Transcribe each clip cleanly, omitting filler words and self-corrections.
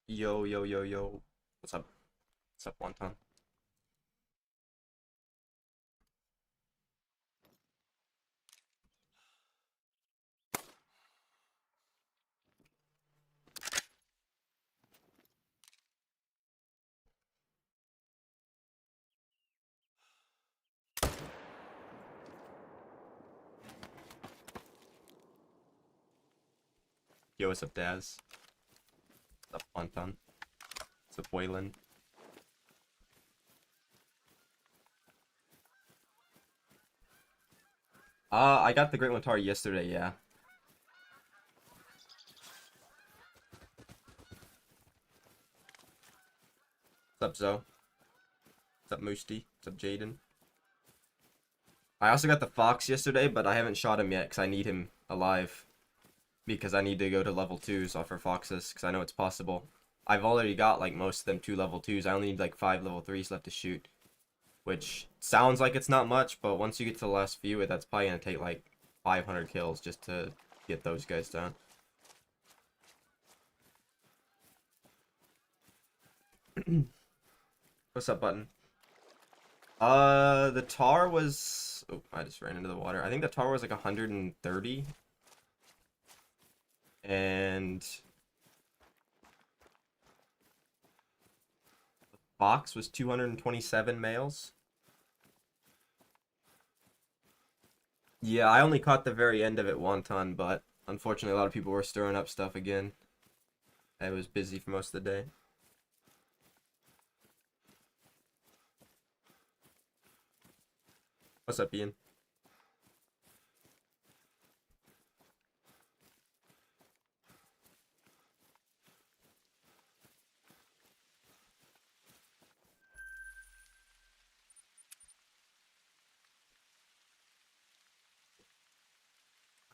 Yo, yo, yo, yo. What's up? What's up, Wonton? Yo, what's up, Daz? What's up, Wonton? What's up, Waylon? I got the Great Montar yesterday, yeah. What's up, Zoe? What's up, Moosty? What's up, Jaden? I also got the Fox yesterday, but I haven't shot him yet, because I need him alive. Because I need to go to level 2s off for Foxes, because I know it's possible. I've already got, like, most of them 2 level 2s. I only need, like, 5 level 3s left to shoot. Which sounds like it's not much, but once you get to the last few, that's probably going to take, like, 500 kills just to get those guys down. What's up, button? The tar was... Oh, I just ran into the water. I think the tar was like 130. And... the fox was 227 males. Yeah, I only caught the very end of it one ton, but unfortunately a lot of people were stirring up stuff again. I was busy for most of the day. What's up, Ian?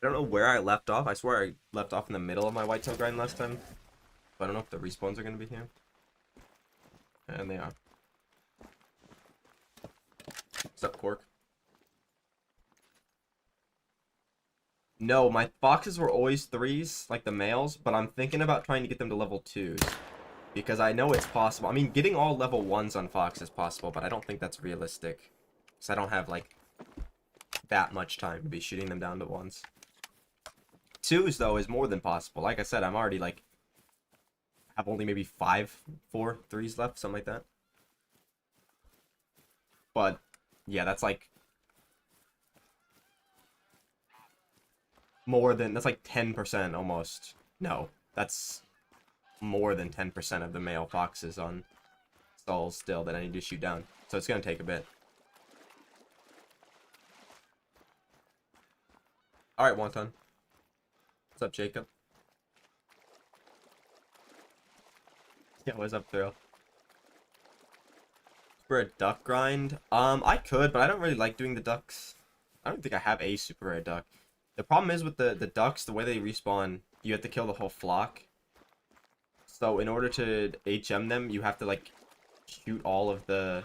I don't know where I left off. I swear I left off in the middle of my whitetail grind last time. But I don't know if the respawns are going to be here. And they are. What's up, Cork? No, my foxes were always 3s, like the males, but I'm thinking about trying to get them to level 2s. Because I know it's possible. I mean, getting all level 1s on fox is possible, but I don't think that's realistic. Because I don't have, like, that much time to be shooting them down to 1s. 2s, though, is more than possible. Like I said, I'm already, like, have only maybe 5, 4, 3s left, something like that. But, yeah, that's, like, more than, that's like 10% almost. No, that's more than 10% of the male foxes on stalls still that I need to shoot down. So it's going to take a bit. Alright, Wonton. What's up, Jacob? Yeah, what's up, Thrill? For a duck grind? I could, but I don't really like doing the ducks. I don't think I have a super rare duck. The problem is with the ducks, the way they respawn, you have to kill the whole flock. So in order to HM them, you have to, like, shoot all of the...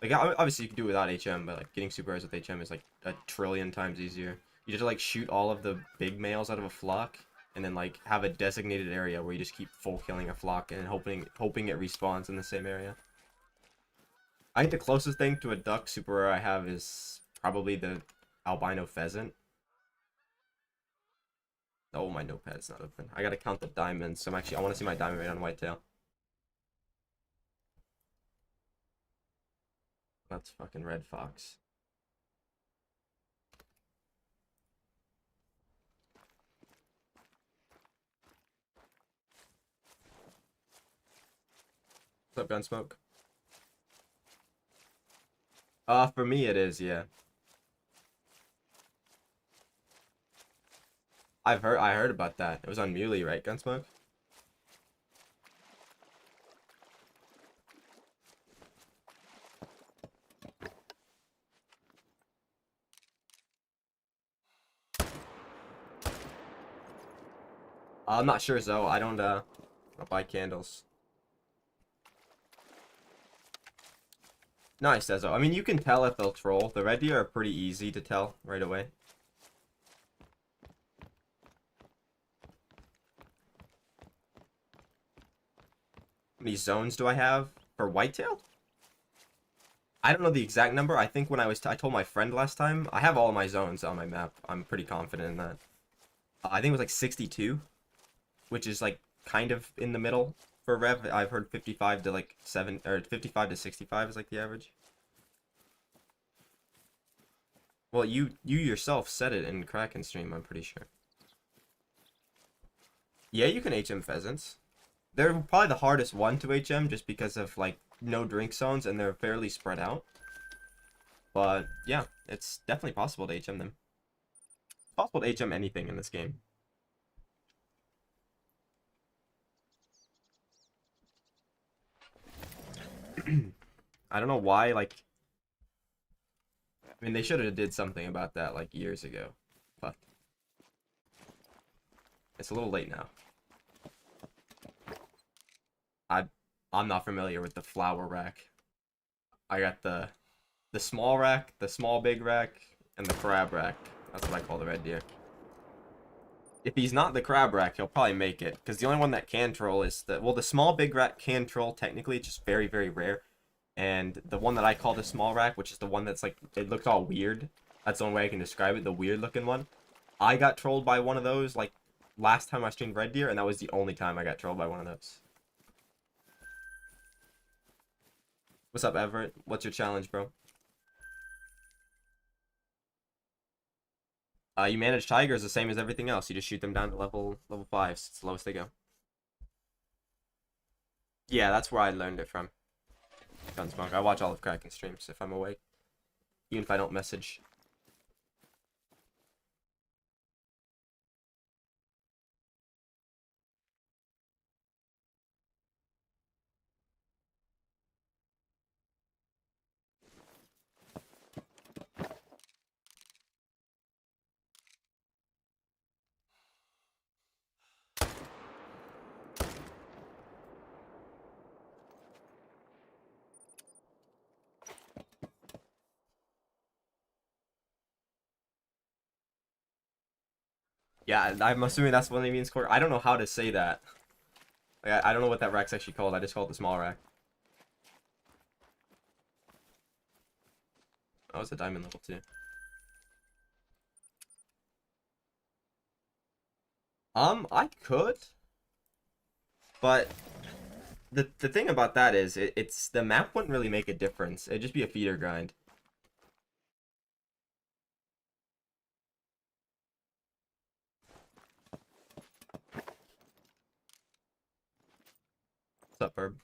Like, obviously you can do it without HM, but, like, getting super rares with HM is, like, a trillion times easier. You just, like, shoot all of the big males out of a flock, and then, like, have a designated area where you just keep full killing a flock and hoping it respawns in the same area. I think the closest thing to a duck super rare I have is probably the albino pheasant. Oh, my notepad's not open. I gotta count the diamonds. So I want to see my diamond rate on whitetail. That's fucking red fox. What's up, Gunsmoke? For me it is, yeah. I heard about that. It was on Muley, right, Gunsmoke? I'm not sure, Zoe. I don't buy candles. Nice, Ezo. I mean, you can tell if they'll troll. The red deer are pretty easy to tell right away. many zones do I have for whitetail? I don't know the exact number. I think when I told my friend last time, I have all my zones on my map. I'm pretty confident in that. I think it was like 62, which is like kind of in the middle for Rev. I've heard 55 to like 7 or 55 to 65 is like the average. Well, you yourself said it in Kraken stream, I'm pretty sure. Yeah, you can HM pheasants. They're probably the hardest one to HM just because of like no drink zones and they're fairly spread out. But yeah, it's definitely possible to HM them. It's possible to HM anything in this game. I don't know why, like, I mean, they should have did something about that like years ago, but it's a little late now. I I'm not familiar with the flower rack. I got the small rack, the small big rack, and the crab rack. That's what I call the red deer. If he's not the crab rack, he'll probably make it. Because the only one that can troll is the small big rack can troll technically, it's just very, very rare. And the one that I call the small rack, which is the one that's like, it looks all weird. That's the only way I can describe it, the weird looking one. I got trolled by one of those like last time I streamed red deer, and that was the only time I got trolled by one of those. What's up, Everett? What's your challenge, bro? You manage tigers the same as everything else. You just shoot them down to level 5. So it's the lowest they go. Yeah, that's where I learned it from. Gunsmoke. I watch all of Kraken streams if I'm awake. Even if I don't message. Yeah, I'm assuming that's what they mean score. I don't know how to say that. Like, I don't know what that rack's actually called. I just call it the small rack. Oh, it's a diamond level 2. I could, but the thing about that is it's the map wouldn't really make a difference. It'd just be a feeder grind. What's up, Herb?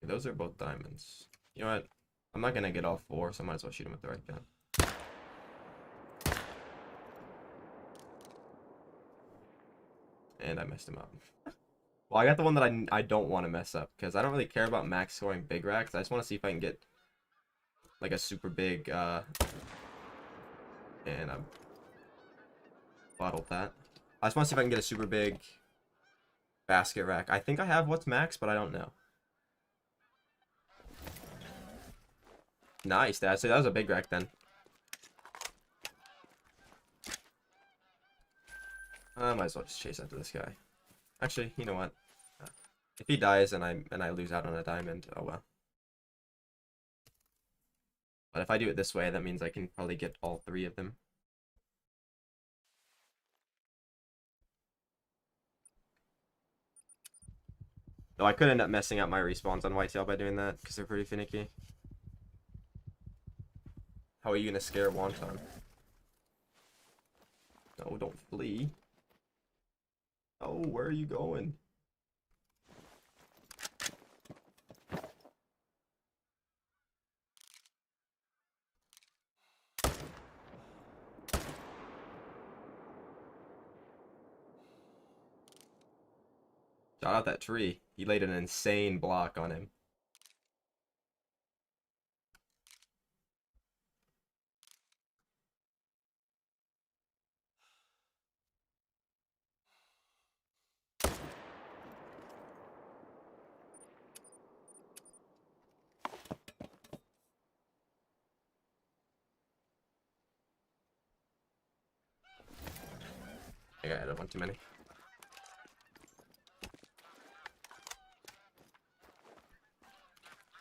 Those are both diamonds. You know what? I'm not gonna get all 4, so I might as well shoot them with the right gun. And I messed him up. Well, I got the one that I don't want to mess up because I don't really care about max scoring big racks. I just want to see if I can get like a super big and I bottled that. I just want to see if I can get a super big basket rack. I think I have what's max, but I don't know. Nice, Dad. So that was a big rack then. I might as well just chase after this guy. Actually, you know what? If he dies and I lose out on a diamond, oh well. But if I do it this way, that means I can probably get all 3 of them. Though I could end up messing up my respawns on whitetail by doing that, because they're pretty finicky. How are you gonna scare Wonton? No, don't flee. Oh, where are you going? Shot out that tree. He laid an insane block on him. I got one too many.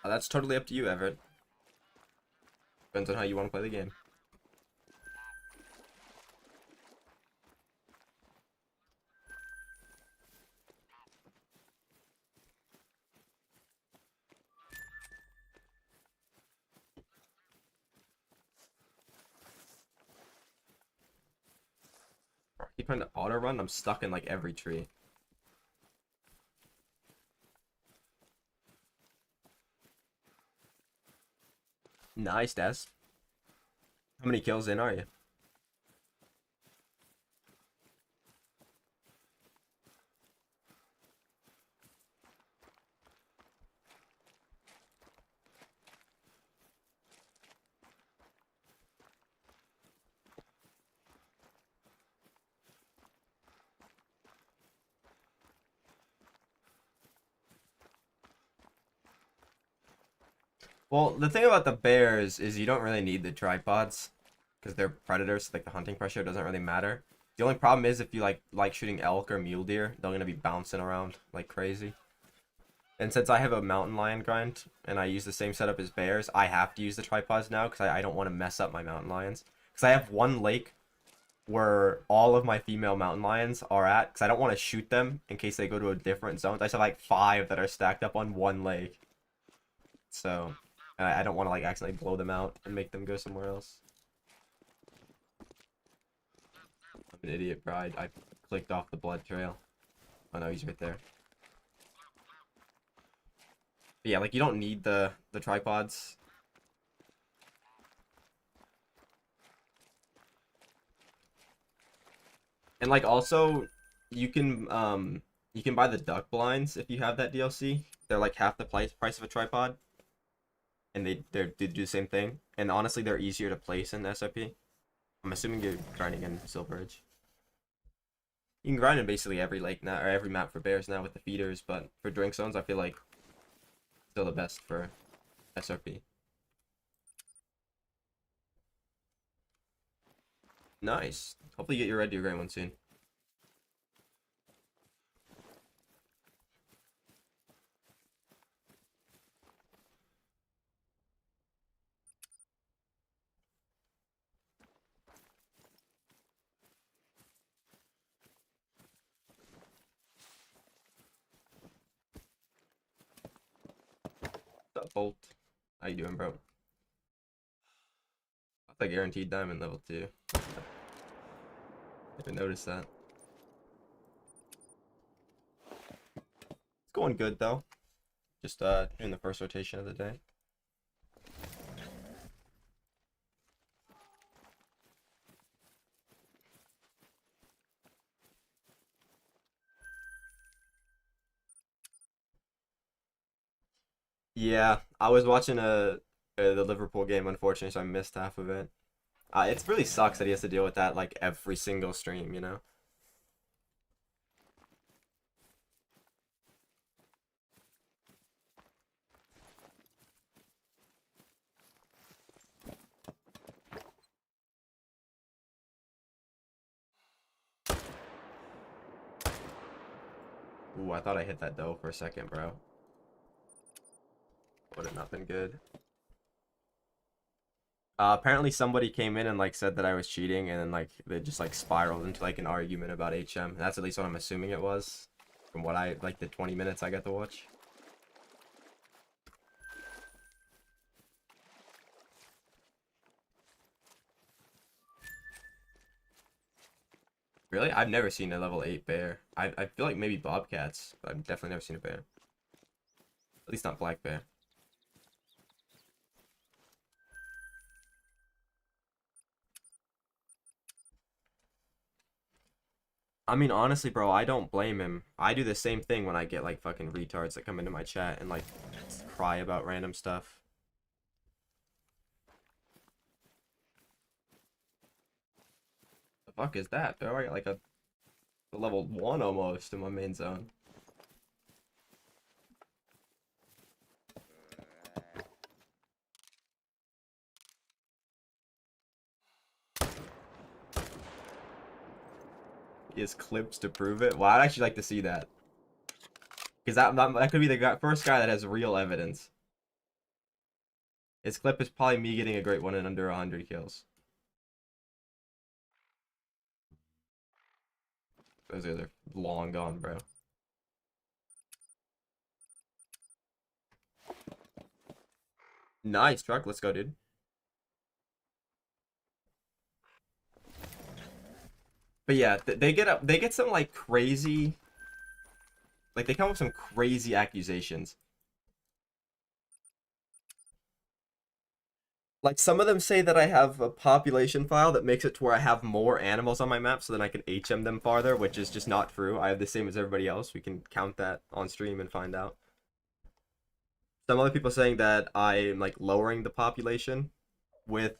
That's totally up to you, Everett. Depends on how you want to play the game. I keep trying to auto run. I'm stuck in like every tree. Nice, Des. How many kills in are you? Well, the thing about the bears is you don't really need the tripods because they're predators, so like the hunting pressure doesn't really matter. The only problem is if you like shooting elk or mule deer, they're gonna be bouncing around like crazy. And since I have a mountain lion grind and I use the same setup as bears, I have to use the tripods now because I don't want to mess up my mountain lions. Because I have one lake where all of my female mountain lions are at because I don't want to shoot them in case they go to a different zone. I just have like 5 that are stacked up on one lake. So I don't want to like accidentally blow them out and make them go somewhere else. I'm an idiot, bro. I clicked off the blood trail. Oh no, he's right there. But yeah, like you don't need the tripods. And like also you can buy the duck blinds if you have that DLC. They're like half the price of a tripod. And they do the same thing. And honestly they're easier to place in SRP. I'm assuming you're grinding in Silver Ridge. You can grind in basically every lake now, or every map for bears now with the feeders, but for drink zones I feel like still the best for SRP. Nice. Hopefully you get your red deer grind one soon. What's up, Bolt? How you doing, bro? That's like guaranteed diamond level 2. I didn't notice that. It's going good though. Just doing the first rotation of the day. Yeah, I was watching the Liverpool game, unfortunately, so I missed half of it. It really sucks that he has to deal with that like every single stream, you know? Ooh, I thought I hit that doe for a second, bro. Would have not been good. Apparently somebody came in and like said that I was cheating, and then like they just like spiraled into like an argument about HM. That's at least what I'm assuming it was, from what I like the 20 minutes I got to watch. Really? I've never seen a level 8 bear. I feel like maybe bobcats, but I've definitely never seen a bear. At least not black bear. I mean, honestly, bro, I don't blame him. I do the same thing when I get like fucking retards that come into my chat and like cry about random stuff. The fuck is that, bro? I got like a level 1 almost in my main zone. He has clips to prove it. Well, I'd actually like to see that. Because that could be the first guy that has real evidence. His clip is probably me getting a great one in under 100 kills. Those guys are long gone, bro. Nice truck. Let's go, dude. But yeah, they get some like crazy, like they come with some crazy accusations. Like some of them say that I have a population file that makes it to where I have more animals on my map so then I can HM them farther, which is just not true. I have the same as everybody else. We can count that on stream and find out. Some other people saying that I'm like lowering the population with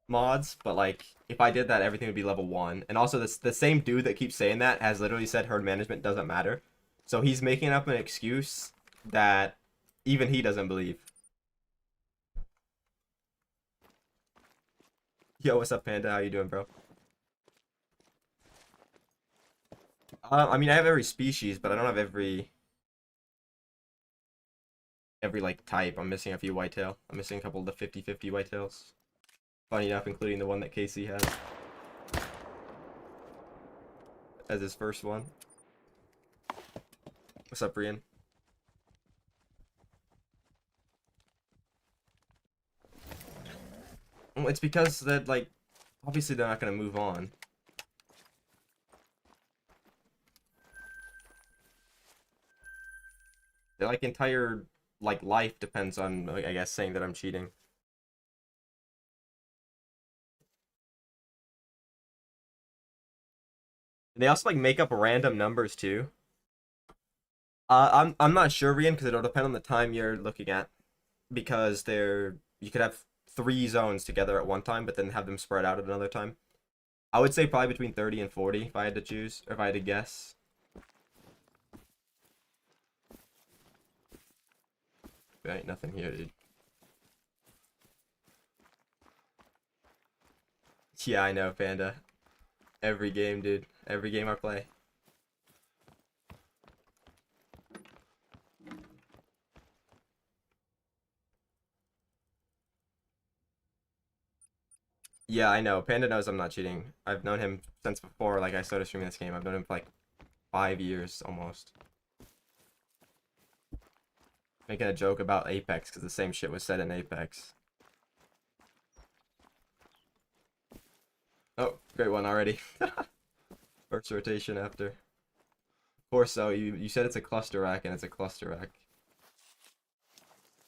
mods, but like if I did that, everything would be level 1. And also the same dude that keeps saying that has literally said herd management doesn't matter. So he's making up an excuse that even he doesn't believe. Yo, what's up, Panda? How you doing, bro? I mean, I have every species, but I don't have every like type. I'm missing a few whitetail. I'm missing a couple of the 50-50 whitetails. Funny enough, including the one that Casey has as his first one. What's up, Brian? Well, it's because that like obviously they're not gonna move on. Their like entire like life depends on like, I guess saying that I'm cheating. And they also like make up random numbers too. I'm not sure, Rian, because it'll depend on the time you're looking at. Because you could have 3 zones together at one time, but then have them spread out at another time. I would say probably between 30 and 40 if I had to choose, or if I had to guess. There ain't nothing here, dude. Yeah, I know, Panda. Every game, dude. Every game I play. Yeah, I know. Panda knows I'm not cheating. I've known him since before like I started streaming this game. I've known him for like 5 years almost. Making a joke about Apex because the same shit was said in Apex. Oh, great one already. First rotation after. Of course, so you said it's a cluster rack and it's a cluster rack.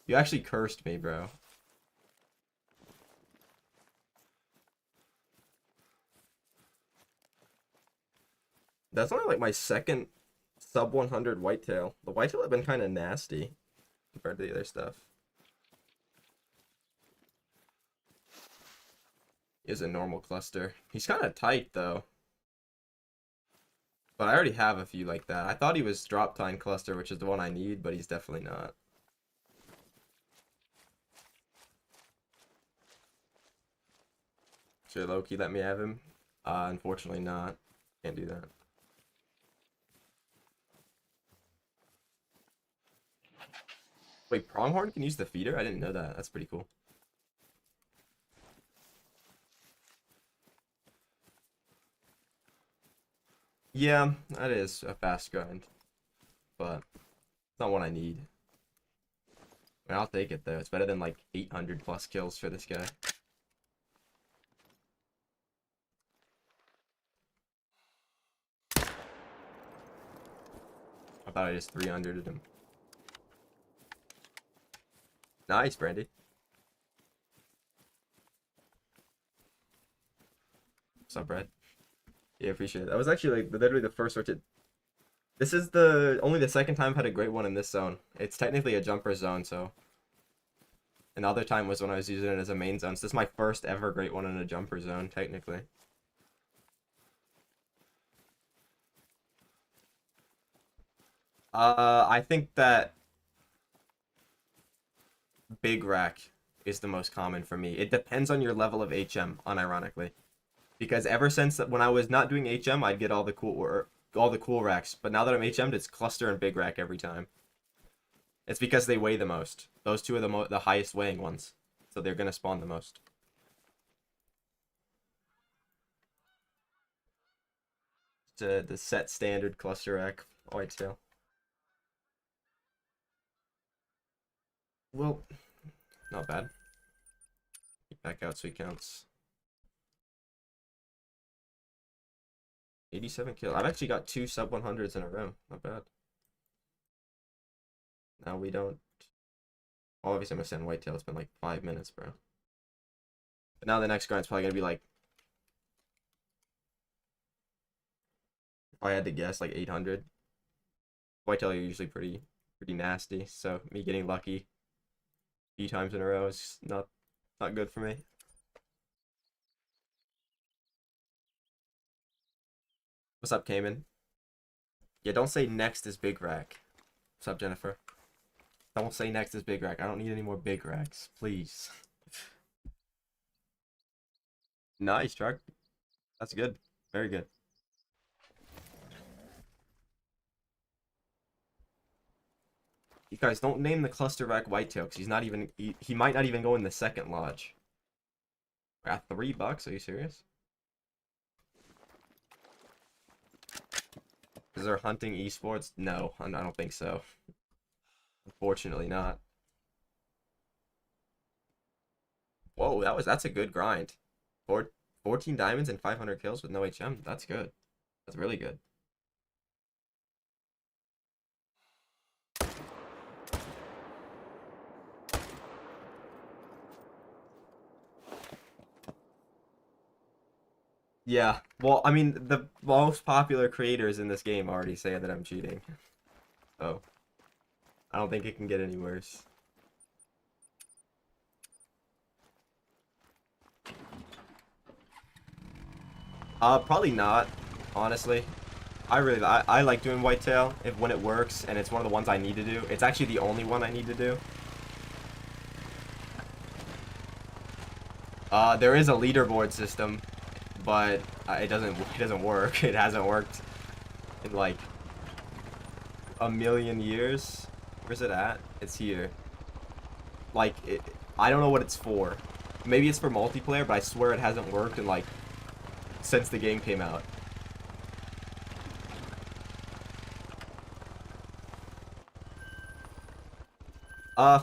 You actually cursed me, bro. That's only like my second sub 100 whitetail. The whitetail have been kind of nasty compared to the other stuff. He is a normal cluster. He's kind of tight though. But I already have a few like that. I thought he was drop tine cluster, which is the one I need, but he's definitely not. Should Loki let me have him? Unfortunately not. Can't do that. Wait, Pronghorn can use the feeder? I didn't know that. That's pretty cool. Yeah, that is a fast grind. But it's not what I need. I mean, I'll take it though. It's better than like 800 plus kills for this guy. I thought I just 300'd him. Nice, Brandy. What's up, Brad? Yeah, appreciate it. That was actually like literally the first rotate. This is only the second time I've had a great one in this zone. It's technically a jumper zone, so. And the other time was when I was using it as a main zone. So this is my first ever great one in a jumper zone, technically. I think that big rack is the most common for me. It depends on your level of HM, unironically. Because ever since when I was not doing HM, I'd get all the cool racks. But now that I'm HM'd, it's cluster and big rack every time. It's because they weigh the most. Those two are the highest weighing ones. So they're gonna spawn the most. The set standard cluster rack whitetail. Well, not bad. Back out so he counts. 87 kills. I've actually got 2 sub 100s in a row. Not bad. Now we don't. Obviously, I'm gonna send whitetail. It's been like 5 minutes, bro. But now the next grind's probably gonna be like, if I had to guess, like 800. Whitetail are usually pretty nasty. So me getting lucky a few times in a row is not good for me. What's up, Cayman? Yeah, don't say next is big rack. What's up, Jennifer? Don't say next is big rack. I don't need any more big racks, please. Nice, truck. That's good. Very good. You guys don't name the cluster rack whitetail because he's not even. He might not even go in the second lodge. We're at $3. Are you serious? Is there hunting esports? No, I don't think so. Unfortunately not. Whoa, that's a good grind. 14 diamonds and 500 kills with no HM. That's good. That's really good. Yeah, well, I mean, the most popular creators in this game already say that I'm cheating. So, I don't think it can get any worse. Probably not, honestly. I like doing whitetail if when it works and it's one of the ones I need to do. It's actually the only one I need to do. There is a leaderboard system, but it doesn't work. It hasn't worked in like a million years. Where's it at? It's here. Like I don't know what it's for. Maybe it's for multiplayer, but I swear it hasn't worked in like since the game came out.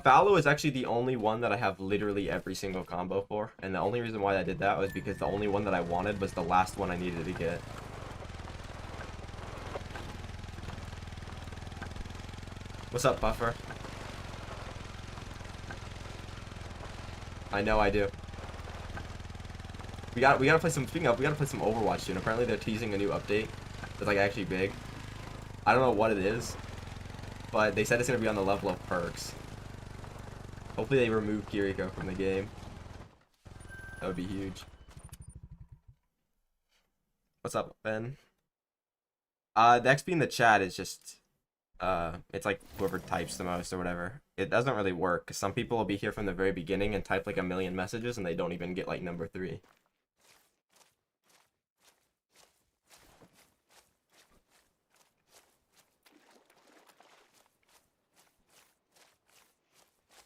Fallow is actually the only one that I have literally every single combo for, and the only reason why I did that was because the only one that I wanted was the last one I needed to get. What's up, Buffer? I know I do. We gotta play some. Speaking of, we gotta play some Overwatch soon. Apparently they're teasing a new update that's like actually big. I don't know what it is, but they said it's gonna be on the level of perks. Hopefully they remove Kiriko from the game. That would be huge. What's up, Ben? The XP in the chat is just it's like whoever types the most or whatever. It doesn't really work because some people will be here from the very beginning and type like a million messages and they don't even get like number 3.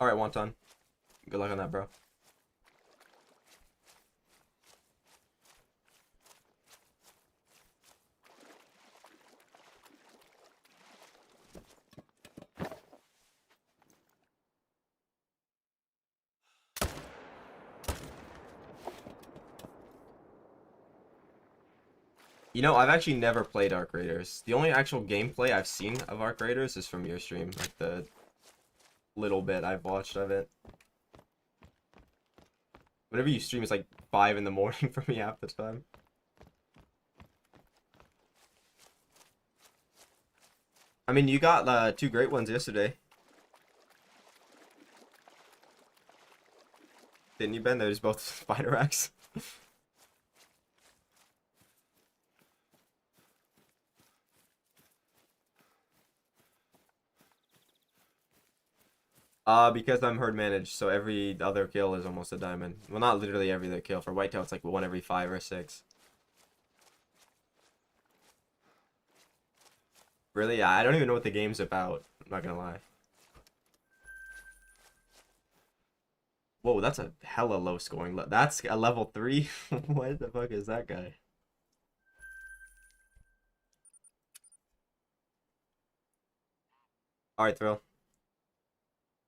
All right, Wonton. Good luck on that, bro. You know, I've actually never played Arc Raiders. The only actual gameplay I've seen of Arc Raiders is from your stream, like the little bit I've watched of it. Whenever you stream, it's like 5 in the morning for me half the time. I mean, you got 2 great ones yesterday. Didn't you, Ben? Those both spider racks. Because I'm herd managed, so every other kill is almost a diamond. Well, not literally every other kill. For whitetail, it's like 1 every 5 or 6. Really? Yeah, I don't even know what the game's about. I'm not gonna lie. Whoa, that's a hella low scoring. That's a level 3? What the fuck is that guy? Alright, Thrill.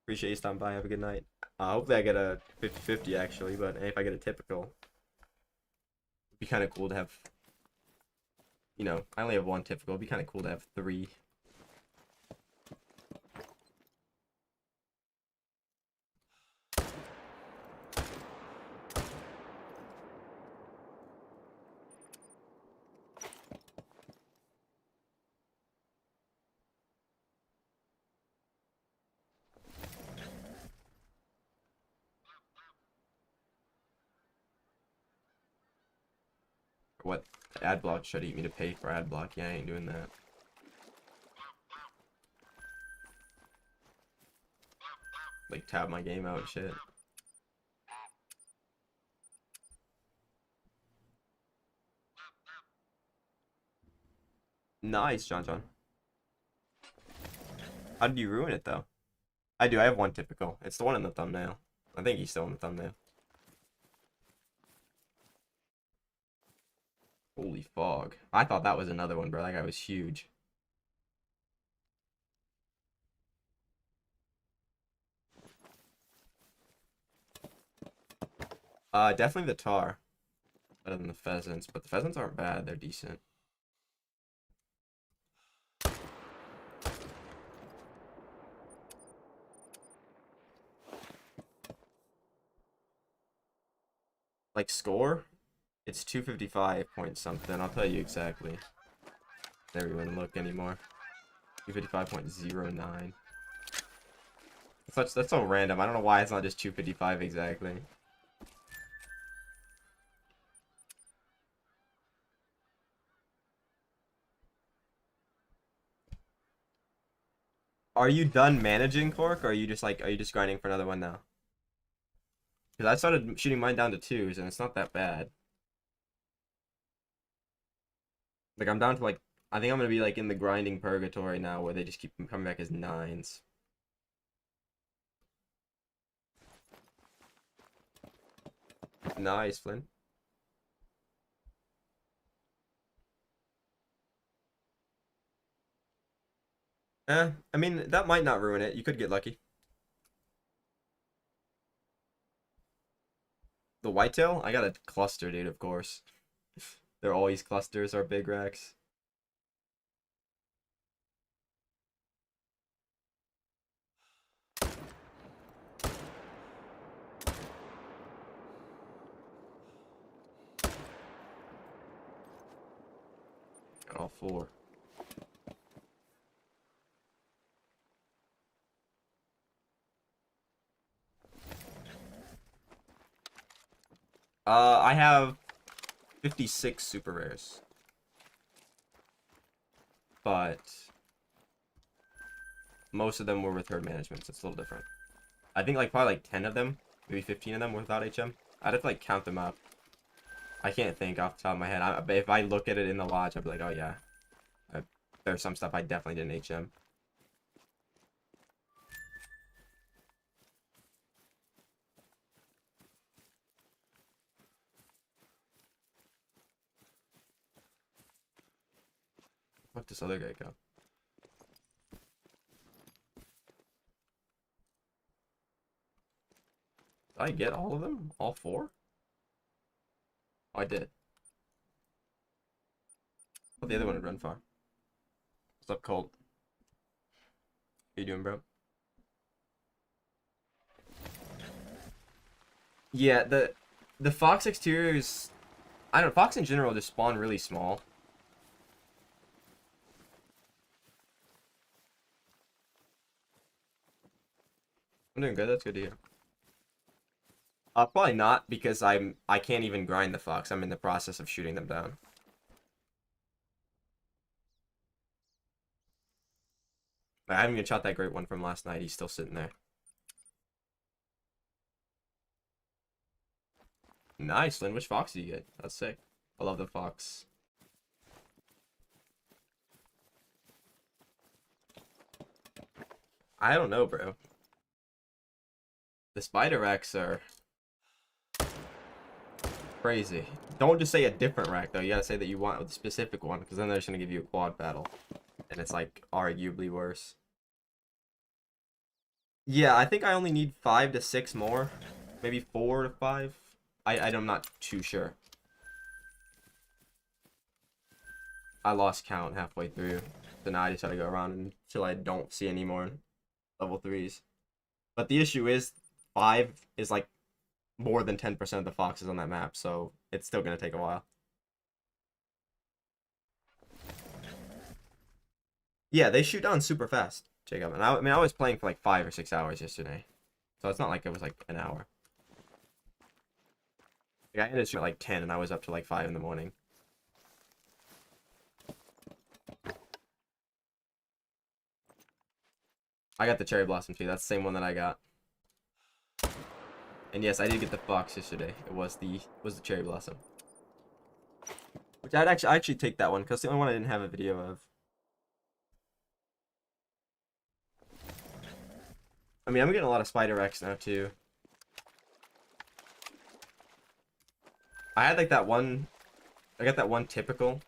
Appreciate you stopping by. Have a good night. Hopefully I get a 50-50 actually, but if I get a typical, it'd be kind of cool to have, you know, I only have one typical. It'd be kind of cool to have 3. What? Ad block should eat me to pay for ad block. Yeah, I ain't doing that. Like, tab my game out and shit. Nice, John John. How did you ruin it, though? I do. I have one typical. It's the one in the thumbnail. I think he's still in the thumbnail. Holy fog. I thought that was another one, bro. That guy was huge. Definitely the tar. Better than the pheasants, but the pheasants aren't bad. They're decent. Like, score? It's 255 point something. I'll tell you exactly. Never even look anymore. 255.09. That's so random. I don't know why it's not just 255 exactly. Are you done managing, Cork, or are you just like, are you just grinding for another one now? Because I started shooting mine down to 2s, and it's not that bad. Like, I'm down to like, I think I'm gonna be like in the grinding purgatory now, where they just keep coming back as 9s. Nice, Flynn. I mean, that might not ruin it. You could get lucky. The whitetail? I got a cluster, dude, of course. They're always clusters or big racks. Got all 4. I have 56 super rares. But most of them were with herd management, so it's a little different. I think like probably like 10 of them, maybe 15 of them were without HM. I'd have to like count them up. I can't think off the top of my head. If I look at it in the lodge, I'd be like, oh yeah. There's some stuff I definitely didn't HM. Where'd this other guy go? Did I get all of them? All 4? Oh, I did. But the other one would run far. What's up, Colt? How you doing, bro? Yeah, the fox exteriors, I don't know, fox in general just spawn really small. I'm doing good. That's good to hear. Probably not because I can't even grind the fox. I'm in the process of shooting them down. I haven't even shot that great one from last night. He's still sitting there. Nice, Lynn. Which fox do you get? That's sick. I love the fox. I don't know, bro. The spider racks are crazy. Don't just say a different rack though. You gotta say that you want a specific one, because then they're just gonna give you a quad battle, and it's like arguably worse. Yeah, I think I only need 5 to 6 more, maybe 4 to 5. I'm not too sure. I lost count halfway through, so now I just gotta go around until I don't see any more level 3s. But the issue is 5 is like more than 10% of the foxes on that map, so it's still gonna take a while. Yeah, they shoot down super fast, Jacob. And I mean, I was playing for like 5 or 6 hours yesterday, so it's not like it was like an hour. Like, I ended at like 10, and I was up to like 5 in the morning. I got the cherry blossom too. That's the same one that I got. And yes, I did get the fox yesterday. It was the cherry blossom. Which I'd actually take that one, because the only one I didn't have a video of. I mean, I'm getting a lot of spider X now too. I had like that one. I got that one typical.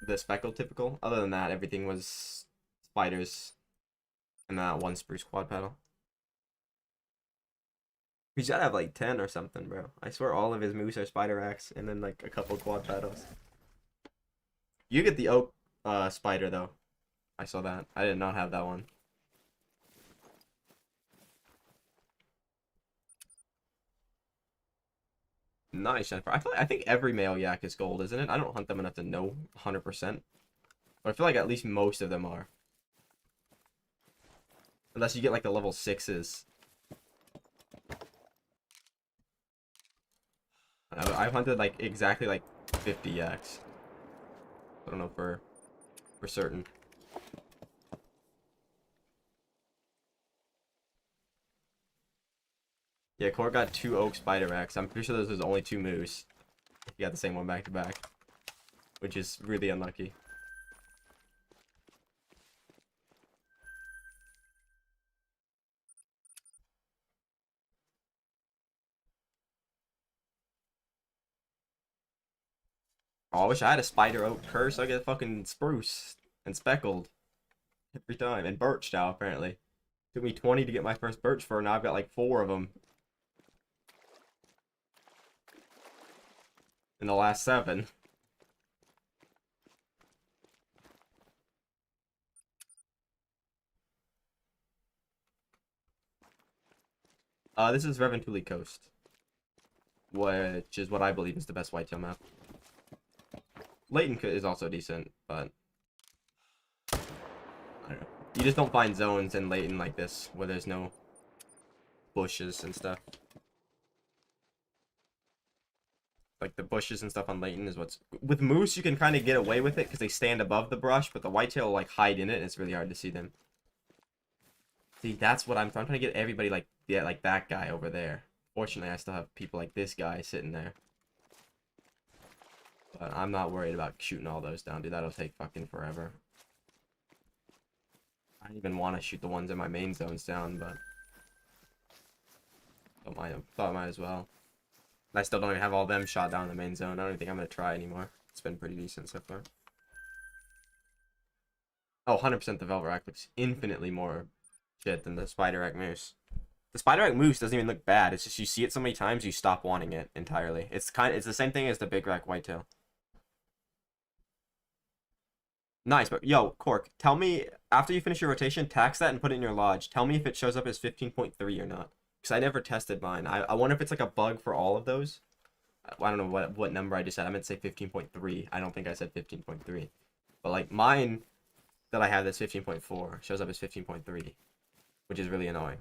The speckled typical. Other than that, everything was spiders. And that one spruce quad paddle. We should have like 10 or something, bro. I swear all of his moves are spider axe and then like a couple quad paddles. You get the oak spider though. I saw that. I did not have that one. Nice, Jennifer. I think every male yak is gold, isn't it? I don't hunt them enough to know 100%. But I feel like at least most of them are. Unless you get like the level 6s. I've hunted like exactly like 50 yaks. I don't know for certain. Yeah, Core got 2 oak spider racks. I'm pretty sure those was only 2 moose. He got the same one back to back, which is really unlucky. Oh, I wish I had a spider oak curse. I get fucking spruce and speckled every time, and birch now apparently. Took me 20 to get my first birch fur. Now I've got like 4 of them in the last 7. This is Revontuli Coast, which is what I believe is the best whitetail map. Layton is also decent, but I don't know. You just don't find zones in Layton like this where there's no bushes and stuff. Like the bushes and stuff on Layton is what's with moose. You can kind of get away with it because they stand above the brush, but the whitetail will like hide in it, and it's really hard to see them. See, that's what I'm trying to get everybody like, yeah, like that guy over there. Fortunately, I still have people like this guy sitting there. But I'm not worried about shooting all those down, dude. That'll take fucking forever. I don't even want to shoot the ones in my main zones down, but thought I might as well. I still don't even have all them shot down in the main zone. I don't even think I'm gonna try anymore. It's been pretty decent so far. Oh, 100% the Velvet Rack looks infinitely more shit than the Spider Rack Moose. The Spider Rack Moose doesn't even look bad. It's just you see it so many times you stop wanting it entirely. It's the same thing as the Big Rack Whitetail. Nice, but yo, Cork, tell me after you finish your rotation, tax that and put it in your lodge. Tell me if it shows up as 15.3 or not. Because I never tested mine. I wonder if it's like a bug for all of those. I don't know what number I just said. I meant to say 15.3. I don't think I said 15.3. But like mine that I have that's 15.4 shows up as 15.3, which is really annoying.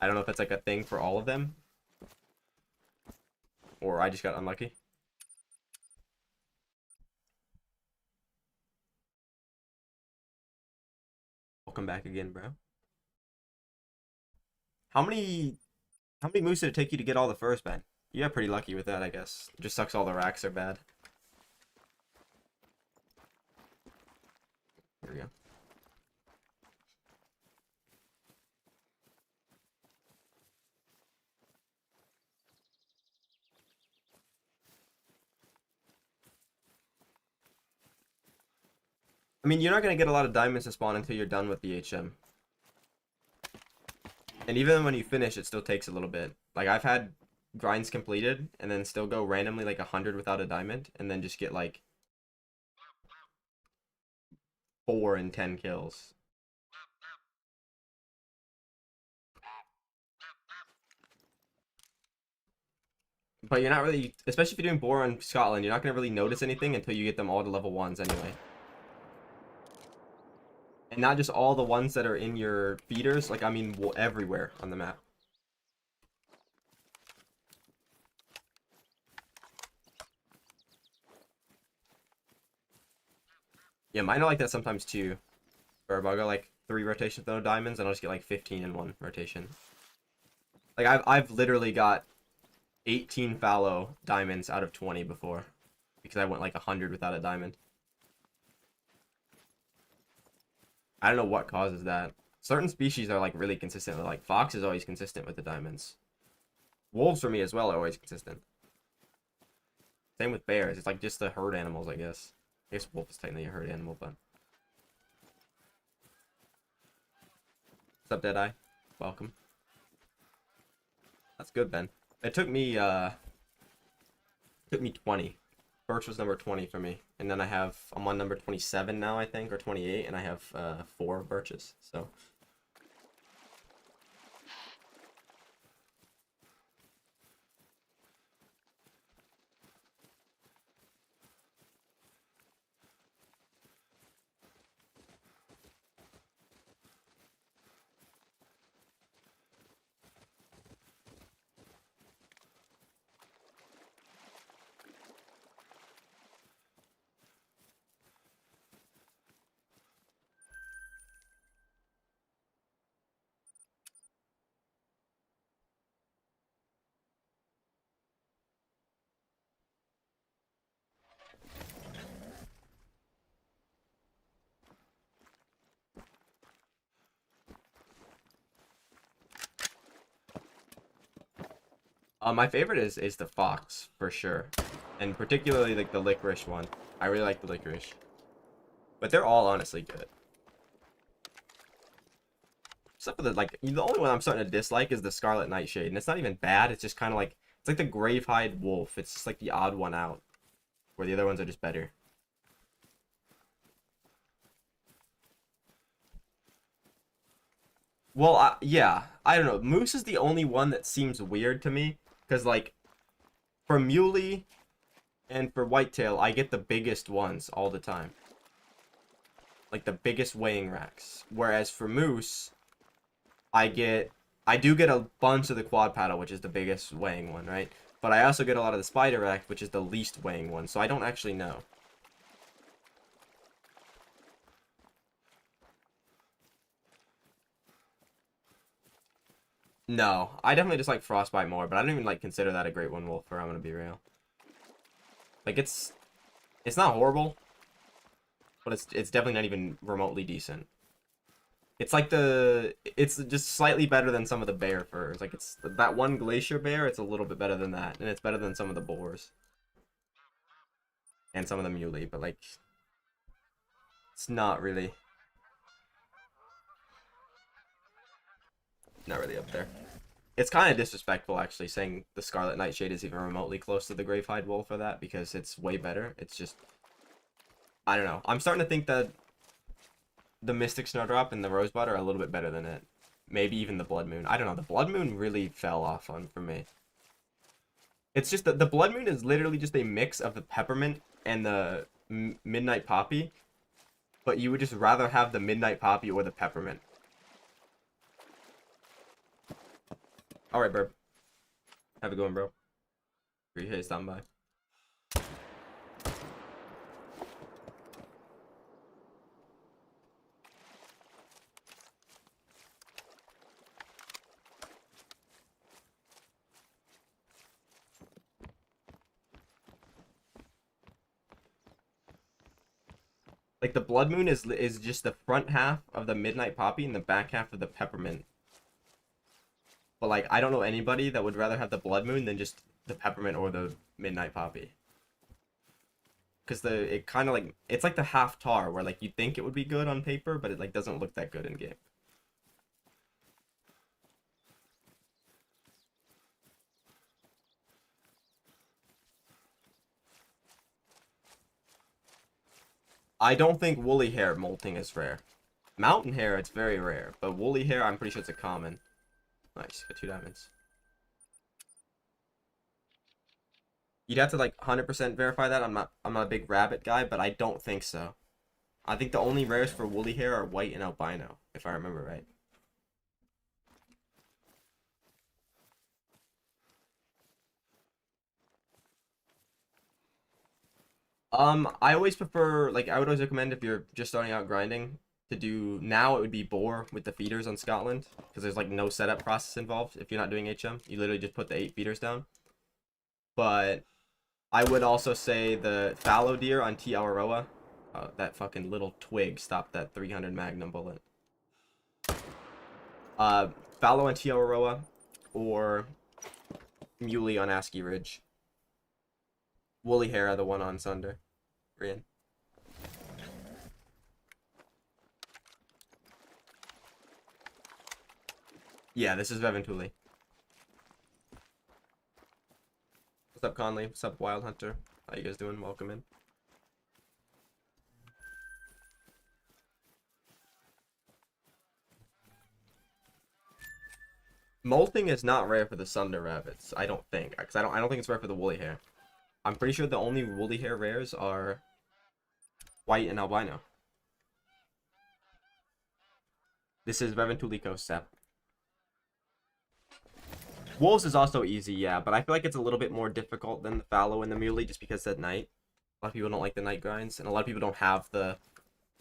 I don't know if that's like a thing for all of them, or I just got unlucky. Welcome back again, bro. How many moves did it take you to get all the furs, Ben? You got pretty lucky with that, I guess. It just sucks all the racks are bad. Here we go. I mean, you're not gonna get a lot of diamonds to spawn until you're done with the HM. And even when you finish, it still takes a little bit. Like, I've had grinds completed and then still go randomly like 100 without a diamond and then just get like 4 and 10 kills. But you're not really, especially if you're doing Boar in Scotland, you're not gonna really notice anything until you get them all to level 1s anyway. And not just all the ones that are in your feeders, like, I mean, everywhere on the map. Yeah, mine are like that sometimes too. Or I'll go like 3 rotations with no diamonds, and I'll just get like 15 in 1 rotation. Like, I've literally got 18 fallow diamonds out of 20 before. Because I went like 100 without a diamond. I don't know what causes that. Certain species are like really consistent. Like, fox is always consistent with the diamonds. Wolves for me as well are always consistent. Same with bears. It's like just the herd animals, I guess. I guess wolf is technically a herd animal, but... What's up, Deadeye? Welcome. That's good, Ben. It took me 20. Birch was number 20 for me. And then I'm on number 27 now, I think, or 28, and I have 4 birches, so... My favorite is the fox, for sure. And particularly, like, the licorice one. I really like the licorice. But they're all honestly good. Except for the only one I'm starting to dislike is the Scarlet Nightshade. And it's not even bad, it's just kind of like... It's like the Gravehide Wolf. It's just like the odd one out. Where the other ones are just better. Well, yeah. I don't know. Moose is the only one that seems weird to me. Because, like, for Muley and for Whitetail, I get the biggest ones all the time. Like, the biggest weighing racks. Whereas for Moose, I do get a bunch of the quad paddle, which is the biggest weighing one, right? But I also get a lot of the spider rack, which is the least weighing one. So I don't actually know. No, I definitely just like Frostbite more, but I don't even like consider that a great one wolf, or I'm gonna be real. Like, it's not horrible, but it's definitely not even remotely decent. It's like it's just slightly better than some of the bear furs. Like, it's that one glacier bear, it's a little bit better than that, and it's better than some of the boars and some of the muley, but like, it's not really up there. It's kind of disrespectful, actually, saying the Scarlet Nightshade is even remotely close to the Gravehide Wolf for that, because it's way better. It's just, I don't know. I'm starting to think that the Mystic Snowdrop and the Rosebud are a little bit better than it. Maybe even the Blood Moon. I don't know. The Blood Moon really fell off for me. It's just that the Blood Moon is literally just a mix of the Peppermint and the Midnight Poppy, but you would just rather have the Midnight Poppy or the Peppermint. Alright, bro. Have a good one, bro. Appreciate you stopping by. Like, the Blood Moon is just the front half of the Midnight Poppy and the back half of the Peppermint. But, like, I don't know anybody that would rather have the Blood Moon than just the Peppermint or the Midnight Poppy. because it kind of like it's like the half tar where like you think it would be good on paper, but it like doesn't look that good in game. I don't think woolly hair molting is rare. Mountain hair, it's very rare, but woolly hair, I'm pretty sure it's a common. Nice, got 2 diamonds. You'd have to like 100% verify that. I'm not a big rabbit guy, but I don't think so. I think the only rares for woolly hair are white and albino, if I remember right. I always prefer, like, I would always recommend if you're just starting out grinding to do, now it would be Boar with the feeders on Scotland, because there's like no setup process involved if you're not doing HM. You literally just put the 8 feeders down. But I would also say the fallow deer on T. Awaroa. That fucking little twig stopped that 300 Magnum bullet. Uh, fallow on T. Awaroa or muley on ASCII Ridge. Woolly hair are the one on Sunder. Rian. Yeah, this is Revontuli. What's up, Conley? What's up, Wild Hunter? How you guys doing? Welcome in. Molting is not rare for the Sunder rabbits, I don't think. Because I don't think it's rare for the woolly hair. I'm pretty sure the only woolly hair rares are white and albino. This is Revontuli Coast step. Wolves is also easy, yeah, but I feel like it's a little bit more difficult than the fallow and the muley just because at night. A lot of people don't like the night grinds, and a lot of people don't have the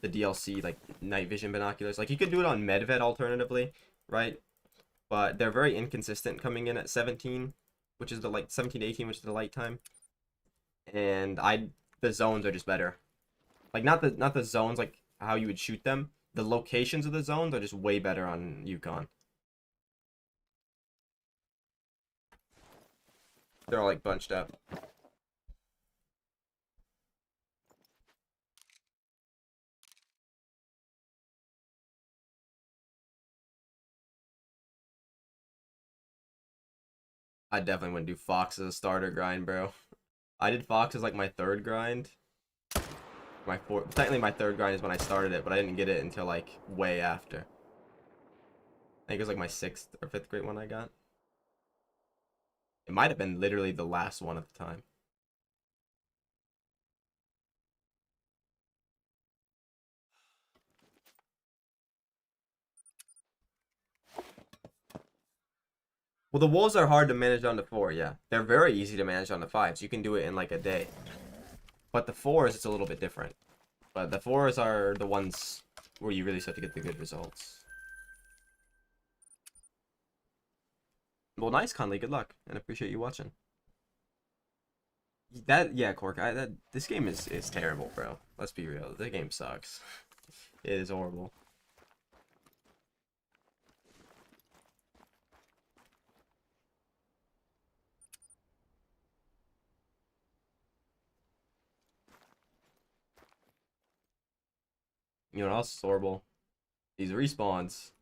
DLC, like, night vision binoculars. Like, you could do it on Medved alternatively, right? But they're very inconsistent coming in at 17, which is the, like, 17 to 18, which is the light time. And the zones are just better. Like, not the zones, like, how you would shoot them. The locations of the zones are just way better on Yukon. They're all, like, bunched up. I definitely wouldn't do Fox as a starter grind, bro. I did Fox as, like, my 3rd grind. Technically my 3rd grind is when I started it, but I didn't get it until, like, way after. I think it was, like, my 6th or 5th grade one I got. It might have been literally the last one at the time. Well, the wolves are hard to manage on the 4, yeah. They're very easy to manage on the 5s. You can do it in, like, a day. But the 4s, it's a little bit different. But the 4s are the ones where you really start to get the good results. Well, nice, Conley. Good luck, and appreciate you watching. Yeah, Cork. This game is terrible, bro. Let's be real. The game sucks. It is horrible. You know what else is horrible? These respawns.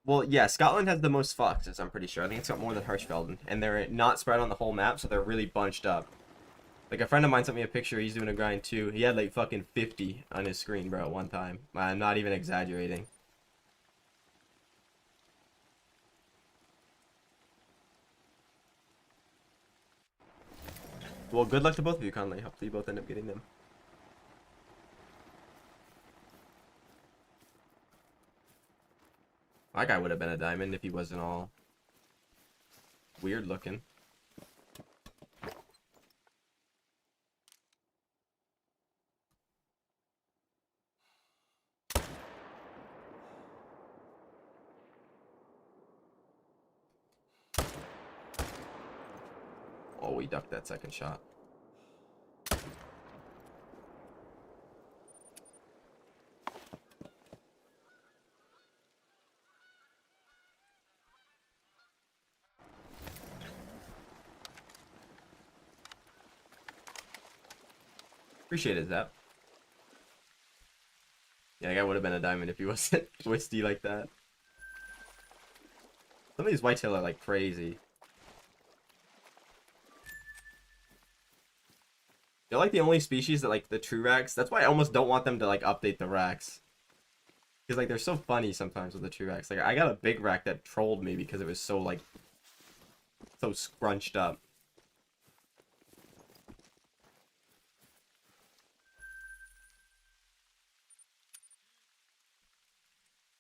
Well, yeah, Scotland has the most foxes, I'm pretty sure. I think it's got more than Hirschfelden. And they're not spread on the whole map, so they're really bunched up. Like, a friend of mine sent me a picture. He's doing a grind, too. He had, like, fucking 50 on his screen, bro, at one time. I'm not even exaggerating. Well, good luck to both of you, Conley. Hopefully you both end up getting them. My guy would have been a diamond if he wasn't all weird looking. Oh, we ducked that second shot. Appreciate it, Zap. Yeah, that guy would have been a diamond if he wasn't twisty like that. Some of these whitetail are like crazy. They're like the only species that like the true racks. That's why I almost don't want them to like update the racks. Because like they're so funny sometimes with the true racks. Like I got a big rack that trolled me because it was so like so scrunched up.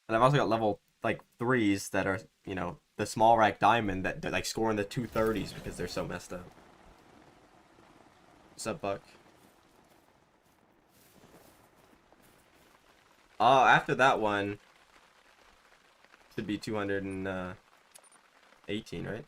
And I've also got level like 3s that are, you know, the small rack diamond that they're like scoring the 230s because they're so messed up. What's up, Buck? After that one should be 218, right?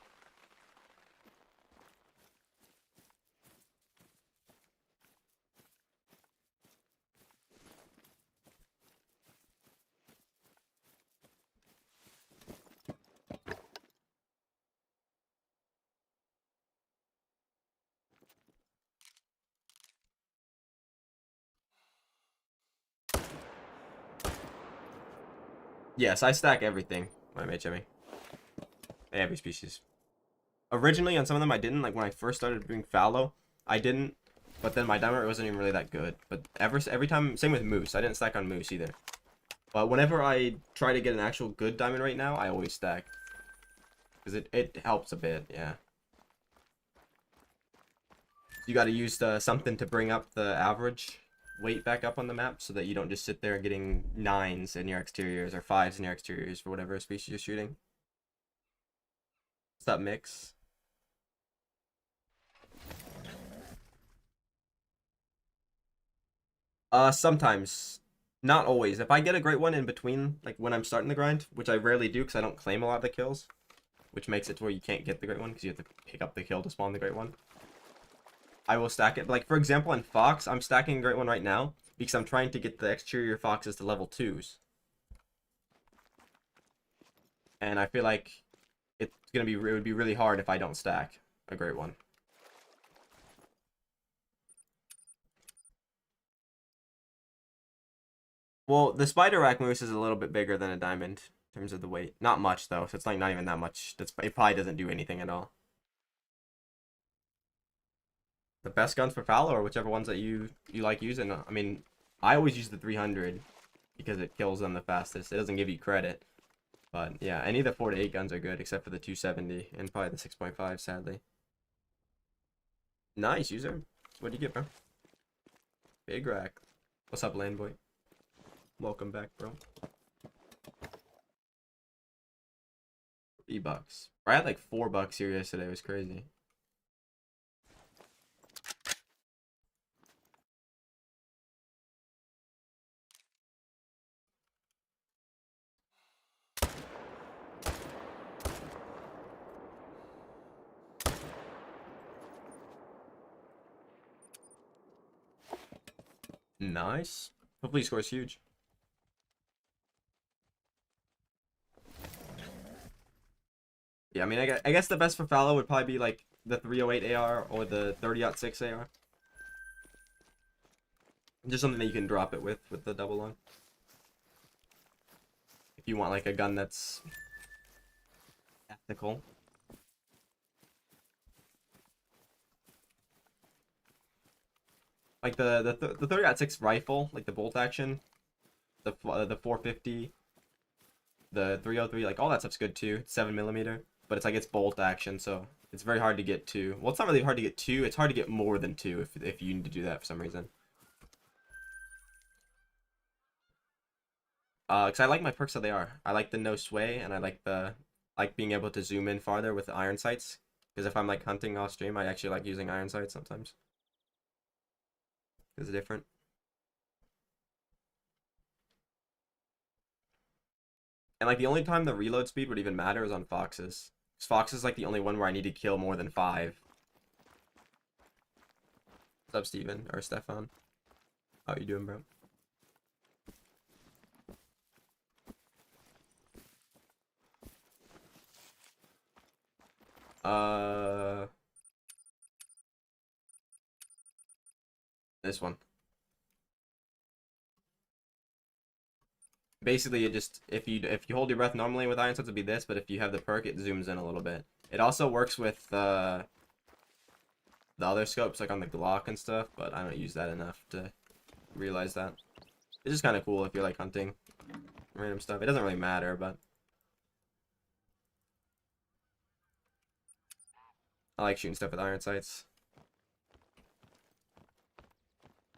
Yes, I stack everything when I made Jimmy. Every species. Originally, on some of them, I didn't. Like, when I first started doing fallow, I didn't. But then my diamond rate wasn't even really that good. But every time, same with moose. I didn't stack on moose either. But whenever I try to get an actual good diamond rate now, I always stack. Because it helps a bit, yeah. You got to use something to bring up the average weight back up on the map so that you don't just sit there getting 9s in your exteriors or 5s in your exteriors for whatever species you're shooting. What's up, Mix? Sometimes. Not always. If I get a great one in between, like when I'm starting the grind, which I rarely do because I don't claim a lot of the kills, which makes it to where you can't get the great one because you have to pick up the kill to spawn the great one, I will stack it. But like, for example, in Fox, I'm stacking a great one right now because I'm trying to get the exterior Foxes to level 2s. And I feel like it would be really hard if I don't stack a great one. Well, the spider rack moose is a little bit bigger than a diamond in terms of the weight. Not much though, so it's like not even that much. It probably doesn't do anything at all. The best guns for fallow or whichever ones that you like using. I mean, I always use the 300 because it kills them the fastest. It doesn't give you credit. But yeah, any of the 4 to 8 guns are good except for the 270 and probably the 6.5, sadly. Nice, user. What do you get, bro? Big rack. What's up, Landboy? Welcome back, bro. $3. I had like $4 here yesterday. It was crazy. Nice. Hopefully he scores huge. Yeah, I mean, I guess the best for fallow would probably be like the 308 AR or the 30-06 AR. Just something that you can drop it with the double lung. If you want like a gun that's tactical. Like the 30-06 rifle, like the bolt action, the 450, the 303, like all that stuff's good too. 7mm, but it's like it's bolt action, so it's very hard to get two. Well, it's not really hard to get two. It's hard to get more than two if you need to do that for some reason. Cause I like my perks how they are. I like the no sway, and I like being able to zoom in farther with the iron sights. Because if I'm like hunting off stream, I actually like using iron sights sometimes. It's different. And like the only time the reload speed would even matter is on foxes. Because fox is like the only one where I need to kill more than 5. What's up, Steven? Or Stefan? How you doing, bro? Uh, this one. Basically, it just if you hold your breath normally with iron sights, it'd be this, but if you have the perk, it zooms in a little bit. It also works with the other scopes, like on the Glock and stuff, but I don't use that enough to realize that. It's just kind of cool if you're like hunting random stuff. It doesn't really matter, but I like shooting stuff with iron sights.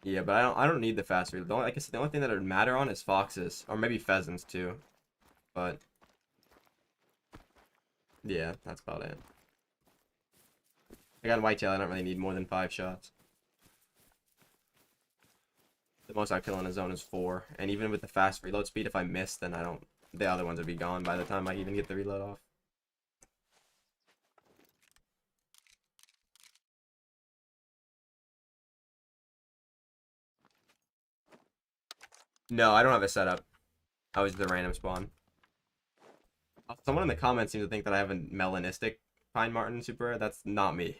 Yeah, but I don't need the fast reload. Like I said, the only thing that would matter on is foxes, or maybe pheasants too. But yeah, that's about it. I got whitetail. I don't really need more than 5 shots. The most I kill in a zone is 4, and even with the fast reload speed, if I miss, then I don't. The other ones would be gone by the time I even get the reload off. No, I don't have a setup. I was the random spawn. Someone in the comments seems to think that I have a melanistic Pine Marten super rare. That's not me.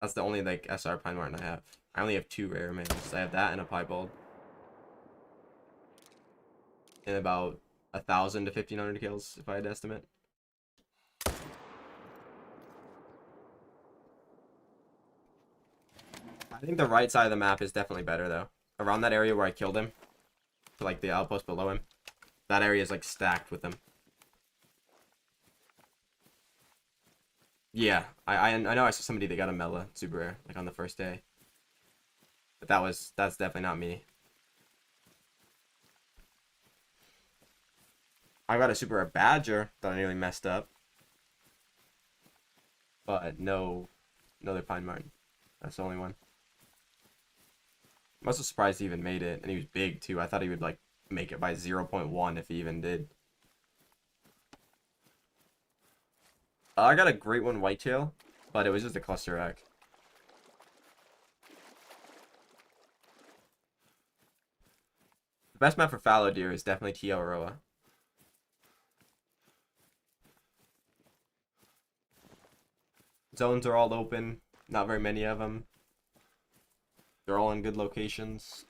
That's the only like SR Pine Marten I have. I only have 2 rare males. I have that and a piebald. And about 1,000 to 1,500 kills, if I had to estimate. I think the right side of the map is definitely better though. Around that area where I killed him, to like the outpost below him, that area is like stacked with them. Yeah, I know I saw somebody that got a Mela super rare like on the first day, but that's definitely not me. I got a super rare Badger that I nearly messed up, but no, no other Pine Marten. That's the only one. I'm also surprised he even made it, and he was big too. I thought he would like make it by 0.1 if he even did. I got a great one whitetail, but it was just a cluster rack. The best map for fallow deer is definitely Tiaroa. Zones are all open, not very many of them. They're all in good locations.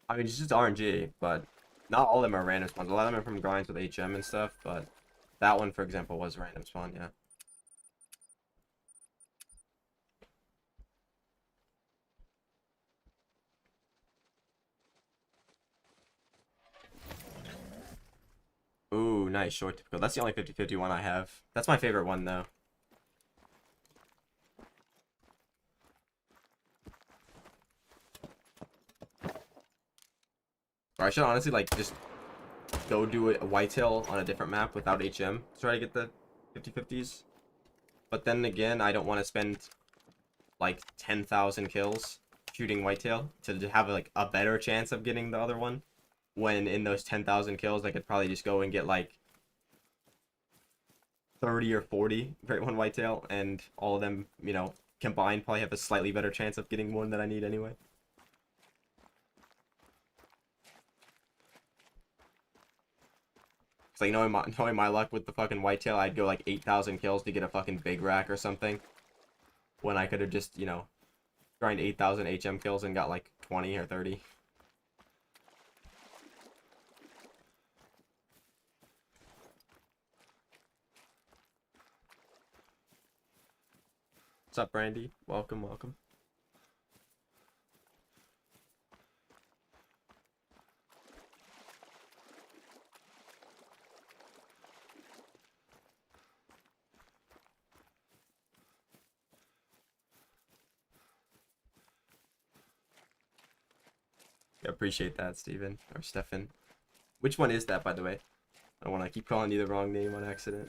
I mean, it's just RNG, but not all of them are random spawns. A lot of them are from grinds with HM and stuff, but that one, for example, was random spawn, yeah. Ooh, nice, short typical. That's the only 50-50 one I have. That's my favorite one, though. Or I should honestly, like, just go do a whitetail on a different map without HM. Try to get the 50-50s. But then again, I don't want to spend, like, 10,000 kills shooting whitetail to have, like, a better chance of getting the other one. When in those 10,000 kills, I could probably just go and get, like, 30 or 40 Great One Whitetail, and all of them, you know, combined probably have a slightly better chance of getting one that I need anyway. It's like knowing my luck with the fucking Whitetail, I'd go like 8,000 kills to get a fucking big rack or something. When I could have just, you know, grind 8,000 HM kills and got like 20 or 30. What's up, Brandy? Welcome, welcome. I appreciate that, Steven. Or Stefan. Which one is that, by the way? I don't want to keep calling you the wrong name on accident.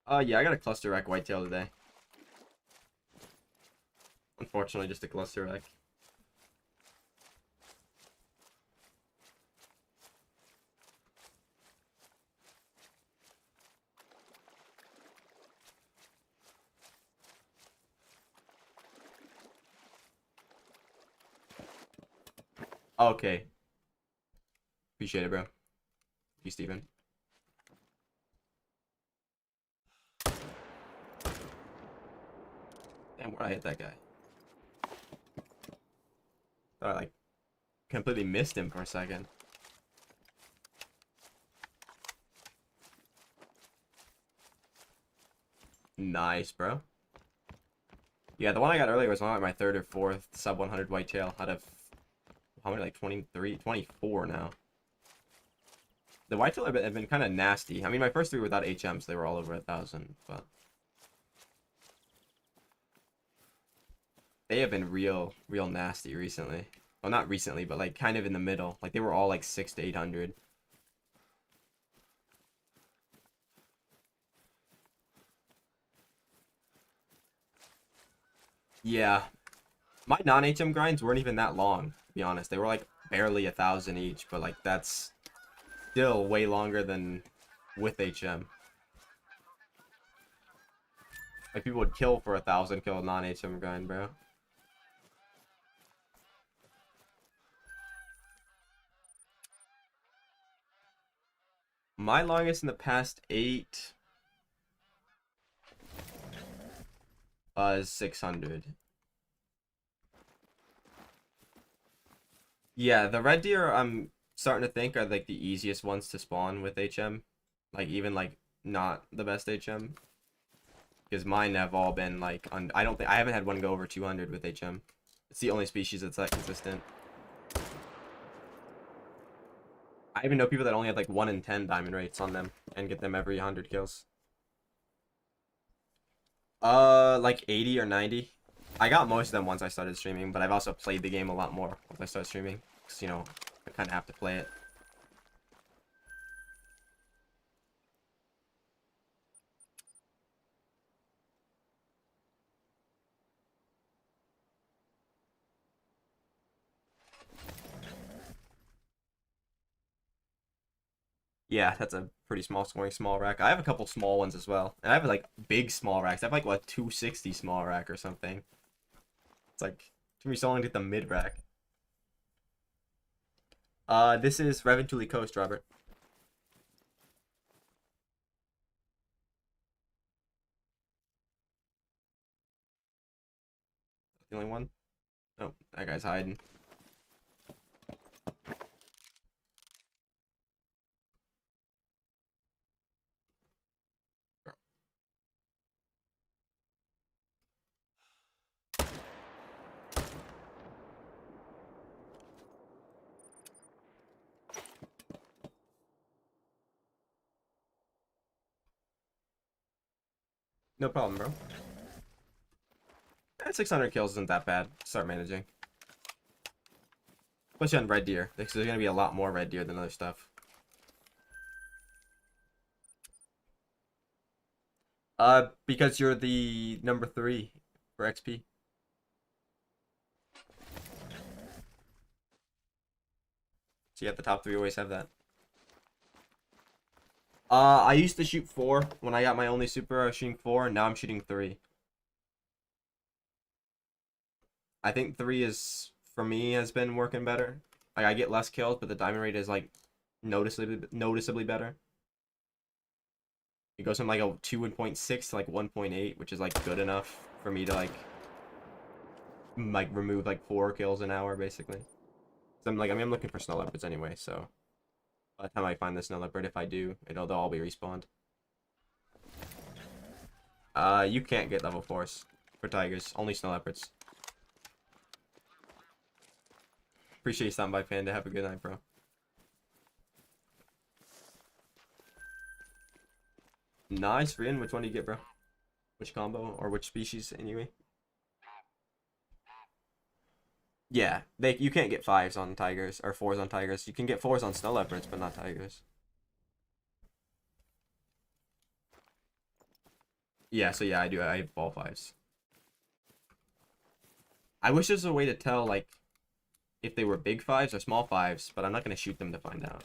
Yeah, I got a cluster rack whitetail today. Unfortunately, just a cluster rack. Okay. Appreciate it, bro. You, Steven. Damn, where'd I hit that guy? Thought I, like, completely missed him for a second. Nice, bro. Yeah, the one I got earlier was like my third or fourth sub 100 whitetail out of, how many, like 23, 24 now. The whitetail have been kind of nasty. I mean, my first three were without HMs, they were all over 1,000, but they have been real nasty recently. Well, not recently, but like kind of in the middle. Like they were all like 600 to 800. Yeah, my non-HM grinds weren't even that long, to be honest. They were like barely 1,000 each, but like that's still way longer than with HM. Like people would kill for 1,000 kill non-HM grind, bro. My longest in the past 8 is 600. Yeah, the red deer I'm starting to think are like the easiest ones to spawn with HM. Like even like not the best HM. Because mine have all been like I haven't had one go over 200 with HM. It's the only species that's that consistent. I even know people that only have like 1 in 10 diamond rates on them and get them every 100 kills. Like 80 or 90. I got most of them once I started streaming, but I've also played the game a lot more once I started streaming. Because, you know, I kind of have to play it. Yeah, that's a pretty small scoring small rack. I have a couple small ones as well. And I have like big small racks. I have like what 260 small rack or something. It's like to me so long to get the mid rack. This is Revontuli Coast, Robert. The only one? Oh, that guy's hiding. No problem, bro. 600 kills isn't that bad. Start managing. Especially on red deer. Because there's gonna be a lot more red deer than other stuff. Because you're the number 3 for XP. So yeah, the top 3 always have that. I used to shoot 4 when I got my only super. I was shooting 4, and now I'm shooting 3. I think 3 is for me has been working better. Like I get less kills, but the diamond rate is like noticeably better. It goes from like a 2.6 to like 1.8, which is like good enough for me to like remove like 4 kills an hour basically. So I'm like, I mean, I'm looking for snow leopards anyway, so by the time I find the snow leopard, if I do, they'll all be respawned. You can't get level 4s for tigers, only snow leopards. Appreciate you stopping by, Panda. Have a good night, bro. Nice, Rin. Which one do you get, bro? Which combo or which species anyway? Yeah, you can't get 5s on tigers or 4s on tigers. You can get 4s on snow leopards, but not tigers. Yeah, so yeah, I do. I have ball fives. I wish there's a way to tell, like, if they were big fives or small fives, but I'm not going to shoot them to find out.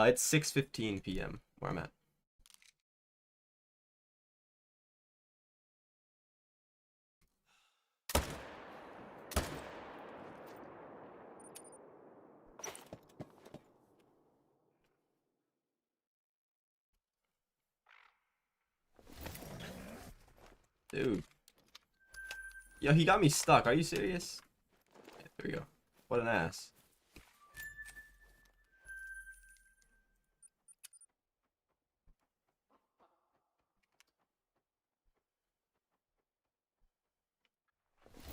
It's 6:15 p.m. where I'm at. Dude. Yo, he got me stuck. Are you serious? Yeah, there we go. What an ass.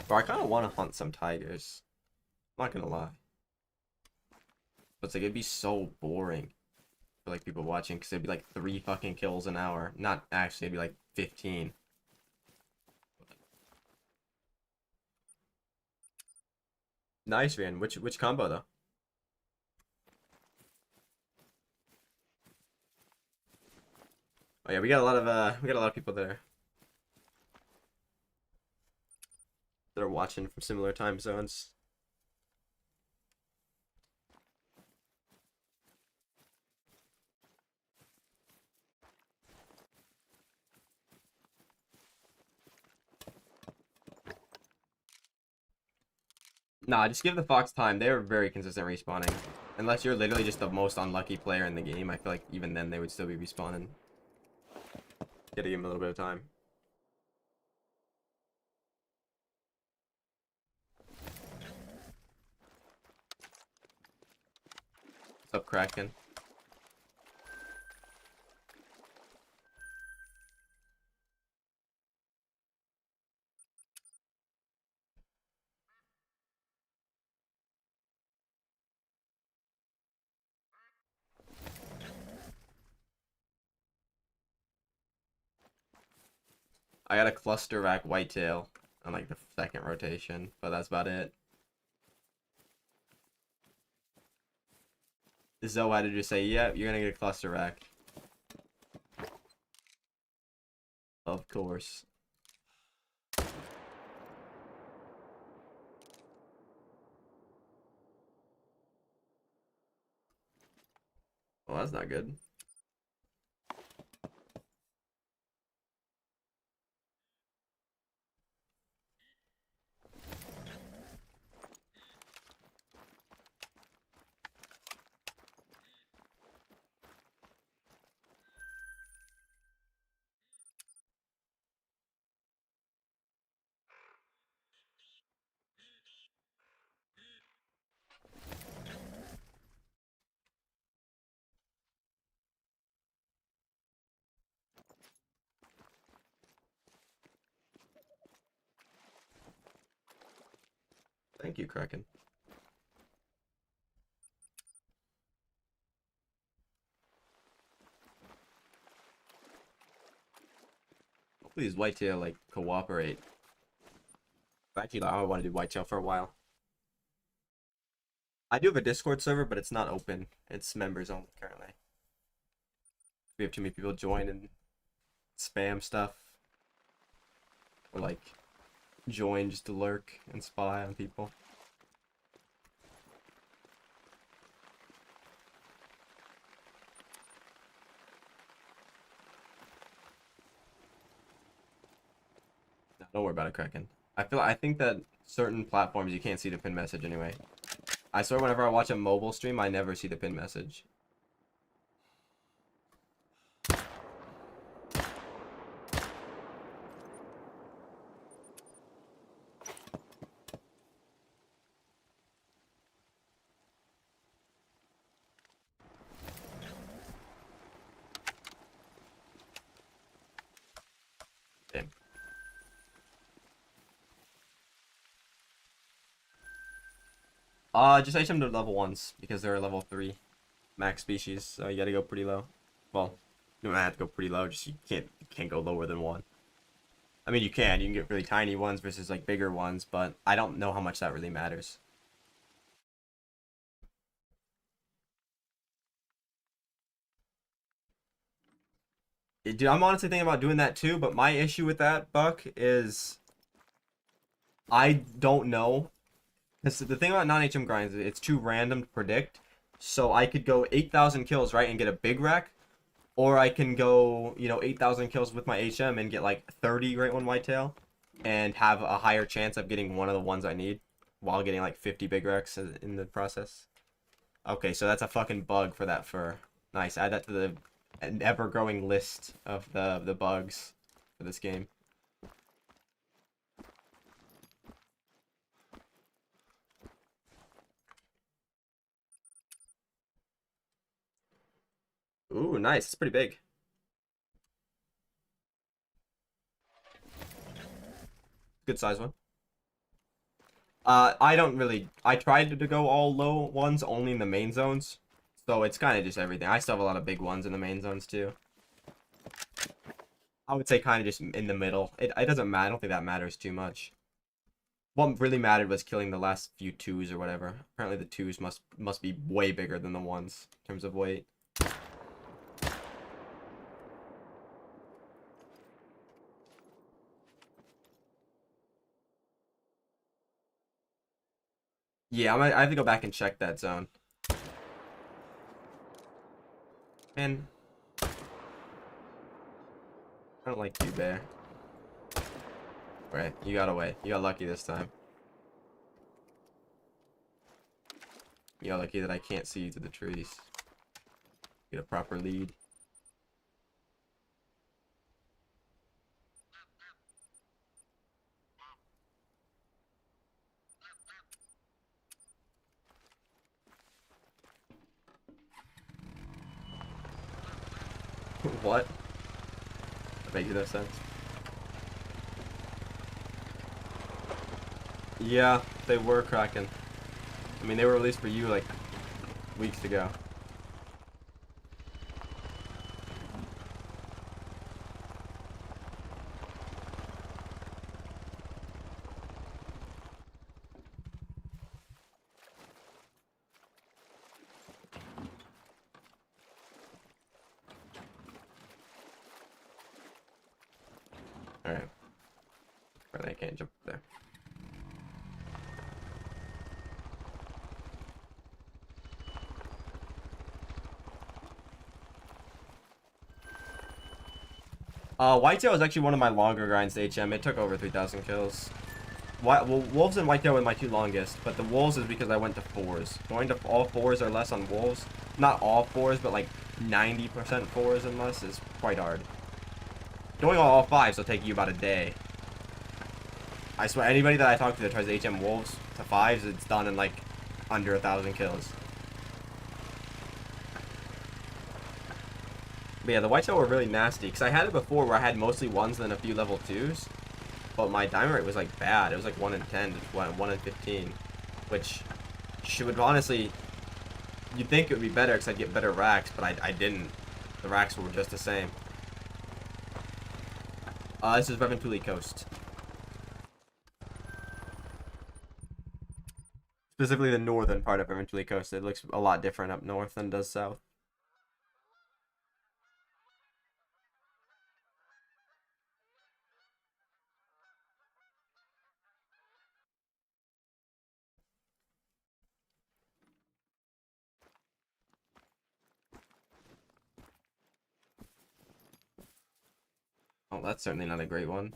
Bro, I kind of want to hunt some tigers. I'm not gonna lie. But it's like, it'd be so boring for like people watching because it'd be like 3 fucking kills an hour. Not actually, it'd be like 15. Nice, man. Which combo though? Oh yeah, we got a lot of people there that are watching from similar time zones. Nah, just give the Fox time. They're very consistent respawning. Unless you're literally just the most unlucky player in the game, I feel like even then they would still be respawning. Gotta give them a little bit of time. What's up, Kraken? I got a cluster rack whitetail on like the second rotation, but that's about it. Zoe had to just say, "Yep, you're gonna get a cluster rack." Of course. Well, that's not good. Thank you, Kraken. Hopefully, these whitetail like cooperate. Actually, I want to do whitetail for a while. I do have a Discord server, but it's not open. It's members only currently. We have too many people join and spam stuff, or like join just to lurk and spy on people. No, don't worry about it, Kraken. I think that certain platforms you can't see the pin message anyway. I swear, whenever I watch a mobile stream, I never see the pin message. Damn. Just item to level 1s because they're level 3 max species, so you gotta go pretty low. Well, you don't have to go pretty low, just you can't go lower than 1. I mean, you can get really tiny ones versus like bigger ones, but I don't know how much that really matters. Dude, I'm honestly thinking about doing that too, but my issue with that, Buck, is I don't know. Because the thing about non-HM grinds is it's too random to predict. So I could go 8,000 kills, right, and get a big rack. Or I can go, 8,000 kills with my HM and get like 30 Great One Whitetail. And have a higher chance of getting one of the ones I need. While getting like 50 big racks in the process. Okay, so that's a fucking bug for that fur. Nice, add that to the ever-growing list of the bugs for this game. Ooh, nice. It's pretty big. Good size one. I don't really. I tried to go all low ones only in the main zones, so it's kind of just everything. I still have a lot of big ones in the main zones too. I would say kind of just in the middle. It doesn't matter. I don't think that matters too much. What really mattered was killing the last few twos or whatever. Apparently the twos must be way bigger than the ones in terms of weight. Yeah, I have to go back and check that zone. Man, I don't like you, bear. Right, you got away. You got lucky this time. You got lucky that I can't see you through the trees. Get a proper lead. What? That makes no sense. Yeah, they were cracking. I mean, they were released for you like weeks ago. Alright. Apparently I can't jump there. Whitetail was actually one of my longer grinds to HM. It took over 3,000 kills. Well, wolves and whitetail were my two longest, but the wolves is because I went to fours. Going to all fours or less on wolves, not all fours, but like 90% fours and less is quite hard. Going on all fives will take you about a day. I swear, anybody that I talk to that tries to HM wolves to fives, it's done in like under 1,000 kills. But yeah, the whitetail were really nasty, because I had it before where I had mostly ones and then a few level twos. But my diamond rate was like bad. It was like 1 in 10 to 1 in 15. Which would honestly, you'd think it would be better because I'd get better racks, but I didn't. The racks were just the same. This is Revontuli Coast. Specifically the northern part of Revontuli Coast. It looks a lot different up north than it does south. Oh, that's certainly not a great one.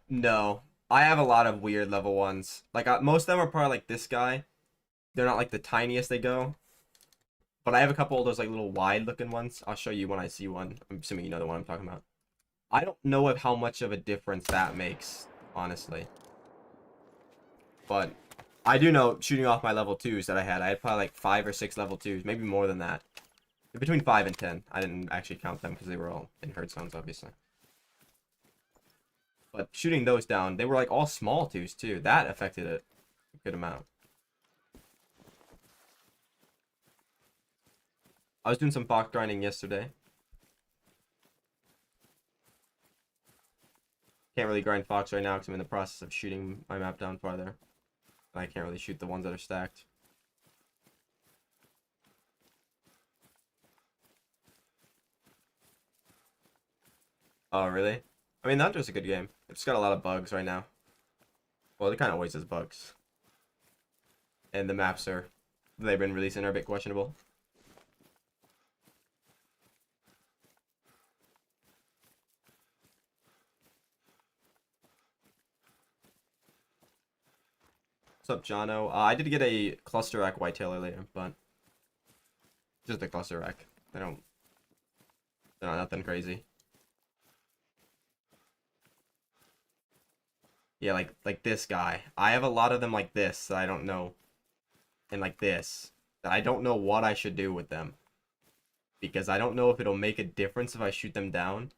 No. I have a lot of weird level ones. Like, most of them are probably like this guy. They're not like the tiniest they go. But I have a couple of those like little wide looking ones. I'll show you when I see one. I'm assuming you know the one I'm talking about. I don't know of how much of a difference that makes, honestly. But I do know shooting off my level 2s that I had probably like 5 or 6 level 2s, maybe more than that. Between 5 and 10. I didn't actually count them because they were all in hurt zones, obviously. But shooting those down, they were like all small 2s too. That affected it a good amount. I was doing some fox grinding yesterday. Can't really grind fox right now because I'm in the process of shooting my map down farther. And I can't really shoot the ones that are stacked. Oh, really? I mean, the Hunter's a good game. It's got a lot of bugs right now. Well, it kind of always has bugs. And the maps they've been releasing are a bit questionable. What's up, Jono? I did get a cluster rack whitetail earlier, but just a cluster rack. They're not nothing crazy. Yeah, like this guy. I have a lot of them like this that I don't know. And like this. That I don't know what I should do with them. Because I don't know if it'll make a difference if I shoot them down.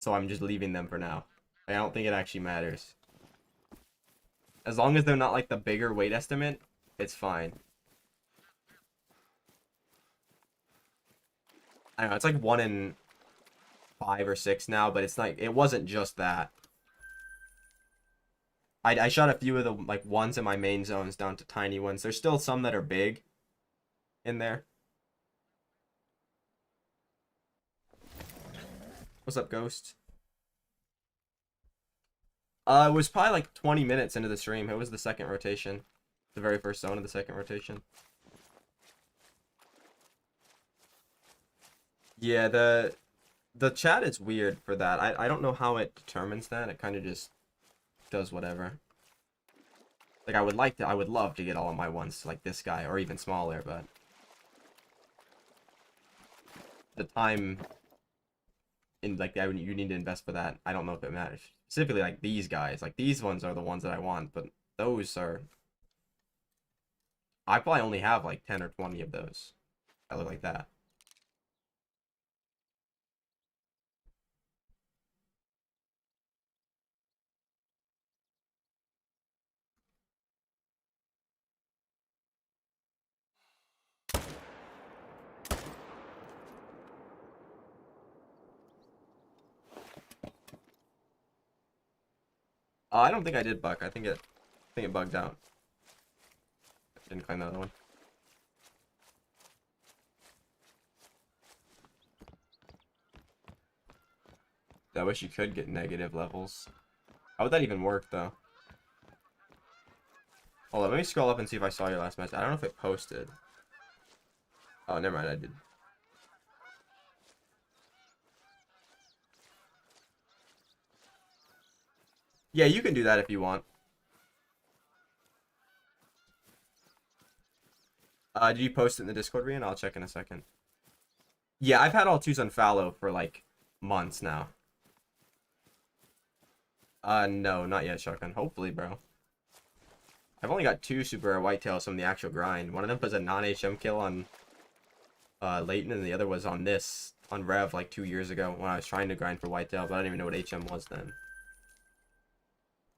So I'm just leaving them for now. I don't think it actually matters. As long as they're not like the bigger weight estimate, it's fine. I don't know, it's like 1 in 5 or 6 now, but it's like, it wasn't just that. I shot a few of the like ones in my main zones down to tiny ones. There's still some that are big in there. What's up, Ghost? It was probably like 20 minutes into the stream. It was the second rotation. The very first zone of the second rotation. Yeah, the chat is weird for that. I don't know how it determines that. It kind of just does whatever. Like I would love to get all of my ones like this guy or even smaller, but the time in like that you need to invest for that, I don't know if it matters. Specifically like these guys, like these ones are the ones that I want, but those are I probably only have like 10 or 20 of those that look like that. I don't think I did buck. I think it bugged out. I didn't claim the other one. I wish you could get negative levels. How would that even work, though? Hold on, let me scroll up and see if I saw your last message. I don't know if it posted. Oh, never mind, I did. Yeah, you can do that if you want. Did you post it in the Discord, Rian? I'll check in a second. Yeah, I've had all twos on fallow for like months now. No, not yet, Shotgun. Hopefully, bro. I've only got 2 super rare whitetails from the actual grind. One of them was a non-HM kill on Leighton, and the other was on Rev like 2 years ago when I was trying to grind for whitetail, but I didn't even know what HM was then.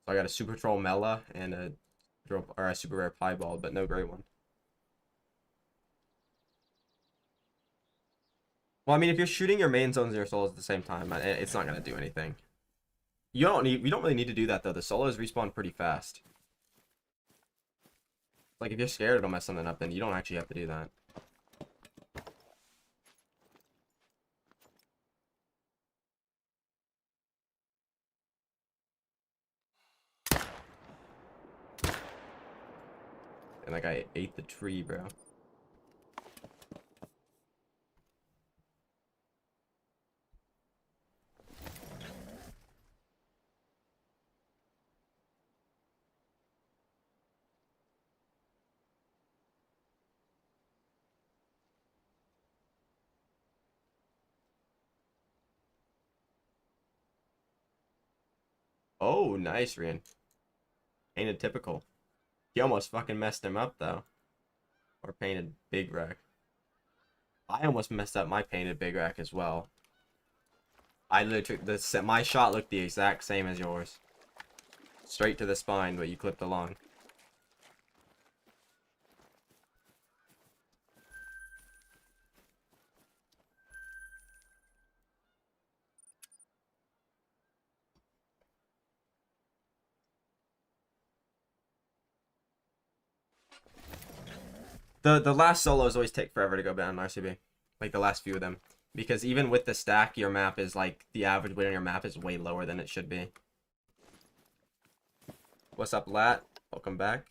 So I got a super troll Mela and a super rare piebald, but no great one. Well, I mean, if you're shooting your main zones and your solos at the same time, it's not gonna do anything. You don't really need to do that though. The solos respawn pretty fast. Like if you're scared it'll mess something up, then you don't actually have to do that. And like I ate the tree, bro. Oh, nice, Rian. Painted typical. He almost fucking messed him up though. Or painted big rack. I almost messed up my painted big rack as well. I literally took my shot looked the exact same as yours. Straight to the spine, but you clipped along. The last solos always take forever to go down in RCB. Like the last few of them. Because even with the stack, your map is like, the average weight on your map is way lower than it should be. What's up, Lat? Welcome back.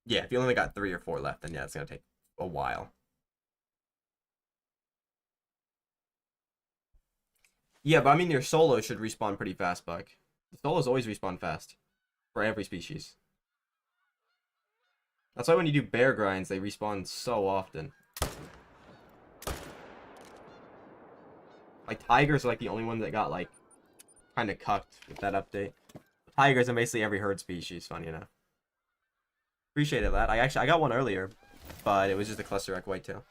Yeah, if you only got 3 or 4 left, then yeah, it's gonna take a while. Yeah, but I mean, your solo should respawn pretty fast, Buck. The solos always respawn fast. For every species. That's why when you do bear grinds, they respawn so often. Like, tigers are like the only one that got, like, kind of cucked with that update. Tigers are basically every herd species, funny enough. Appreciate it, lad. I got one earlier, but it was just a cluster wreck whitetail.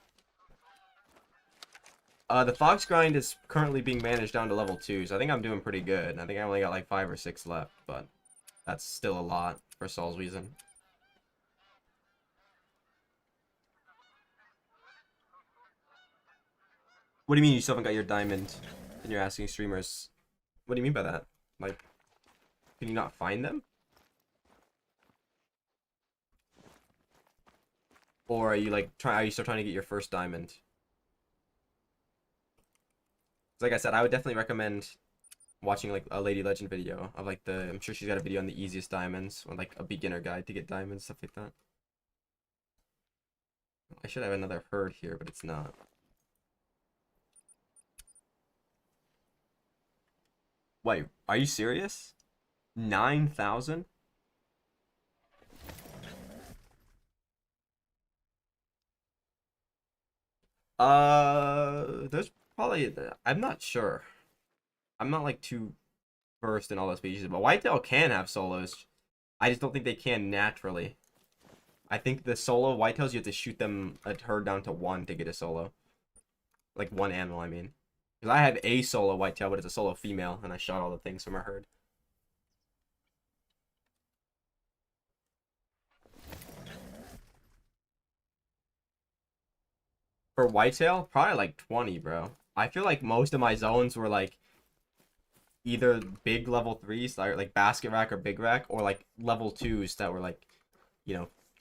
The fox grind is currently being managed down to level 2, so I think I'm doing pretty good. I think I only got like 5 or 6 left, but that's still a lot for Saul's reason. What do you mean you still haven't got your diamond and you're asking streamers? What do you mean by that? Like, can you not find them? Or are you like are you still trying to get your first diamond? Like I said, I would definitely recommend watching like a Lady Legend video of like I'm sure she's got a video on the easiest diamonds or like a beginner guide to get diamonds, stuff like that. I should have another herd here, but it's not. Wait, are you serious? 9,000? There's probably I'm not sure. I'm not like too versed in all the species, but whitetail can have solos. I just don't think they can naturally. I think the solo whitetails, you have to shoot them a herd down to 1 to get a solo. Like 1 animal, I mean. Because I have a solo whitetail, but it's a solo female, and I shot all the things from her herd. For whitetail, probably like 20, bro. I feel like most of my zones were like either big level 3s, like basket rack or big rack, or like level 2s that were like,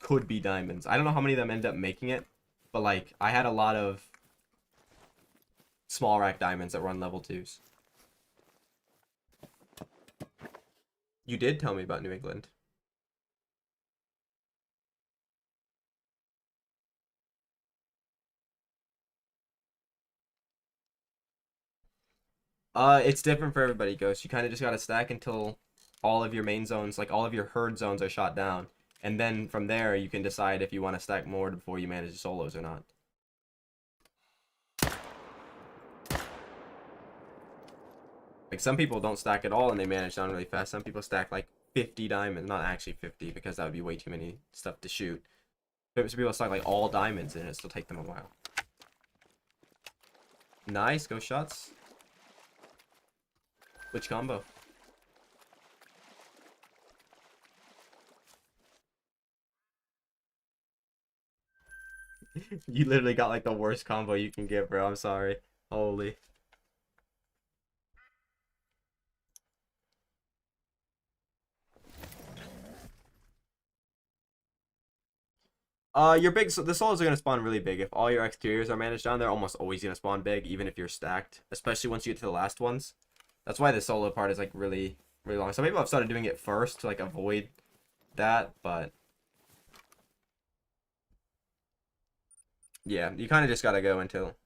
could be diamonds. I don't know how many of them end up making it, but like I had a lot of small rack diamonds that were on level 2s. You did tell me about New England. It's different for everybody, Ghost. You kind of just gotta stack until all of your main zones, like all of your herd zones, are shot down, and then from there you can decide if you want to stack more before you manage the solos or not. Like some people don't stack at all and they manage down really fast. Some people stack like 50 diamonds, not actually 50 because that would be way too many stuff to shoot. But some people stack like all diamonds and it still take them a while. Nice, go shots. Which combo? You literally got like the worst combo you can get, bro. I'm sorry. Holy. Your big, so the solos are gonna spawn really big. If all your exteriors are managed down, they're almost always gonna spawn big, even if you're stacked. Especially once you get to the last ones. That's why the solo part is like really, really long. Some people have started doing it first to like avoid that, but yeah, you kind of just gotta go until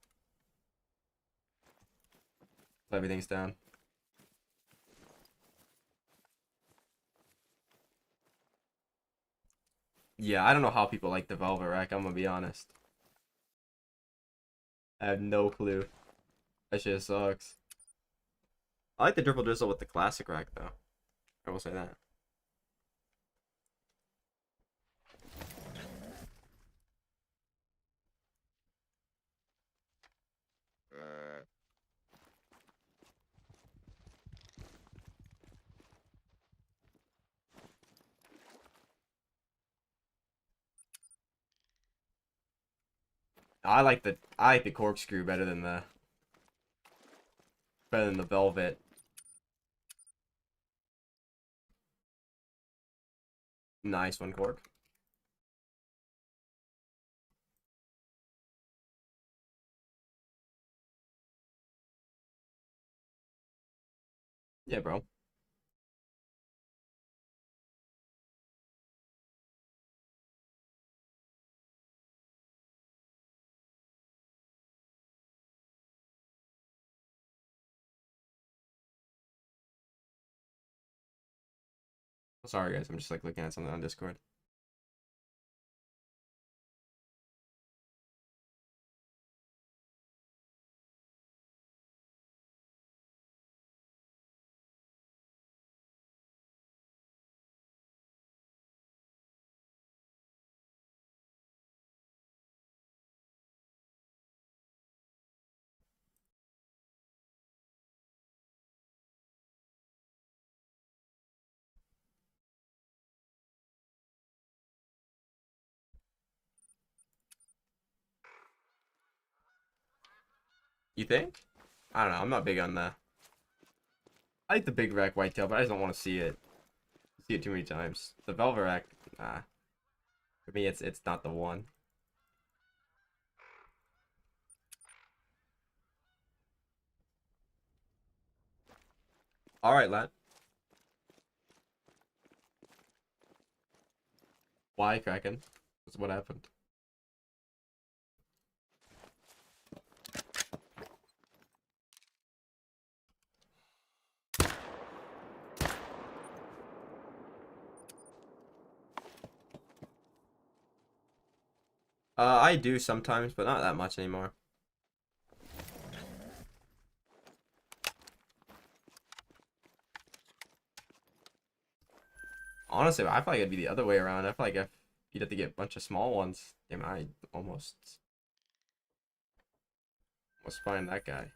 everything's down. Yeah, I don't know how people like the Velvet Rack. I'm gonna be honest. I have no clue. That shit sucks. I like the Triple Drizzle with the classic rack though. I will say that. I like the corkscrew better than the velvet. Nice one, Cork. Yeah, bro. Sorry, guys. I'm just like looking at something on Discord. You think? I don't know. I'm not big on that. I like the big rack whitetail, but I just don't want to see it too many times. The velvet rack, nah. For me, it's not the one. All right, lad. Why, Kraken? That's what happened. I do sometimes, but not that much anymore. Honestly, I feel like it'd be the other way around. I feel like if you'd have to get a bunch of small ones, damn, I almost was find that guy.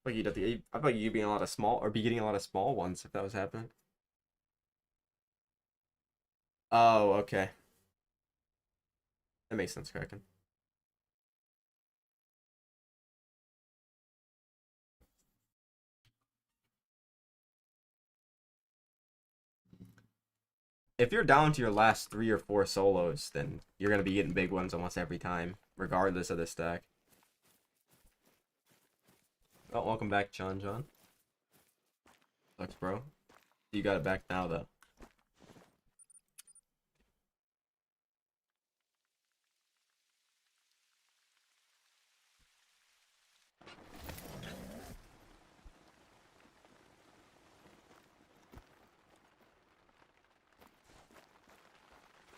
Like you'd have to, I feel like you'd be in a lot of small, or be getting a lot of small ones if that was happening. Oh, okay. That makes sense, Kraken. If you're down to your last 3 or 4 solos, then you're gonna be getting big ones almost every time, regardless of the stack. Oh, welcome back, John. Sucks, bro. You got it back now, though.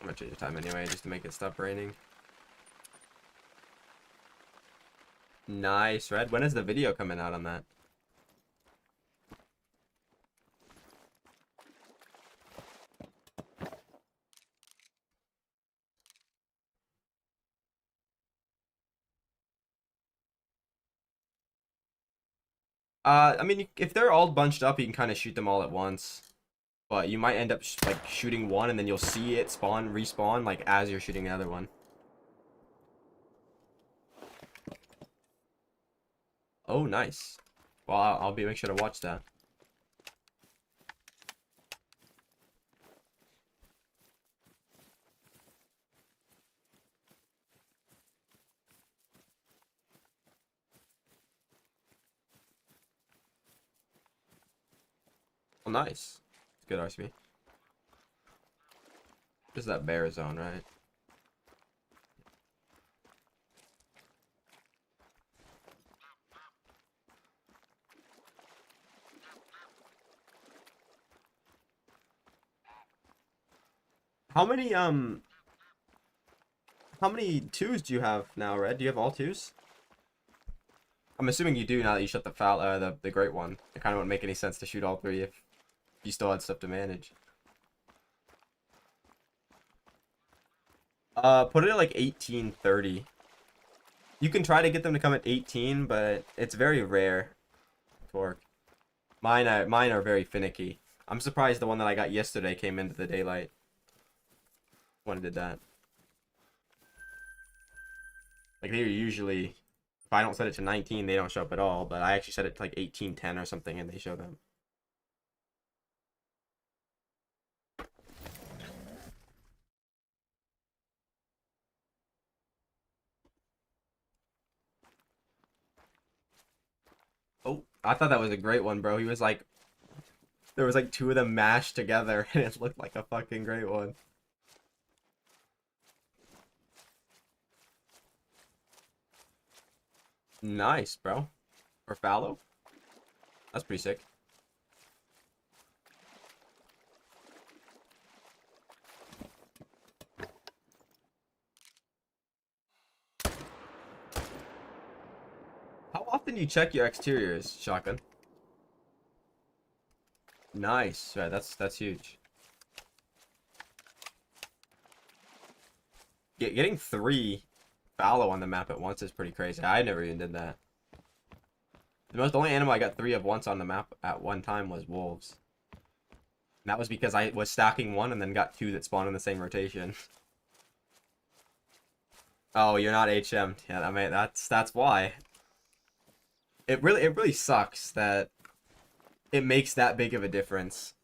I'm gonna change the time anyway, just to make it stop raining. Nice, Red. When is the video coming out on that? I mean, if they're all bunched up, you can kind of shoot them all at once. But you might end up like shooting one, and then you'll see it spawn, respawn, like as you're shooting the other one. Oh, nice. Well, I'll be make sure to watch that. Oh, nice. It's good RCB. This is that bear zone, right? How many how many twos do you have now, Red? Do you have all twos? I'm assuming you do now that you shut the foul, the great one. It kind of wouldn't make any sense to shoot all three if you still had stuff to manage. Put it at like 1830. You can try to get them to come at 18, but it's very rare to work. Mine are very finicky. I'm surprised the one that I got yesterday came into the daylight when it did that. Like they're usually, if I don't set it to 19, they don't show up at all. But I actually set it to like 1810 or something, and they showed up. I thought that was a great one, bro. He was like, there was like two of them mashed together, and it looked like a fucking great one. Nice, bro. Or fallow? That's pretty sick. How often do you check your exteriors, shotgun? Nice. Right, that's huge. Getting 3 fallow on the map at once is pretty crazy. I never even did that. The only animal I got 3 of once on the map at one time was wolves. And that was because I was stacking 1 and then got 2 that spawned in the same rotation. Oh, you're not HM'd. Yeah, I mean that's why. It really sucks that it makes that big of a difference.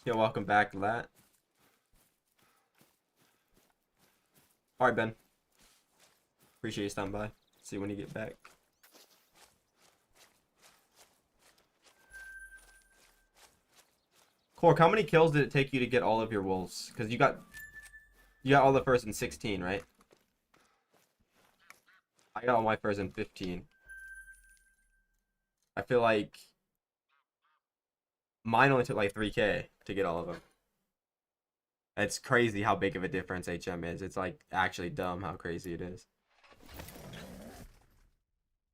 Yeah, welcome back to that. Alright, Ben. Appreciate you stopping by. See you when you get back. Cork, how many kills did it take you to get all of your wolves? Because you got all the first in 16, right? I got all my first in 15. I feel like mine only took like 3K to get all of them. It's crazy how big of a difference HM is. It's like actually dumb how crazy it is.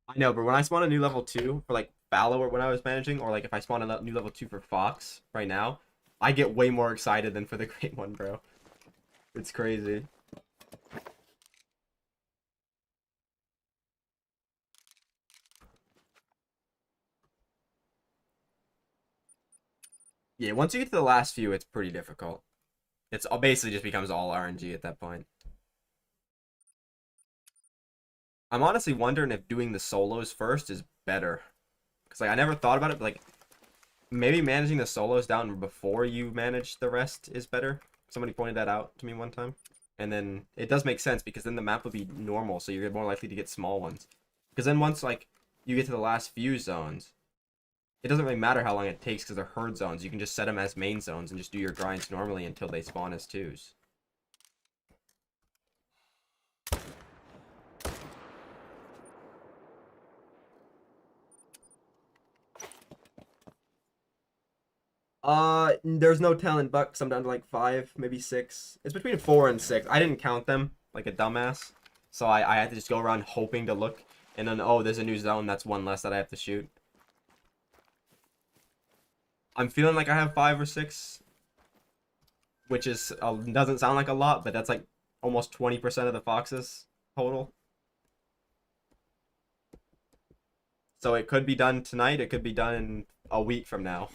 I know, but when I spawn a new level 2 for like fallow or when I was managing, or like if I spawn a new level 2 for fox right now, I get way more excited than for the great one, bro. It's crazy. Yeah, once you get to the last few, it's pretty difficult. It's all basically just becomes all RNG at that point. I'm honestly wondering if doing the solos first is better. Because like I never thought about it, but like maybe managing the solos down before you manage the rest is better. Somebody pointed that out to me one time. And then it does make sense because then the map would be normal, so you're more likely to get small ones. Because then once like you get to the last few zones, it doesn't really matter how long it takes because they're herd zones. You can just set them as main zones and just do your grinds normally until they spawn as 2s. There's no telling bucks. I'm down to like 5, maybe 6. It's between 4 and 6. I didn't count them like a dumbass, so I had to just go around hoping to look, and then oh, there's a new zone. That's 1 less that I have to shoot. I'm feeling like I have 5 or 6, which is doesn't sound like a lot, but that's like almost 20% of the foxes total. So it could be done tonight. It could be done in a week from now.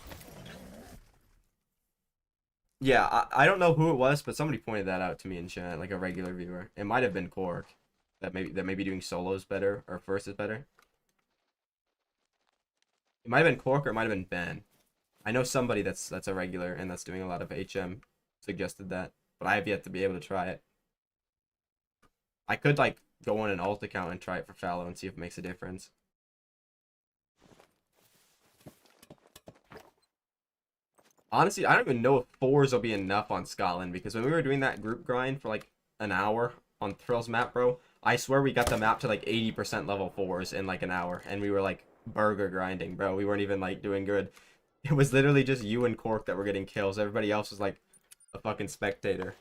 Yeah, I don't know who it was, but somebody pointed that out to me in chat, like a regular viewer. It might have been Cork that maybe doing solos better or first is better. It might have been Cork or it might have been Ben. I know somebody that's a regular and that's doing a lot of HM suggested that, but I have yet to be able to try it. I could like go on an alt account and try it for fallow and see if it makes a difference. Honestly, I don't even know if 4s will be enough on Scotland because when we were doing that group grind for like an hour on Thrills map, bro, I swear we got the map to like 80% level 4s in like an hour, and we were like burger grinding, bro. We weren't even like doing good. It was literally just you and Cork that were getting kills. Everybody else was like a fucking spectator.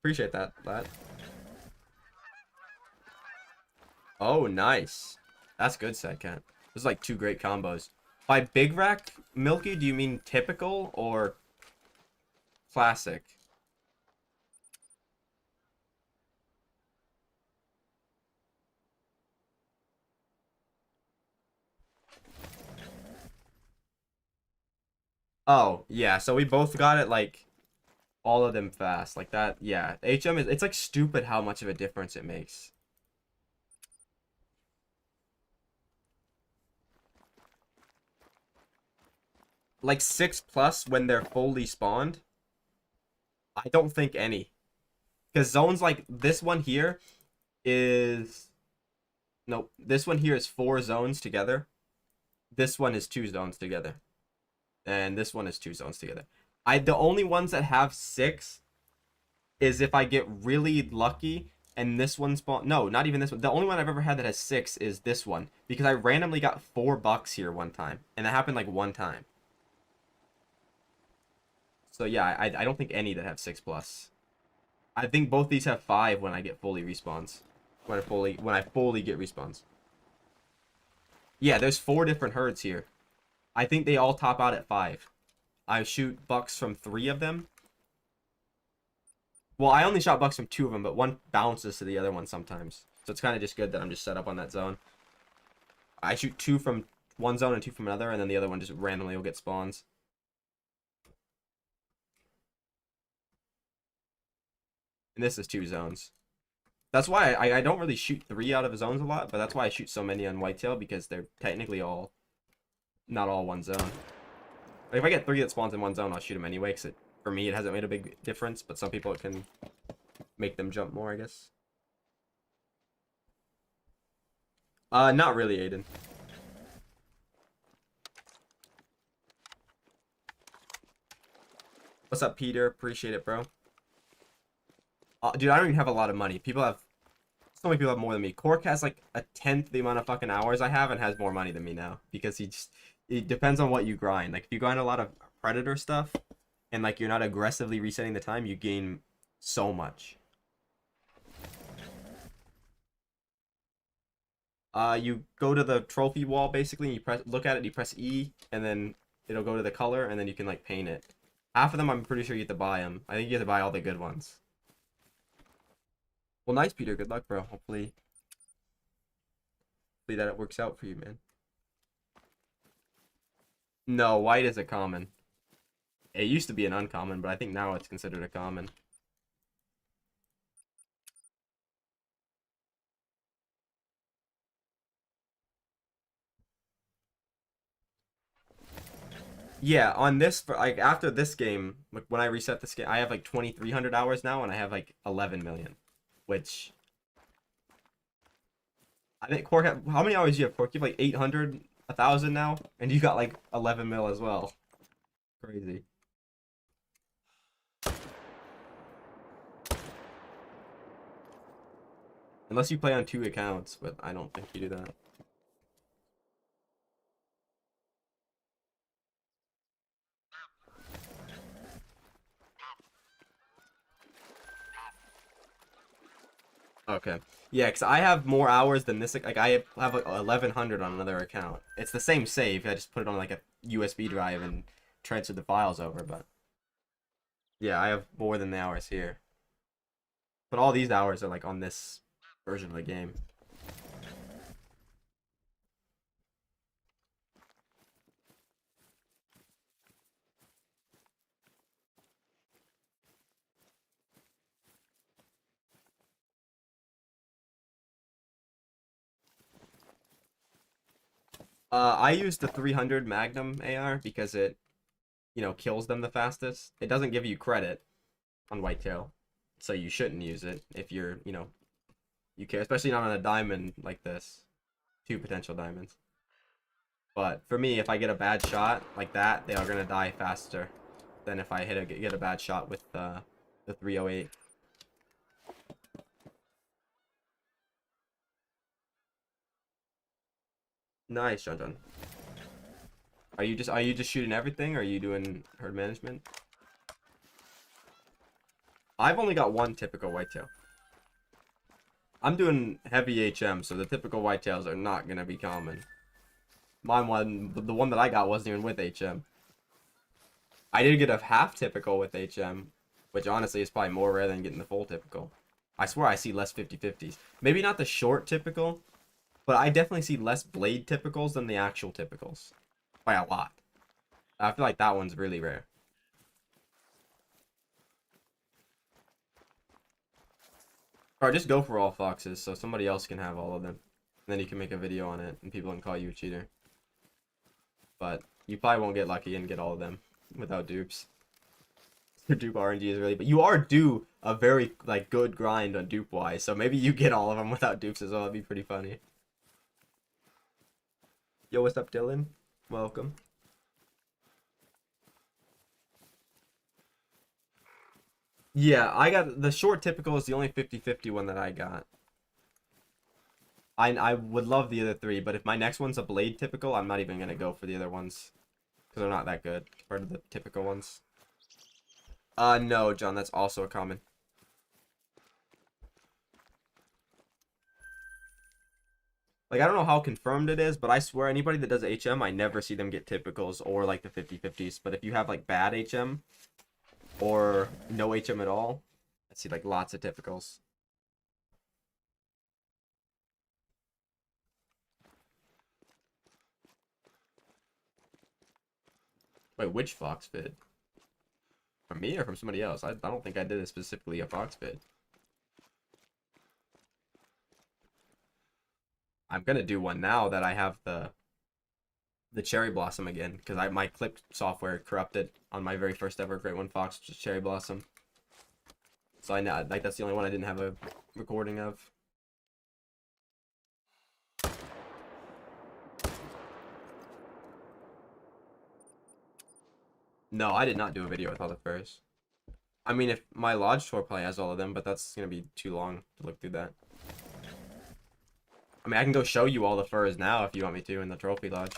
Appreciate that, lad. Oh, nice. That's good, Sedcat. This is like 2 great combos. By big rack, Milky, do you mean typical or classic? Oh, yeah, so we both got it like all of them fast. Like that, yeah. HM is it's like stupid how much of a difference it makes. Like 6 plus when they're fully spawned. I don't think any. Because zones like this one here is... Nope. This one here is 4 zones together. This one is 2 zones together. And this one is 2 zones together. The only ones that have 6 is if I get really lucky and this one spawn. No, not even this one. The only one I've ever had that has 6 is this one, because I randomly got $4 here one time, and that happened like one time. So yeah, I don't think any that have 6 plus. I think both these have 5 when I get fully respawns. When I fully get respawns. Yeah, there's 4 different herds here. I think they all top out at 5. I shoot bucks from 3 of them. Well, I only shot bucks from 2 of them, but one bounces to the other one sometimes. So it's kind of just good that I'm just set up on that zone. I shoot 2 from one zone and 2 from another, and then the other one just randomly will get spawns. And this is 2 zones. That's why I don't really shoot 3 out of zones a lot, but that's why I shoot so many on whitetail, because they're technically all, not all one zone. Like if I get 3 that spawns in one zone, I'll shoot them anyway, because for me it hasn't made a big difference, but some people it can make them jump more, I guess. Not really, Aiden. What's up, Peter? Appreciate it, bro. Dude, I don't even have a lot of money. So many people have more than me. Cork has like a 10th the amount of fucking hours I have and has more money than me now, because it depends on what you grind. Like if you grind a lot of Predator stuff and like you're not aggressively resetting the time, you gain so much. You go to the trophy wall basically, and you look at it, you press E, and then it'll go to the color, and then you can like paint it. Half of them I'm pretty sure you have to buy them. I think you have to buy all the good ones. Well, nice, Peter. Good luck, bro. Hopefully that it works out for you, man. No, white is a common. It used to be an uncommon, but I think now it's considered a common. Yeah, on this, for like after this game, like when I reset this game, I have like 2,300 hours now, and I have like 11 million, which I think Cork. How many hours do you have, Cork? You have like 800, 1,000 now, and you got like 11 mil as well. Crazy. Unless you play on 2 accounts, but I don't think you do that. Okay. Yeah, because I have more hours than this. Like, I have like 1,100 on another account. It's the same save. I just put it on like a USB drive and transferred the files over, but yeah, I have more than the hours here. But all these hours are like on this version of the game. I use the 300 Magnum AR because it, kills them the fastest. It doesn't give you credit on whitetail, so you shouldn't use it if you're, you care, especially not on a diamond like this. 2 potential diamonds. But for me, if I get a bad shot like that, they are gonna die faster than if I get a bad shot with the 308. Nice, John John. Are you just shooting everything, or are you doing herd management? I've only got one typical whitetail. I'm doing heavy HM, so the typical whitetails are not gonna be common. The one that I got wasn't even with HM. I did get a half typical with HM, which honestly is probably more rare than getting the full typical. I swear I see less 50-50s. Maybe not the short typical, but I definitely see less blade typicals than the actual typicals. By a lot. I feel like that one's really rare. Or just go for all foxes so somebody else can have all of them. And then you can make a video on it and people can call you a cheater. But you probably won't get lucky and get all of them without dupes. Your dupe RNG is really, but you are due a very like good grind on dupe wise, so maybe you get all of them without dupes as well. That'd be pretty funny. Yo, what's up, Dylan? Welcome. Yeah, I got the short typical is the only 50/50 one that I got. I would love the other three, but if my next one's a blade typical, I'm not even gonna go for the other ones because they're not that good compared to the typical ones. No, John, that's also a common. Like, I don't know how confirmed it is, but I swear anybody that does HM, I never see them get typicals or like the 50/50s. But if you have like bad HM or no HM at all, I see like lots of typicals. Wait, which fox vid? From me or from somebody else? I don't think I did it specifically a fox vid. I'm gonna do one now that I have the cherry blossom again because my clip software corrupted on my very first ever Great One Fox, which is cherry blossom. So I know like that's the only one I didn't have a recording of. No, I did not do a video with all the furs. I mean, if my lodge tour probably has all of them, but that's gonna be too long to look through that. I mean, I can go show you all the furs now if you want me to in the trophy lodge.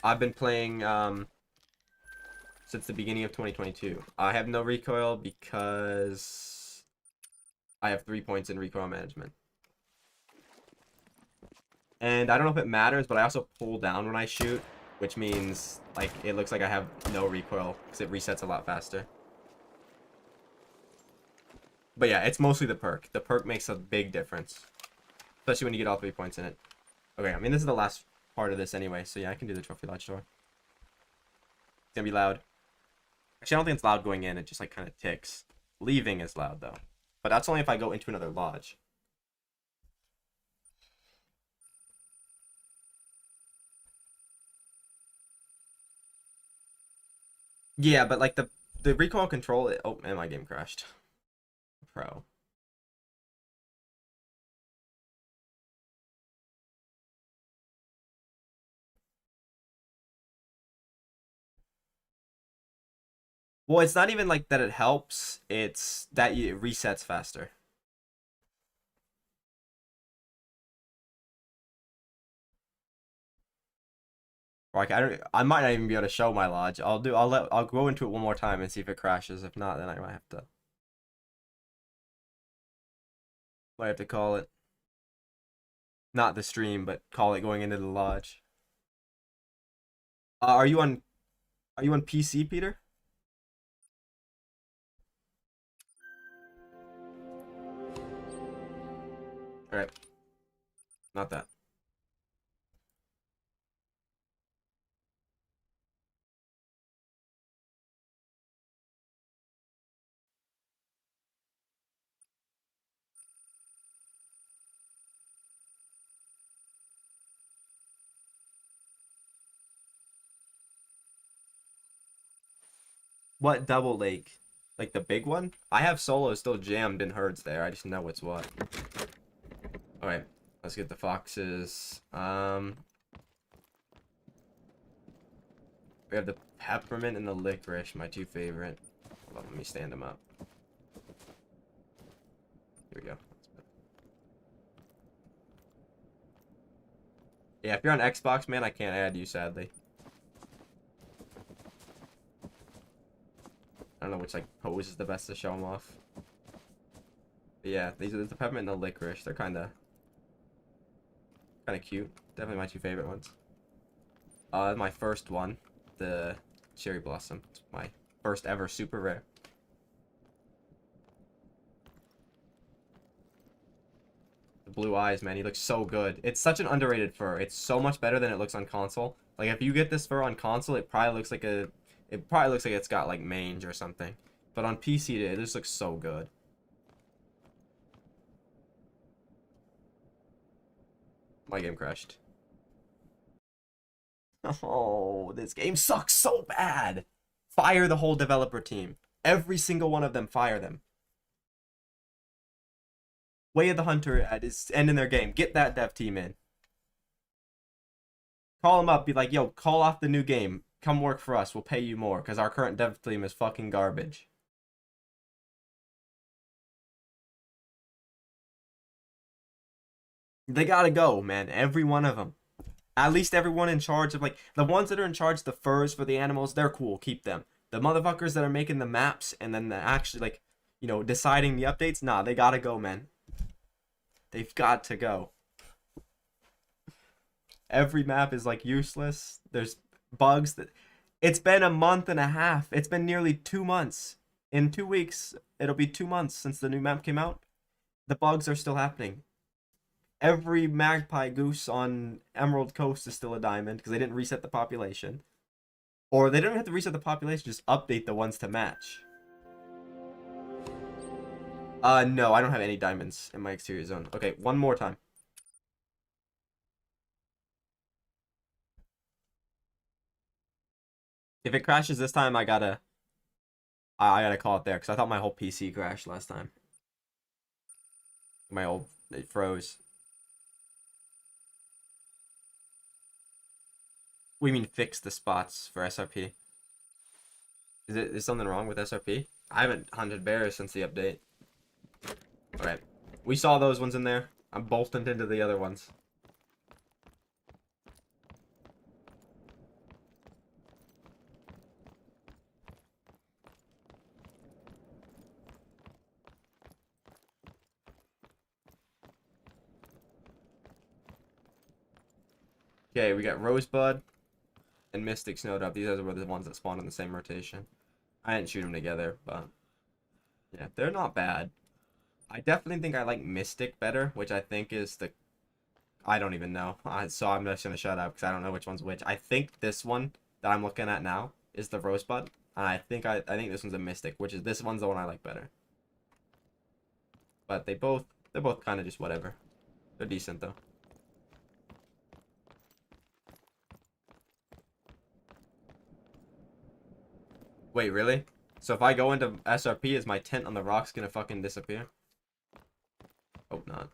I've been playing since the beginning of 2022. I have no recoil because I have 3 points in recoil management. And I don't know if it matters, but I also pull down when I shoot, which means like it looks like I have no recoil because it resets a lot faster. But yeah, it's mostly the perk. The perk makes a big difference, especially when you get all 3 points in it. Okay, I mean this is the last part of this anyway, so yeah, I can do the trophy lodge tour. It's gonna be loud. Actually, I don't think it's loud going in. It just like kind of ticks. Leaving is loud though, but that's only if I go into another lodge. Yeah, but like the recoil control. Oh man, my game crashed. Pro. Well, it's not even like that it helps. It's that it resets faster. Like I might not even be able to show my lodge. I'll go into it one more time and see if it crashes. If not, then I might have to call it. Not the stream, but call it going into the lodge. Are you on PC, Peter? All right, not that. What double lake? Like the big one? I have solo still jammed in herds there. I just know what's what. All right, let's get the foxes. We have the peppermint and the licorice, my two favorite. Hold on, let me stand them up. Here we go. Yeah, if you're on Xbox, man, I can't add you, sadly. I don't know which like pose is the best to show them off. But yeah, these are the peppermint and the licorice. They're kind of cute. Definitely my two favorite ones. My first one, the cherry blossom. It's my first ever super rare. The blue eyes, man, he looks so good. It's such an underrated fur. It's so much better than it looks on console. Like if you get this fur on console, it probably looks like it's got like mange or something. But on PC, it just looks so good. My game crashed. Oh, this game sucks so bad. Fire the whole developer team. Every single one of them, fire them. Way of the Hunter is ending their game. Get that dev team in. Call them up. Be like, yo, call off the new game. Come work for us. We'll pay you more because our current dev team is fucking garbage. They gotta go, man. Every one of them. At least everyone in charge of, like, the ones that are in charge of the furs for the animals, they're cool. Keep them. The motherfuckers that are making the maps and then actually, like, you know, deciding the updates, nah, they gotta go, man. They've got to go. Every map is, like, useless. There's bugs that... It's been a month and a half. It's been nearly 2 months. In 2 weeks, it'll be 2 months since the new map came out. The bugs are still happening. Every magpie goose on Emerald Coast is still a diamond because they didn't reset the population. Or they don't have to reset the population, just update the ones to match. No, I don't have any diamonds in my exterior zone. Okay, one more time. If it crashes this time, I gotta call it there because I thought my whole PC crashed last time. It froze. We mean fix the spots for SRP. Is something wrong with SRP? I haven't hunted bears since the update. Alright. We saw those ones in there. I'm bolting into the other ones. Okay, we got Rosebud and Mystic Snowdrop. These are the ones that spawn in the same rotation. I didn't shoot them together, but yeah, they're not bad. I definitely think I like Mystic better, which I think is the... I don't even know. So I'm just going to shut up because I don't know which one's which. I think this one that I'm looking at now is the Rosebud. And I think this one's a Mystic, which is this one's the one I like better. But they're both kind of just whatever. They're decent though. Wait, really? So if I go into SRP, is my tent on the rocks gonna fucking disappear? Hope not.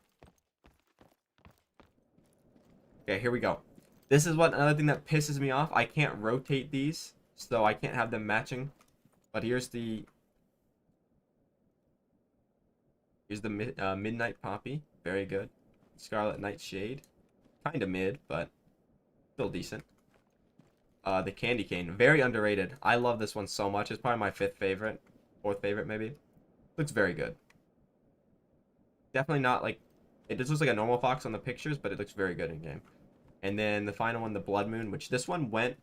Okay, here we go. This is another thing that pisses me off. I can't rotate these, so I can't have them matching. But here's the Midnight Poppy. Very good. Scarlet Nightshade. Kind of mid, but still decent. The Candy Cane. Very underrated. I love this one so much. It's probably my 5th favorite. 4th favorite, maybe. Looks very good. Definitely not like... It just looks like a normal fox on the pictures, but it looks very good in game. And then the final one, the Blood Moon, which this one went...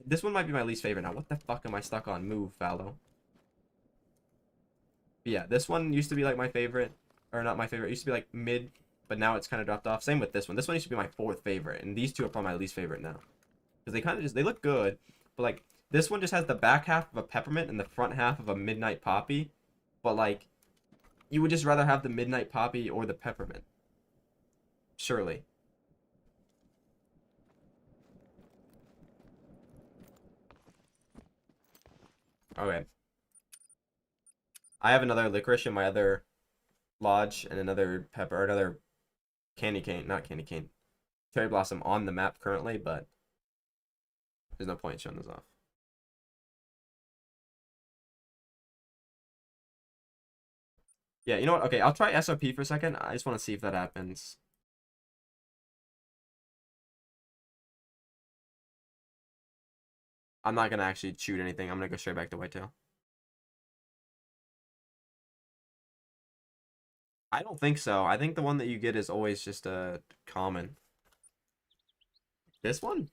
This one might be my least favorite now. What the fuck am I stuck on? Move, Faldo. But yeah, this one used to be like my favorite. Or not my favorite. It used to be like mid, but now it's kind of dropped off. Same with this one. This one used to be my 4th favorite. And these two are probably my least favorite now. Because they kind of just... They look good. But like, this one just has the back half of a peppermint and the front half of a midnight poppy. But like, you would just rather have the midnight poppy or the peppermint. Surely. Okay. I have another licorice in my other lodge and another pepper, another candy cane, not candy cane, cherry blossom on the map currently, but there's no point showing those off. Yeah, you know what? Okay, I'll try SOP for a second. I just want to see if that happens. I'm not gonna actually shoot anything. I'm gonna go straight back to whitetail. I don't think so. I think the one that you get is always just a common. This one?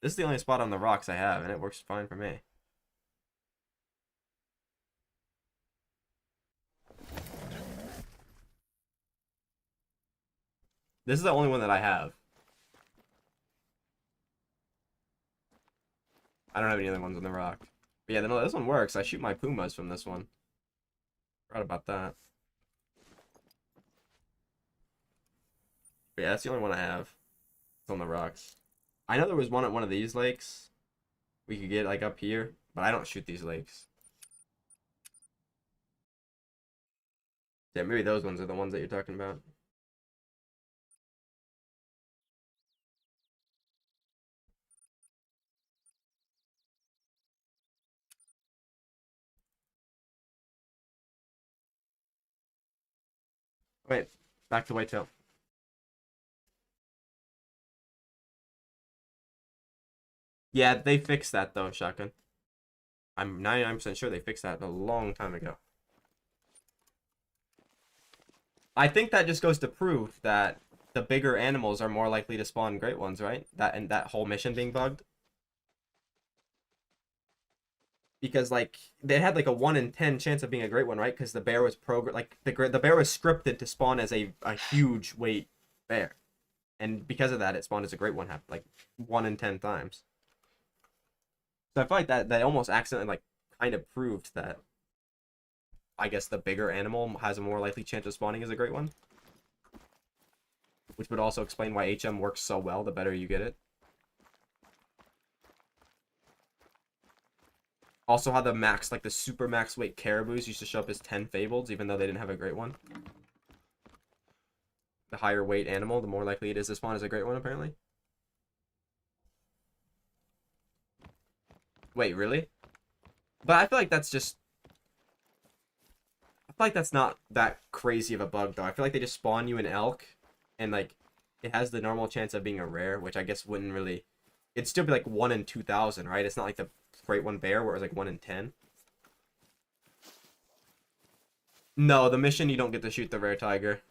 This is the only spot on the rocks I have, and it works fine for me. This is the only one that I have. I don't have any other ones on the rock. But yeah, no, this one works. I shoot my pumas from this one. Forgot about that. But yeah, that's the only one I have. on the rocks. I know there was one at one of these lakes. We could get like up here, but I don't shoot these lakes. Yeah, maybe those ones are the ones that you're talking about. Wait, back to whitetail. Yeah, they fixed that though, Shotgun. I'm 99% sure they fixed that a long time ago. I think that just goes to prove that the bigger animals are more likely to spawn great ones, right? That and that whole mission being bugged. Because like they had like a 1 in 10 chance of being a great one, right? Because the bear was like the bear was scripted to spawn as a huge weight bear, and because of that, it spawned as a great one, like 1 in 10 times. So I feel like that almost accidentally like kind of proved that I guess the bigger animal has a more likely chance of spawning as a great one, which would also explain why HM works so well the better you get it. Also how the max, like the super max weight caribous used to show up as 10 fableds, even though they didn't have a great one. The higher weight animal, the more likely it is to spawn as a great one, apparently. Wait, really? But I feel like that's just... I feel like that's not that crazy of a bug, though. I feel like they just spawn you an elk, and, like, it has the normal chance of being a rare, which I guess wouldn't really... It'd still be, like, 1 in 2,000, right? It's not like the great one bear, where it was, like, 1 in 10. No, the mission, you don't get to shoot the rare tiger.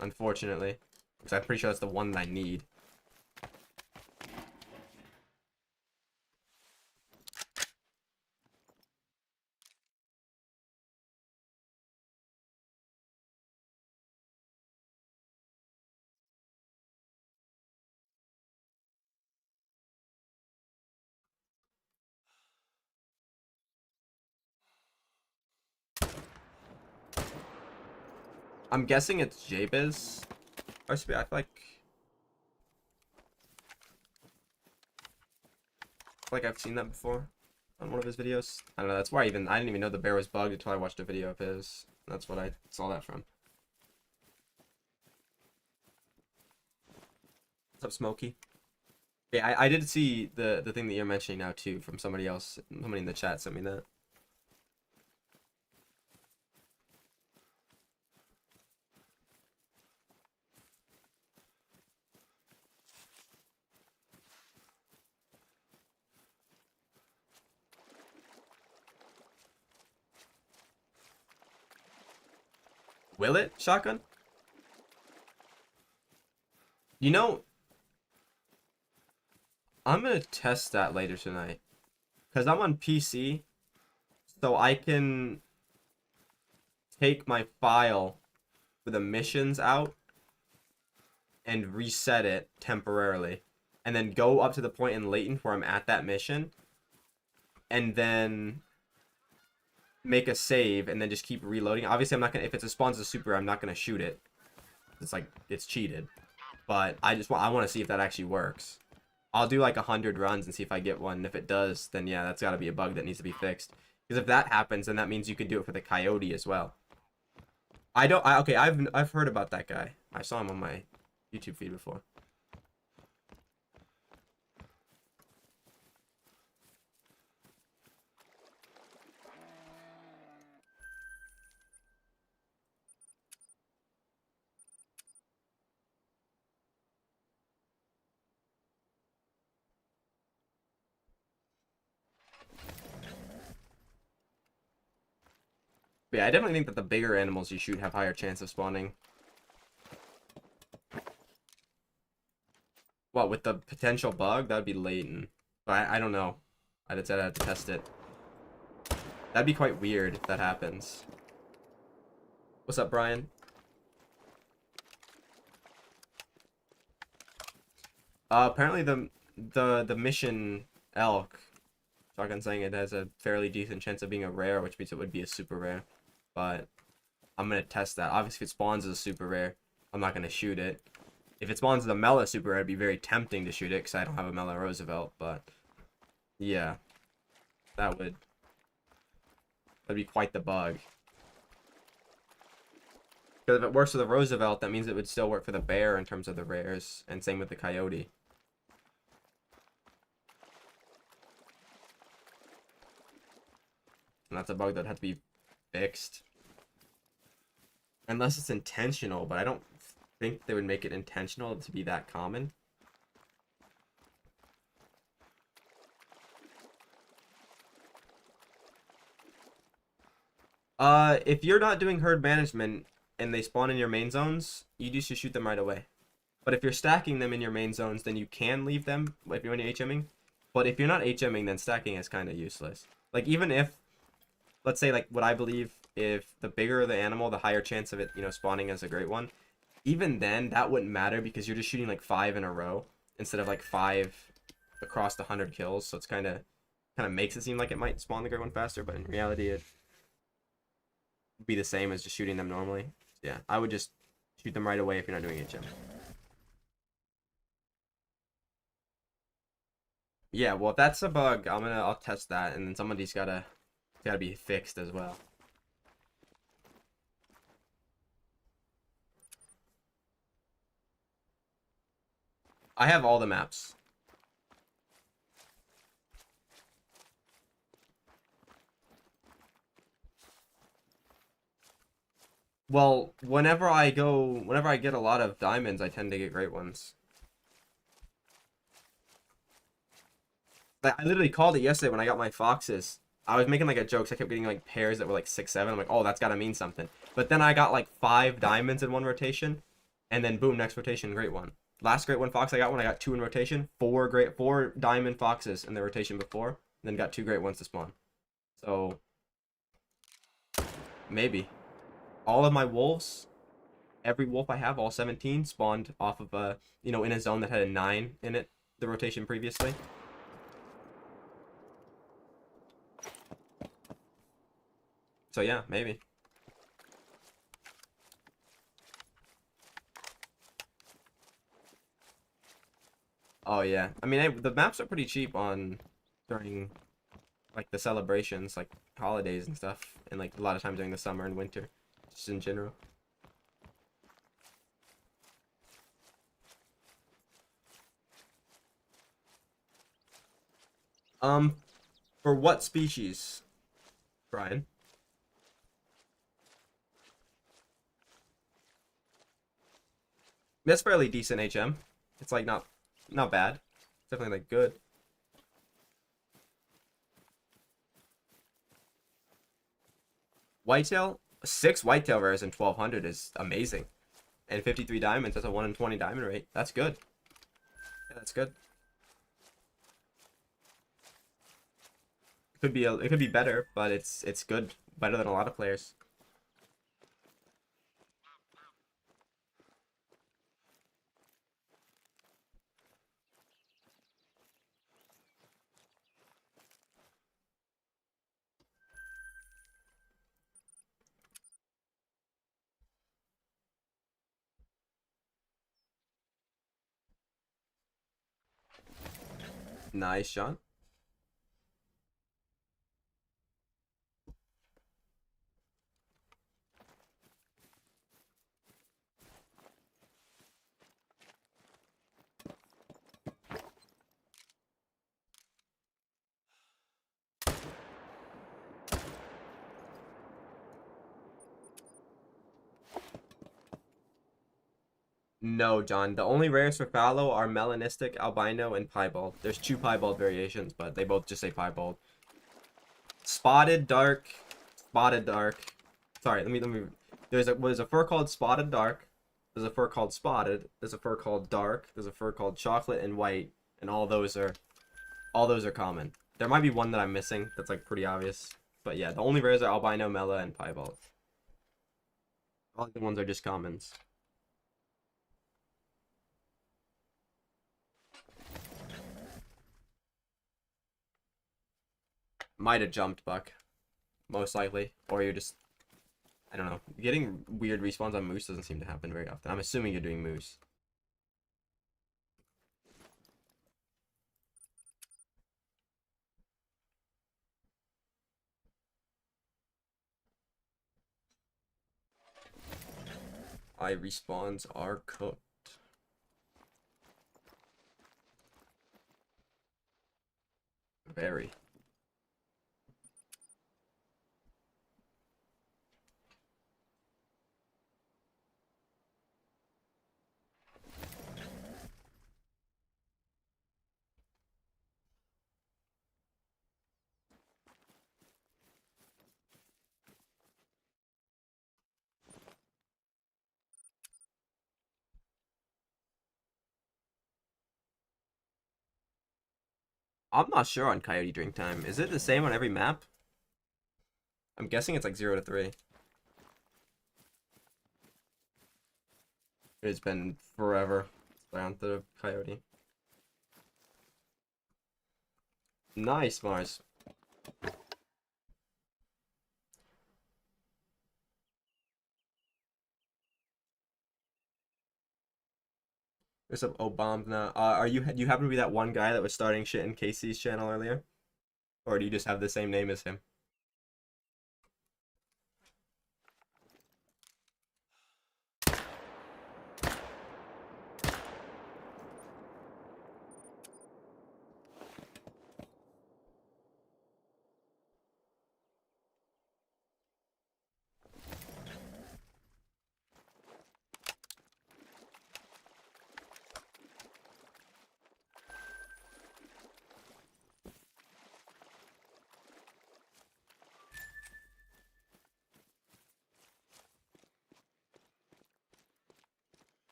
Unfortunately. Because I'm pretty sure that's the one that I need. I'm guessing it's Jabez. I feel like I've seen that before on one of his videos. I don't know. That's why I didn't even know the bear was bugged until I watched a video of his. That's what I saw that from. What's up, Smokey? Yeah, I did see the thing that you're mentioning now too from somebody else. Somebody in the chat sent me that. Will it, Shotgun? You know, I'm gonna test that later tonight. Because I'm on PC, so I can take my file with the missions out and reset it temporarily. And then go up to the point in latent where I'm at that mission. And then make a save and then just keep reloading. Obviously, I'm not gonna, if it's a spawns a super, I'm not gonna shoot it. It's like, it's cheated. But I want to see if that actually works. I'll do like 100 runs and see if I get one. If it does, then yeah, that's got to be a bug that needs to be fixed. Because if that happens, then that means you can do it for the coyote as well. Okay, I've heard about that guy. I saw him on my YouTube feed before. But yeah, I definitely think that the bigger animals you shoot have higher chance of spawning. What, with the potential bug? That would be latent. But I don't know. I'd have to test it. That'd be quite weird if that happens. What's up, Brian? Apparently the mission elk, Shotgun saying it has a fairly decent chance of being a rare, which means it would be a super rare. But I'm gonna test that. Obviously, if it spawns as a super rare, I'm not gonna shoot it. If it spawns the Mela super rare, it'd be very tempting to shoot it because I don't have a Mela Roosevelt, but yeah, that would that'd be quite the bug. Because if it works for the Roosevelt, that means it would still work for the Bear in terms of the rares, and same with the Coyote. And that's a bug that had to be fixed. Unless it's intentional, but I don't think they would make it intentional to be that common. If you're not doing herd management and they spawn in your main zones, you just should shoot them right away. But if you're stacking them in your main zones, then you can leave them if you're HMing. But if you're not HMing, then stacking is kind of useless. Like, even if, let's say, like, what I believe, if the bigger the animal, the higher chance of it, you know, spawning as a great one. Even then, that wouldn't matter because you're just shooting, like, 5 in a row instead of, like, 5 across the 100 kills. So it's kind of makes it seem like it might spawn the great one faster, but in reality, it would be the same as just shooting them normally. Yeah, I would just shoot them right away if you're not doing HM. Yeah, well, if that's a bug, I'll test that, and then somebody's gotta be fixed as well. I have all the maps. Well, whenever I get a lot of diamonds, I tend to get great ones. Like, I literally called it yesterday when I got my foxes. I was making like a joke, so I kept getting like pairs that were like 6, 7. I'm like, oh, that's gotta mean something. But then I got like 5 diamonds in one rotation, and then boom, next rotation, great one. Last great one fox I got when I got 2 in rotation, 4 diamond foxes in the rotation before, and then got 2 great ones to spawn. So maybe all of my wolves, every wolf I have, all 17, spawned off of a in a zone that had a 9 in it the rotation previously. So yeah, maybe. Oh yeah, I mean the maps are pretty cheap on during like the celebrations, like holidays and stuff, and like a lot of times during the summer and winter, just in general. Um, for what species, Brian? That's fairly decent HM. It's like not bad. It's definitely like good. Whitetail, 6 whitetail rares in 1200 is amazing, and 53 diamonds. That's a 1 in 20 diamond rate. That's good. Yeah, that's good. It could be better, but it's good. Better than a lot of players. Nice, Sean. No, John. The only rares for fallow are melanistic, albino, and piebald. There's 2 piebald variations, but they both just say piebald. Spotted dark, spotted dark. Sorry, let me. There's a fur called spotted dark. There's a fur called spotted. There's a fur called dark. There's a fur called chocolate and white, and all those are common. There might be one that I'm missing that's like pretty obvious, but yeah, the only rares are albino, mela, and piebald. All the ones are just commons. Might have jumped, Buck. Most likely. Or you're just, I don't know. Getting weird respawns on moose doesn't seem to happen very often. I'm assuming you're doing moose. High respawns are cooked. Very. I'm not sure on coyote drink time. Is it the same on every map? I'm guessing it's like 0 to 3. It's been forever around the coyote. Nice, Mars. What's up, Obama? Do you happen to be that one guy that was starting shit in Casey's channel earlier? Or do you just have the same name as him?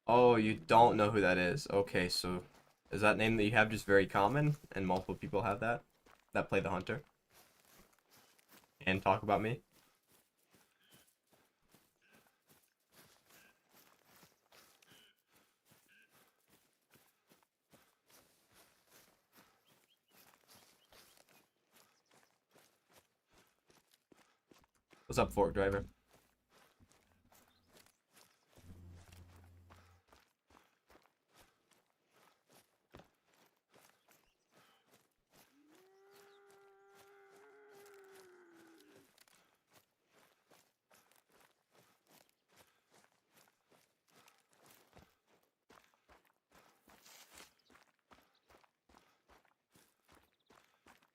Oh, you don't know who that is. Okay, so is that name that you have just very common and multiple people have that play the hunter and talk about me? What's up, fork driver?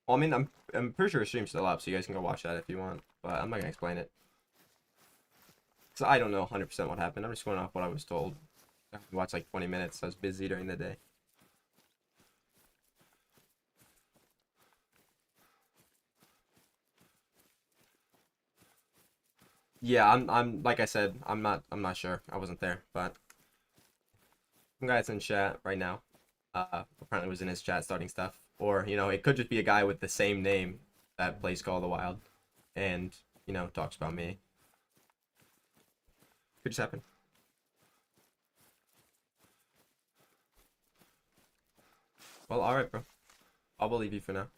Well, I mean, I'm pretty sure the stream's still up, so you guys can go watch that if you want. But I'm not gonna explain it, cause I don't know 100% what happened. I'm just going off what I was told. I watched like 20 minutes. I was busy during the day. Yeah, I'm like I said, I'm not sure. I wasn't there, but some guy's in chat right now. Apparently was in his chat starting stuff, or it could just be a guy with the same name that plays Call of the Wild, and talks about me. Could just happen. Well, all right, bro. I'll believe you for now.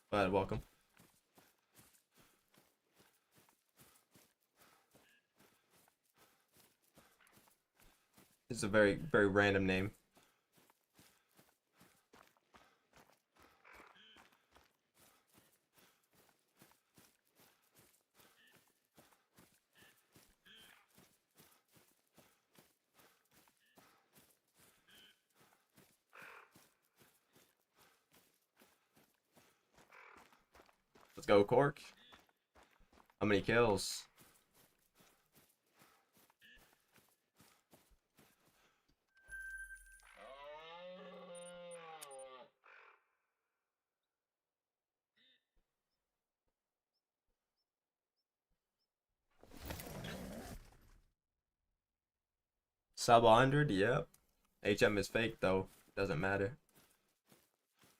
But welcome. It's a very very random name. Let's go, Cork. How many kills? Sub 100? Yep. HM is fake though. Doesn't matter.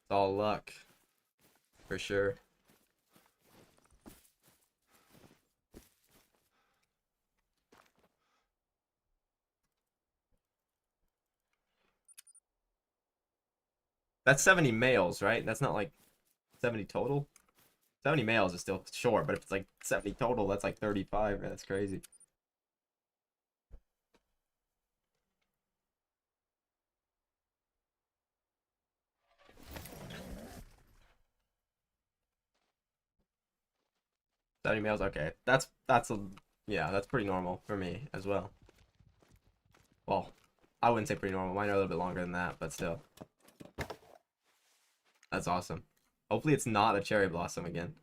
It's all luck. For sure. That's 70 males, right? That's not like 70 total. 70 males is still short, but if it's like 70 total, that's like 35. That's crazy. 70 males. Okay, yeah, that's pretty normal for me as well. Well, I wouldn't say pretty normal. Mine are a little bit longer than that, but still, that's awesome. Hopefully, it's not a cherry blossom again.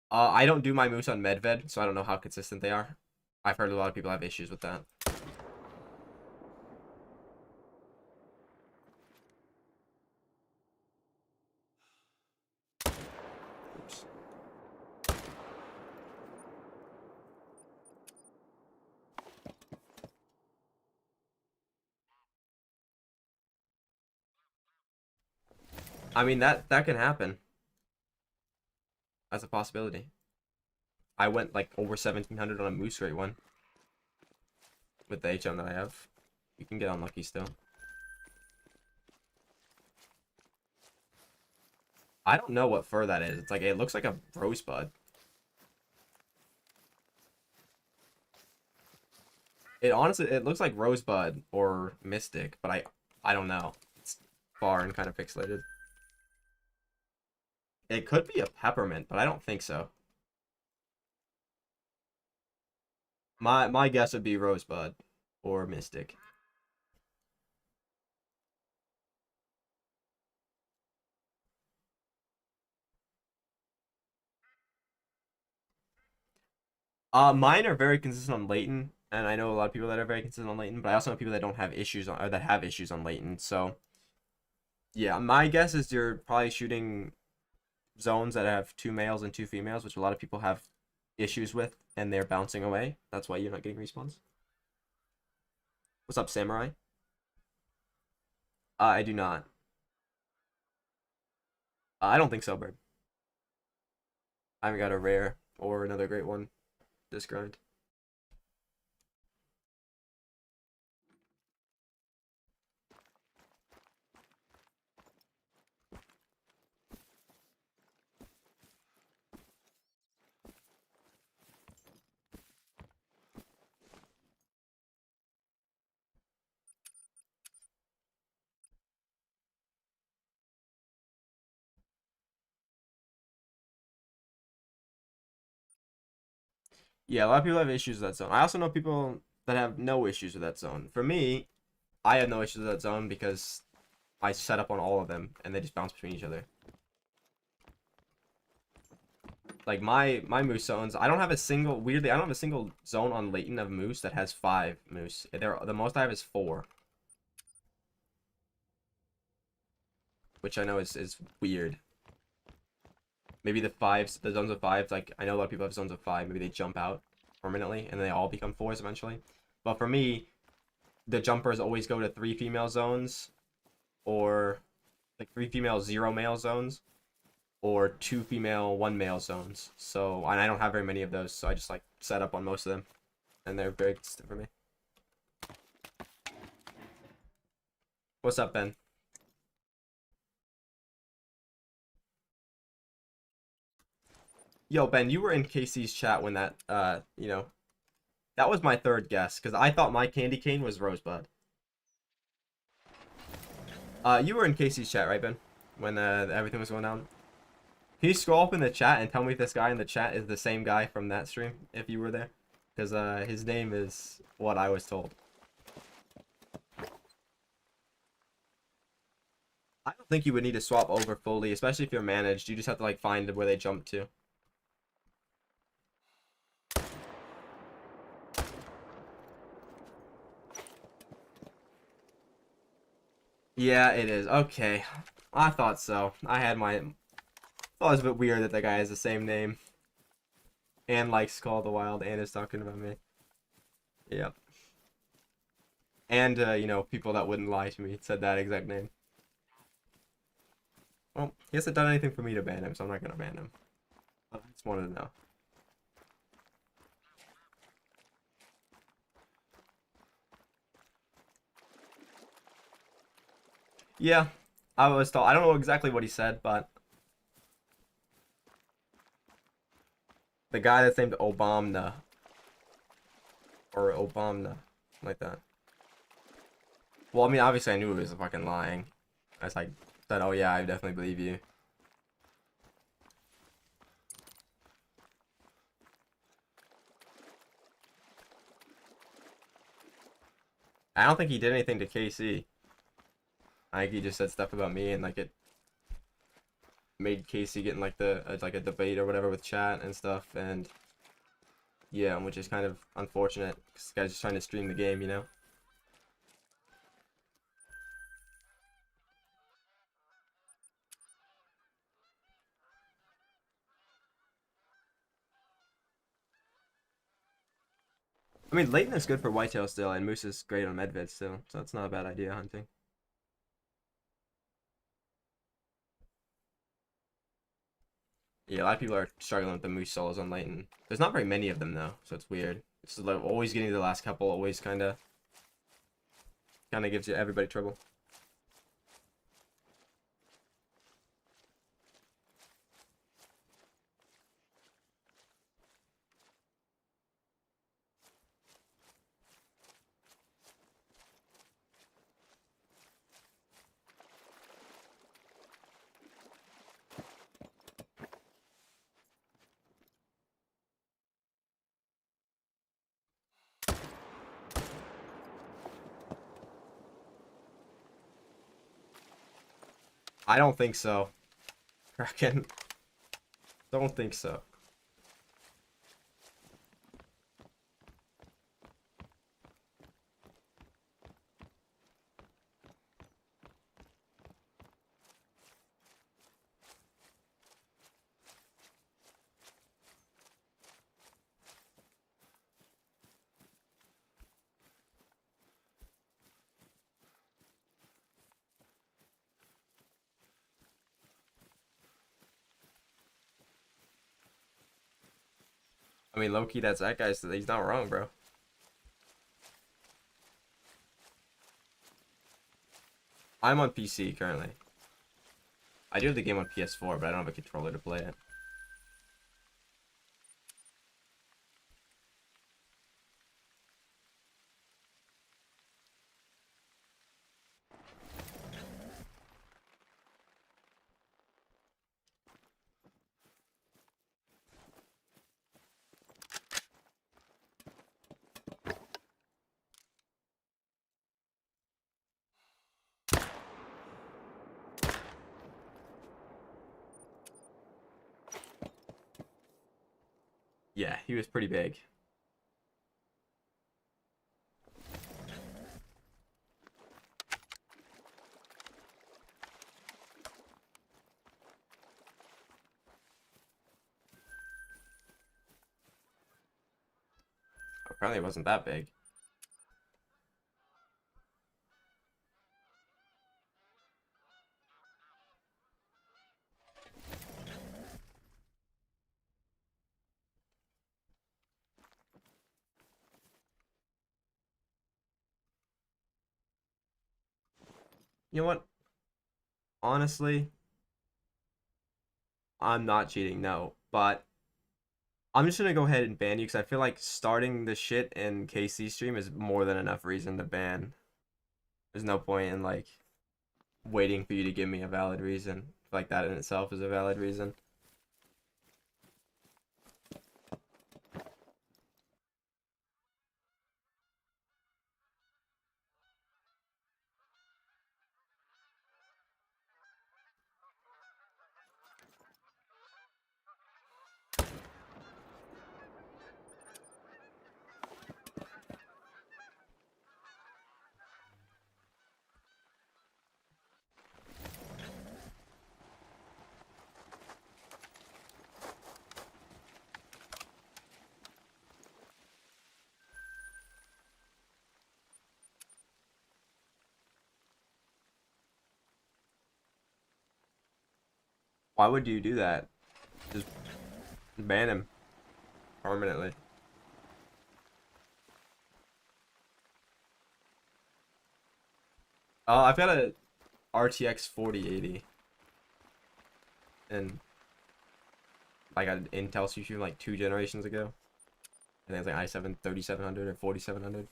I don't do my moose on medved, so I don't know how consistent they are. I've heard a lot of people have issues with that. Oops. I mean, that can happen. That's a possibility. I went like over 1700 on a moose rate one with the HM that I have. You can get unlucky still. I don't know what fur that is. It's like, it looks like a rosebud. It honestly, it looks like rosebud or mystic, but I don't know. It's far and kind of pixelated. It could be a peppermint, but I don't think so. My guess would be rosebud or mystic. Mine are very consistent on Leighton, and I know a lot of people that are very consistent on Leighton, but I also know people that don't have issues on, or that have issues on Leighton. So yeah, my guess is you're probably shooting zones that have 2 males and 2 females, which a lot of people have issues with, and they're bouncing away. That's why you're not getting respawns. What's up, Samurai? I do not. I don't think so, Bird. I haven't got a rare or another great one this grind. Yeah, a lot of people have issues with that zone. I also know people that have no issues with that zone. For me, I have no issues with that zone because I set up on all of them and they just bounce between each other. Like my moose zones, I don't have a single, weirdly, I don't have a single zone on Leighton of moose that has 5 moose. The most I have is 4. Which I know is weird. Maybe the zones of 5, like, I know a lot of people have zones of 5, maybe they jump out permanently and they all become 4s eventually. But for me, the jumpers always go to 3 female zones, or like 3 female 0 male zones, or 2 female 1 male zones. So, and I don't have very many of those, so I just like set up on most of them, and they're very consistent for me. What's up, Ben? Yo, Ben, you were in Casey's chat when that, that was my third guess, because I thought my candy cane was Rosebud. You were in Casey's chat, right, Ben? When everything was going down. Can you scroll up in the chat and tell me if this guy in the chat is the same guy from that stream, if you were there? Because his name is what I was told. I don't think you would need to swap over fully, especially if you're managed. You just have to like find where they jump to. Yeah, it is. Okay. I thought so. I had my... thought it was a bit weird that the guy has the same name. And likes Call of the Wild and is talking about me. Yep. And, people that wouldn't lie to me said that exact name. Well, he hasn't done anything for me to ban him, so I'm not gonna ban him. I just wanted to know. Yeah, I was told. I don't know exactly what he said, but the guy that's named Obama or Obama, like that. Well, I mean, obviously I knew it was fucking lying. I was like, said, oh yeah, I definitely believe you. I don't think he did anything to KC. I think he just said stuff about me and like it made Casey get in like like a debate or whatever with chat and stuff, and yeah, which is kind of unfortunate because this guy's just trying to stream the game, you know. I mean, Leighton is good for whitetail still, and Moose is great on medved still, so it's not a bad idea hunting. Yeah, a lot of people are struggling with the moose solos on Leighton. There's not very many of them though, so it's weird. It's like always getting the last couple, always kind of gives you everybody trouble. I don't think so. Kraken. Don't think so. I mean, low key, that's that guy's. He's not wrong, bro. I'm on PC currently. I do have the game on PS4, but I don't have a controller to play it. Yeah, he was pretty big. Apparently, it wasn't that big. You know what? Honestly, I'm not cheating, no. But I'm just gonna go ahead and ban you because I feel like starting the shit in KC stream is more than enough reason to ban. There's no point in like waiting for you to give me a valid reason. Like that in itself is a valid reason. Why would you do that? Just ban him permanently. I've got a RTX 4080 and like an Intel CPU from like 2 generations ago. I think it's like i7 3700 or 4700.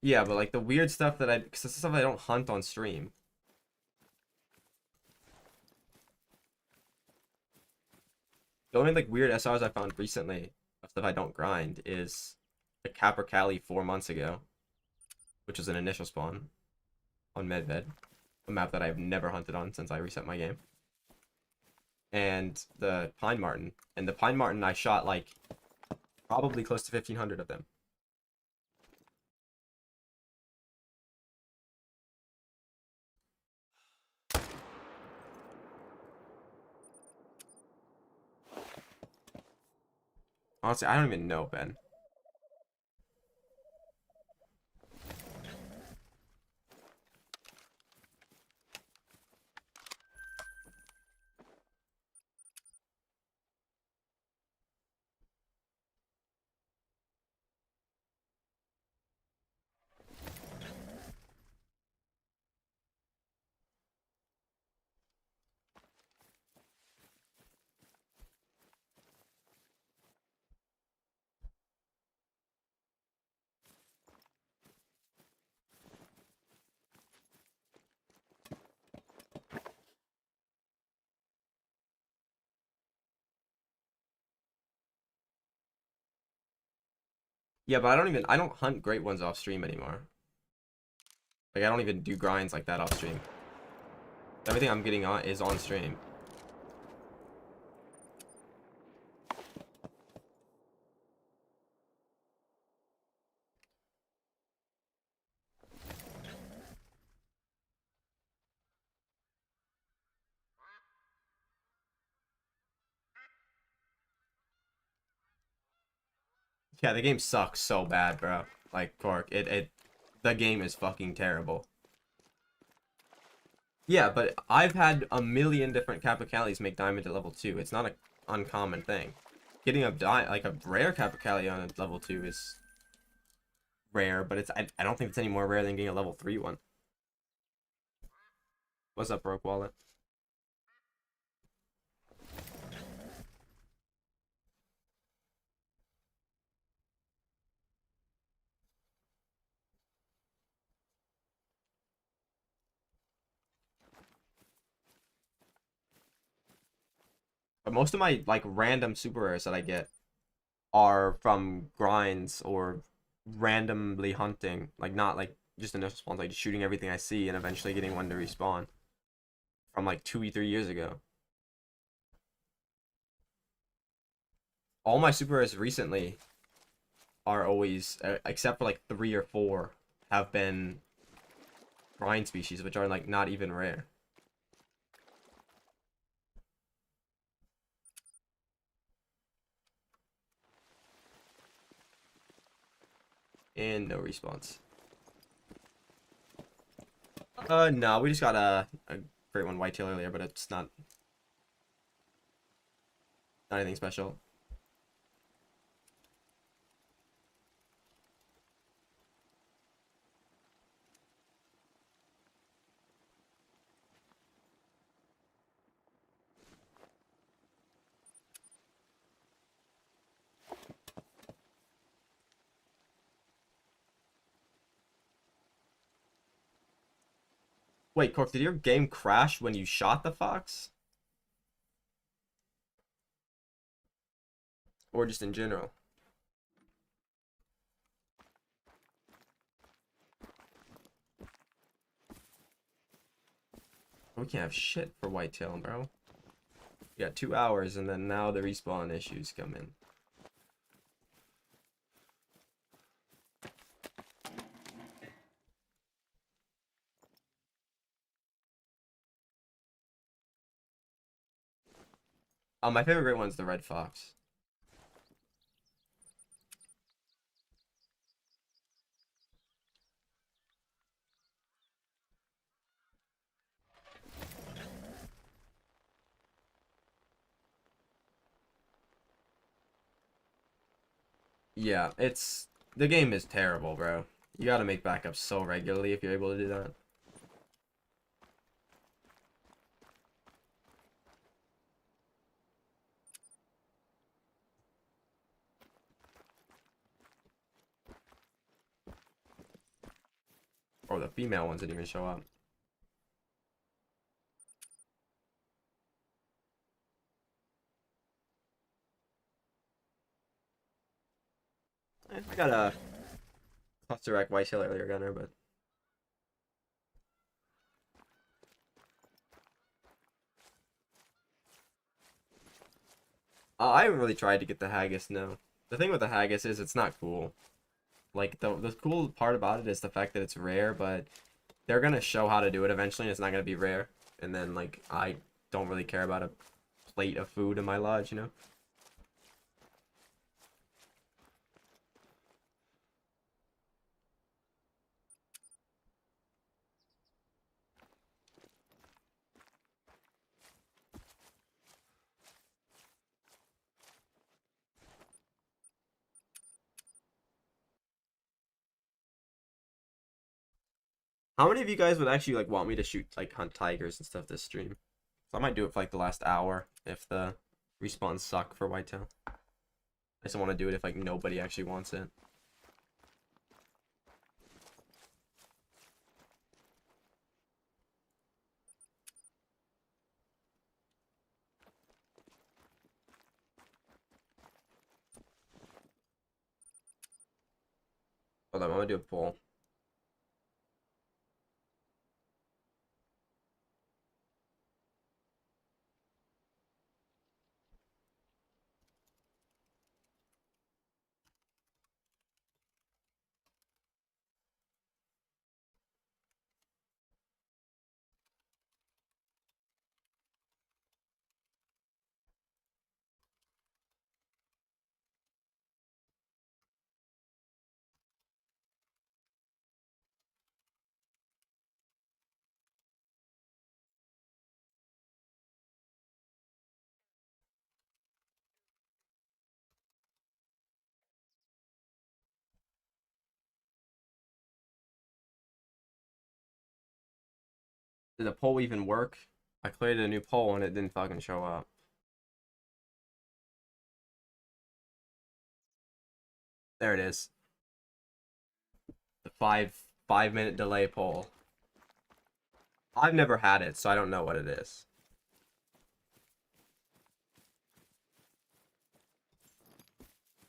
Yeah, but like the weird stuff that because this is stuff I don't hunt on stream. The only like weird SRs I found recently of stuff I don't grind is the Capercaillie 4 months ago, which was an initial spawn on Medved, a map that I've never hunted on since I reset my game. And the Pine Marten. And the Pine Marten I shot like probably close to 1500 of them. Honestly, I don't even know, Ben. Yeah, but I don't hunt great ones off stream anymore. Like I don't even do grinds like that off stream. Everything I'm getting on is on stream. Yeah, the game sucks so bad, bro. Like Cork, the game is fucking terrible. Yeah, but I've had a million different Capercaillies make diamond at level 2. It's not an uncommon thing. Getting like a rare Capercaillie on a level 2 is rare, but I don't think it's any more rare than getting a level 3 one. What's up, Broke Wallet? But most of my like random super rares that I get are from grinds or randomly hunting, like not like just initial spawns, like just shooting everything I see and eventually getting one to respawn from like 2 or 3 years ago. All my super rares recently are always, except for like 3 or 4, have been grind species, which are like not even rare. And no response. No, we just got a great one whitetail earlier, but it's not anything special. Wait, Cork, did your game crash when you shot the fox? Or just in general? We can't have shit for whitetail, bro. We got 2 hours, and then now the respawn issues come in. My favorite great one is the red fox. Yeah, it's the game is terrible, bro. You gotta make backups so regularly if you're able to do that. Or the female ones didn't even show up. I got a cluster rack whitetail earlier gunner, but I haven't really tried to get the haggis. No, the thing with the haggis is it's not cool. Like the cool part about it is the fact that it's rare, but they're gonna show how to do it eventually, and it's not gonna be rare. And then like I don't really care about a plate of food in my lodge, you know. How many of you guys would actually like want me to shoot like hunt tigers and stuff this stream? So I might do it for like the last hour if the respawns suck for whitetail. I just don't want to do it if like nobody actually wants it. Hold on, I'm gonna do a poll. Did the poll even work? I created a new poll and it didn't fucking show up. There it is. The five-minute delay poll. I've never had it, so I don't know what it is.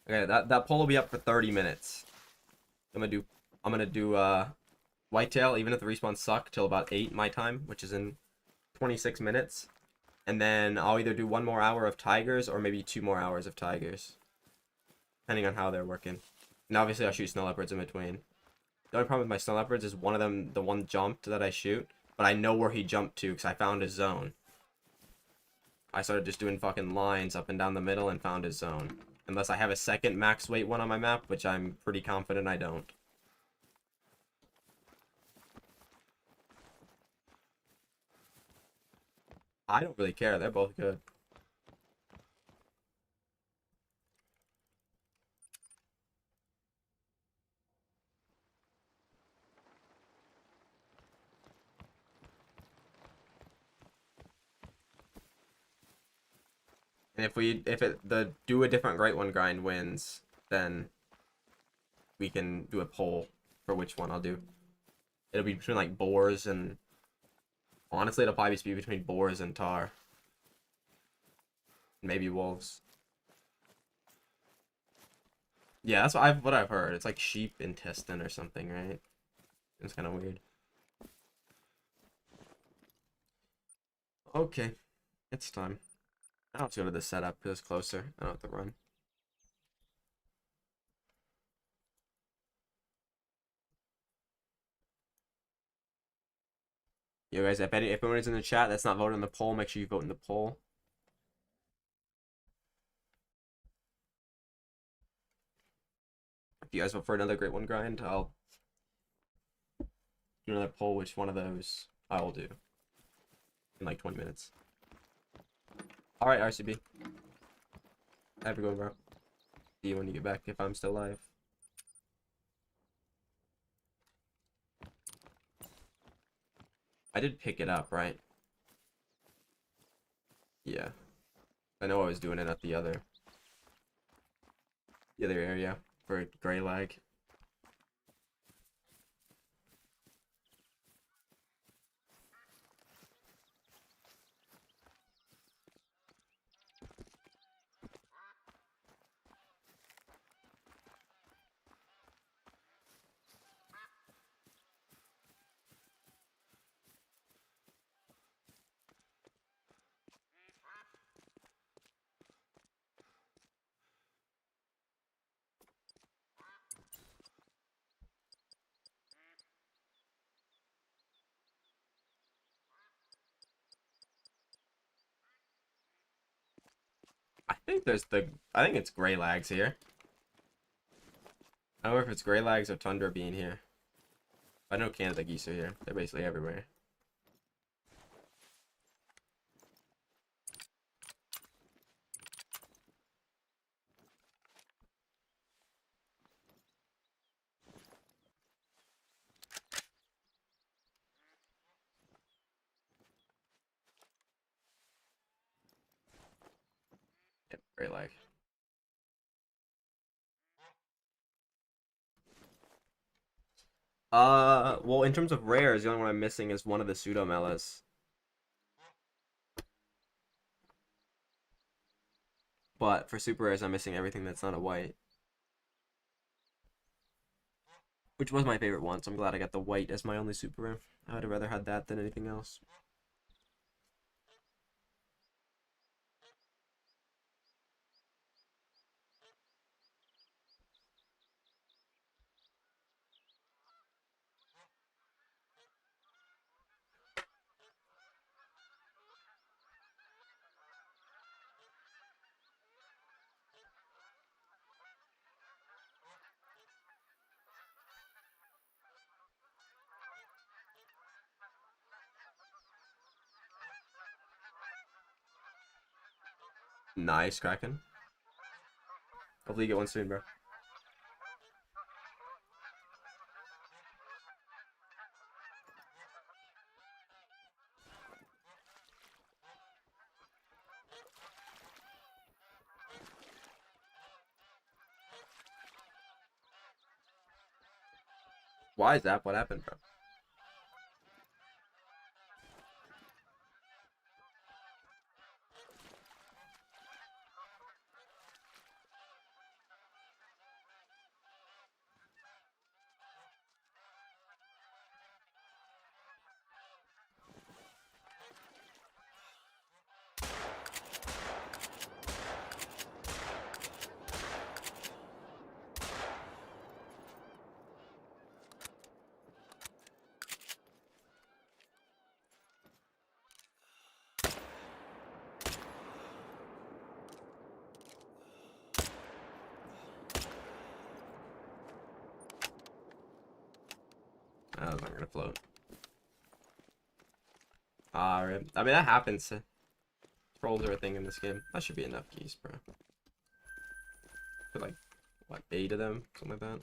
Okay, that poll will be up for 30 minutes. I'm gonna do whitetail even if the respawns suck till about 8 my time, which is in 26 minutes. And then I'll either do 1 more hour of tigers or maybe 2 more hours of tigers, depending on how they're working. And obviously I'll shoot snow leopards in between. The only problem with my snow leopards is one of them, the one jumped that I shoot, but I know where he jumped to because I found his zone. I started just doing fucking lines up and down the middle and found his zone. Unless I have a second max weight one on my map, which I'm pretty confident I don't. I don't really care. They're both good. And if the do a different great one grind wins, then we can do a poll for which one I'll do. It'll be between like boars and honestly it'll probably be between boars and tar. Maybe wolves. Yeah, that's what I've heard. It's like sheep intestine or something, right? It's kind of weird. Okay, it's time. I'll have to go to the setup because it's closer. I don't have to run. Yo guys, if anyone's in the chat that's not voting in the poll, make sure you vote in the poll. If you guys vote for another great one grind, I'll do another poll which one of those I will do in like 20 minutes. Alright, RCB. Have a good one, bro. See you when you get back if I'm still alive. I did pick it up, right? Yeah. I know I was doing it at the other area for gray lag. I think it's gray lags here. I don't know if it's gray lags or tundra being here. I know Canada geese are here. They're basically everywhere. Yep, gray lag. Well, in terms of rares, the only one I'm missing is one of the pseudo melas. But for super rares, I'm missing everything that's not a white. Which was my favorite one, so I'm glad I got the white as my only super rare. I would have rather had that than anything else. Nice, Kraken. Hopefully you get one soon, bro. Why is that? What happened, bro? I was not gonna float. Alright. I mean, that happens. Trolls are a thing in this game. That should be enough geese, bro. Put like, what, 8 of them? Something like that.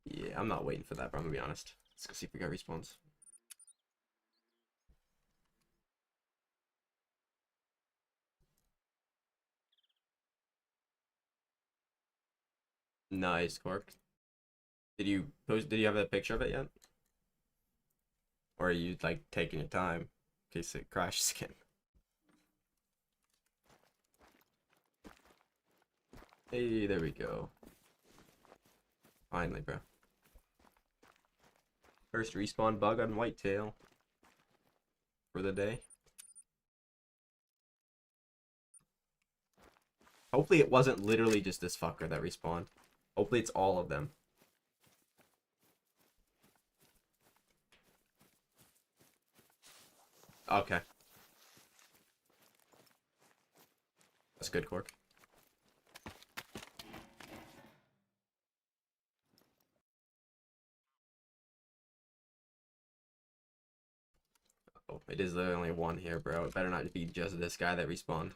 Yeah, I'm not waiting for that, bro. I'm gonna be honest. Let's go see if we got respawns. Nice, Cork. Did you post? Did you have a picture of it yet? Or are you like taking your time in case it crashes again? Hey, there we go. Finally, bro. First respawn bug on whitetail for the day. Hopefully it wasn't literally just this fucker that respawned. Hopefully it's all of them. Okay. That's good, Cork. Oh, it is literally only one here, bro. It better not be just this guy that respawned.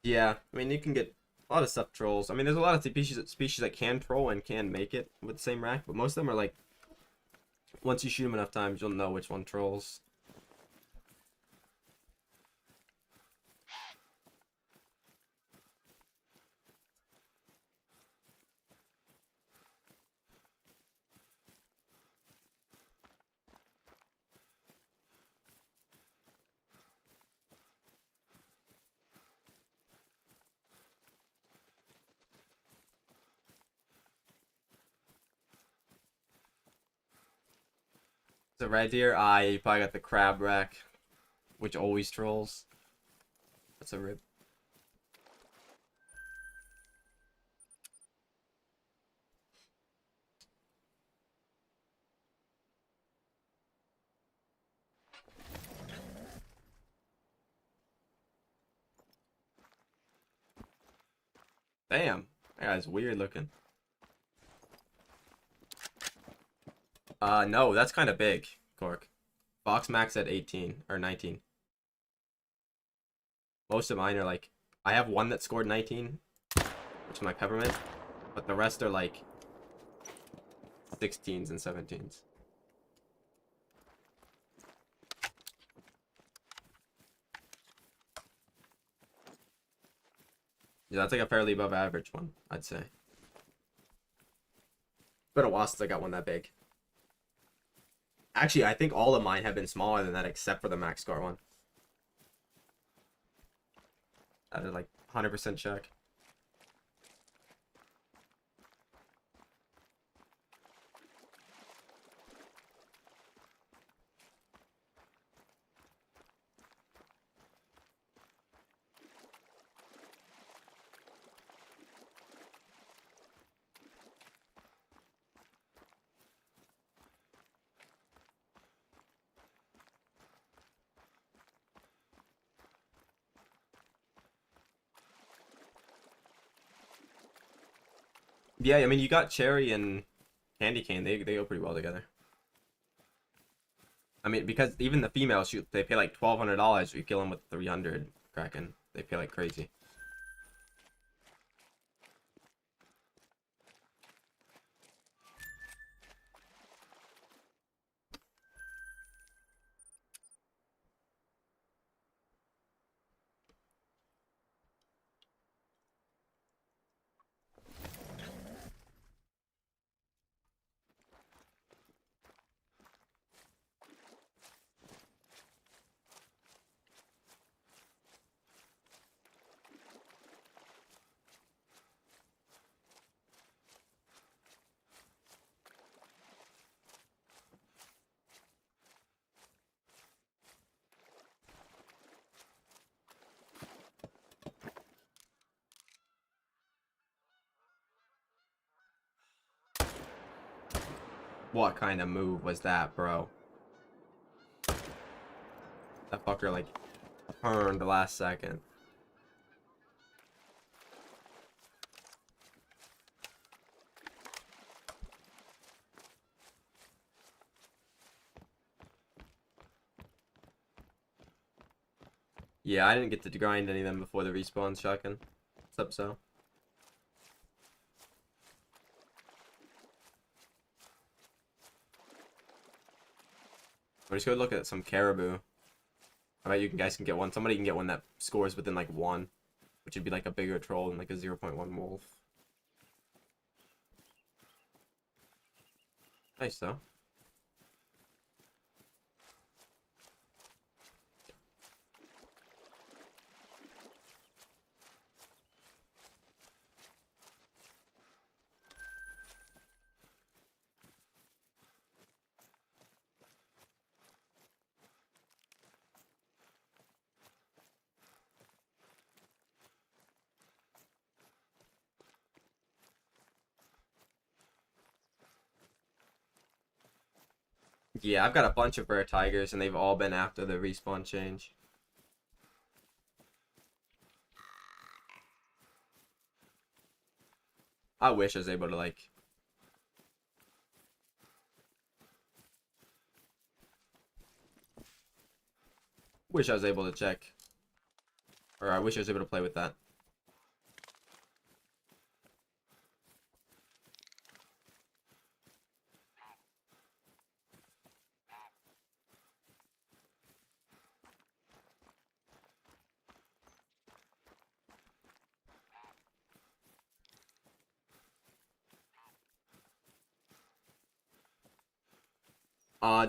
Yeah, I mean, you can get a lot of stuff trolls. I mean, there's a lot of species that can troll and can make it with the same rack, but most of them are like, once you shoot them enough times, you'll know which one trolls. The red deer, you probably got the crab rack, which always trolls. That's a rip. Damn, that guy's weird looking. No, that's kind of big, Cork. Fox max at 18 or 19. Most of mine are like, I have one that scored 19, which is my peppermint, but the rest are like 16s and 17s. Yeah, that's like a fairly above average one, I'd say. It's been a while since I got one that big. Actually, I think all of mine have been smaller than that except for the max score one. That is like 100% check. Yeah, I mean, you got Cherry and Candy Cane. They go pretty well together. I mean, because even the females shoot, they pay like $1,200 if you kill them with 300 Kraken. They pay like crazy. What kind of move was that, bro? That fucker like turned the last second. Yeah, I didn't get to grind any of them before the respawn shotgun. What's up, so? We're just gonna look at some caribou. I bet you guys can get one. Somebody can get one that scores within like 1, which would be like a bigger troll than like a 0.1 wolf. Nice though. Yeah, I've got a bunch of rare tigers, and they've all been after the respawn change. I wish I was able to, like... Wish I was able to check. Or I wish I was able to play with that.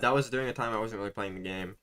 That was during a time I wasn't really playing the game.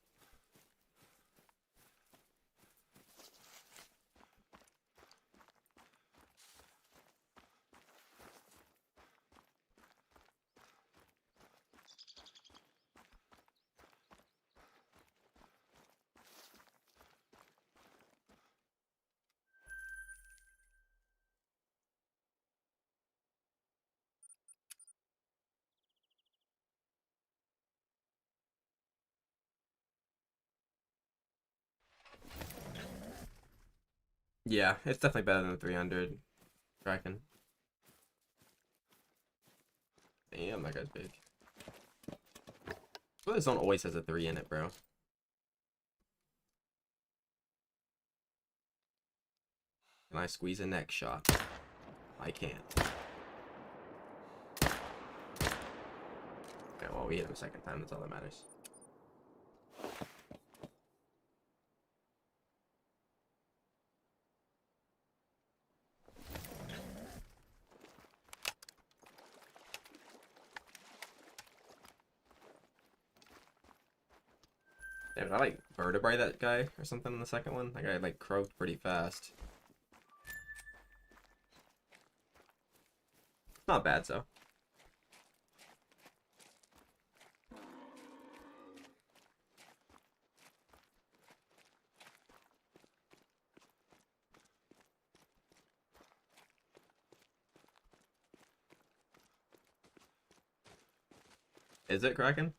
Yeah, it's definitely better than the 300 Kraken. Damn, that guy's big. Well, this zone always has a 3 in it, bro. Can I squeeze a neck shot? I can't. Okay, well, we hit him a second time. That's all that matters. Damn, did I, like, vertebrae that guy or something in the second one? That guy, like, croaked pretty fast. Not bad, so. Is it Kraken?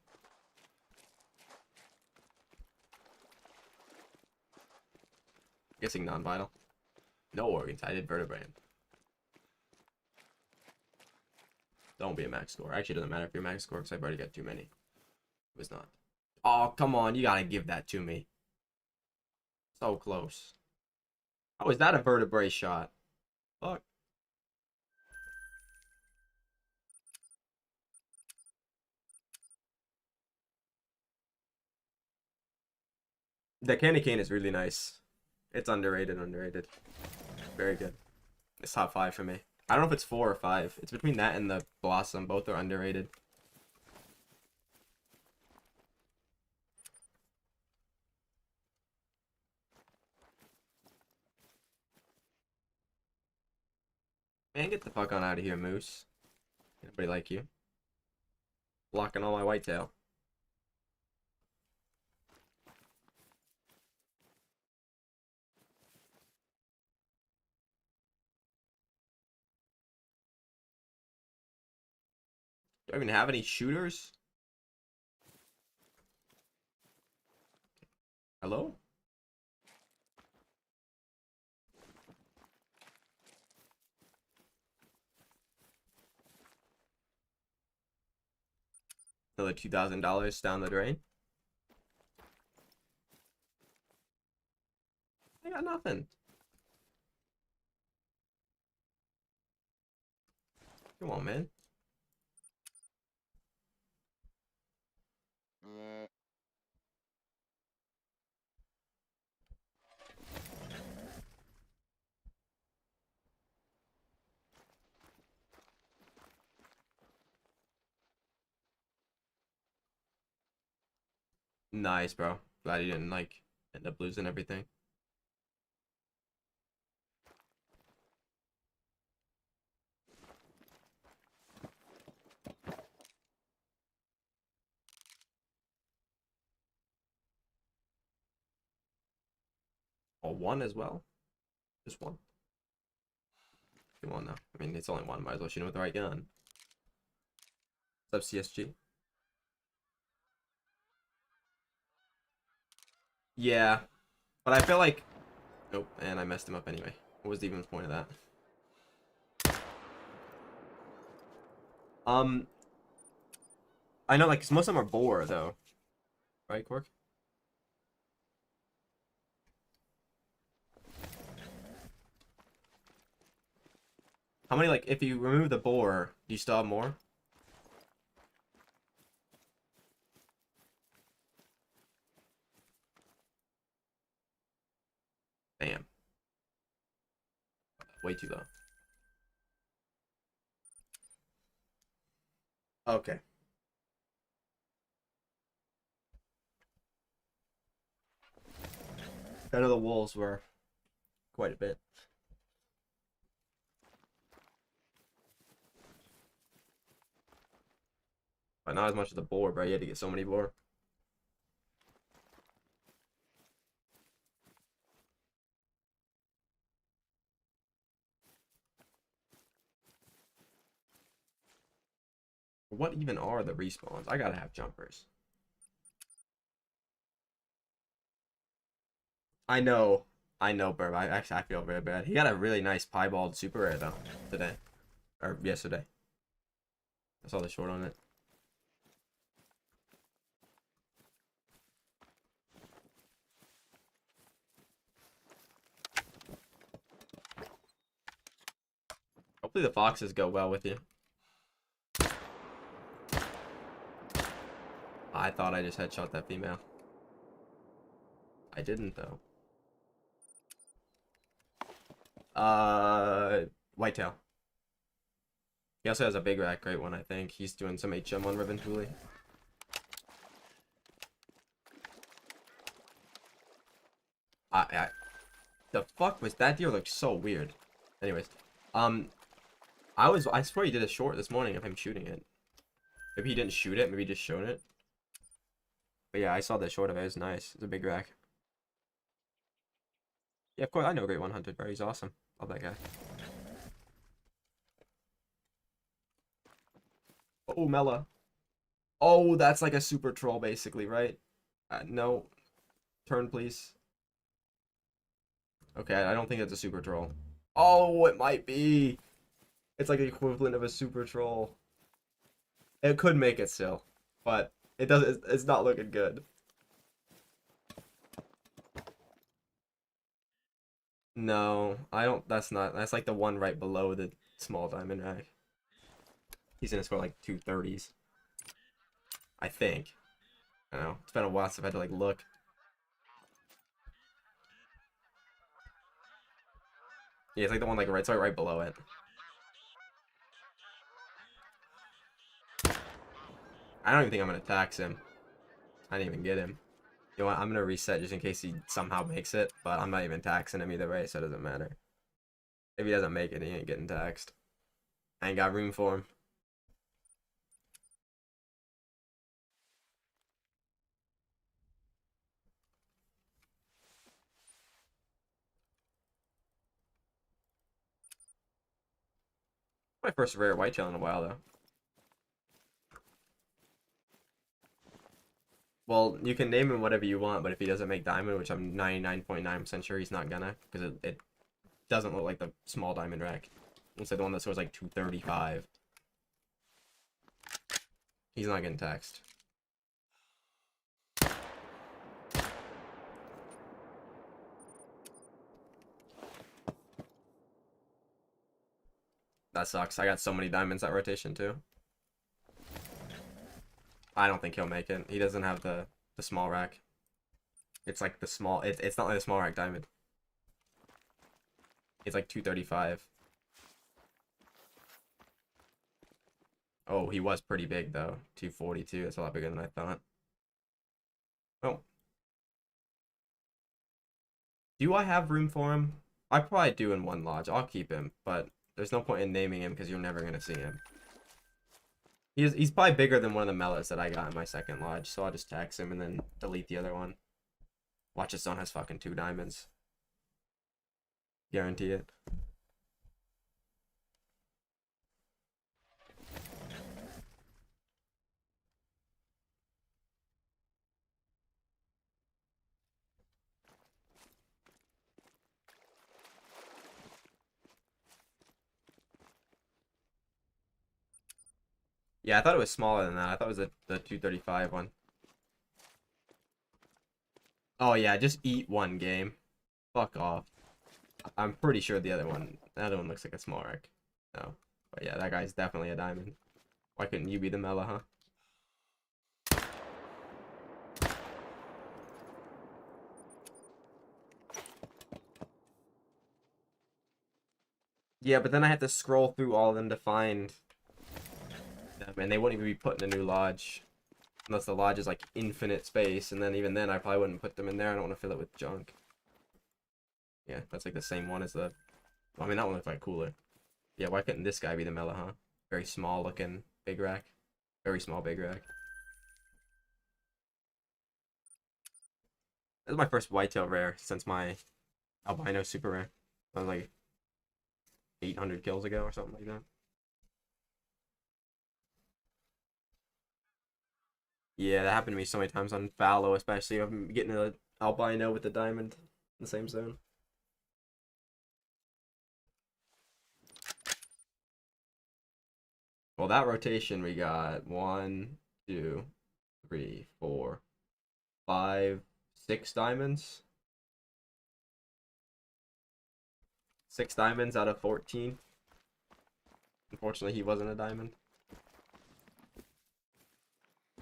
Guessing non-vital. No organs. I did vertebrae. Don't be a max score. Actually, it doesn't matter if you're max score because I've already got too many. It was not. Oh, come on. You gotta give that to me. So close. Oh, is that a vertebrae shot? Fuck. The candy cane is really nice. It's underrated, underrated. Very good. It's top 5 for me. I don't know if it's 4 or 5. It's between that and the Blossom. Both are underrated. Man, get the fuck on out of here, Moose. Anybody like you? Blocking all my whitetail. Do I even have any shooters? Hello? Another $2,000 down the drain? I got nothing. Come on, man. Nice, bro. Glad you didn't, like, end up losing everything. Oh, one as well? Just one. Come on now. I mean, it's only one. Might as well shoot him with the right gun. What's up, CSG? Yeah, but I feel like... Nope, and I messed him up anyway. What was even the point of that? I know, like, 'cause most of them are boar, though. Right, Cork? How many, like, if you remove the boar, do you still have more? Damn. Way too low. Okay. I know the wolves were quite a bit. But not as much as the boar, bro. You had to get so many boar. What even are the respawns? I gotta have jumpers. I know. I know, bro. I feel very bad. He got a really nice piebald super rare, though, today. Or yesterday. I saw the short on it. Hopefully the foxes go well with you. I thought I just headshot that female. I didn't, though. Whitetail. He also has a big rack, great one, I think. He's doing some HM on Revontuli. The fuck was that deer? Looked so weird. Anyways, um, I swear he did a short this morning of him shooting it. Maybe he didn't shoot it. Maybe he just showed it. But yeah, I saw the short of it. It was nice. It's a big rack. Yeah, of course. I know Great 100, bro. He's awesome. Love that guy. Oh, Mela. Oh, that's like a super troll, basically, right? No. Turn, please. Okay, I don't think that's a super troll. Oh, it might be. It's like the equivalent of a super troll. It could make it still, but it doesn't. It's not looking good. No, I don't. That's not. That's like the one right below the small diamond rack. He's gonna score like 230s. I think. I don't know. It's been a while since I've had to like look. Yeah, it's like the one like right below it. I don't even think I'm gonna tax him. I didn't even get him. You know what? I'm gonna reset just in case he somehow makes it, but I'm not even taxing him either way, so it doesn't matter. If he doesn't make it, he ain't getting taxed. I ain't got room for him. My first rare whitetail in a while though. Well, you can name him whatever you want, but if he doesn't make diamond, which I'm 99.9% sure he's not gonna, because it doesn't look like the small diamond rack. It's like the one that scores like 235. He's not getting taxed. That sucks. I got so many diamonds that rotation too. I don't think he'll make it. He doesn't have the small rack. It's like the small. It's not like the small rack diamond. It's like 235. Oh, he was pretty big though. 242. That's a lot bigger than I thought. Oh, do I have room for him? I probably do in one lodge. I'll keep him, but there's no point in naming him because you're never gonna see him. He's probably bigger than one of the mellas that I got in my second lodge, so I'll just tax him and then delete the other one. Watch, his son has fucking 2 diamonds. Guarantee it. Yeah, I thought it was smaller than that. I thought it was the 235 one. Oh yeah, just eat one game. Fuck off. I'm pretty sure the other one looks like a small wreck. No. But yeah, that guy's definitely a diamond. Why couldn't you be the Mela, huh? Yeah, but then I have to scroll through all of them to find them, and they wouldn't even be put in a new lodge. Unless the lodge is like infinite space, and then even then I probably wouldn't put them in there. I don't want to fill it with junk. Yeah, that's like the same one as the... Well, I mean, that one looks like cooler. Yeah, why couldn't this guy be the Mela, huh? Very small looking big rack. Very small big rack. This is my first whitetail rare since my albino super rare. That was like 800 kills ago or something like that. Yeah, that happened to me so many times on fallow, especially. I'm getting an albino with the diamond in the same zone. Well, that rotation we got one, two, three, four, five, 6 diamonds. 6 diamonds out of 14. Unfortunately, he wasn't a diamond.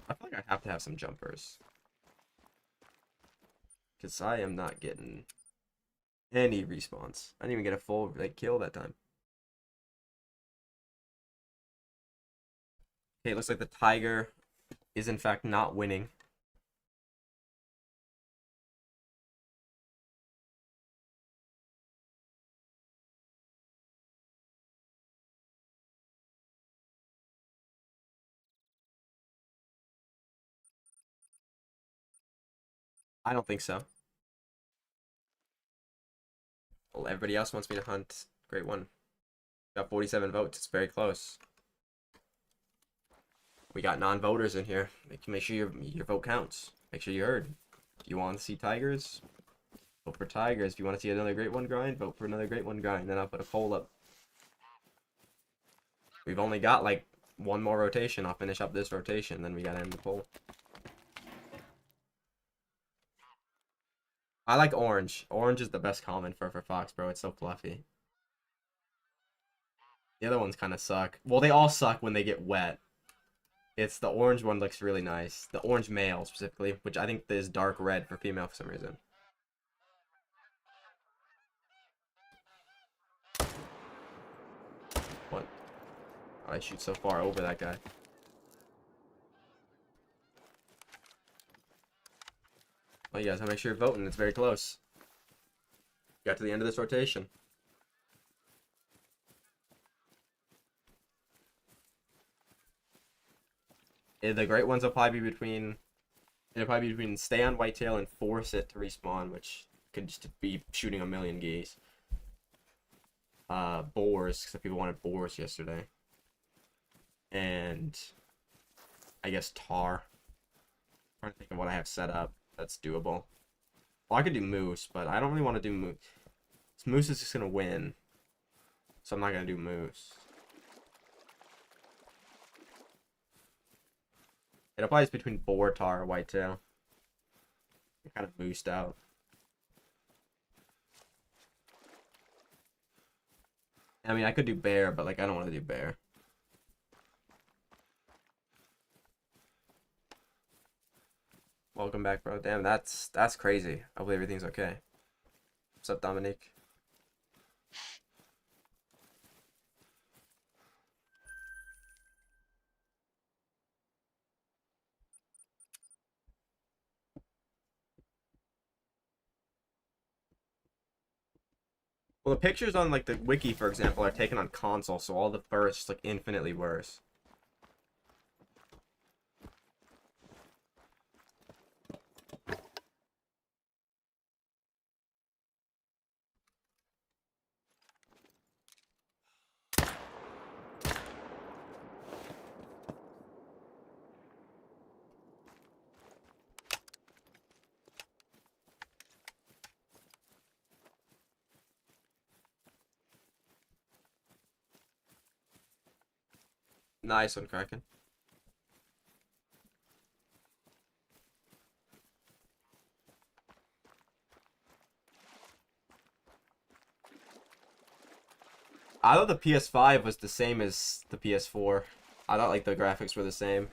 I feel like I have to have some jumpers. Because I am not getting any respawns. I didn't even get a full like kill that time. Okay, it looks like the tiger is in fact not winning. I don't think so. Well, everybody else wants me to hunt. Great one. Got 47 votes. It's very close. We got non-voters in here. Make sure your vote counts. Make sure you heard. If you want to see tigers, vote for tigers. If you want to see another great one grind, vote for another great one grind. Then I'll put a poll up. We've only got like one more rotation. I'll finish up this rotation, then we gotta end the poll. I like orange. Orange is the best common for fox, bro. It's so fluffy. The other ones kind of suck. Well, they all suck when they get wet. It's the orange one looks really nice. The orange male specifically, which I think is dark red for female for some reason. What? Oh, I shoot so far over that guy. Well, you guys gotta make sure you're voting. It's very close. Got to the end of this rotation. The great ones will probably be between... It'll probably be between stay on whitetail and force it to respawn, which could just be shooting a million geese. Boars, because people wanted boars yesterday. And I guess tar. I'm trying to think of what I have set up that's doable. Well, I could do moose, but I don't really want to do moose. Moose is just gonna win, so I'm not gonna do moose. It applies between boar, tar, or whitetail. You're kind of moosed out. I mean, I could do bear, but like I don't want to do bear. Welcome back, bro. Damn, that's crazy. Hopefully everything's okay. What's up, Dominique? Well, the pictures on like the wiki, for example, are taken on console, so all the fur is just like infinitely worse. Nice one, Kraken. I thought the PS5 was the same as the PS4. I thought like the graphics were the same.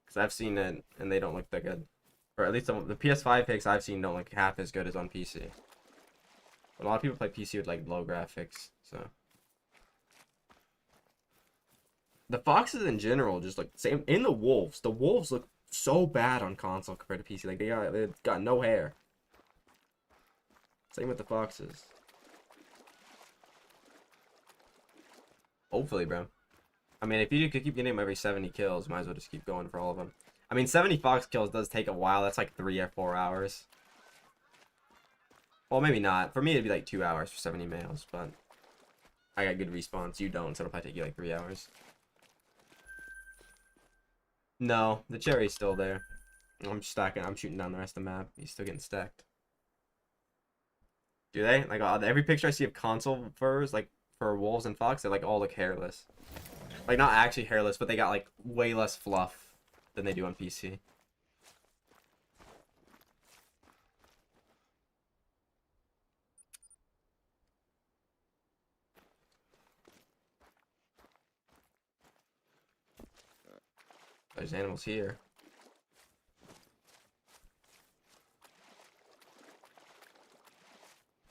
Because I've seen it and they don't look that good. Or at least the PS5 pics I've seen don't look half as good as on PC. But a lot of people play PC with like low graphics, so. The foxes in general just look same. In the wolves look so bad on console compared to PC. Like they've got no hair. Same with the foxes. Hopefully, bro. I mean, if you could keep getting them every 70 kills, might as well just keep going for all of them. I mean, 70 fox kills does take a while. That's like 3 or 4 hours. Well, maybe not. For me, it'd be like 2 hours for 70 males, but I got good response. You don't, so it'll probably take you like 3 hours. No, the cherry's still there. I'm stacking. I'm shooting down the rest of the map. He's still getting stacked. Do they? Like every picture I see of console furs, like for wolves and fox, they like all look hairless. Like not actually hairless, but they got like way less fluff than they do on PC. There's animals here.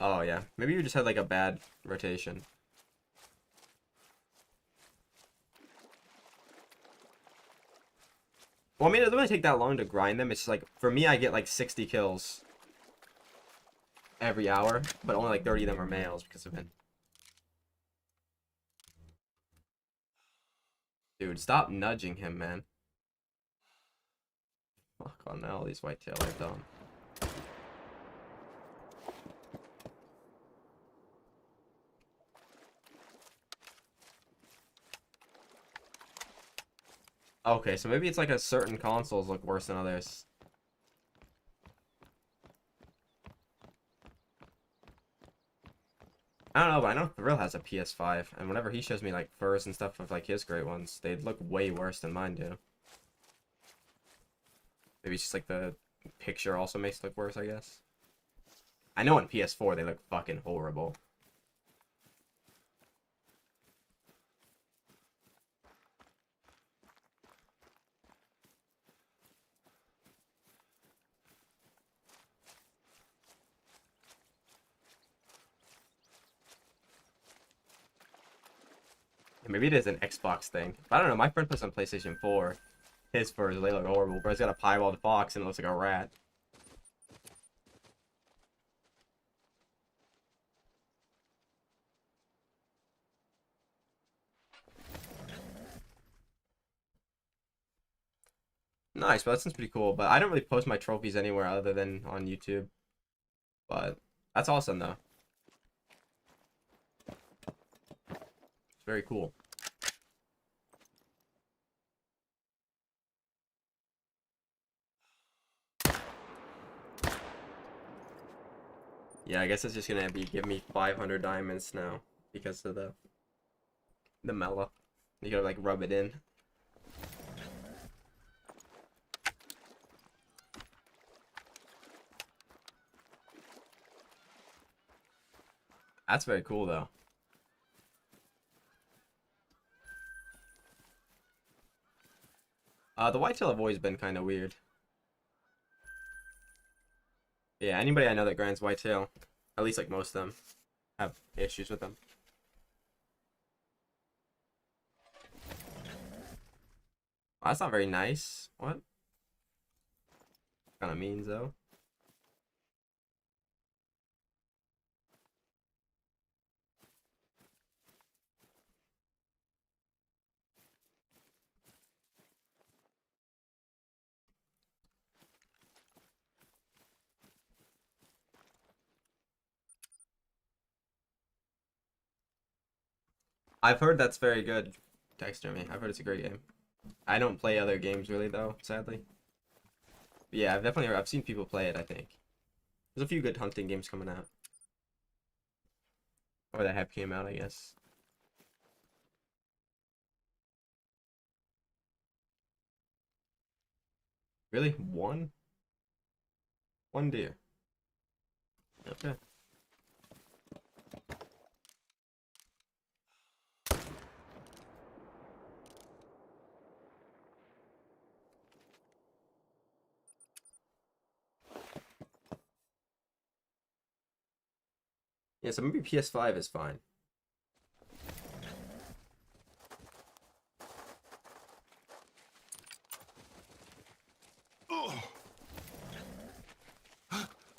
Oh yeah, maybe you just had like a bad rotation. Well, I mean, it doesn't really take that long to grind them. It's just like, for me, I get like 60 kills every hour, but only like 30 of them are males because of it. Dude, stop nudging him, man. Fuck on all these whitetail are dumb. Okay, so maybe it's like a certain consoles look worse than others. I don't know, but I know Thrill has a PS5, and whenever he shows me like furs and stuff of like his great ones, they look way worse than mine do. Maybe it's just like the picture also makes it look worse, I guess. I know on PS4 they look fucking horrible. Maybe it is an Xbox thing. But I don't know, my friend plays on PlayStation 4. His furs, they look horrible. Bro, he's got a piebald fox and it looks like a rat. Nice, but that sounds pretty cool. But I don't really post my trophies anywhere other than on YouTube. But that's awesome, though. It's very cool. Yeah, I guess it's just gonna be give me 500 diamonds now because of the mellow. You gotta like rub it in. That's very cool though. The whitetail have always been kind of weird. Yeah, anybody I know that grinds whitetail, at least like most of them, have issues with them. Oh, that's not very nice. What? Kind of means though. I've heard that's very good. Texture me. I've heard it's a great game. I don't play other games really though, sadly. But yeah, I've seen people play it, I think. There's a few good hunting games coming out. Or that have came out, I guess. Really? One? One deer. Okay. Yeah, so maybe PS5 is fine.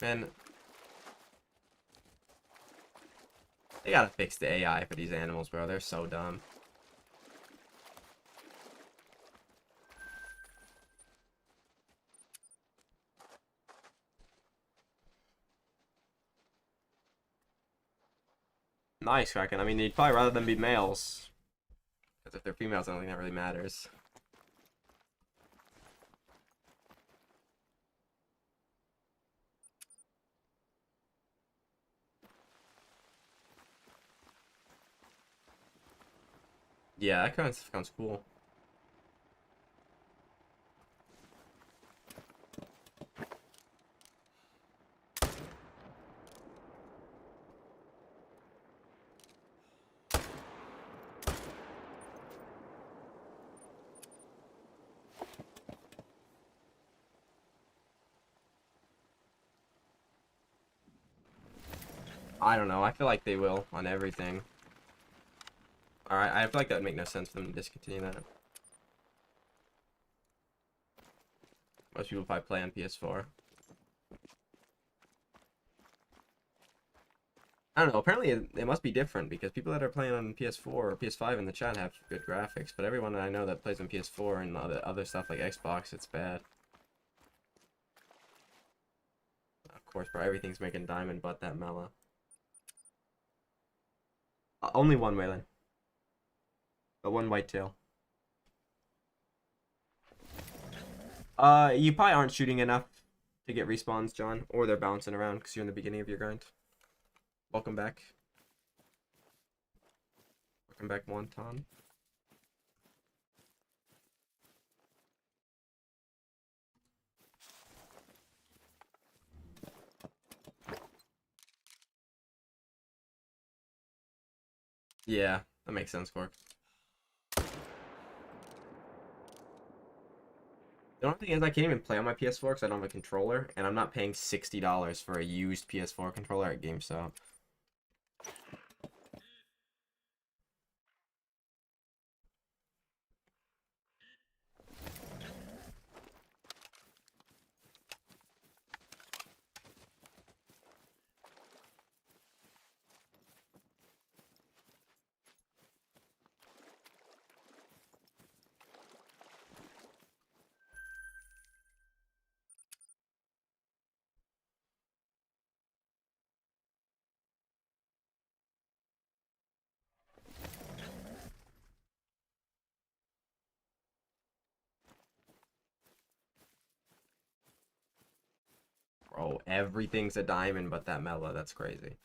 Man, they gotta fix the AI for these animals, bro. They're so dumb. Nice, Kraken. I mean, you'd probably rather them be males. Because if they're females, I don't think that really matters. Yeah, that kind of sounds cool. I don't know. I feel like they will on everything. Alright, I feel like that would make no sense for them to discontinue that. Most people probably play on PS4. I don't know. Apparently, it must be different because people that are playing on PS4 or PS5 in the chat have good graphics, but everyone that I know that plays on PS4 and other stuff like Xbox, it's bad. Of course, bro, everything's making diamond but that mellow. Only one, Waylon. But one whitetail. You probably aren't shooting enough to get respawns, John, or they're bouncing around because you're in the beginning of your grind. Welcome back. Welcome back, Wonton. Yeah, that makes sense, Cork. The only thing is I can't even play on my PS4 because I don't have a controller, and I'm not paying $60 for a used PS4 controller at GameStop. Bro, everything's a diamond but that mellow. That's crazy.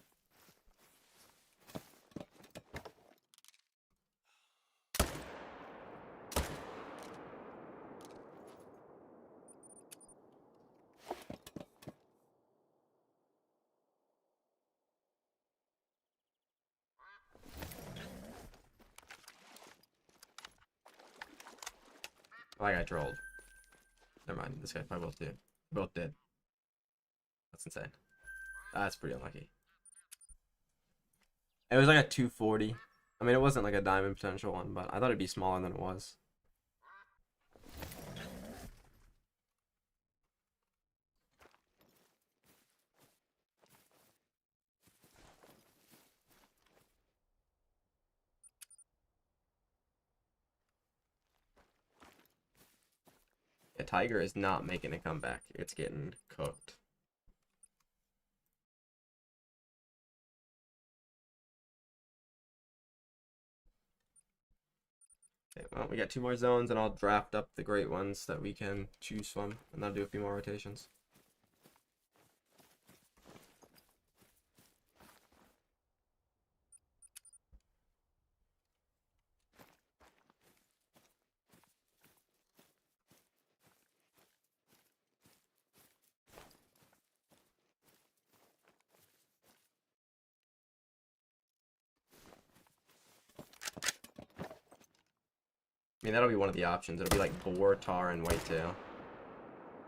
Oh, I got trolled. Never mind. This guy probably both did. Both did. That's insane. That's pretty unlucky. It was like a 240. I mean, it wasn't like a diamond potential one, but I thought it'd be smaller than it was. Yeah, Tiger is not making a comeback. It's getting cooked. Okay, well, we got 2 more zones, and I'll draft up the great ones that we can choose from, and I'll do a few more rotations. I mean, that'll be one of the options. It'll be like boar, tar, and whitetail.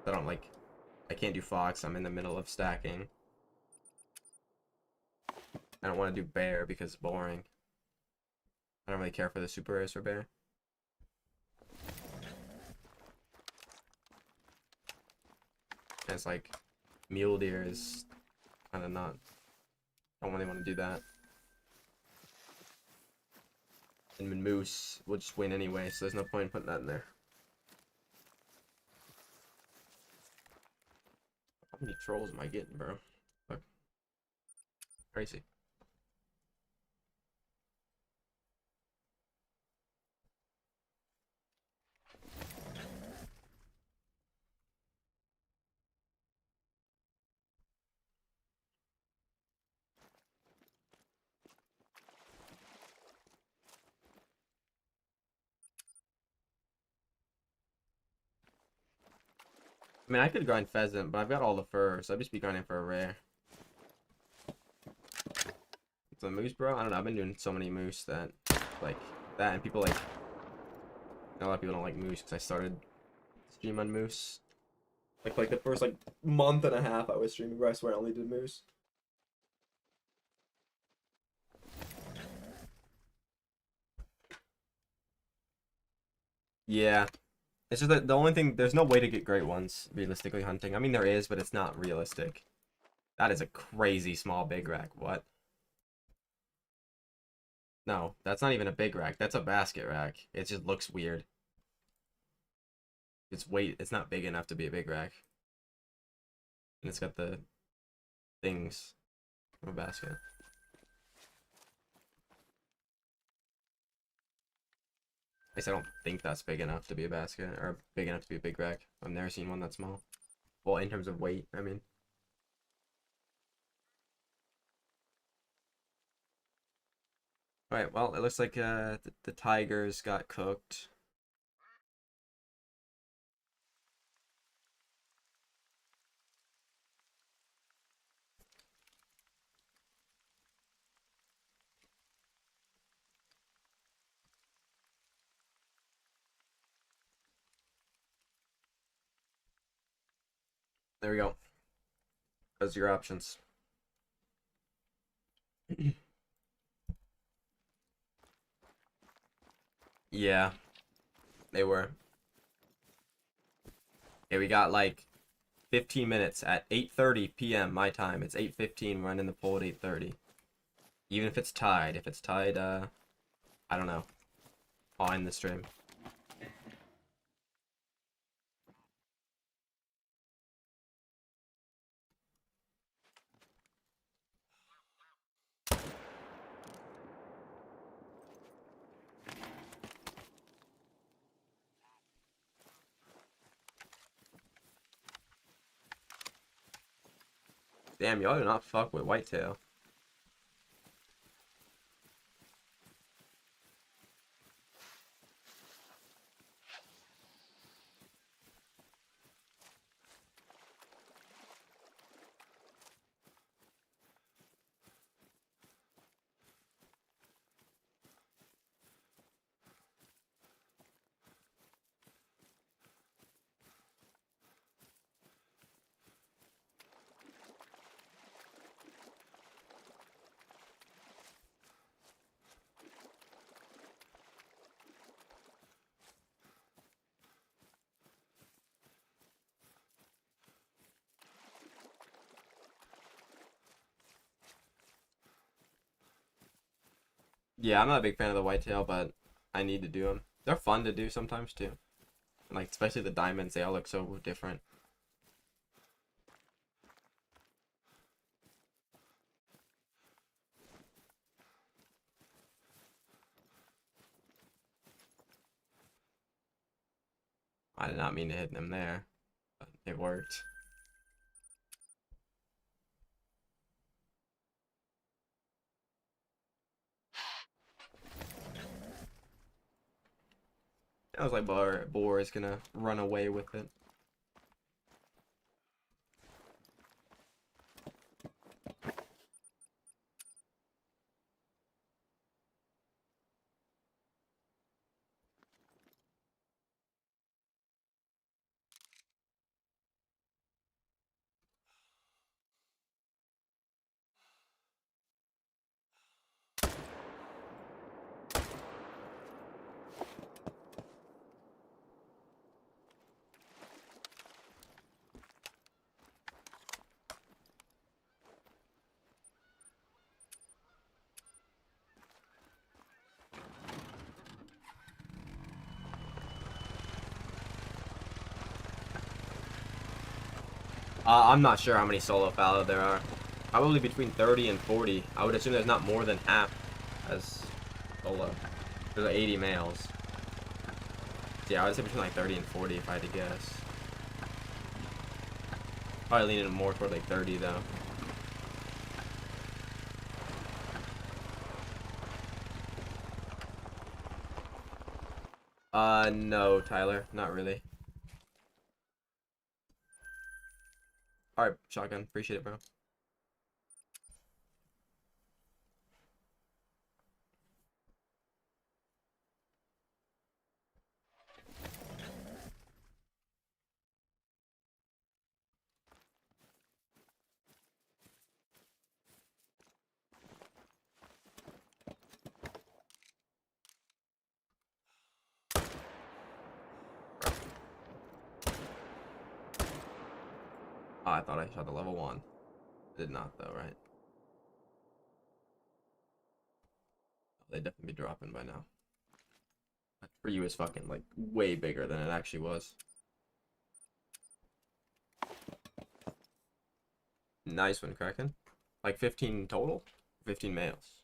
I don't like... I can't do fox. I'm in the middle of stacking. I don't want to do bear because it's boring. I don't really care for the super rares for bear. And it's like mule deer is kind of not. I don't really want to do that. And moose will just win anyway, so there's no point in putting that in there. How many trolls am I getting, bro? Fuck. Crazy. I mean, I could grind pheasant, but I've got all the fur, so I'd just be grinding for a rare. The moose, bro? I don't know. I've been doing so many moose that, like, that, and people like. A lot of people don't like moose because I started stream on moose. Like the first like month and a half I was streaming, where I swear I only did moose. Yeah, it's just that the only thing, there's no way to get great ones realistically hunting. I mean, there is, but it's not realistic. That is a crazy small big rack. What? No, that's not even a big rack. That's a basket rack. It just looks weird. It's weight. It's not big enough to be a big rack. And it's got the things from a basket. At least I don't think that's big enough to be a basket, or big enough to be a big rack. I've never seen one that small. Well, in terms of weight, I mean. Alright, well, it looks like the tigers got cooked. There we go. Those are your options. Yeah, they were. Okay, we got like 15 minutes at 8:30 p.m. my time. It's 8:15. We're ending the poll at 8:30. Even if it's tied. If it's tied, I don't know. I'll end the stream. Damn, y'all do not fuck with whitetail. Yeah, I'm not a big fan of the whitetail, but I need to do them. They're fun to do sometimes too. And like especially the diamonds, they all look so different. I did not mean to hit them there, but it worked. I was like, Boar is gonna run away with it. I'm not sure how many solo fallow there are. Probably between 30 and 40. I would assume there's not more than half as solo. There's like 80 males. So yeah, I would say between like 30 and 40 if I had to guess. Probably leaning more toward like 30 though. No, Tyler, not really. Alright, shotgun. Appreciate it, bro. Oh, I thought I shot the level 1. I did not though, right? They'd definitely be dropping by now. That tree was fucking like way bigger than it actually was. Nice one, Kraken. Like 15 total? 15 males.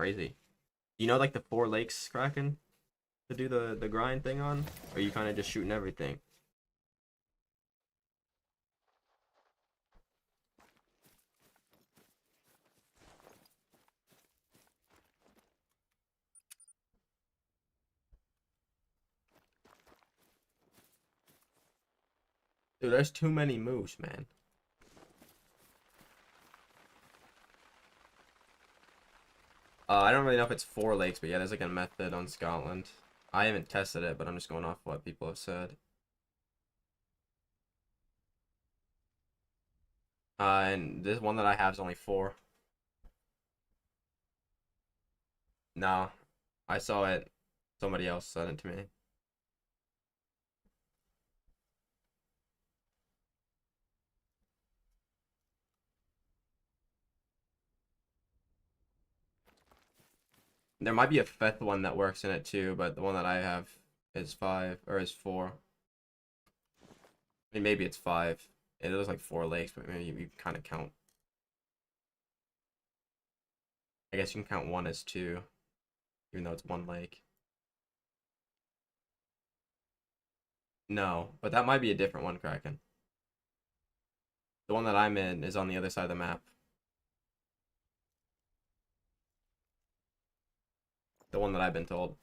That's crazy. You know like the 4 lakes, Kraken? To do the grind thing on? Or are you kind of just shooting everything? Dude, there's too many moose, man. I don't really know if it's 4 lakes, but yeah, there's like a method on Scotland. I haven't tested it, but I'm just going off what people have said. And this one that I have is only 4. No, I saw it. Somebody else said it to me. There might be a 5th one that works in it too, but the one that I have is 5 or is 4. I mean, maybe it's 5. It looks like 4 lakes, but maybe you kind of count. I guess you can count one as 2, even though it's 1 lake. No, but that might be a different one, Kraken. The one that I'm in is on the other side of the map. The one that I've been told.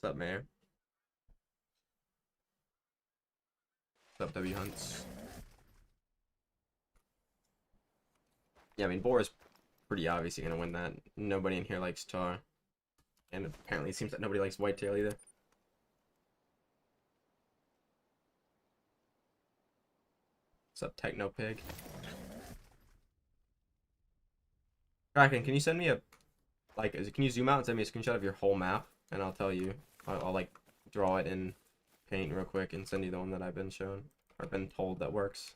What's up, Mayor? What's up, W Hunts? Yeah, I mean, Boar is pretty obviously gonna win that. Nobody in here likes Tar. And apparently it seems that nobody likes Whitetail either. What's up, Techno Pig? Kraken, can you send me a like? Can you zoom out and send me a screenshot of your whole map, and I'll tell you. I'll like draw it in Paint real quick and send you the one that I've been shown or been told that works.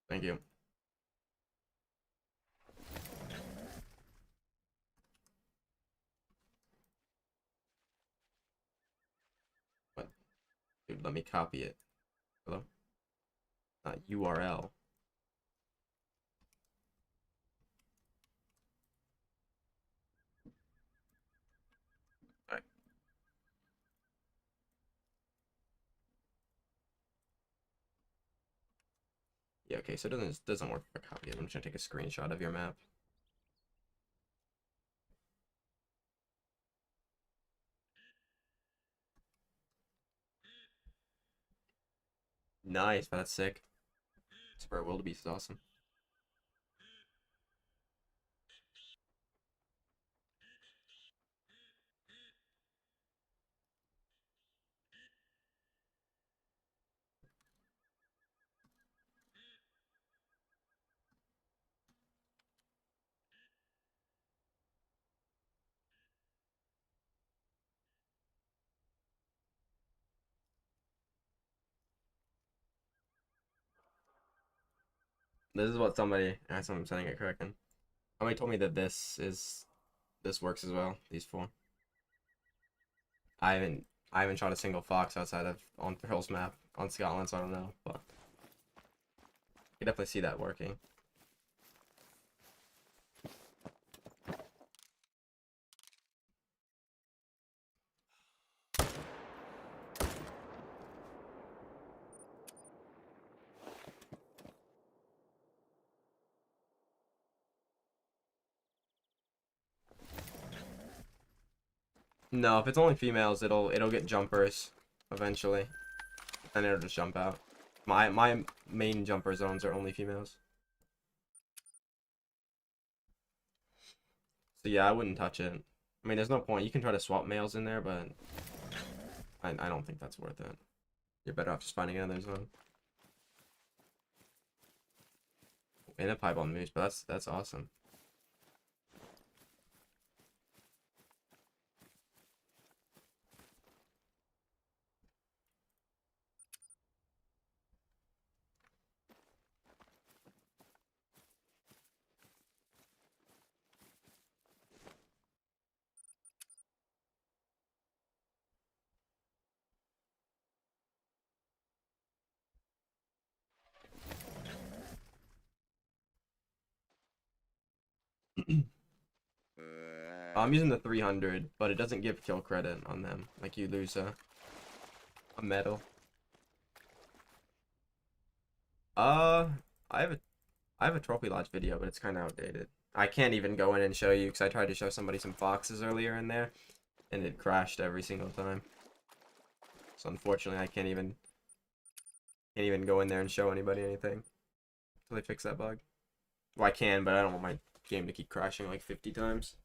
Thank you. What? Dude, let me copy it. Hello? Not URL. Alright. Yeah, okay, so it doesn't work for copy. I'm just gonna take a screenshot of your map. Nice, but that's sick. Super Wildebeest is awesome. This is what somebody, that's what I'm saying it correctly. Somebody told me that this works as well. These four. I haven't I haven't shot a single fox outside of on Thrill's map on Scotland, so I don't know, but you definitely see that working. No, if it's only females, it'll get jumpers eventually, and it'll just jump out. My main jumper zones are only females. So yeah, I wouldn't touch it. I mean, there's no point. You can try to swap males in there, but I don't think that's worth it. You're better off just finding another zone. And a piebald moose, but that's awesome. I'm using the 300, but it doesn't give kill credit on them. Like you lose a medal. Uh, I have a I have a trophy lodge video, but it's kind of outdated. I can't even go in and show you because I tried to show somebody some foxes earlier in there, and it crashed every single time. So unfortunately, I can't even go in there and show anybody anything until they fix that bug. Well, I can, but I don't want my game to keep crashing like 50 times.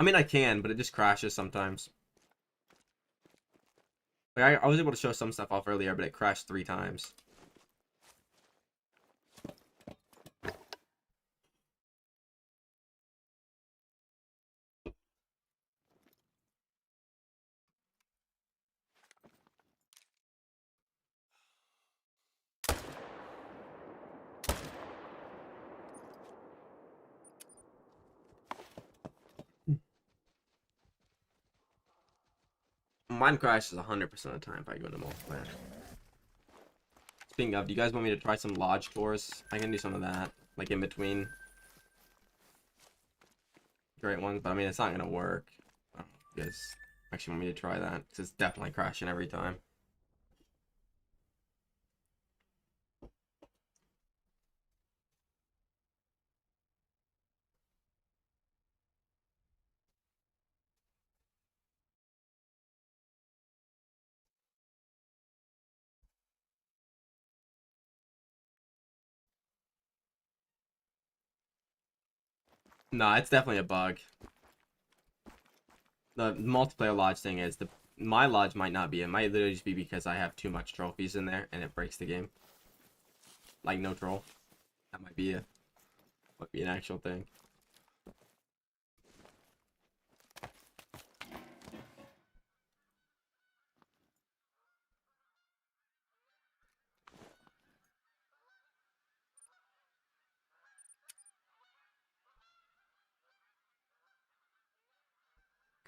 I mean, I can, but it just crashes sometimes. Like I was able to show some stuff off earlier, but it crashed 3 times. Mine crashes 100% of the time if I go into multiplayer. Speaking of, do you guys want me to try some lodge tours? I can do some of that, like in between great ones, but I mean, it's not gonna work. I don't know if you guys actually want me to try that, because it's definitely crashing every time. No, it's definitely a bug. The multiplayer lodge thing is my lodge might not be. It might literally just be because I have too much trophies in there and it breaks the game. Like no troll. That might be an actual thing.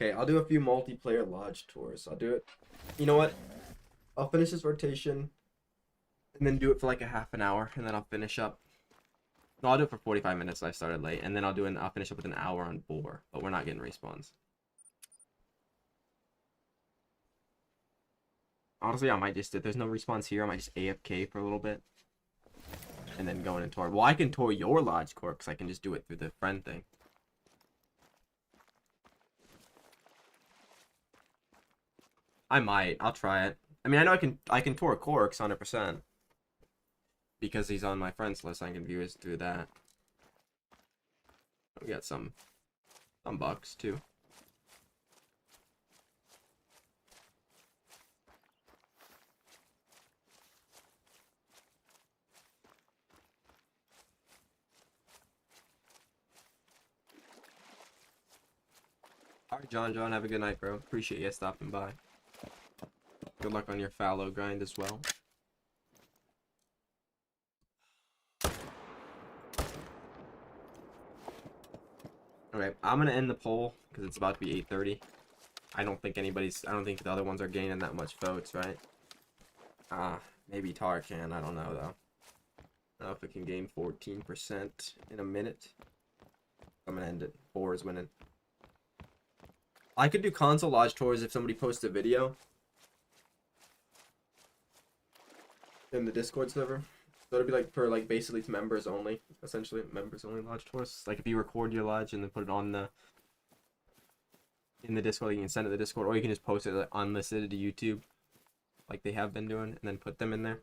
Okay, I'll do a few multiplayer lodge tours. I'll do it. You know what? I'll finish this rotation and then do it for like a half an hour, and then I'll finish up. No, I'll do it for 45 minutes. I started late, and then I'll finish up with an hour on Boar, but we're not getting respawns. Honestly, I might just, if there's no respawns here, I might just AFK for a little bit. And then go in and tour. Well, I can tour your lodge core, because I can just do it through the friend thing. I might. I'll try it. I mean, I know I can tour Corks 100%. Because he's on my friends list, I can view his through that. We got some bucks, too. Alright, John, have a good night, bro. Appreciate you stopping by. Good luck on your fallow grind as well. Okay, I'm gonna end the poll because it's about to be 8:30. I don't think the other ones are gaining that much votes, right? Maybe Tar can, I don't know though. I don't know if it can gain 14% in a minute. I'm gonna end it. Boar is winning. I could do console lodge tours if somebody posts a video in the Discord server. So it'd be like for like basically to members only, essentially members only lodge tours. Like if you record your lodge and then put it on in the Discord, you can send it to the Discord, or you can just post it like, unlisted to YouTube, like they have been doing, and then put them in there.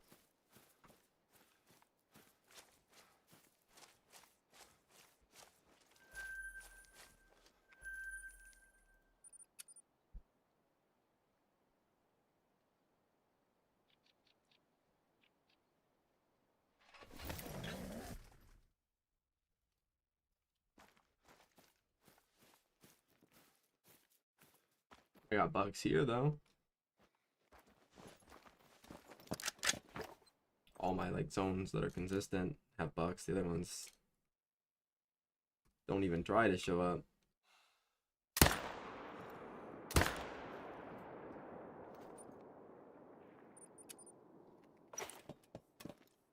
I got bugs here though. All my like zones that are consistent have bugs. The other ones don't even try to show up.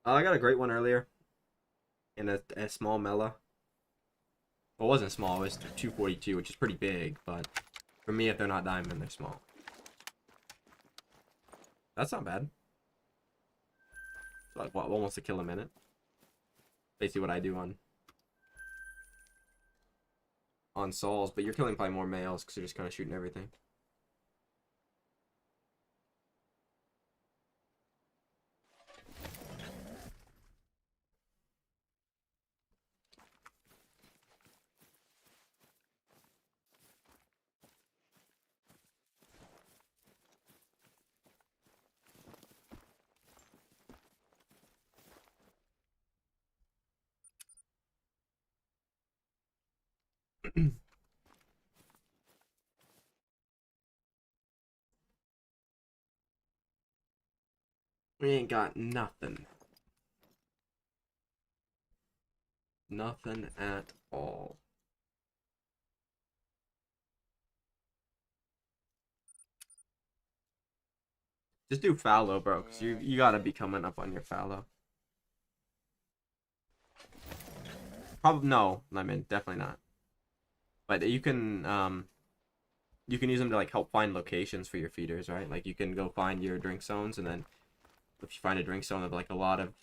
I got a great one earlier in a small Mela. Well, it wasn't small, it was 242, which is pretty big, but for me, if they're not diamond, they're small. That's not bad. It's like, what, almost a kill a minute? Basically what I do on Sauls, but you're killing probably more males because you're just kind of shooting everything. We ain't got nothing. Nothing at all. Just do fallow, bro, because you gotta be coming up on your fallow. Probably no, I mean definitely not. But you can use them to like help find locations for your feeders, right? Like you can go find your drink zones, and then if you find a drink zone of like a lot of,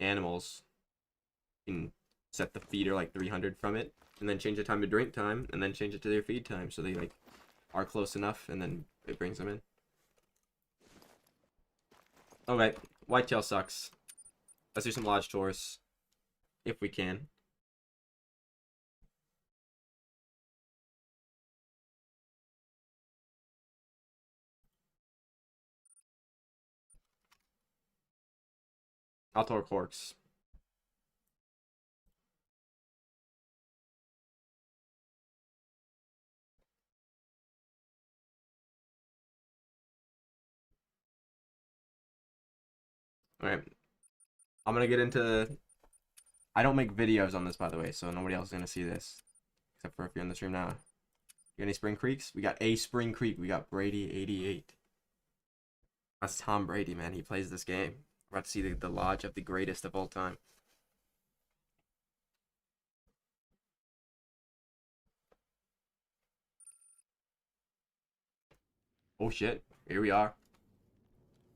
animals, you can set the feeder like 300 from it, and then change the time to drink time, and then change it to their feed time, so they like are close enough, and then it brings them in. Okay, whitetail sucks. Let's do some lodge tours, if we can. I'll tour Corks. Alright. I'm gonna get into... I don't make videos on this, by the way, so nobody else is gonna see this. Except for if you're in the stream now. got any Spring Creeks? We got a Spring Creek. We got Brady 88. That's Tom Brady, man. He plays this game. We're about to see the lodge of the greatest of all time. Oh shit. Here we are.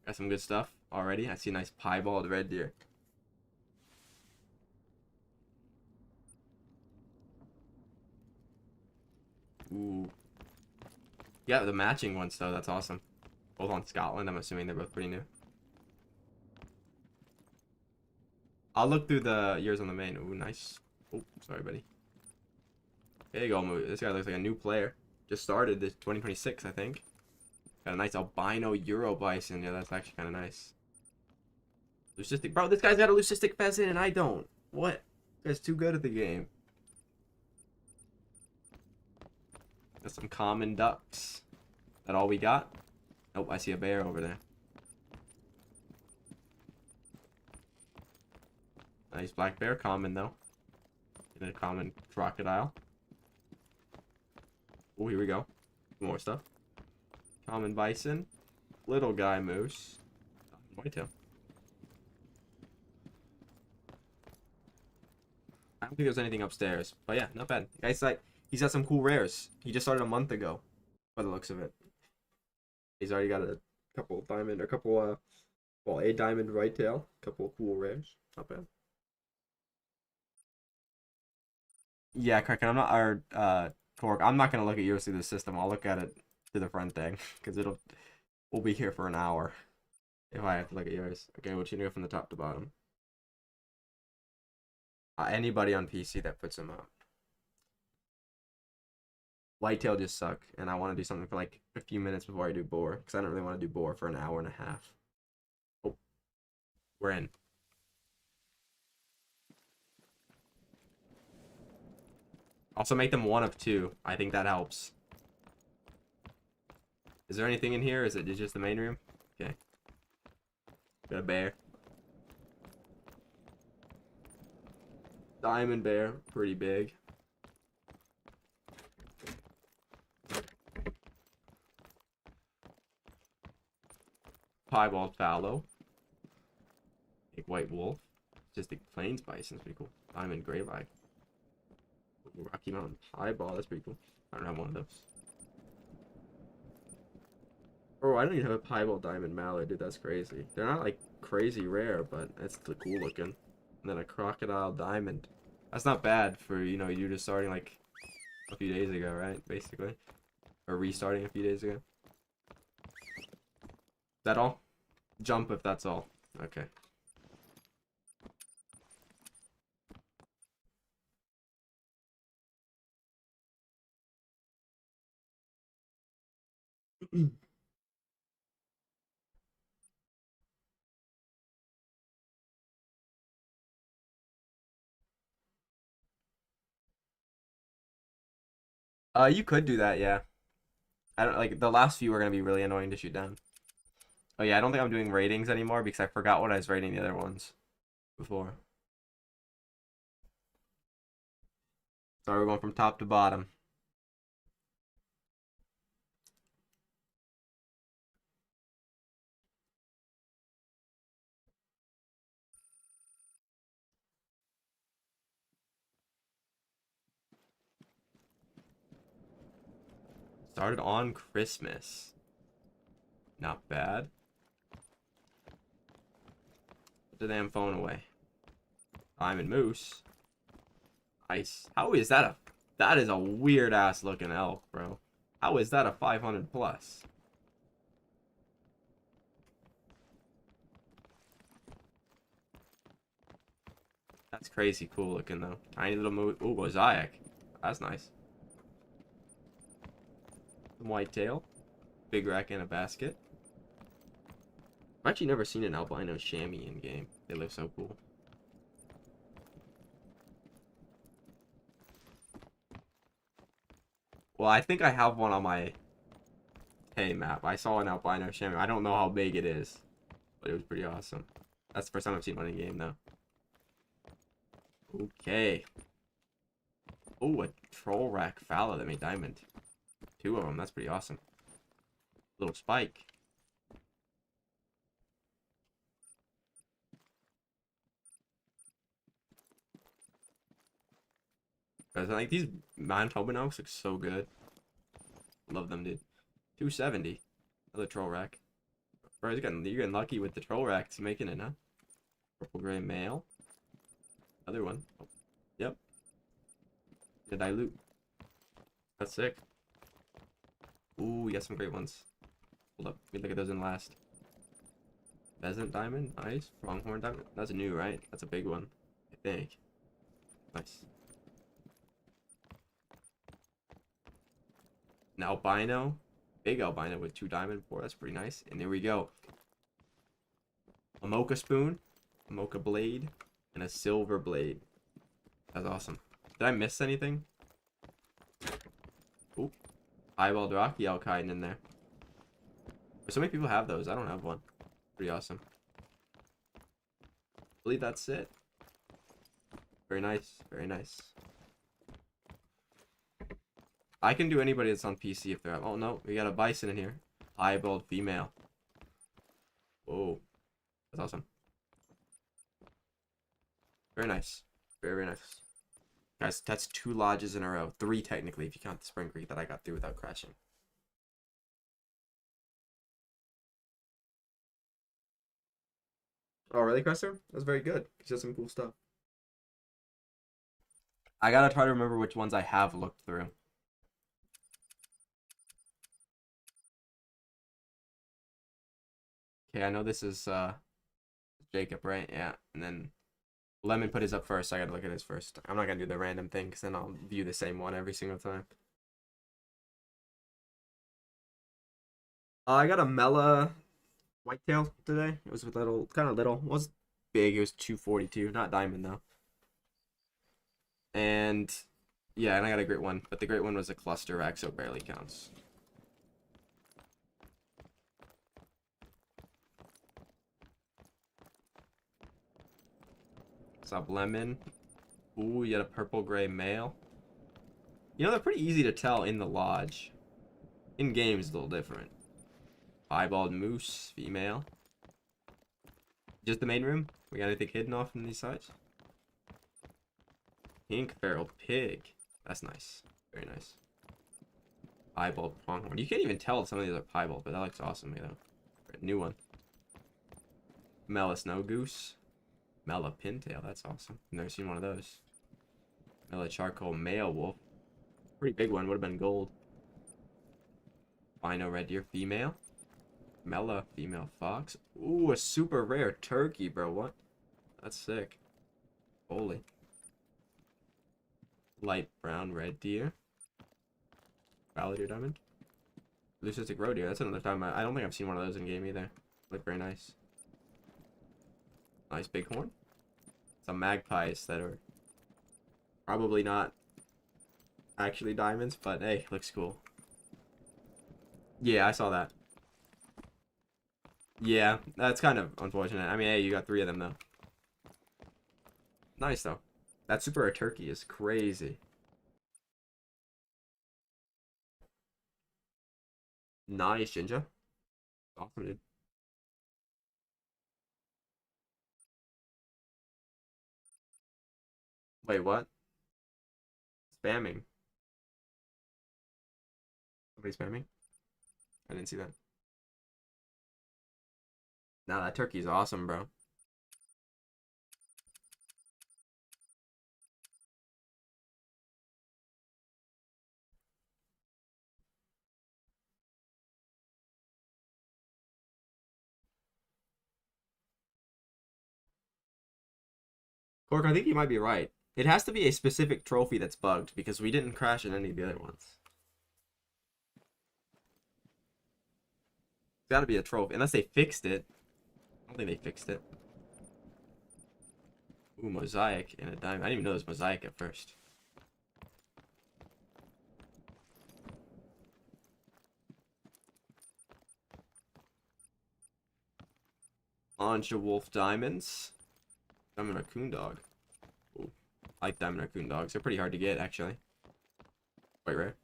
Got some good stuff already. I see a nice piebald red deer. Ooh. Yeah, the matching ones though, that's awesome. Both on Scotland. I'm assuming they're both pretty new. I'll look through the years on the main. Ooh, nice. Oh, sorry, buddy. There you go, this guy looks like a new player. Just started this 2026, I think. Got a nice albino Euro bison. Yeah, that's actually kind of nice. Leucistic. Bro, this guy's got a leucistic pheasant and I don't. What? This guy's too good at the game. Got some common ducks. That all we got? Nope, I see a bear over there. Nice black bear, common though. And a common crocodile. Oh, here we go. More stuff. Common bison. Little guy moose. Whitetail. I don't think there's anything upstairs. But yeah, not bad. The guy's like, he's got some cool rares. He just started a month ago. By the looks of it. He's already got a couple diamond, a couple, well, a diamond whitetail. A couple cool rares. Not bad. Yeah, Kraken, I'm not, or, Torque, I'm not going to look at yours through the system. I'll look at it through the front thing. Because we'll be here for an hour. If I have to look at yours. Okay, we're going to go from the top to bottom. Anybody on PC that puts them up. Whitetail just suck, and I want to do something for like a few minutes before I do boar, because I don't really want to do boar for an hour and a half. Oh, we're in. Also make them 1 of 2. I think that helps. Is there anything in here? Is it just the main room? Okay. Got a bear. Diamond bear, pretty big. Piebald fallow. Big white wolf. Just the plains bison's pretty cool. Diamond grayback. Rocky Mountain piebald, that's pretty cool. I don't have one of those. Oh, I don't even have a piebald diamond mallard, dude. That's crazy. They're not like crazy rare, but it's cool looking. And then a crocodile diamond. That's not bad for, you know, you just starting like a few days ago, right? Basically. Or restarting a few days ago. Is that all? Jump if that's all. Okay. You could do that, yeah. I don't like the last few are gonna be really annoying to shoot down. Oh yeah, I don't think I'm doing ratings anymore because I forgot what I was rating the other ones before. Sorry, we're going from top to bottom. Started on Christmas. Not bad. Put the damn phone away. Diamond moose. Nice. How is that a... That is a weird ass looking elk, bro. How is that a 500 plus? That's crazy cool looking though. Tiny little moose. Ooh, mosaic. That's nice. Some whitetail. Big rack in a basket. I've actually never seen an albino chamois in game. They look so cool. Well, I think I have one on my Hey map. I saw an albino chamois. I don't know how big it is, but it was pretty awesome. That's the first time I've seen one in game though. Okay. Oh, a troll rack fallow that made diamond. 2 of them. That's pretty awesome. Little spike. Guys, like these Manitoba notes look so good. Love them, dude. 270. Another troll rack. Bro, you're getting lucky with the troll racks making it, huh? Purple gray male. Other one. Oh, yep. The dilute. That's sick. Ooh, we got some great ones. Hold up. Let me look at those in last. Pheasant diamond. Nice. Pronghorn diamond. That's new, right? That's a big one. I think. Nice. An albino. Big albino with 2 diamond 4. That's pretty nice. And there we go. A mocha spoon. A mocha blade. And a silver blade. That's awesome. Did I miss anything? Ooh. Eyeballed Rocky Alkine in there. So many people have those. I don't have one. Pretty awesome. I believe that's it. Very nice. Very nice. I can do anybody that's on PC if they're... Oh, no. We got a bison in here. Eyeballed female. Whoa. That's awesome. Very nice. Very, very nice. Guys, that's 2 lodges in a row. 3 technically, if you count the Spring Creek that I got through without crashing. Oh, really, Crester? That's very good. He said some cool stuff. I gotta try to remember which ones I have looked through. Okay, I know this is Jacob, right? Yeah, and then Lemon put his up first, so I gotta look at his first. I'm not gonna do the random thing, because then I'll view the same one every single time. I got a Mela whitetail today. It was a little, kind of little. It was big. It was 242, not diamond though. And yeah, and I got a great one, but the great one was a cluster rack, so it barely counts. What's up, Lemon? Ooh, you got a purple gray male. You know, they're pretty easy to tell in the lodge. In game is a little different. Eyeballed moose, female. Just the main room? We got anything hidden off in these sides? Pink feral pig. That's nice. Very nice. Eyeballed pronghorn. You can't even tell some of these are piebald, but that looks awesome, you know. New one. Mela snow goose. Mela pintail. That's awesome. Never seen one of those. Mela charcoal male wolf. Pretty big one. Would have been gold. Albino red deer female. Mela female fox. Ooh, a super rare turkey, bro. What? That's sick. Holy. Light brown red deer. Valley deer diamond. Leucistic roe deer. That's another time. I don't think I've seen one of those in game either. Look very nice. Nice bighorn. Some magpies that are probably not actually diamonds, but hey, looks cool. Yeah, I saw that. Yeah, that's kind of unfortunate. I mean, hey, you got 3 of them though. Nice though. That super rare turkey is crazy. Nice, Ginger. Awesome, dude. Wait, what? Spamming. Somebody spamming? I didn't see that. Nah, that turkey's awesome, bro. Cork, I think you might be right. It has to be a specific trophy that's bugged, because we didn't crash in any of the other ones. It's gotta be a trophy, unless they fixed it. I don't think they fixed it. Ooh, mosaic and a diamond. I didn't even know it was mosaic at first. Launch a wolf diamonds. Diamond raccoon dog. Ooh, I like diamond raccoon dogs. They're pretty hard to get, actually. Quite rare.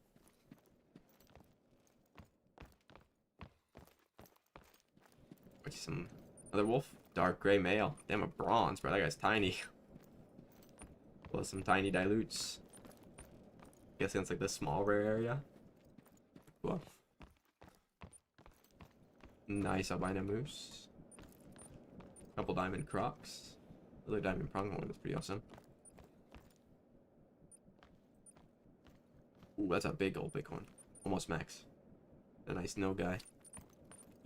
I see some other wolf. Dark gray male. Damn, a bronze, bro. That guy's tiny. Plus some tiny dilutes. Guessing it's like the small rare area. Cool. Nice albino moose. Couple diamond crocs. Another diamond pronghorn. That's pretty awesome. Ooh, that's a big old bighorn. Almost max. A nice no guy.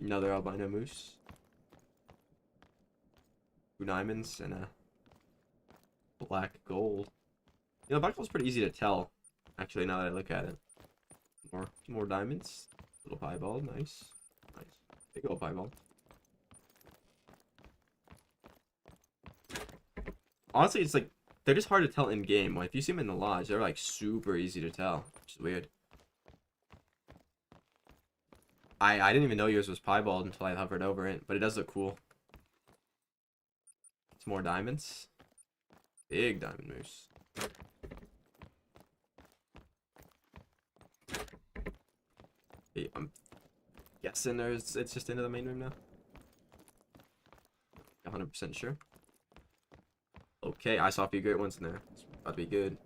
Another albino moose. 2 diamonds and a black gold. You know, black gold's pretty easy to tell. Actually, now that I look at it. More diamonds. Little piebald, nice. Nice. Big old piebald. Honestly, it's like, they're just hard to tell in game. Like, if you see them in the lodge, they're like super easy to tell, which is weird. I didn't even know yours was piebald until I hovered over it, but it does look cool. It's more diamonds. Big diamond moose. Hey, I'm guessing it's just into the main room now. 100% sure. Okay, I saw a few great ones in there. It's about to be good.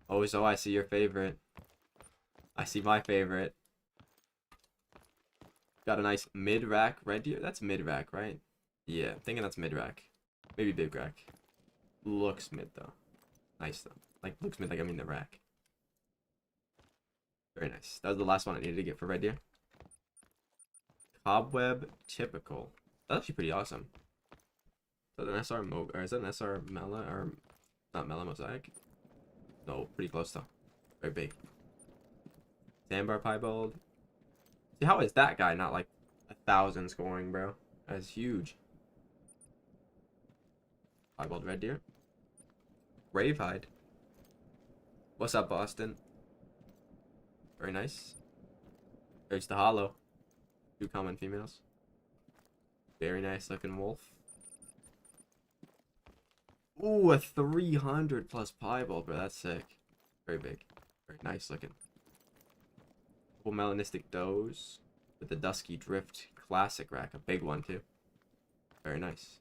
Oh, so I see your favorite. I see my favorite. Got a nice mid-rack red deer. That's mid-rack, right? Yeah, I'm thinking that's mid-rack. Maybe big rack. Looks mid, though. Nice, though. Like, looks mid, like I mean the rack. Very nice. That was the last one I needed to get for red deer. Cobweb typical. That's actually pretty awesome. Is that an SR or is that an SR Mela or not Mela mosaic? No, pretty close though. Very big. Sandbar piebald. See, how is that guy not like 1,000 scoring, bro? That's huge. Piebald red deer. Ravehide. What's up, Boston? Very nice. There's the hollow. 2 common females. Very nice looking wolf. Ooh, a 300 plus piebald, bro. That's sick. Very big. Very nice looking. Couple melanistic does with the dusky drift classic rack. A big one, too. Very nice.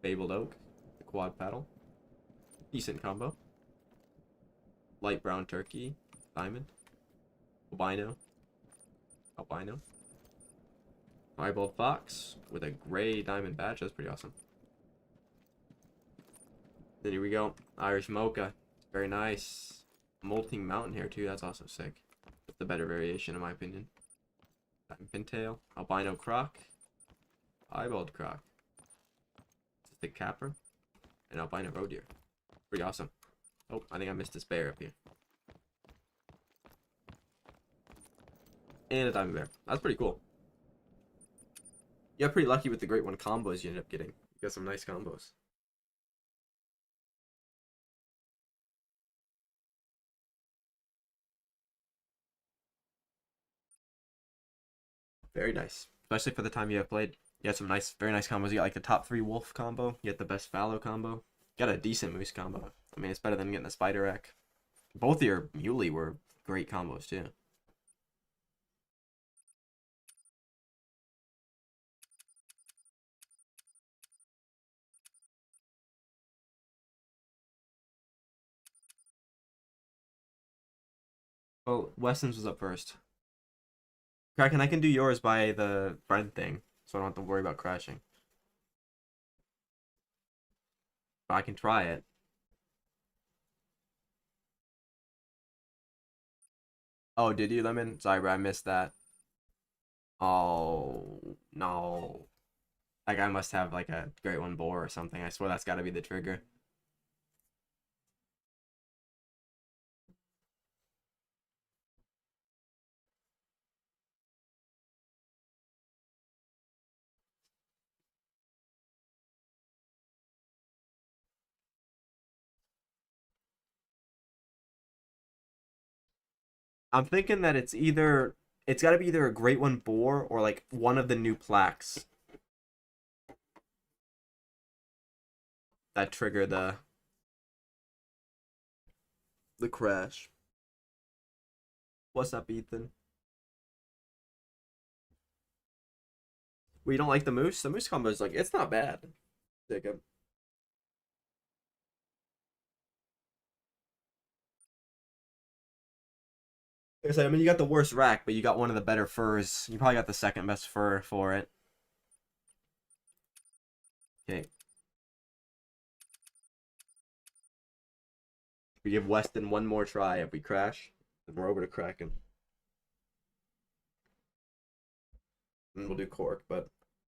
Fabled oak. The quad paddle. Decent combo. Light brown turkey. Diamond. Albino. Albino. Piebald fox with a gray diamond badge. That's pretty awesome. Then here we go. Irish mocha. Very nice. Molting mountain here too. That's also sick. That's the better variation in my opinion. Diamond pintail. Albino croc. Piebald croc. Stick capper. And albino roe deer. Pretty awesome. Oh, I think I missed this bear up here. And a diamond bear. That's pretty cool. You got pretty lucky with the great one combos you ended up getting. You got some nice combos. Very nice. Especially for the time you have played. You had some nice, very nice combos. You got like the top 3 wolf combo. You got the best fallow combo. You got a decent moose combo. I mean, it's better than getting the spider rack. Both of your muley were great combos too. Well, Weston's was up first. Kraken, I can do yours by the friend thing, so I don't have to worry about crashing. But I can try it. Oh, did you, Lemon? Sorry, bro, I missed that. Oh, no. Like, I must have, like, a great one boar or something. I swear that's gotta be the trigger. I'm thinking that it's gotta be either a great one boar or, like, one of the new plaques that trigger the crash. What's up, Ethan? We don't like the moose. The moose combo is like it's not bad. Jacob. I mean, you got the worst rack, but you got one of the better furs. You probably got the second best fur for it. Okay. We give Weston one more try. If we crash, then we're over to Kraken. And we'll do Cork, but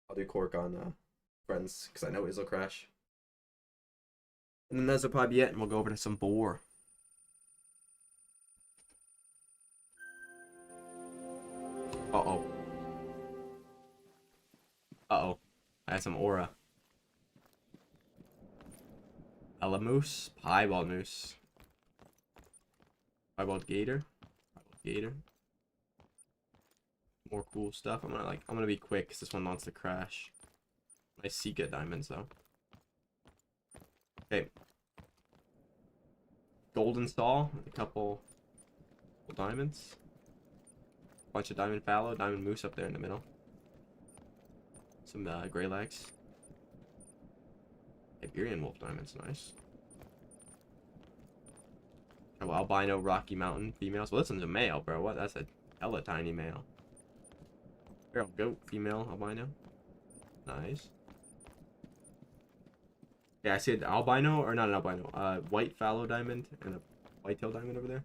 I'll do Cork on Friends, because I know his will crash. And then those will probably be it, and we'll go over to some Boar. Uh-oh. Uh-oh. I had some aura. Ella Moose. Piebald Moose. Piebald Gator. Piebald Gator. More cool stuff. I'm gonna be quick because this one wants to crash. Nice Sika diamonds though. Okay. Golden Stall with a couple diamonds. Bunch of diamond fallow, diamond moose up there in the middle. Some gray legs. Iberian wolf diamonds, nice. Oh, albino Rocky Mountain females. Well, this one's a male, bro. What? That's a hella tiny male. Feral goat female albino. Nice. Yeah, I see an albino, or not an albino. White fallow diamond and a whitetail diamond over there.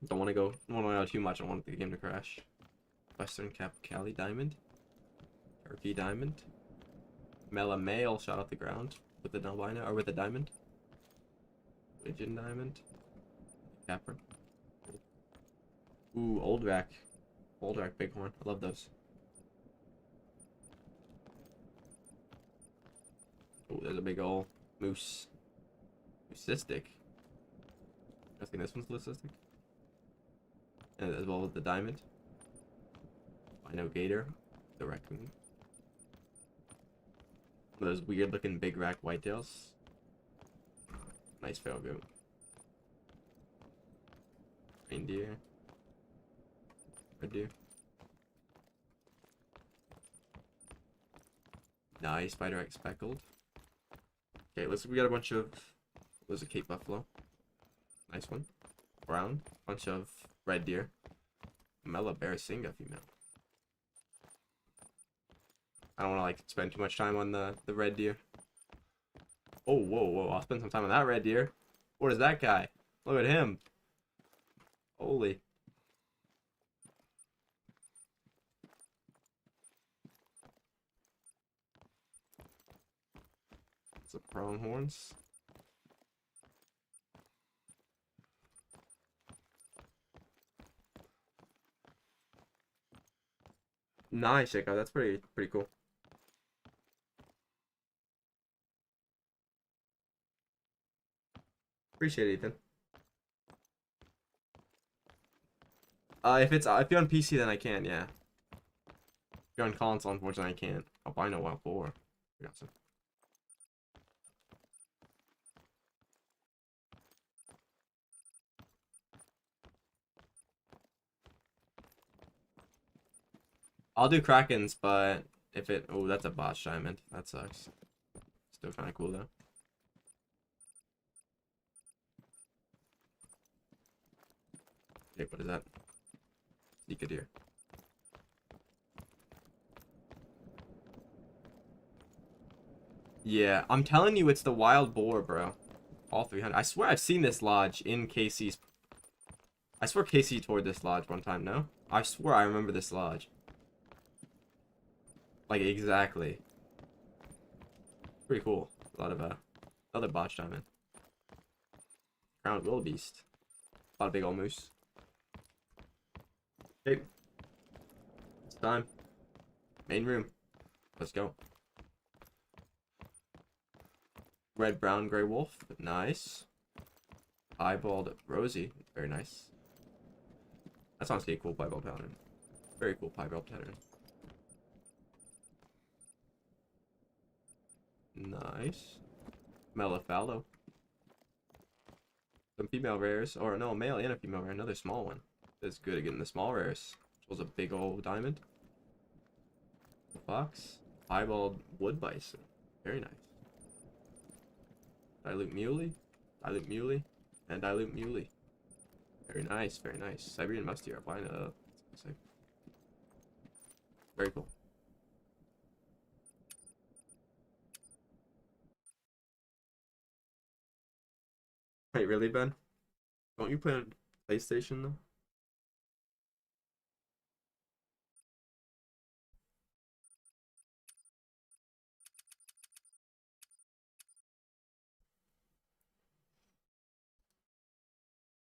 Don't want to go too much. I don't want the game to crash. Western Cap Cali diamond. Turkey diamond. Mela male shot off the ground with the albino or with the diamond. Pigeon diamond. Capper. Ooh, old rack. Old rack bighorn. I love those. Oh, there's a big old moose. Leucistic. I think this one's leucistic. And as well with the diamond. Albino gator. The raccoon. Those weird looking big rack whitetails. Nice feral goat. Reindeer. Red deer. Nice spider X speckled. Okay, we got a bunch of there's a Cape Buffalo. Nice one. Brown. Bunch of red deer. Mela Barasinga female. I don't want to like spend too much time on the red deer. Oh, whoa. I'll spend some time on that red deer. What is that guy? Look at him. Holy. Some pronghorns. Nice, Jacob. That's pretty cool. Appreciate it, Ethan. If you're on PC, then I can, yeah. If you're on console, unfortunately, I can't. Albino wild boar. We got some. I'll do Krakens, but if it... Oh, that's a botch diamond. That sucks. Still kind of cool, though. Okay, what is that? Sneaker deer. Yeah, I'm telling you, it's the wild boar, bro. All 300. I swear I've seen this lodge in KC's... I swear KC toured this lodge one time, no? I swear I remember this lodge. Like, exactly. Pretty cool. A lot of, another botch diamond. Crowned wildebeest. A lot of big old moose. Okay. It's time. Main room. Let's go. Red, brown, gray wolf. Nice. Piebald Rosie. Very nice. That's honestly a cool piebald pattern. Very cool piebald pattern. Nice. Melifallo. Some female rares. Or no, a male and a female rare. Another small one. That's good at getting the small rares. Which was a big old diamond. Fox. Piebald wood bison. Very nice. Dilute muley. Dilute muley. And dilute muley. Very nice, very nice. Siberian musty albino. Very cool. Wait, really, Ben? Don't you play on PlayStation though?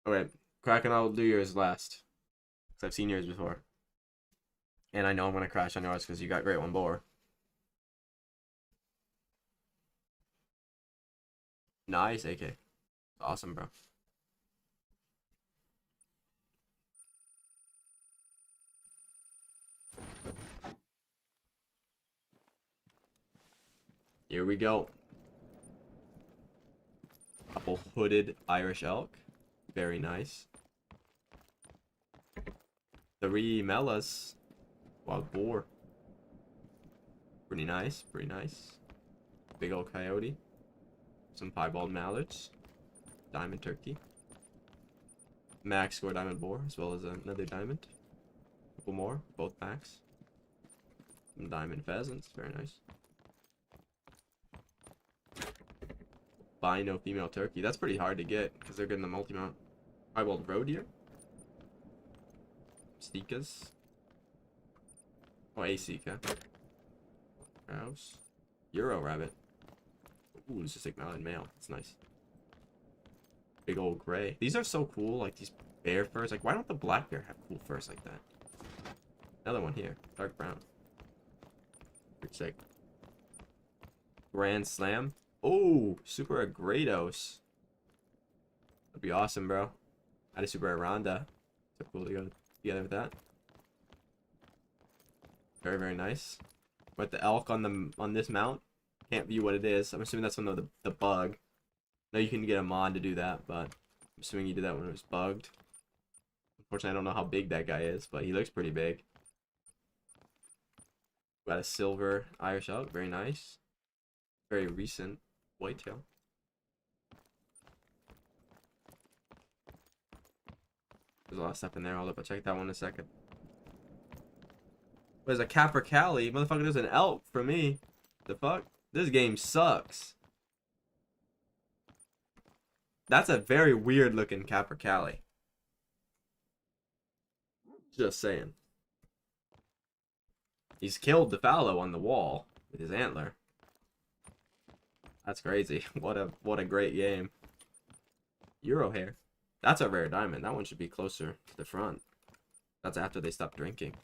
Okay, Kraken, I'll do yours last. Because I've seen yours before. And I know I'm going to crash on yours because you got great one Boar. Nice, AK. Awesome, bro. Here we go. Couple hooded Irish elk. Very nice. 3 Mellas. Wild boar. Pretty nice, pretty nice. Big old coyote. Some piebald mallards. Diamond turkey. Max score diamond boar, as well as another diamond. Couple more, both max. Some diamond pheasants, very nice. Bino female turkey. That's pretty hard to get because they're getting the multi-mount. Piebald roe deer. Stikas. Oh, a Sika. Grouse. Euro rabbit. Ooh, it's just like mountain male. That's nice. Big old gray. These are so cool. Like these bear furs. Like, why don't the black bear have cool furs like that? Another one here. Dark brown. Pretty sick. Grand Slam. Oh, Super Agrados. That'd be awesome, bro. I had a Super Aranda. So cool to go together with that. Very, very nice. With the elk on this mount. Can't view what it is. I'm assuming that's from the bug. No, you can get a mod to do that, but I'm assuming you did that when it was bugged. Unfortunately, I don't know how big that guy is, but he looks pretty big. Got a silver Irish elk. Very nice. Very recent whitetail. There's a lot of stuff in there. I'll check that one in a second. There's a Capercaillie. Motherfucker, there's an elk for me. The fuck? This game sucks. That's a very weird looking Capercaillie. Just saying. He's killed the fallow on the wall with his antler. That's crazy. What a great game. Euro hair. That's a rare diamond. That one should be closer to the front. That's after they stop drinking.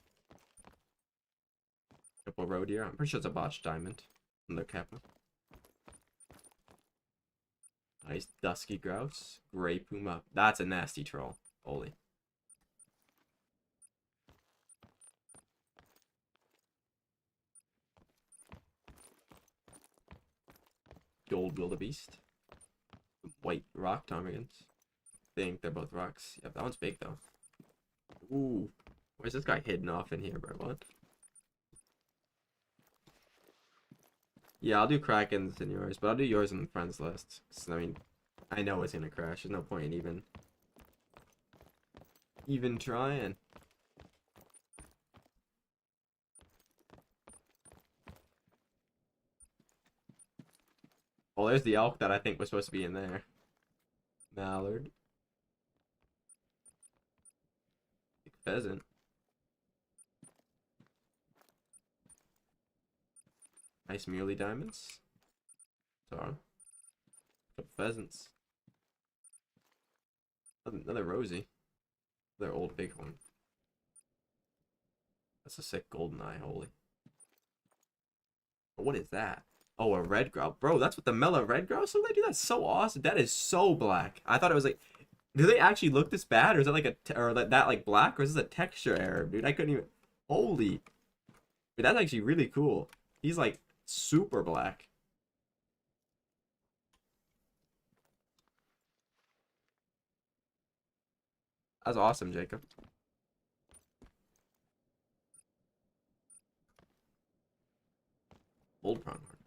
Triple roe deer. I'm pretty sure it's a botched diamond. Look, Kappa. Nice dusky grouse. Gray puma. That's a nasty troll. Holy. Gold wildebeest. White rock ptarmigans. I think they're both rocks. Yep, that one's big though. Ooh. Where's this guy hidden off in here, bro? What? Yeah, I'll do Krakens in yours, but I'll do yours on the friends list. I mean, I know it's gonna crash. There's no point in even trying. Oh, there's the elk that I think was supposed to be in there. Mallard. Big pheasant. Nice muley diamonds. Sorry. Couple pheasants. Another rosy. Another old bighorn. That's a sick golden eye, holy. What is that? Oh, a red grouse. Bro, that's what the Mela red grouse look like? Dude, that's so awesome. That is so black. I thought it was like... Do they actually look this bad? Or is that like or that like black? Or is this a texture error? Dude, I couldn't even... Holy. Dude, that's actually really cool. He's like super black. That's awesome, Jacob. Bull pronghorn.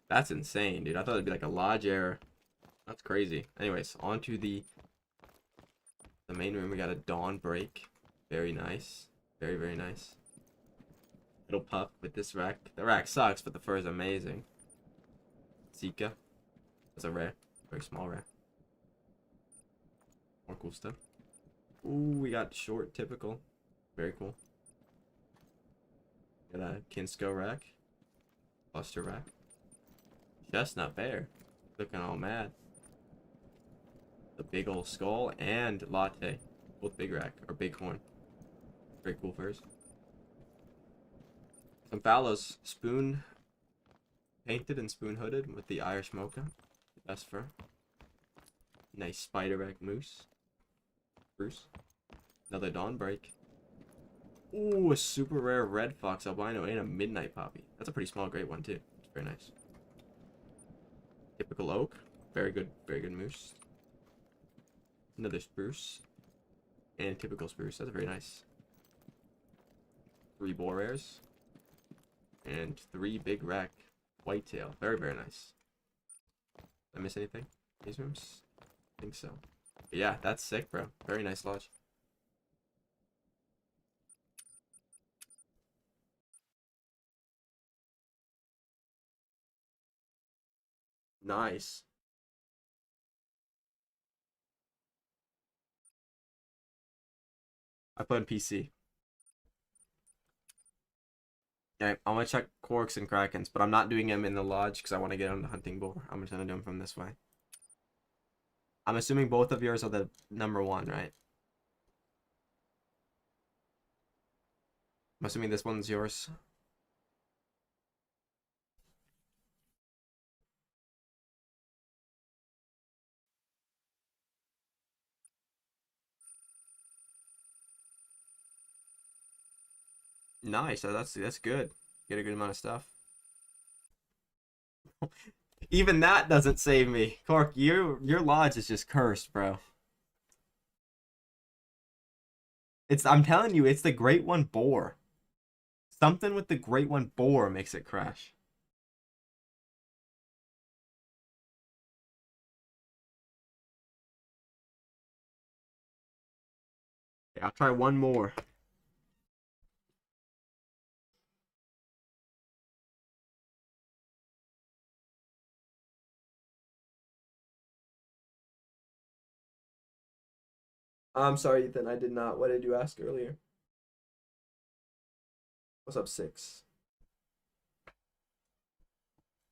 That's insane, dude. I thought it'd be like a lodge error. That's crazy. Anyways, on to the main room. We got a dawn break. Very nice. Very, very nice. Little pup with this rack. The rack sucks, but the fur is amazing. Zika. That's a rare. Very small rare. More cool stuff. Ooh, we got short typical. Very cool. Got a Kinsko rack. Buster rack. Chestnut bear. Looking all mad. The big old skull and latte. Both big rack or big horn. Very cool furs. Some Fallows spoon painted and spoon hooded with the Irish mocha. Best fur. Nice spider rack moose. Bruce. Another dawn break. Ooh, a super rare red fox albino and a midnight poppy. That's a pretty small great one too. It's very nice. Typical oak. Very good moose. Another spruce. And typical spruce. That's very nice. 3 boar rares. And 3 big rack whitetail. Very, very nice. Did I miss anything? These rooms? I think so. But yeah, that's sick, bro. Very nice lodge. Nice. I play on PC. Okay, I'm gonna check Quarks and Krakens, but I'm not doing them in the lodge because I want to get on the hunting boar. I'm just gonna do them from this way. I'm assuming both of yours are the number 1, right? I'm assuming this one's yours. Nice. That's good. Get a good amount of stuff. Even that doesn't save me. Cork, your lodge is just cursed, bro. I'm telling you, it's the Great One Boar. Something with the Great One Boar makes it crash. Okay, I'll try one more. I'm sorry, Ethan. I did not. What did you ask earlier? What's up, 6?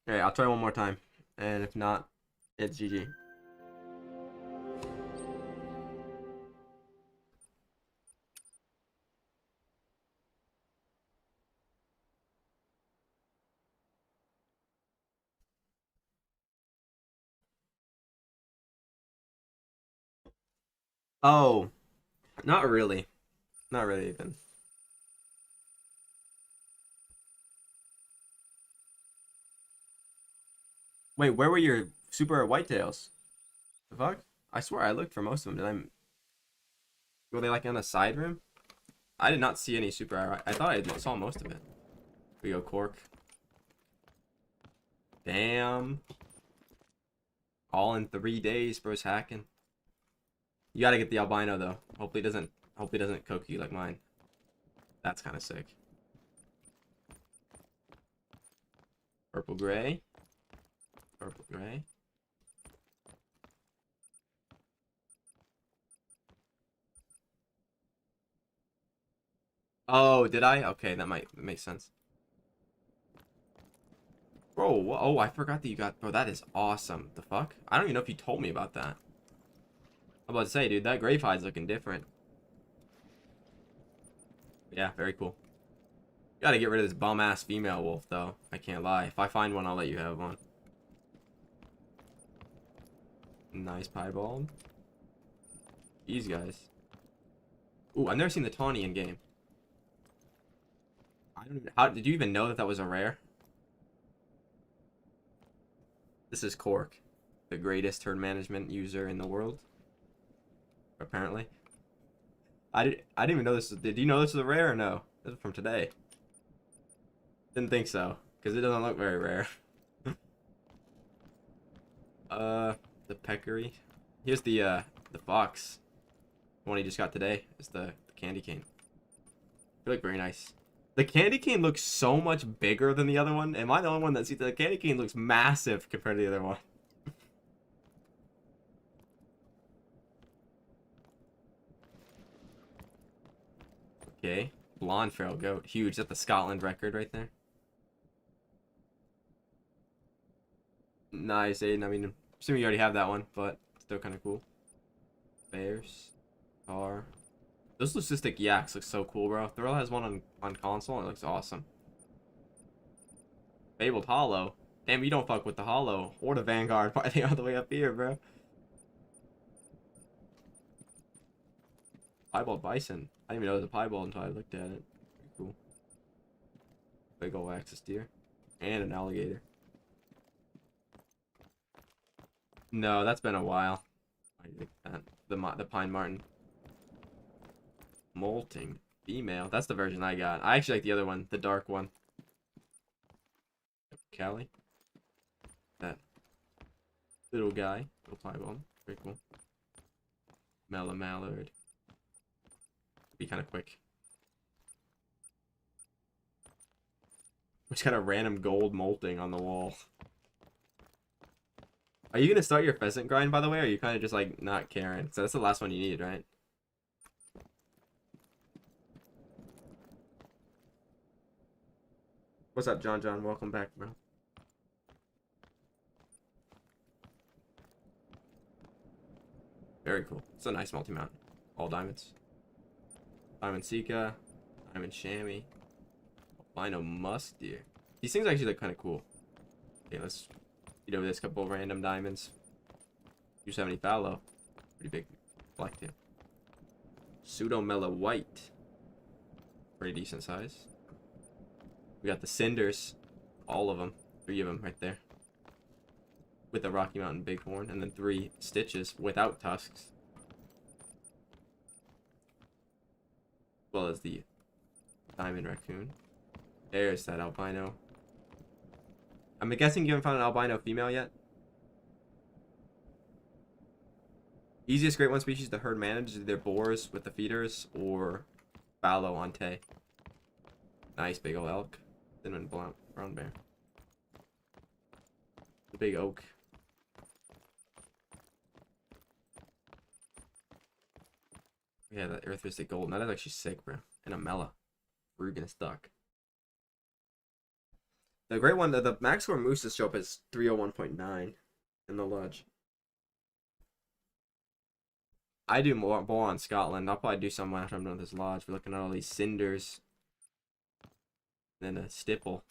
Okay, I'll try one more time. And if not, it's GG. Oh, not really. Not really, Ethan. Wait, where were your super whitetails? The fuck? I swear I looked for most of them. Were they like in a side room? I did not see any super. I thought I saw most of it. Here we go, Cork. Damn. All in 3 days, bro's hacking. You gotta get the albino though. Hopefully it doesn't cook you like mine. That's kind of sick. Purple gray. Purple gray. Oh, did I? Okay, that make sense. Bro, oh, I forgot that you got... Bro, that is awesome. The fuck? I don't even know if you told me about that. I'm about to say, dude, that grave hide's looking different. Yeah, very cool. Gotta get rid of this bum-ass female wolf, though. I can't lie. If I find one, I'll let you have one. Nice piebald. These guys. Ooh, I've never seen the tawny in game. I don't even... How did you even know that that was a rare? This is Cork, the greatest herd management user in the world. Apparently. I didn't even know this. Did you know this was a rare or no? This is from today. Didn't think so, because it doesn't look very rare. The peccary. Here's the fox. The one he just got today is the candy cane. They look very nice. The candy cane looks so much bigger than the other one. Am I the only one that sees the candy cane looks massive compared to the other one? Okay. Blonde feral goat. Huge. That's the Scotland record right there. Nice, Aiden. I mean, assuming you already have that one, but still kind of cool. Bears. Car. Those leucistic yaks look so cool, bro. Thrill has one on console, and it looks awesome. Fabled Hollow. Damn, you don't fuck with the Hollow or the Vanguard fighting all the way up here, bro. Piebald Bison. I didn't even know it was a piebald until I looked at it. Pretty cool. Big ol' axis deer. And an alligator. No, that's been a while. I think that. The Pine Marten. Molting. Female. That's the version I got. I actually like the other one. The dark one. Callie. That little guy. Little piebald. Very cool. Mela Mallard. Be kind of quick. Just got a random gold molting on the wall. Are you gonna start your pheasant grind, by the way, or are you kind of just like not caring? So that's the last one you need, right? What's up, John? John, welcome back, bro. Very cool. It's a nice multi-mount. All diamonds. Diamond Sika. Diamond Chamois. Albino Musk Deer. These things actually look kind of cool. Okay, let's get over this couple of random diamonds. 270 fallow. Pretty big blacktail. Pseudo-Mellow White. Pretty decent size. We got the Cinders. All of them. 3 of them right there. With the Rocky Mountain Bighorn. And then 3 Stitches without tusks. As well as the Diamond Raccoon. There's that albino. I'm guessing you haven't found an albino female yet? Easiest Great One species to herd manage is either boars with the feeders or fallow ante. Nice big ol' elk. Cinnamon brown bear. The big oak. Yeah, that earth-fisted gold. That is actually sick, bro. And a Mela. Rugeness duck. The great one, the max score mooses show up as 301.9 in the lodge. I do more on Scotland. I'll probably do some after I'm done with this lodge. We're looking at all these Cinders. Then a Stipple.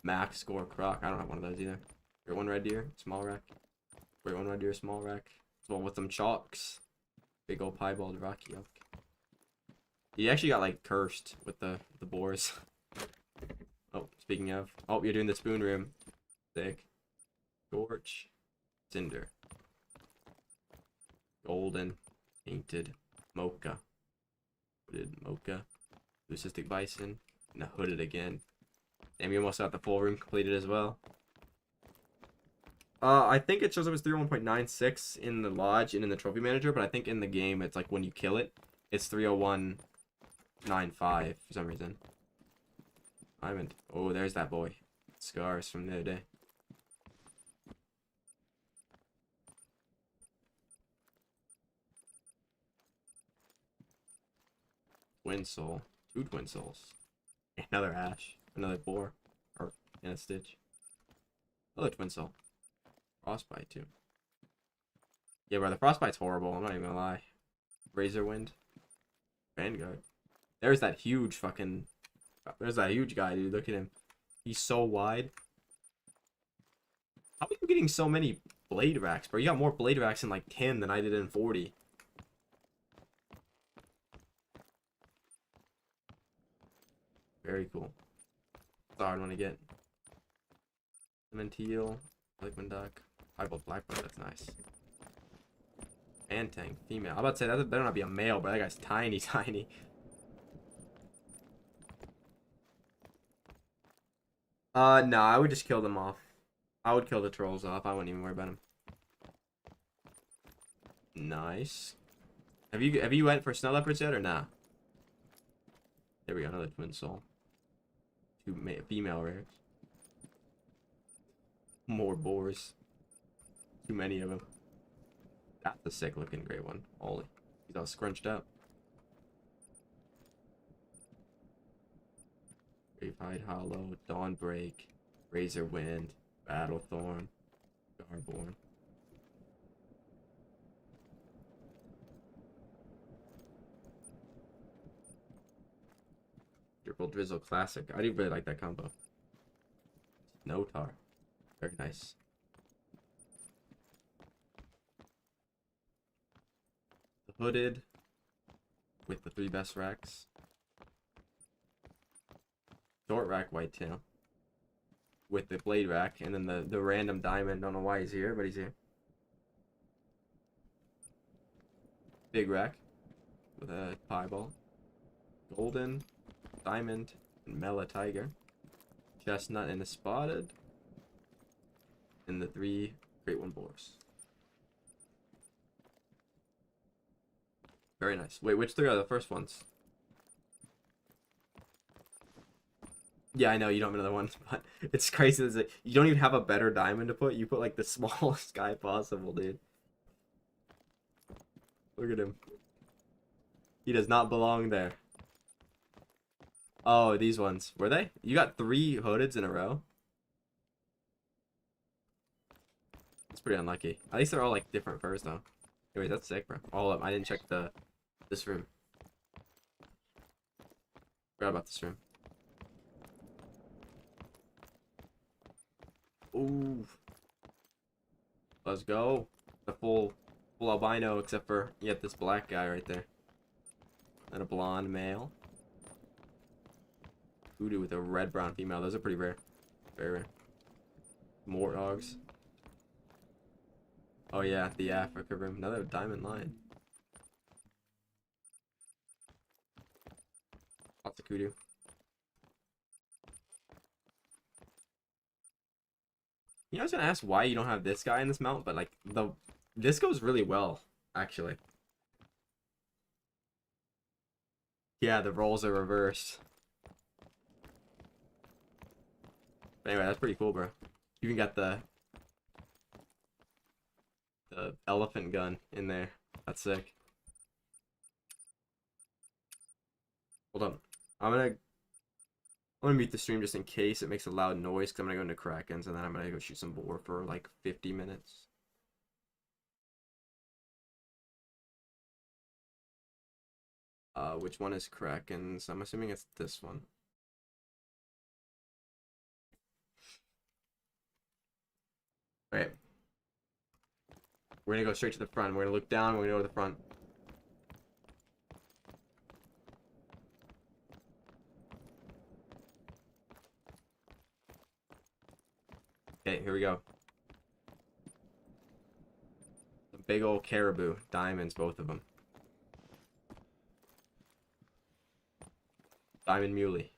Max score croc. I don't have one of those either. Great one red deer, small rack. Great one red deer, small rack. As well with them chalks. Big old piebald Rocky elk. He actually got like cursed with the boars. Oh, speaking of. Oh, you're doing the spoon room. Sick. Gorge. Cinder. Golden. Painted. Mocha. Hooded mocha. Leucistic bison. And a hooded again. Damn, you almost got the full room completed as well. I think it shows up as 301.96 in the lodge and in the trophy manager, but I think in the game it's like when you kill it, it's 301.95 for some reason. Diamond. Oh, there's that boy. Scars from the other day. Twin soul. 2 twin souls. Another ash. Another boar. Or and a stitch. Another twin soul. Frostbite too. Yeah, bro, the frostbite's horrible. I'm not even gonna lie. Razor wind. Vanguard. There's that huge fucking. There's that huge guy, dude. Look at him. He's so wide. How are you getting so many blade racks, bro? You got more blade racks in like 10 than I did in 40. Very cool. It's a hard one to get. Lemon teal. Lakeman duck. Piebald blackbird. That's nice. And tank, female. I'm about to say that better not be a male, but that guy's tiny, tiny. No, I would just kill them off. I would kill the trolls off. I wouldn't even worry about them. Nice. Have you went for snow leopards yet or nah? There we go, another twin soul. Two female rares. More boars. Too many of them. That's a sick looking gray one. Holy. He's all scrunched up. Gravehide Hollow, Dawnbreak, Razor Wind, Battlethorn, Garborn. Triple Drizzle Classic. I do really like that combo. Notar. Very nice. The Hooded with the 3 best racks. Short rack Whitetail with the blade rack, and then the random diamond. Don't know why he's here, but he's here. Big rack with a pieball. Golden, diamond, and Mela Tiger. Chestnut and a spotted. And the 3 Great One Boars. Very nice. Wait, which 3 are the first ones? Yeah, I know you don't have another one, but it's crazy. It's like, you don't even have a better diamond to put. You put like the smallest guy possible, dude. Look at him. He does not belong there. Oh, these ones. Were they? You got 3 hoodeds in a row? That's pretty unlucky. At least they're all like different furs though. Anyway, that's sick, bro. All up. I didn't check this room. Forgot about this room. Ooh. Let's go. The full albino, except for you have this black guy right there. And a blonde male. Voodoo with a red brown female. Those are pretty rare. Very rare. More dogs. Oh yeah, the Africa room. Another diamond lion. Lots of kudu. You know, I was gonna ask why you don't have this guy in this mount, but like this goes really well, actually. Yeah, the roles are reversed. But anyway, that's pretty cool, bro. You even got the elephant gun in there. That's sick. Hold on. I'm gonna mute the stream just in case it makes a loud noise, because I'm gonna go into Krakens and then I'm gonna go shoot some boar for like 50 minutes. Which one is Krakens? I'm assuming it's this one. Alright. We're gonna go straight to the front. We're gonna look down, we're gonna go to the front. Okay, here we go. The big old caribou. Diamonds, both of them. Diamond muley.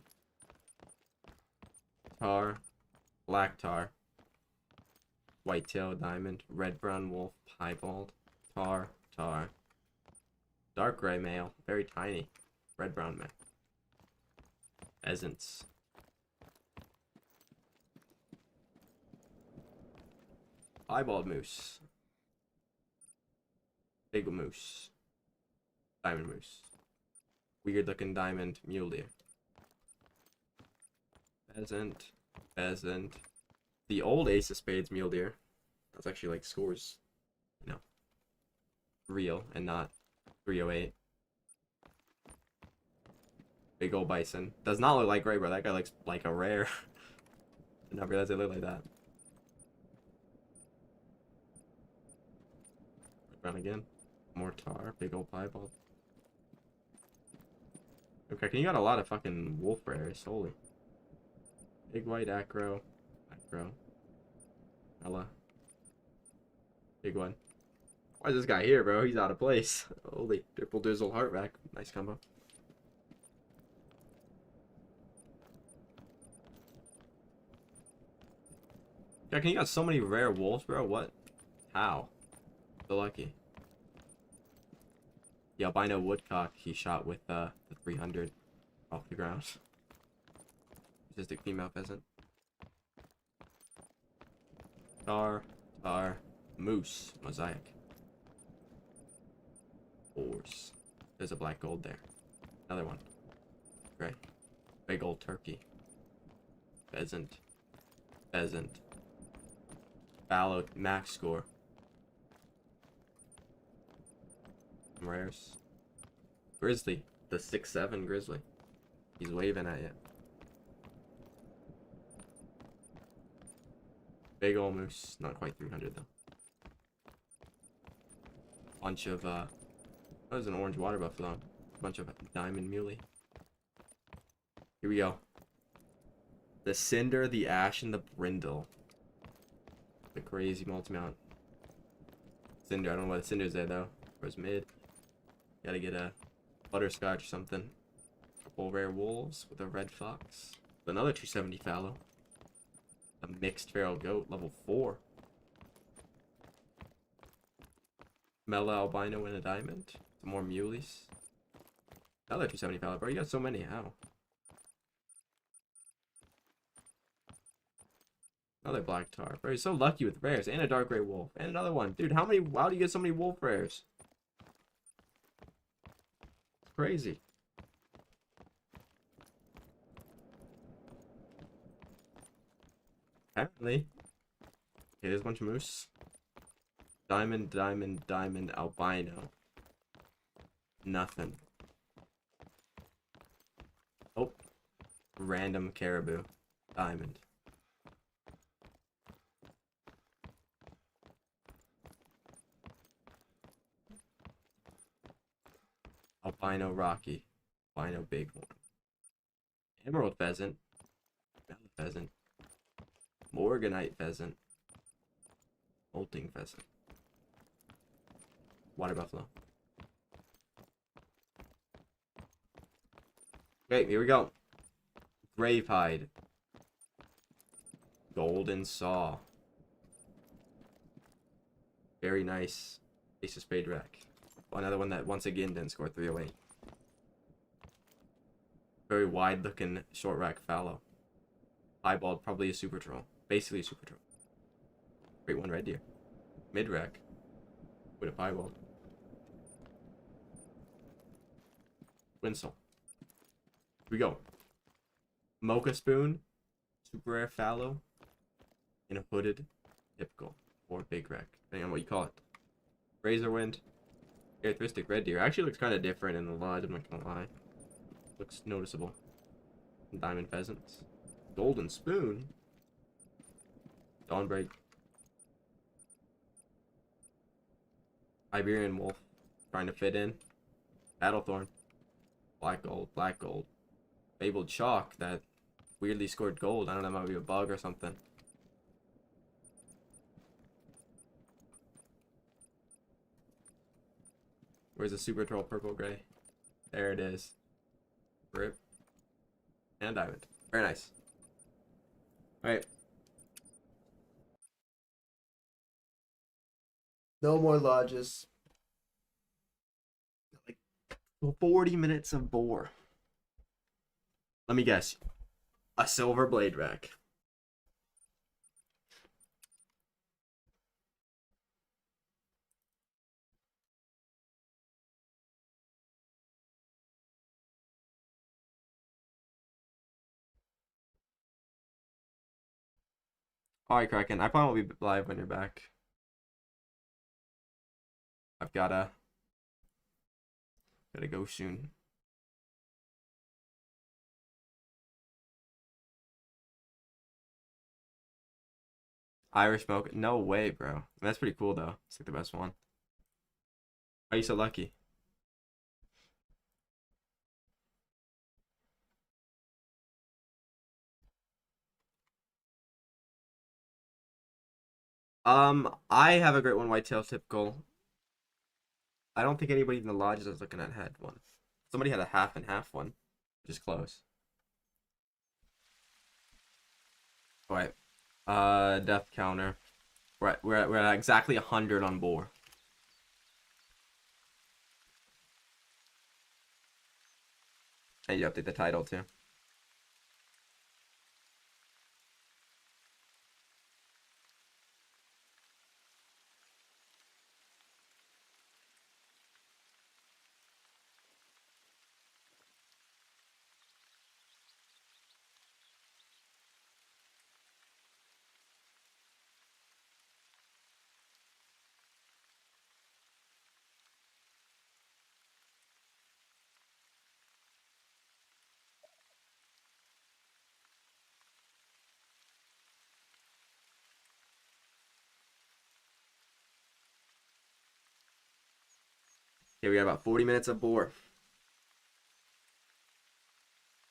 Tar. Black tar. Whitetail diamond. Red brown wolf. Piebald. Tar. Tar. Dark gray male. Very tiny. Red brown male. Pheasants. Piebald moose. Big moose. Diamond moose. Weird looking diamond mule deer. Pheasant. Pheasant. The old Ace of Spades mule deer. That's actually like scores, you know, real and not 308. Big old bison. Does not look like gray, bro. That guy looks like a rare. Did not realize they look like that. Run again. More tar. Big old piebald. Okay, you got a lot of fucking wolf rares. Holy. Big white acro. Acro. Ella. Big one. Why is this guy here, bro? He's out of place. Holy triple dizzle heart rack. Nice combo. Yeah, you got so many rare wolves, bro. What? How? So lucky. The albino woodcock he shot with the 300 off the ground. Just a female pheasant. Tar, moose, mosaic. Boars. There's a black gold there. Another one. Gray. Big old turkey. Pheasant. Pheasant. Fallow max score. Some rares. Grizzly. The 6-7 grizzly. He's waving at you. Big ol' moose. Not quite 300 though. Bunch of that was an orange water buffalo. Bunch of diamond muley. Here we go. The cinder, the ash, and the brindle. The crazy multi-mount. Cinder, I don't know why the cinder's there though. Where's mid? Gotta get a butterscotch or something. Couple rare wolves with a red fox. Another 270 fallow. A mixed feral goat, level 4. Mellow albino and a diamond. Some more muleys. Another 270 fallow, bro. You got so many. How? Another black tar. Bro, you're so lucky with rares. And a dark gray wolf. And another one. Dude, how do you get so many wolf rares? It's crazy. Apparently. Okay, there's a bunch of moose. Diamond, diamond, diamond, albino. Nothing. Oh. Random caribou. Diamond. Albino Rocky. Albino Bighorn. Emerald pheasant. Bella pheasant. Morganite pheasant. Molting pheasant. Water buffalo. Okay, here we go. Gravehide. Golden saw. Very nice. Ace of spade rack. Another one that once again didn't score 308. Very wide looking short rack fallow. Eyeballed, probably a super troll. Basically a super troll. Great one red deer. Mid rack. With a piebald. Winsel. Here we go. Mocha spoon. Super rare fallow. In a hooded. Typical. Or big rack. Depending on what you call it. Razor wind. Characteristic red deer. Actually looks kind of different in the lodge, I'm not gonna lie. Looks noticeable. Diamond pheasants. Golden spoon. Dawnbreak. Iberian wolf. Trying to fit in. Battlethorn. Black gold. Black gold. Fabled chalk that weirdly scored gold. I don't know, that might be a bug or something. Where's the super troll purple gray? There it is. Rip. And diamond. Very nice. Alright. No more lodges. Like 40 minutes of boar. Let me guess. A silver blade rack. Alright, Kraken. I probably won't be live when you're back. I've gotta go soon. Irish smoke? No way, bro. That's pretty cool though. It's like the best one. Why are you so lucky? I have a great one, whitetail typical. I don't think anybody in the lodges I was looking at had one. Somebody had a half and half one, which is close. All right. Death counter. We're at exactly 100 on Boar. And you update the title too. Okay, we got about 40 minutes of Boar.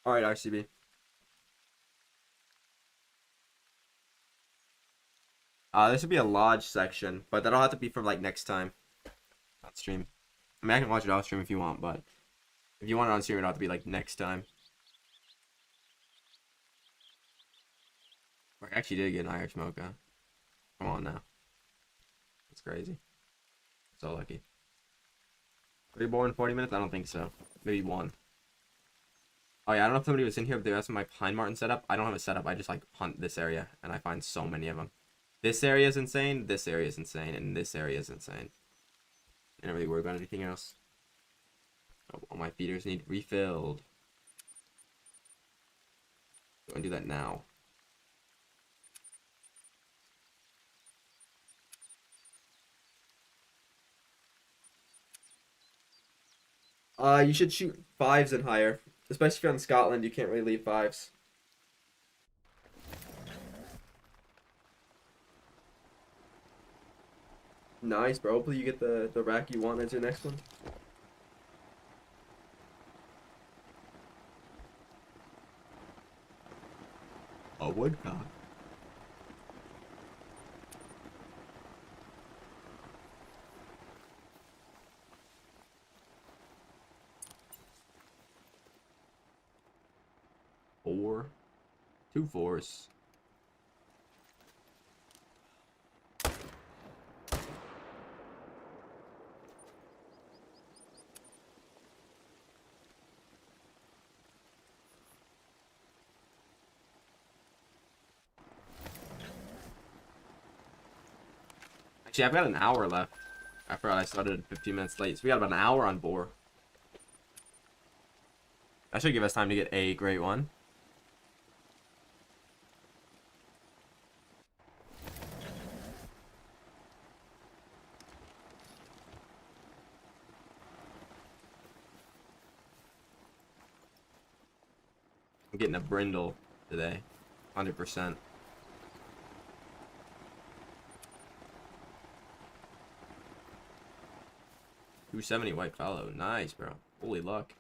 All right, RCB. This would be a lodge section, but that'll have to be for like next time on stream. I mean, I can watch it off stream if you want, but if you want it on stream, it'll have to be like next time. I actually did get an Irish mocha. Come on now. That's crazy. So lucky. 3 Boar in 40 minutes? I don't think so. Maybe 1. Oh yeah, I don't know if somebody was in here, but they asked my Pine Martin setup. I don't have a setup. I just like hunt this area, and I find so many of them. This area is insane. This area is insane, and this area is insane. I don't really worry about anything else. Oh, all my feeders need refilled. Go and do that now. You should shoot 5s and higher. Especially if you're in Scotland, you can't really leave 5s. Nice, bro. Hopefully you get the rack you want as your next one. A woodcock. Four. 2 4s. Actually, I've got an hour left. After I started 15 minutes late. So we got about an hour on Boar. That should give us time to get a great one. I'm getting a brindle today. 100%. $270 white fallow. Nice, bro. Holy luck.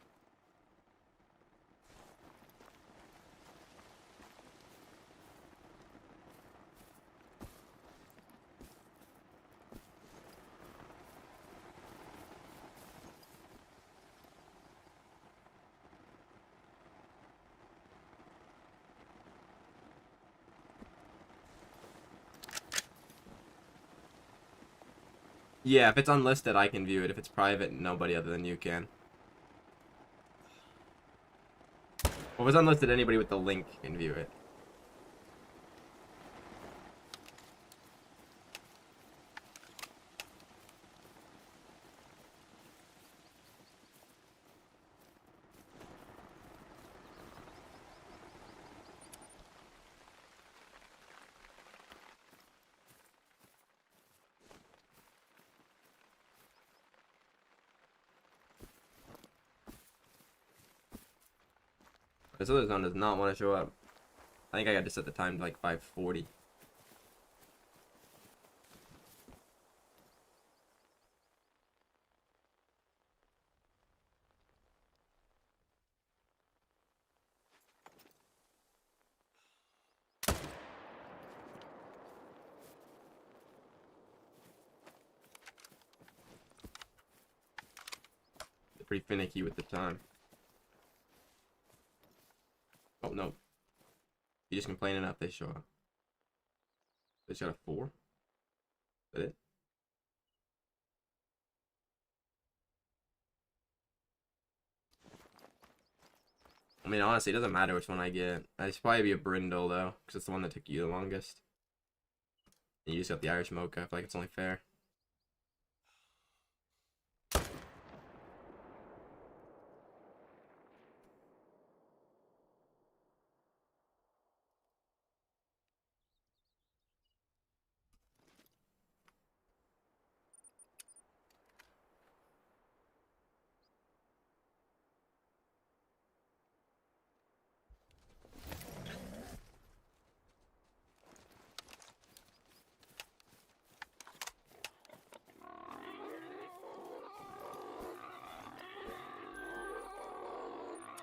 Yeah, if it's unlisted, I can view it. If it's private, nobody other than you can. Well, if it's unlisted, anybody with the link can view it. This other zone does not want to show up. I think I got to set the time to like 5:40. pretty finicky with the time. Oh, no. You just complaining if they show up. They shot a 4? Is that it? I mean, honestly, it doesn't matter which one I get. I'd probably be a Brindle, though, because it's the one that took you the longest. And you just got the Irish Mocha. I feel like it's only fair.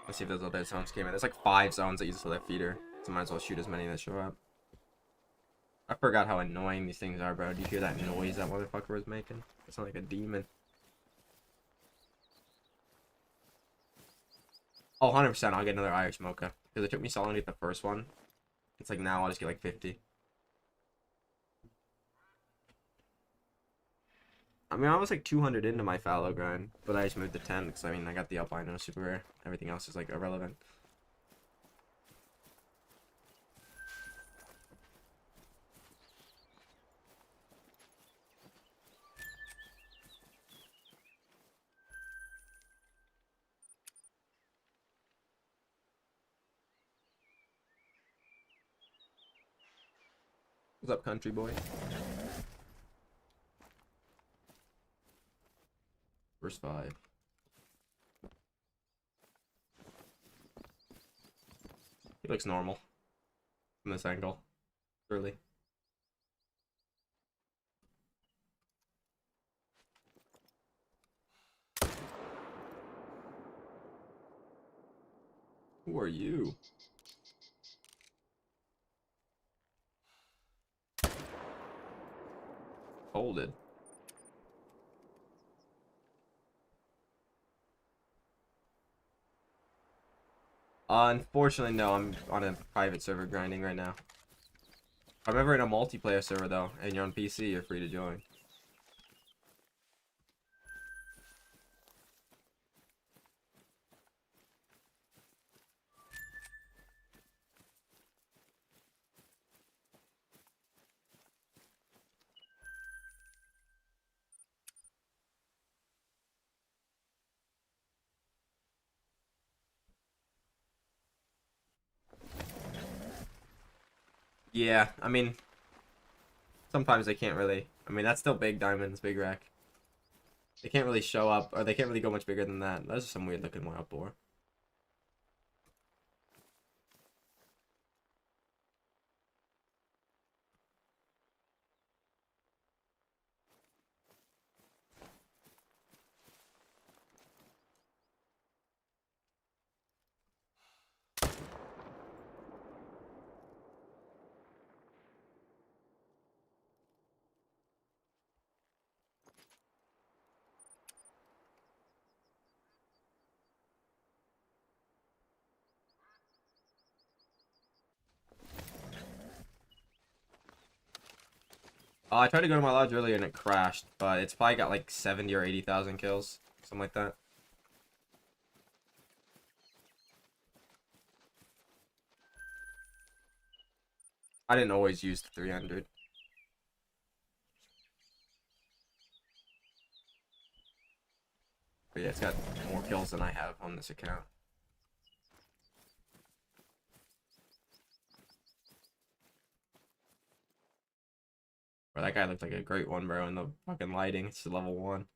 Let's see if those other zones came in. There's like 5 zones that use the feeder, so might as well shoot as many that show up. I forgot how annoying these things are, bro. Do you hear that noise that motherfucker was making? It's like a demon. Oh, 100% I'll get another Irish Mocha. Because it took me so long to get the first one. It's like now I'll just get like 50. I mean, I was like 200 into my fallow grind, but I just moved to 10 because I mean, I got the albino super rare. Everything else is like irrelevant. What's up, country boy? Verse 5. He looks normal from this angle. Really. Who are you? Hold it. Unfortunately, no. I'm on a private server grinding right now. If I'm ever in a multiplayer server, though, and you're on PC, you're free to join. Yeah, I mean, sometimes they can't really. I mean, that's still big diamonds, big rack. They can't really show up, or they can't really go much bigger than that. Those are some weird looking wild boar. I tried to go to my lodge earlier and it crashed, but it's probably got like 70 or 80,000 kills, something like that. I didn't always use the 300. But yeah, it's got more kills than I have on this account. Bro, that guy looked like a great one, bro, in the fucking lighting. It's level 1.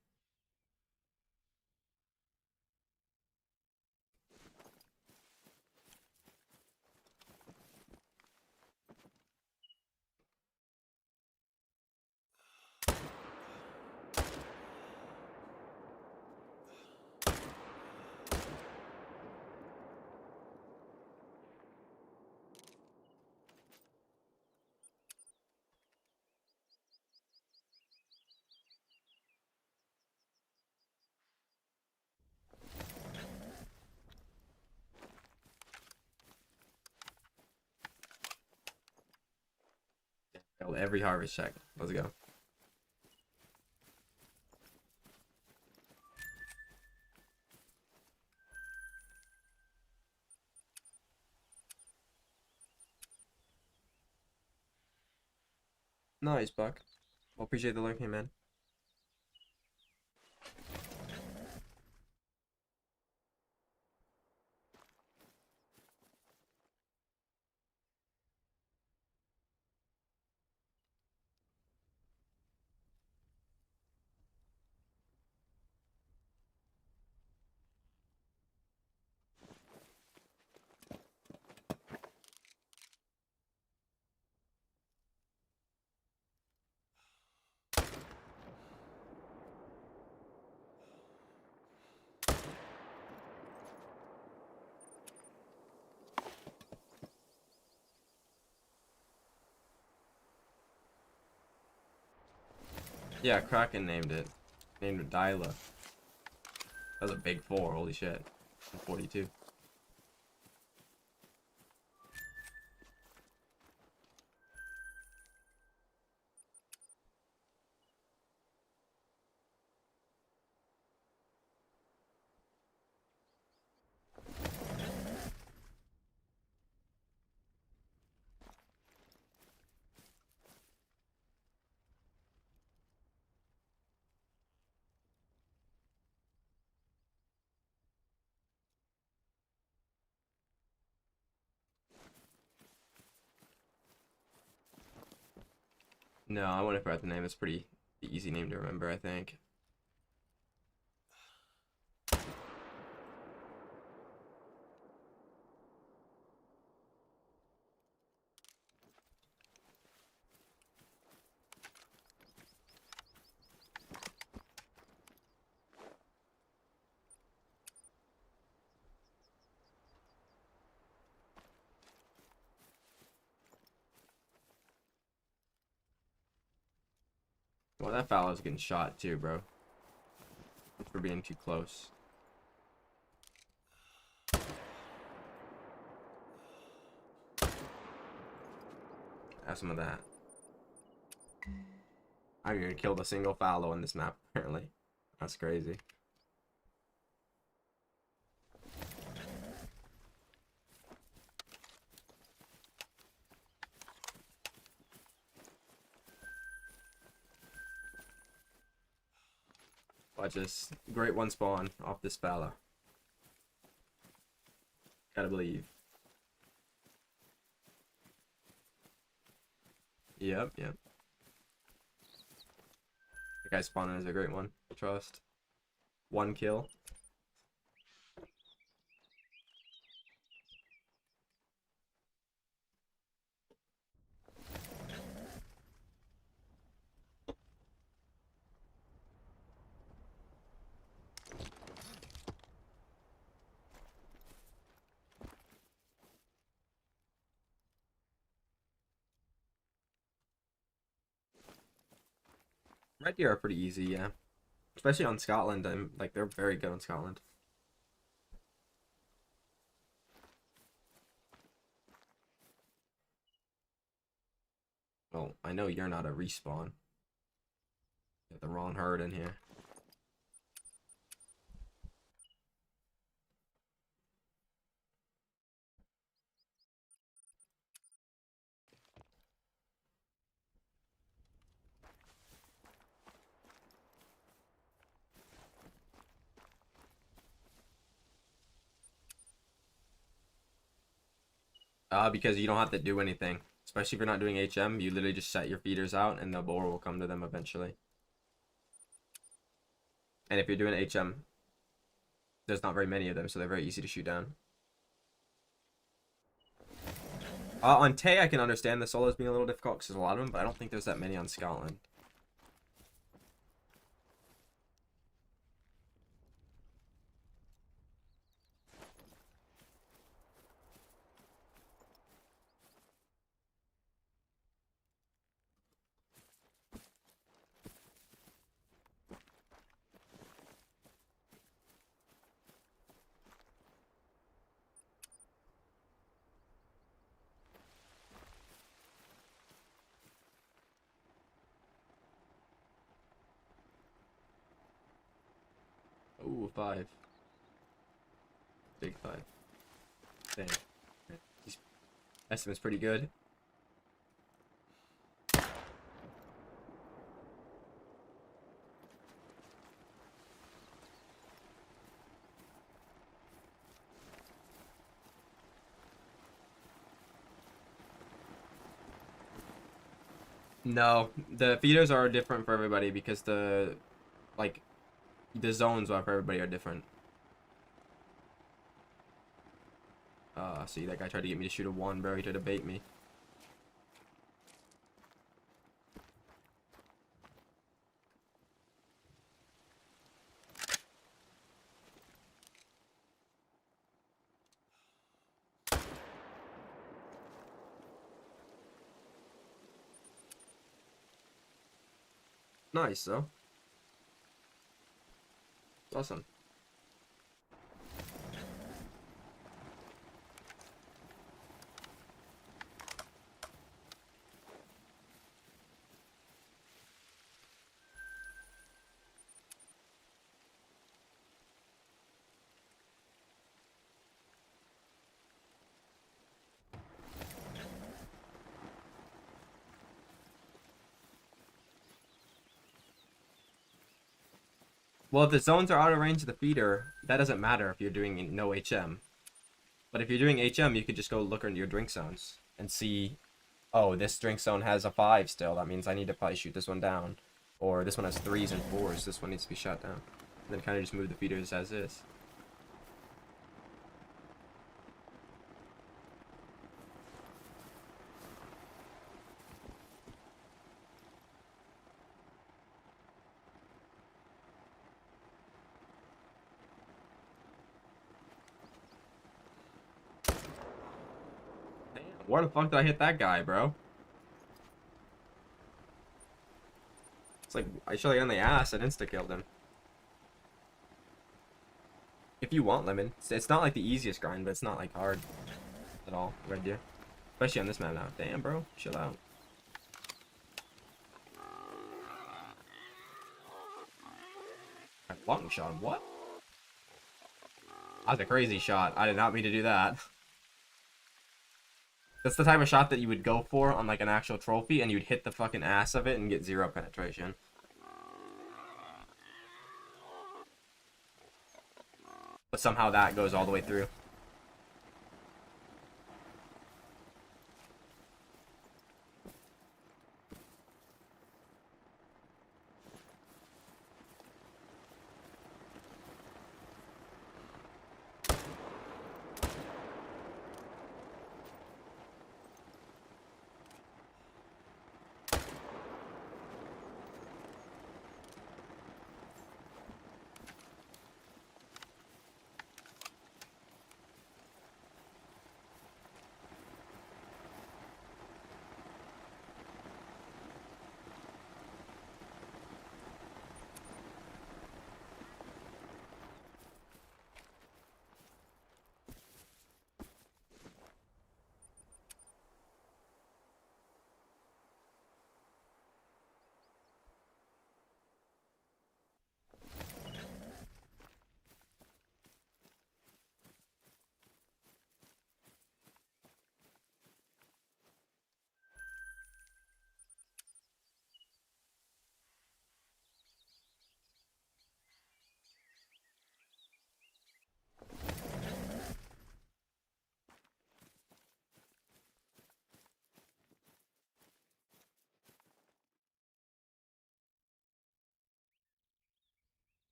Failed every harvest check. Let's go. Nice, Buck. Well, appreciate the lurking, man. Yeah, Kraken named it. Named it Dyla. That was a big 4, holy shit. 42. No, I wouldn't forget the name. It's pretty easy name to remember, I think. Well, that fellow's getting shot too, bro. For being too close. Have some of that. I even killed a single fallow on this map, apparently. That's crazy. Watch this. Great one spawn off this fallow. Gotta believe. Yep. The guy spawning is a great one. Trust. 1 kill. Red deer are pretty easy, yeah. Especially on Scotland. They're very good on Scotland. Well, I know you're not a respawn. You have the wrong herd in here. Because you don't have to do anything. Especially if you're not doing HM, you literally just set your feeders out and the boar will come to them eventually. And if you're doing HM, there's not very many of them, so they're very easy to shoot down. On Tay, I can understand the solos being a little difficult because there's a lot of them, but I don't think there's that many on Scotland. Ooh, 5. Big 5. Dang. These estimate's pretty good. No, the feeders are different for everybody because the zones are for everybody are different. See, that guy tried to get me to shoot a 1, bro. He tried to bait me. Nice, though. Awesome. Well, if the zones are out of range of the feeder, that doesn't matter if you're doing no HM. But if you're doing HM, you could just go look into your drink zones and see, oh, this drink zone has a 5 still. That means I need to probably shoot this one down. Or this one has 3s and 4s. This one needs to be shot down. And then kind of just move the feeders as is. Damn, where the fuck did I hit that guy, bro? It's like, I shot him in the ass and insta-killed him. If you want lemon. It's not like the easiest grind, but it's not like hard at all. Red deer. Especially on this map now. Damn, bro. Chill out. I long shot him. What? That was a crazy shot. I did not mean to do that. That's the type of shot that you would go for on like an actual trophy, and you'd hit the fucking ass of it and get 0 penetration. But somehow that goes all the way through.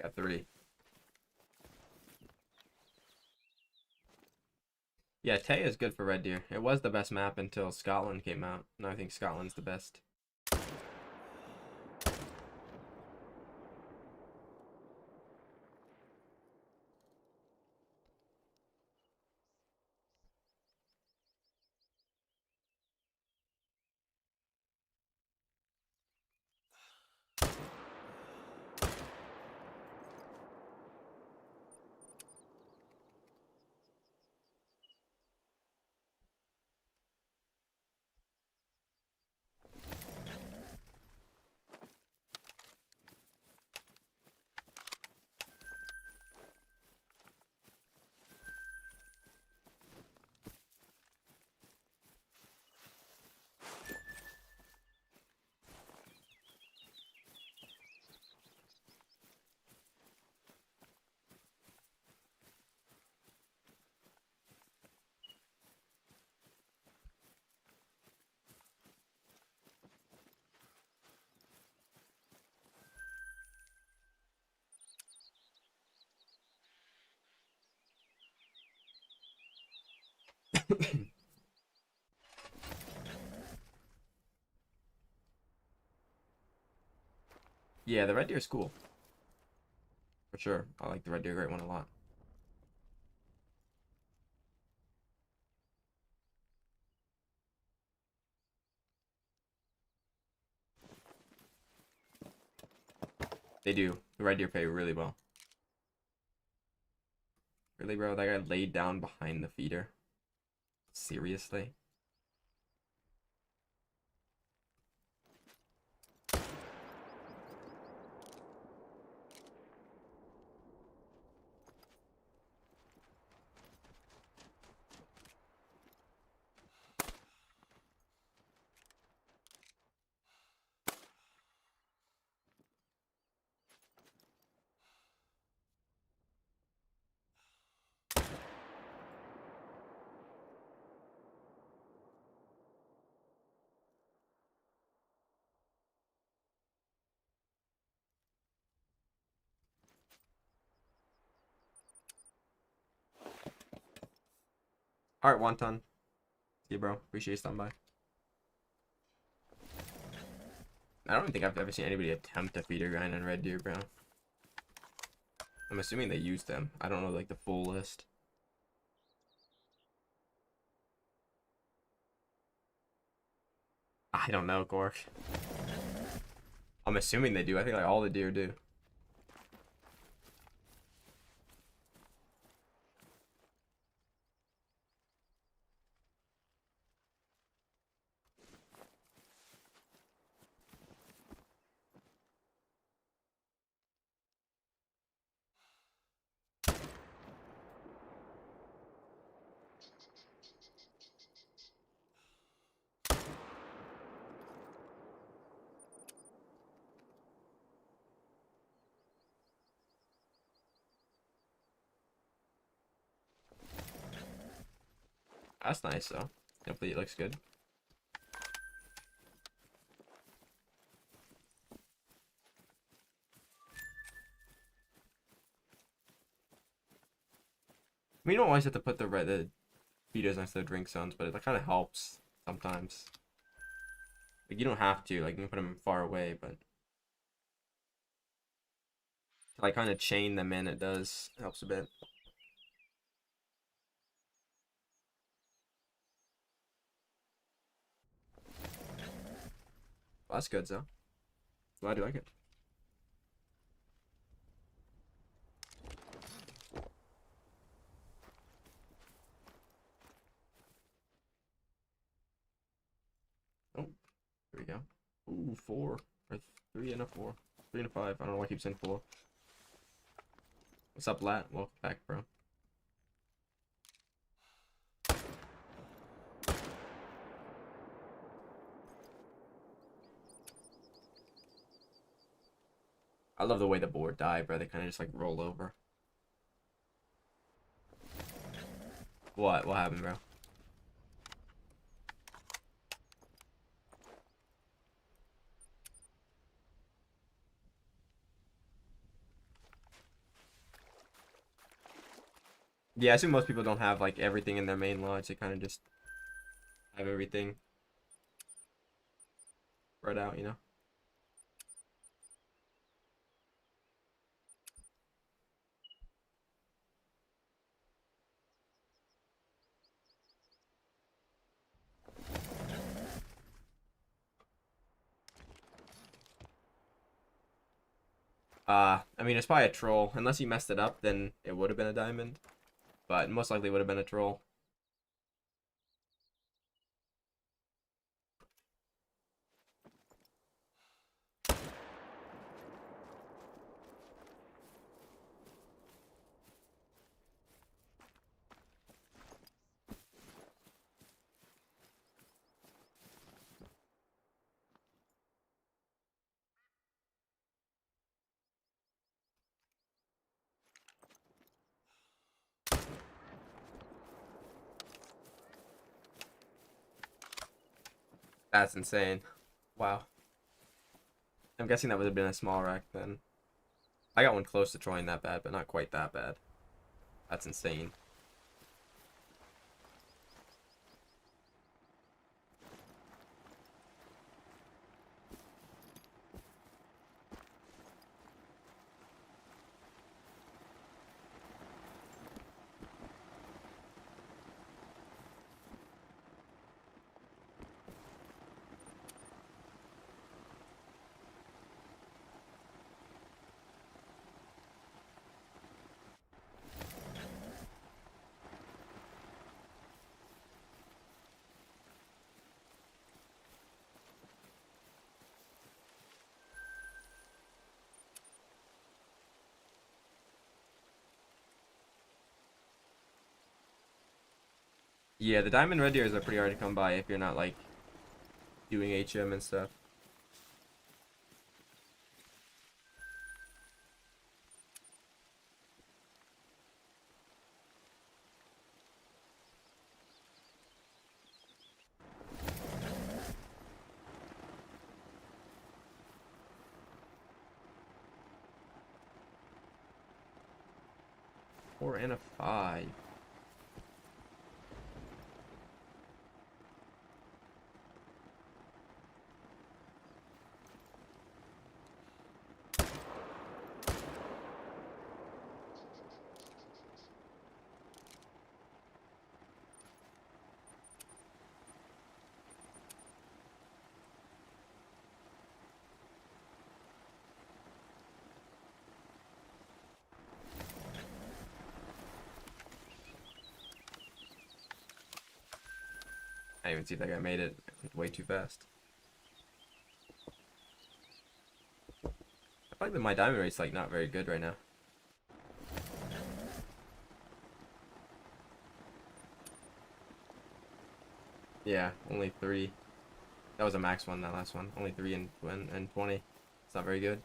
Got 3. Yeah, Tay is good for red deer. It was the best map until Scotland came out. Now I think Scotland's the best. Yeah, the red deer is cool. For sure. I like the red deer great one a lot. They do. The red deer pay really well. Really, bro? That guy laid down behind the feeder. Seriously? Alright, Wonton. See you, bro. Appreciate you stopping by. I don't think I've ever seen anybody attempt to feeder grind on red deer, bro. I'm assuming they use them. I don't know, like, the full list. I don't know, Gork. I'm assuming they do. I think, like, all the deer do. That's nice, though. Hopefully it looks good. We don't always have to put the feeders next to the drink zones, but it kind of helps sometimes. Like, you don't have to. Like, you can put them far away, but to, like, kind of chain them in, it does. It helps a bit. Well, that's good, though. Glad you like it. Oh, here we go. Ooh, 4. Or 3 and a 4. 3 and a 5. I don't know why I keep saying 4. What's up, Lat? Welcome back, bro. I love the way the boar die, bro. They kind of just, like, roll over. What? What happened, bro? Yeah, I assume most people don't have, like, everything in their main lodge. They kind of just have everything spread out, you know? I mean, it's probably a troll. Unless he messed it up, then it would have been a diamond. But most likely would have been a troll. That's insane. Wow. I'm guessing that would have been a small rack then. I got one close to trolling that bad, but not quite that bad. That's insane. Yeah, the diamond red deers are pretty hard to come by if you're not like doing HM and stuff. Four and a 5. I didn't even see if that guy made it. Way too fast. I feel like my diamond rate's like not very good right now. Yeah, only 3. That was a max one, that last one. Only 3 and 20. It's not very good.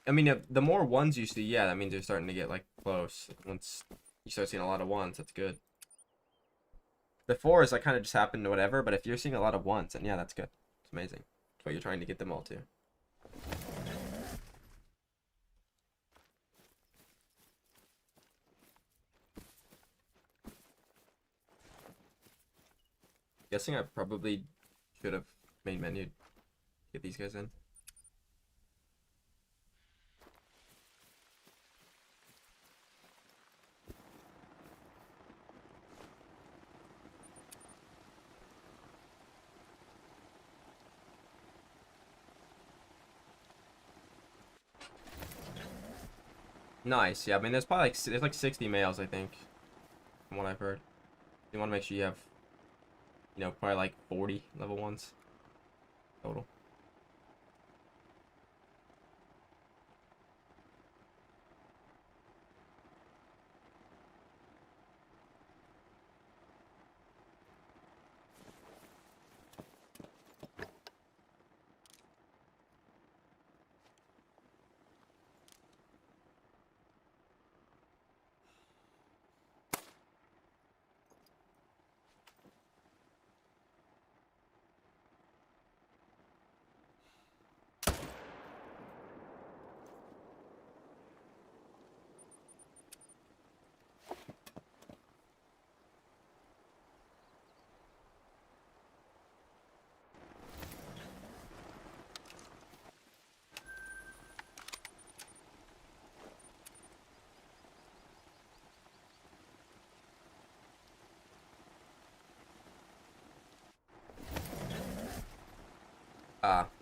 I mean, if the more ones you see, yeah, that means you're starting to get like close. Once you start seeing a lot of ones, that's good. The 4s like kind of just happen to whatever, but if you're seeing a lot of ones, then yeah, that's good. It's amazing. That's what you're trying to get them all to. Guessing I probably should have made menu to get these guys in. Nice. Yeah, I mean, there's probably like there's like 60 males, I think, from what I've heard. You want to make sure you have, you know, probably like 40 level 1s total.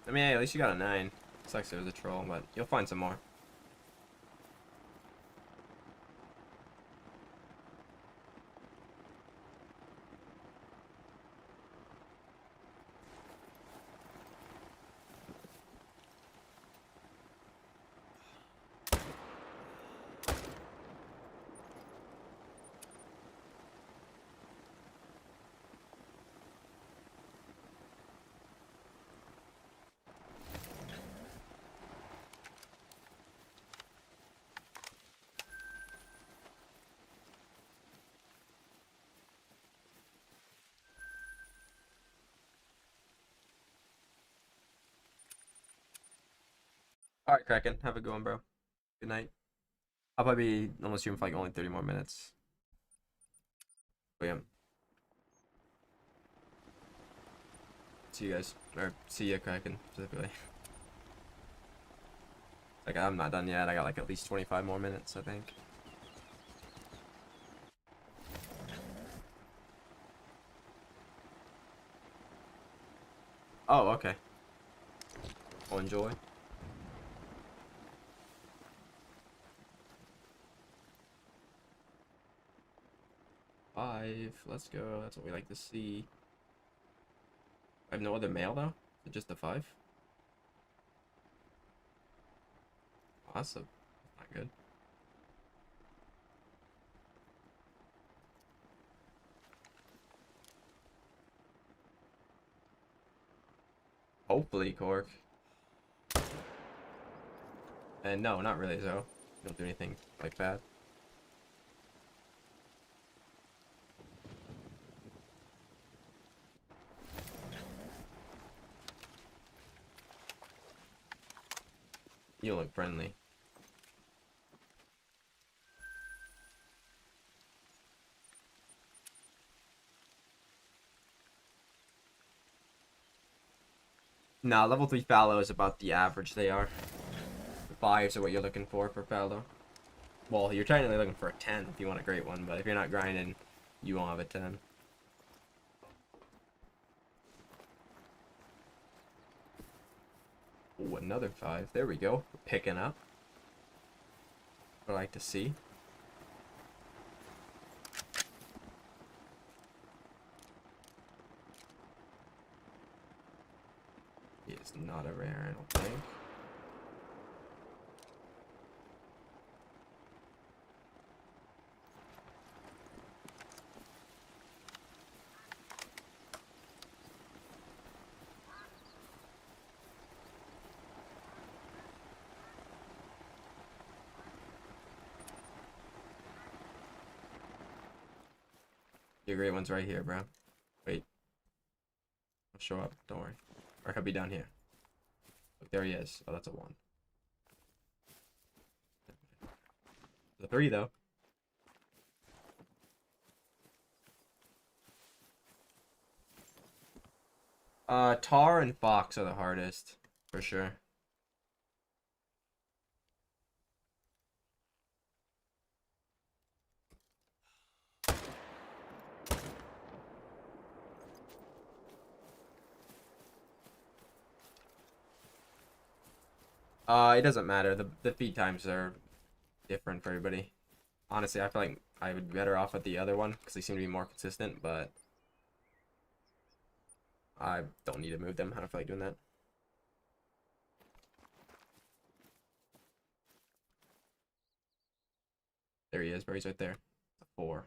I mean, hey, at least you got a 9. Sucks there was a troll, but you'll find some more. All right, Kraken. Have a good one, bro. Good night. I'll probably be almost streaming for like only 30 more minutes. But yeah. See you guys. Or see ya, Kraken, specifically. Like, I'm not done yet. I got like at least 25 more minutes, I think. Oh, okay. Well, enjoy. Bye. 5. Let's go. That's what we like to see. I have no other mail though. Is it just the 5? Awesome. Not good. Hopefully, Cork. And no, not really, though. Don't do anything like bad. You look friendly. Nah, level 3 fallow is about the average they are. The 5s are what you're looking for fallow. Well, you're technically looking for a 10 if you want a great one, but if you're not grinding, you won't have a 10. Ooh, another 5. There we go. We're picking up. What I like to see. He is not a rare, I don't think. Your great one's right here, bro. Wait. I'll show up. Don't worry. Or he'll be down here. Look, there he is. Oh, that's a 1. The 3, though. Tar and Fox are the hardest, for sure. It doesn't matter. The feed times are different for everybody. Honestly, I feel like I would be better off with the other one because they seem to be more consistent, but I don't need to move them. I don't feel like doing that. There he is, bro. He's right there. A 4.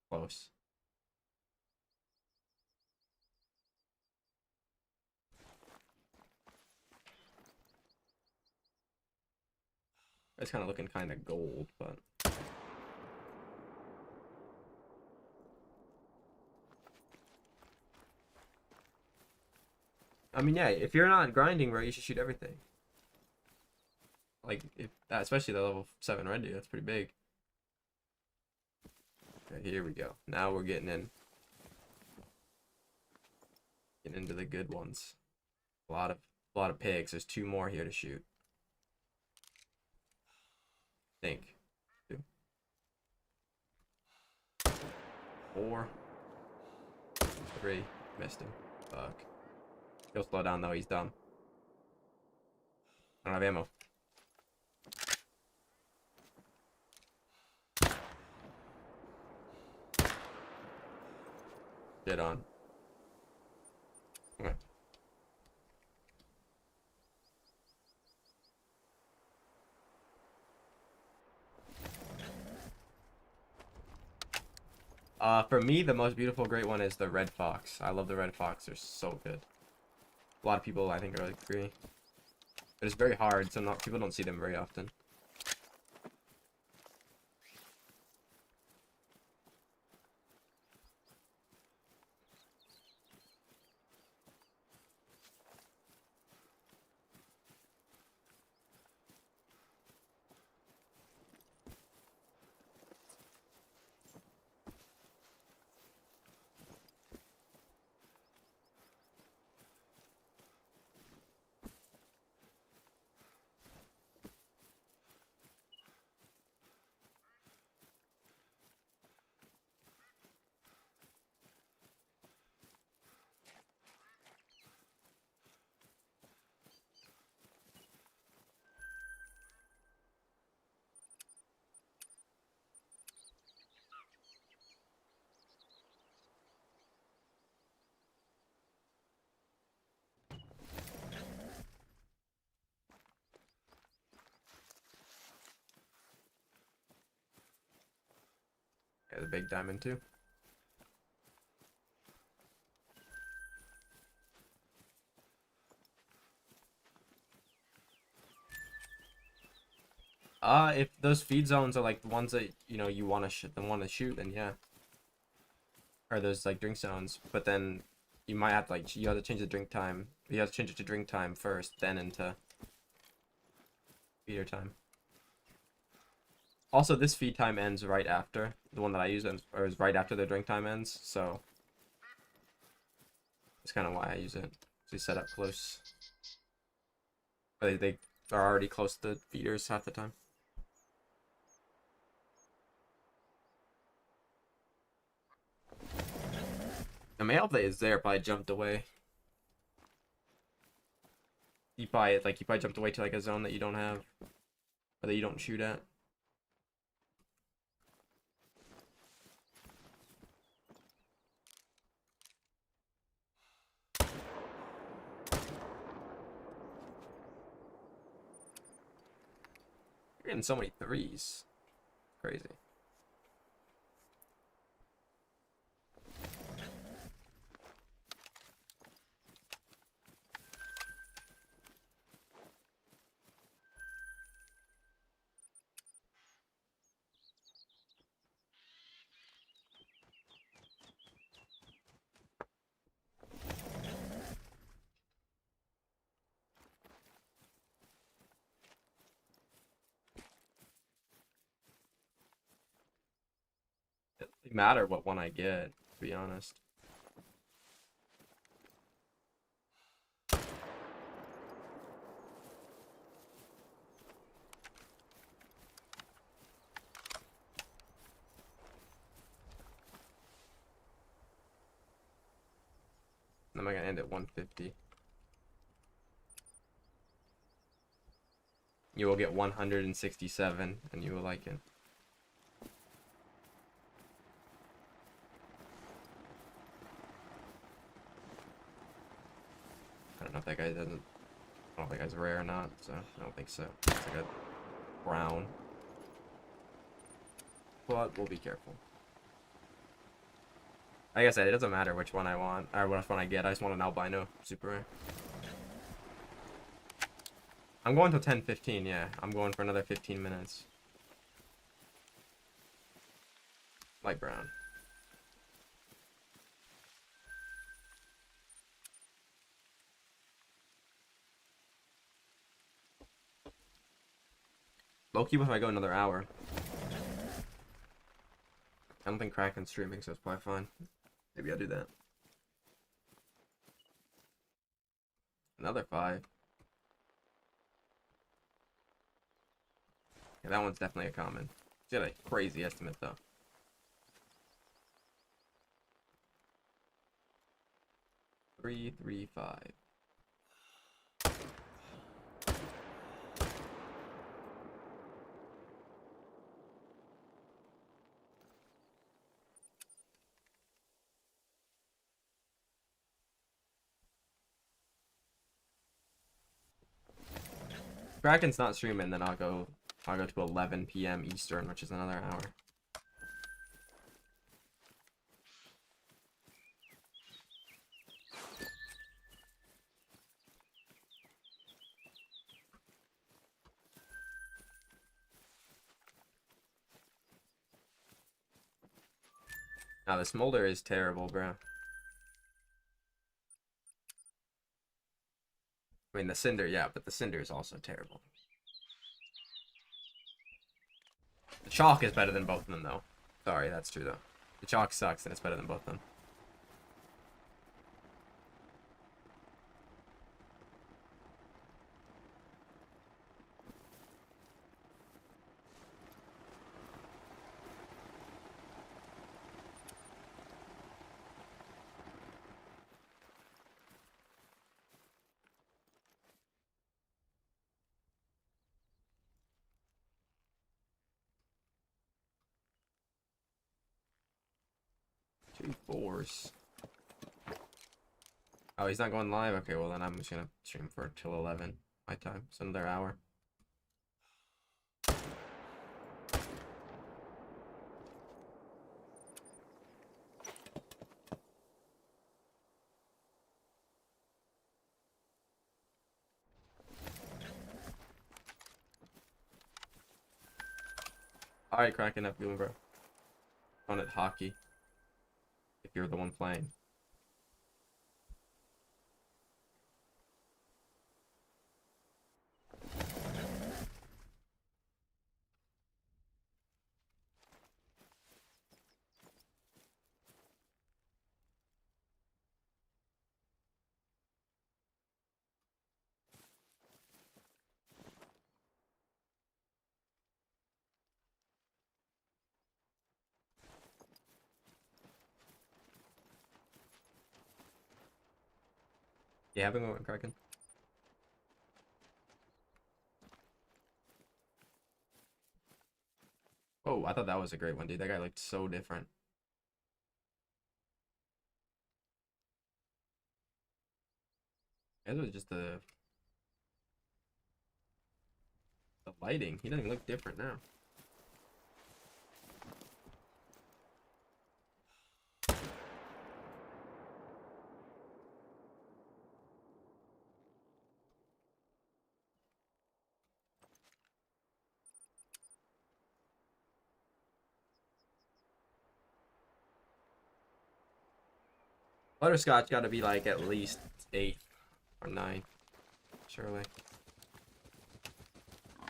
Close. It's kind of looking kind of gold, but I mean, yeah, if you're not grinding, bro, you should shoot everything. Like, if that, especially the level 7 red dude, that's pretty big. Okay, here we go. Now we're getting into the good ones. A lot of pigs. There's 2 more here to shoot. Think. 2. 4. 3. Missed him. Fuck. He'll slow down though, he's dumb. I don't have ammo. Get on. Okay. For me, the most beautiful great one is the red fox. I love the red fox. They're so good. A lot of people, I think, really agree. But it's very hard, so people don't see them very often. Got the big diamond too. If those feed zones are like the ones that you want to shoot, then yeah. Or those like drink zones, but then you might have to you have to change the drink time. You have to change it to drink time first, then into feeder time. Also, this feed time ends right after the one that I use, or is right after the drink time ends. So that's kind of why I use it. So you set up close. They are already close to feeders half the time. The male play is there, probably jumped away. You probably jumped away to like a zone that you don't have, or that you don't shoot at. You're getting so many threes. Crazy. It doesn't matter what one I get, to be honest. Am I gonna end at 150? You will get 167, and you will like it. I don't know if that guy doesn't. I don't think that's rare or not, so I don't think so. It's like a brown. But we'll be careful. Like I said, it doesn't matter which one I want, or which one I get. I just want an albino super rare. I'm going till 10:15, yeah. I'm going for another 15 minutes. Light brown. Low-key, if I go another hour. I don't think Kraken's streaming, so it's probably fine. Maybe I'll do that. Another 5. Yeah, that one's definitely a common. It's got a crazy estimate, though. 335. Kraken's not streaming, then I'll go to 11 p.m. Eastern, which is another hour. Now the smolder is terrible, bro. I mean the cinder, yeah, but the cinder is also terrible. The chalk is better than both of them, though. Sorry, that's true, though. The chalk sucks, and it's better than both of them. Two Boars. Oh, he's not going live? Okay, well then I'm just gonna stream for till 11 my time. It's another hour. Alright, Kraken, up going, bro. Fun at hockey. If you're the one playing. Yeah, have a moment, Kraken. Oh, I thought that was a great one, dude. That guy looked so different. It was just the lighting. He doesn't look different now. Butterscotch got to be like at least 8 or 9, surely. I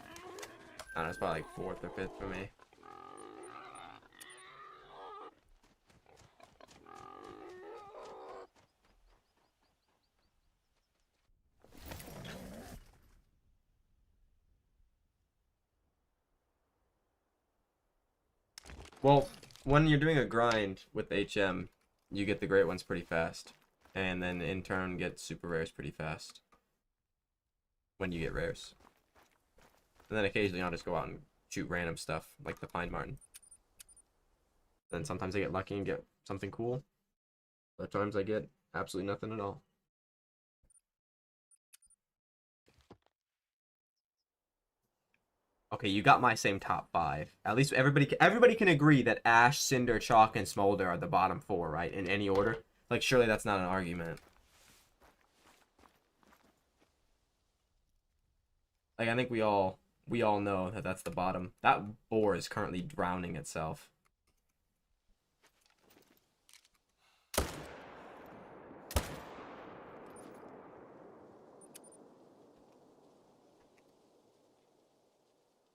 don't know, it's probably like 4th or 5th for me. Well, when you're doing a grind with HM, you get the great ones pretty fast. And then in turn get super rares pretty fast. When you get rares. And then occasionally I'll just go out and shoot random stuff, like the Pine Martin. Then sometimes I get lucky and get something cool. Other times I get absolutely nothing at all. Okay, you got my same top 5. At least everybody can agree that Ash, Cinder, Chalk, and Smolder are the bottom 4, right? In any order. Like, surely that's not an argument. Like, I think we all know that that's the bottom. That boar is currently drowning itself.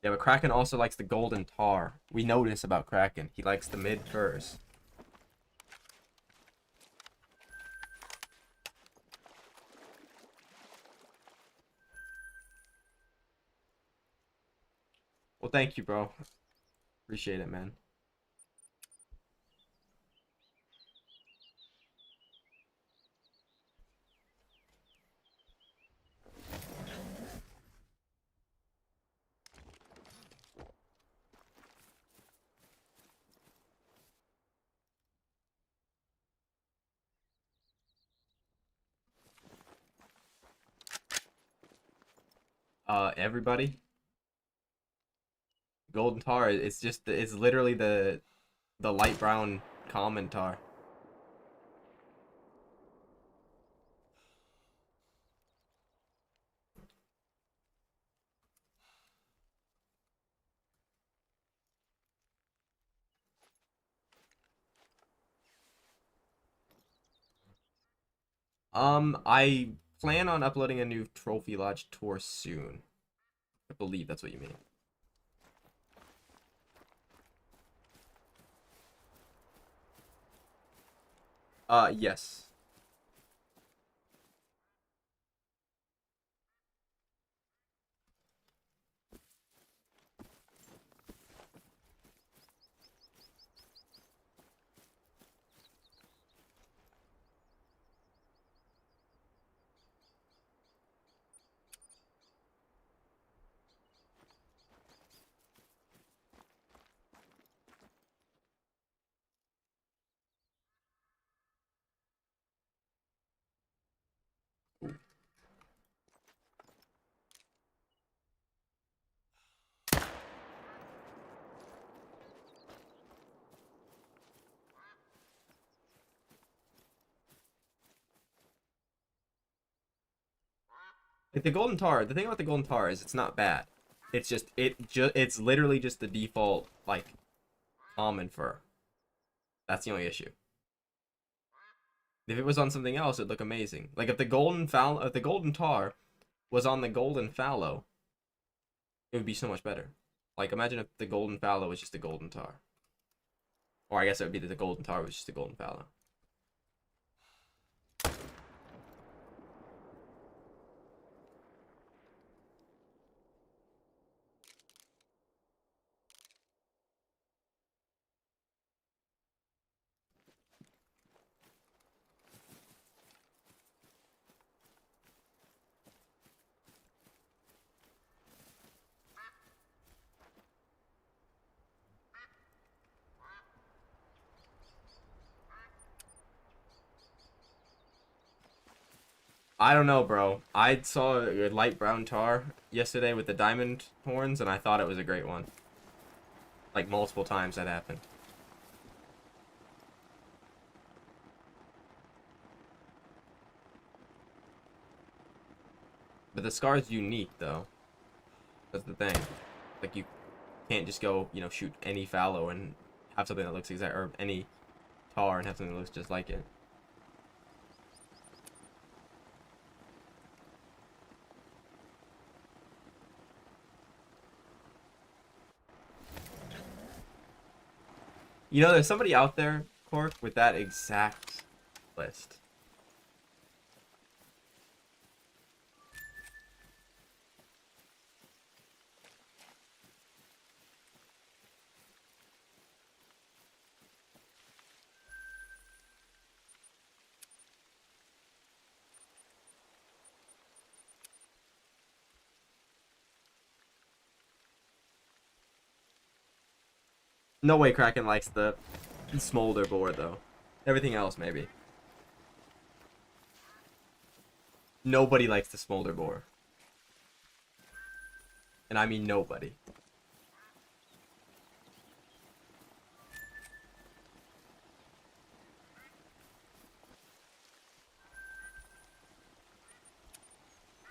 Yeah, but Kraken also likes the golden tar. We know this about Kraken. He likes the mid furs. Well, thank you, bro. Appreciate it, man. Everybody. Golden tar, it's literally the light brown common tar. I plan on uploading a new Trophy Lodge tour soon. I believe that's what you mean. Yes. Like the golden tar, the thing about the golden tar is it's not bad. It's literally just the default like common fur. That's the only issue. If it was on something else, it'd look amazing. Like if the golden tar was on the golden fallow, it would be so much better. Like imagine if the golden fallow was just a golden tar. Or I guess it would be that the golden tar was just a golden fallow. I don't know, bro. I saw a light brown tar yesterday with the diamond horns, and I thought it was a great one. Like multiple times that happened. But the scar is unique, though. That's the thing. Like, you can't just go, you know, shoot any fallow and have something that looks exact, or any tar and have something that looks just like it. You know, there's somebody out there, Cork, with that exact list. No way Kraken likes the smolder boar, though. Everything else, maybe. Nobody likes the smolder boar. And I mean nobody.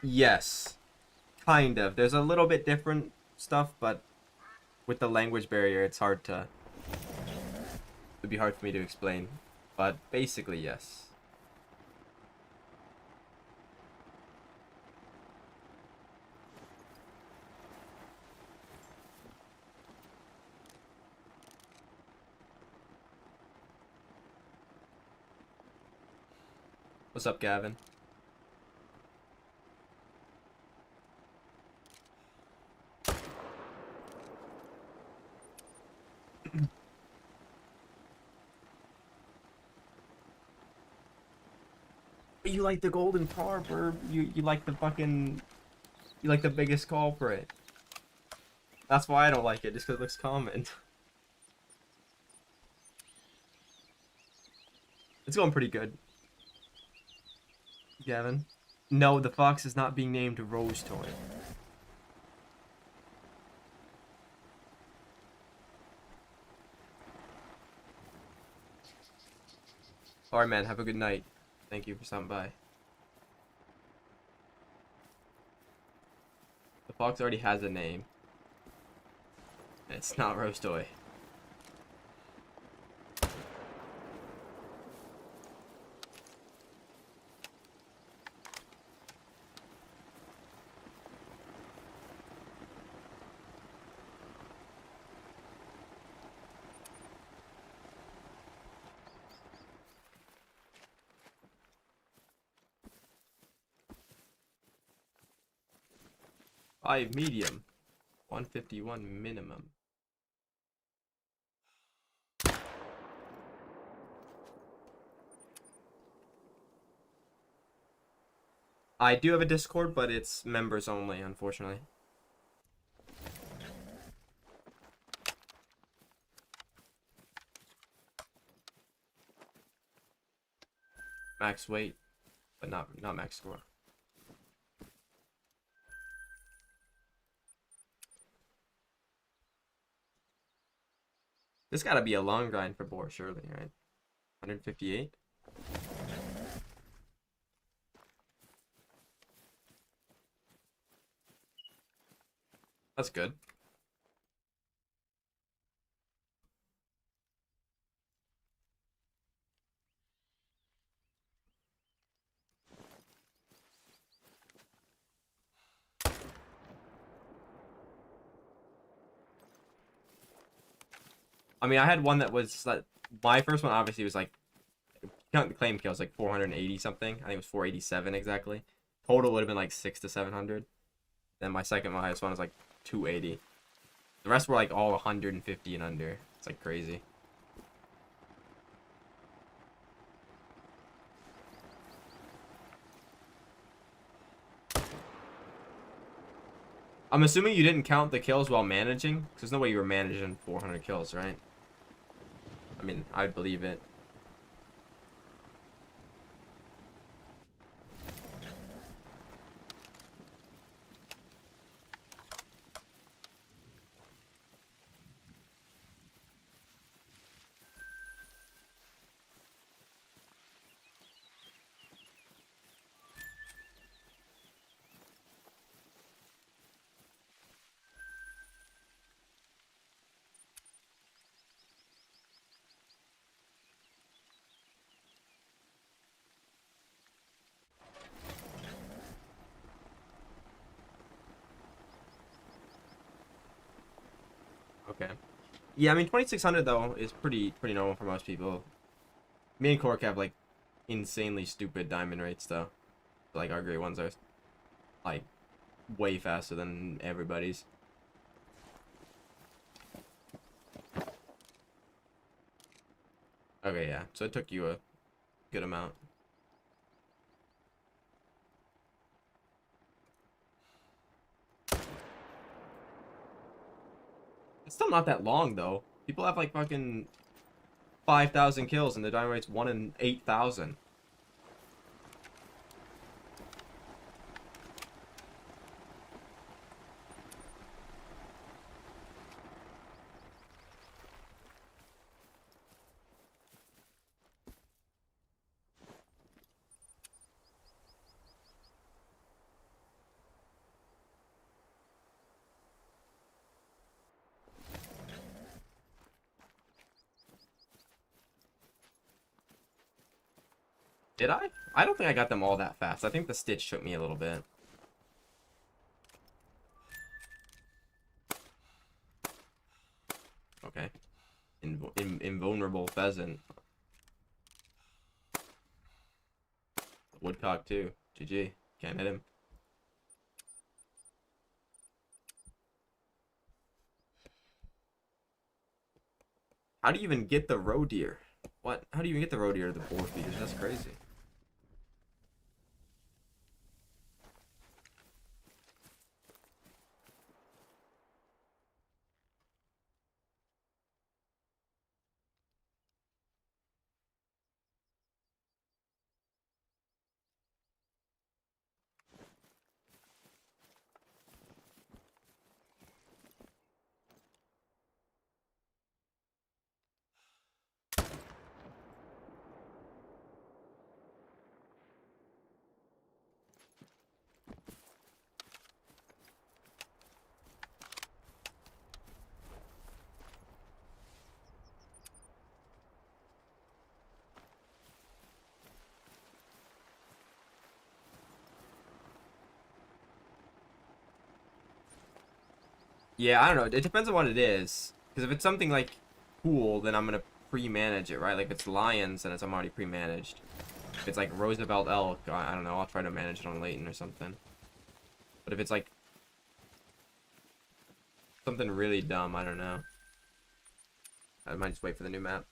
Yes. Kind of. There's a little bit different stuff, but with the language barrier, it's hard to... It'd be hard for me to explain. But basically, yes. What's up, Gavin? You like the golden tar, Burb. You like the fucking... You like the biggest culprit. That's why I don't like it, just because it looks common. It's going pretty good. Gavin? No, the fox is not being named Rose Toy. Alright, man. Have a good night. Thank you for stopping by. The fox already has a name. It's not Rose Toy. Five medium. 151 minimum. I do have a Discord, but it's members only, unfortunately. Max weight, but not max score. This gotta be a long grind for Boar, surely, right? 158? That's good. I mean, I had one that was like my first one. Obviously, was like count the claim kills like 480 something. I think it was 487 exactly. Total would have been like 600 to 700. Then my second highest one was like 280. The rest were like all 150 and under. It's like crazy. I'm assuming you didn't count the kills while managing, because there's no way you were managing 400 kills, right? I mean, I'd believe it. Okay. Yeah, I mean 2600 though is pretty normal for most people. Me and Cork have like insanely stupid diamond rates though. Like our great ones are like way faster than everybody's. Okay, yeah. So it took you a good amount. It's still not that long though. People have like fucking 5,000 kills and the diamond rate's 1 in 8,000. Did I? I don't think I got them all that fast. I think the Stitch took me a little bit. Okay. Invulnerable pheasant. Woodcock too. GG. Can't hit him. How do you even get the roe deer? What? How do you even get the roe deer to the boar feeders? That's crazy. Yeah, I don't know. It depends on what it is. Because if it's something like cool, then I'm gonna pre-manage it, right? Like if it's lions, then I'm already pre-managed. If it's like Roosevelt elk, I don't know. I'll try to manage it on Leighton or something. But if it's like something really dumb, I don't know. I might just wait for the new map.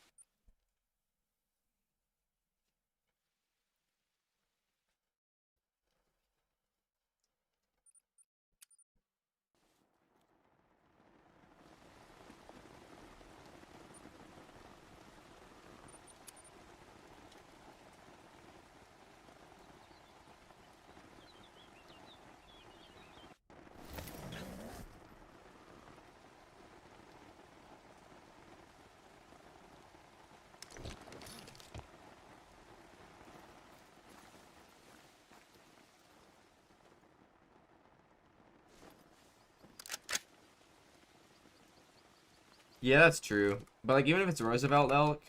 Yeah, that's true. But like, even if it's Roosevelt elk,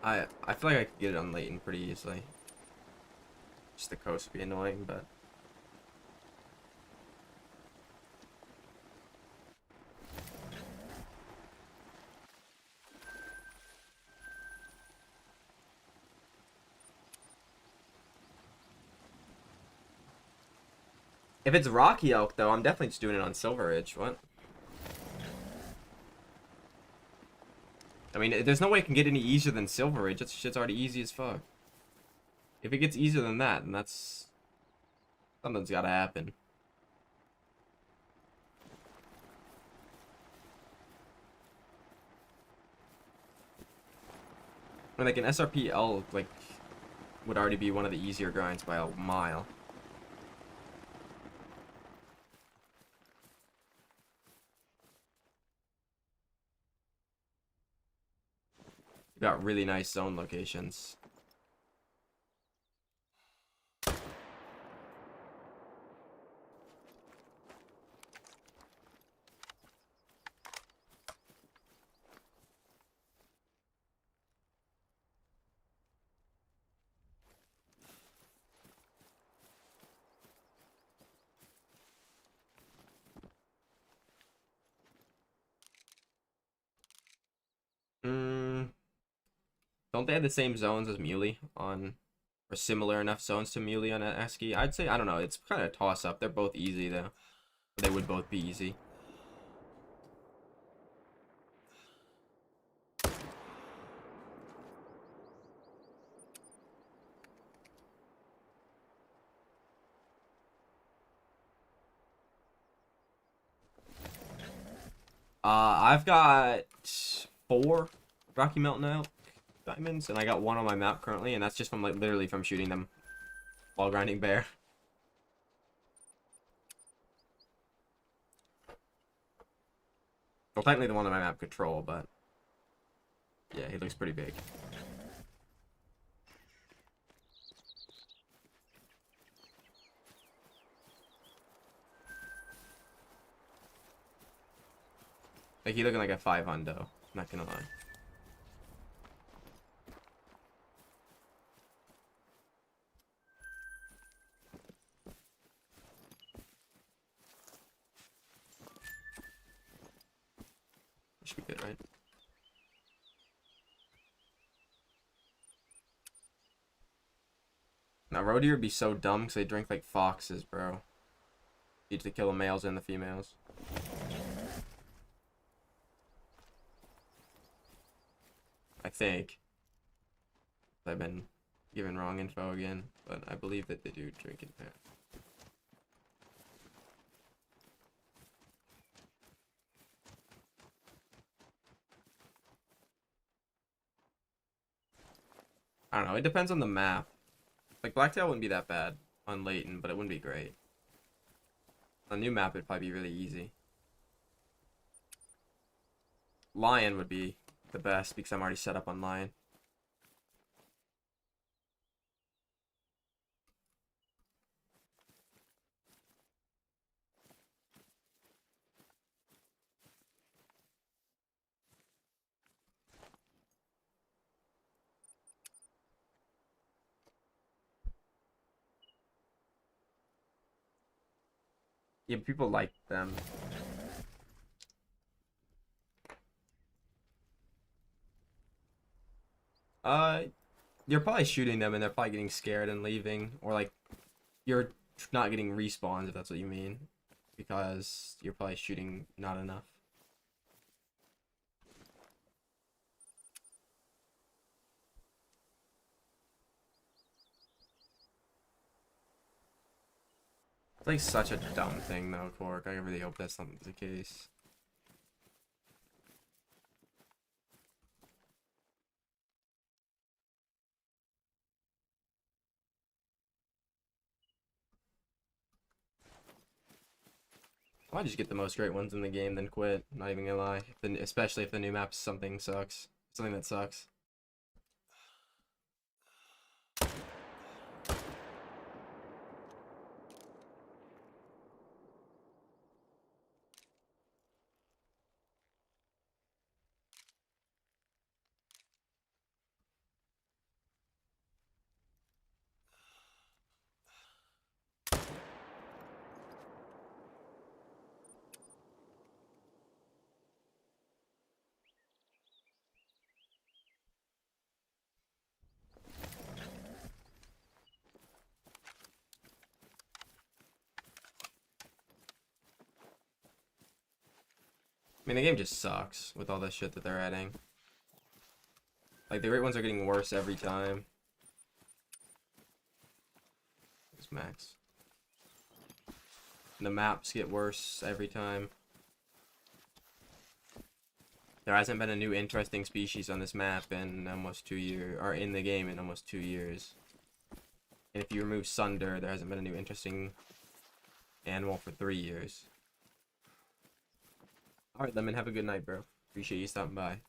I feel like I could get it on Leighton pretty easily. Just the coast would be annoying, but if it's Rocky elk though, I'm definitely just doing it on Silver Ridge. What? I mean, there's no way it can get any easier than Silver Ridge. That shit's already easy as fuck. If it gets easier than that, then that's something's gotta happen. I mean, like an SRP elk, like, would already be one of the easier grinds by a mile. You got really nice zone locations. Mm, don't they have the same zones as Muley on, or similar enough zones to Muley on Esky? I'd say, I don't know, it's kind of a toss-up. They're both easy, though. They would both be easy. I've got 4 Rocky Mountain elk diamonds, and I got 1 on my map currently, and that's just from, like, literally from shooting them while grinding bear. Well, technically the one on my map control, but yeah, he looks pretty big. Like, he looking like a 5 hundo, not gonna lie. Should be good, right? Now, roe deer would be so dumb because they drink like foxes, bro. Need to kill the males and the females. I think. I've been given wrong info again, but I believe that they do drink it there. I don't know. It depends on the map. Like, Blacktail wouldn't be that bad on Leighton, but it wouldn't be great. On a new map, it'd probably be really easy. Lion would be the best because I'm already set up on Lion. Yeah, people like them. Uh, you're probably shooting them and they're probably getting scared and leaving, or like you're not getting respawns if that's what you mean, because you're probably shooting not enough. It's like such a dumb thing though, Cork. I really hope that's not the case. I might just get the most great ones in the game, then quit. Not even gonna lie. Especially if the new map something sucks. Something that sucks. I mean, the game just sucks with all the shit that they're adding. Like, the great ones are getting worse every time. It's max. And the maps get worse every time. There hasn't been a new interesting species on this map in almost 2 years, or in the game in almost 2 years. And if you remove Sunder, there hasn't been a new interesting animal for 3 years. Alright, Lemon, have a good night, bro. Appreciate you stopping by.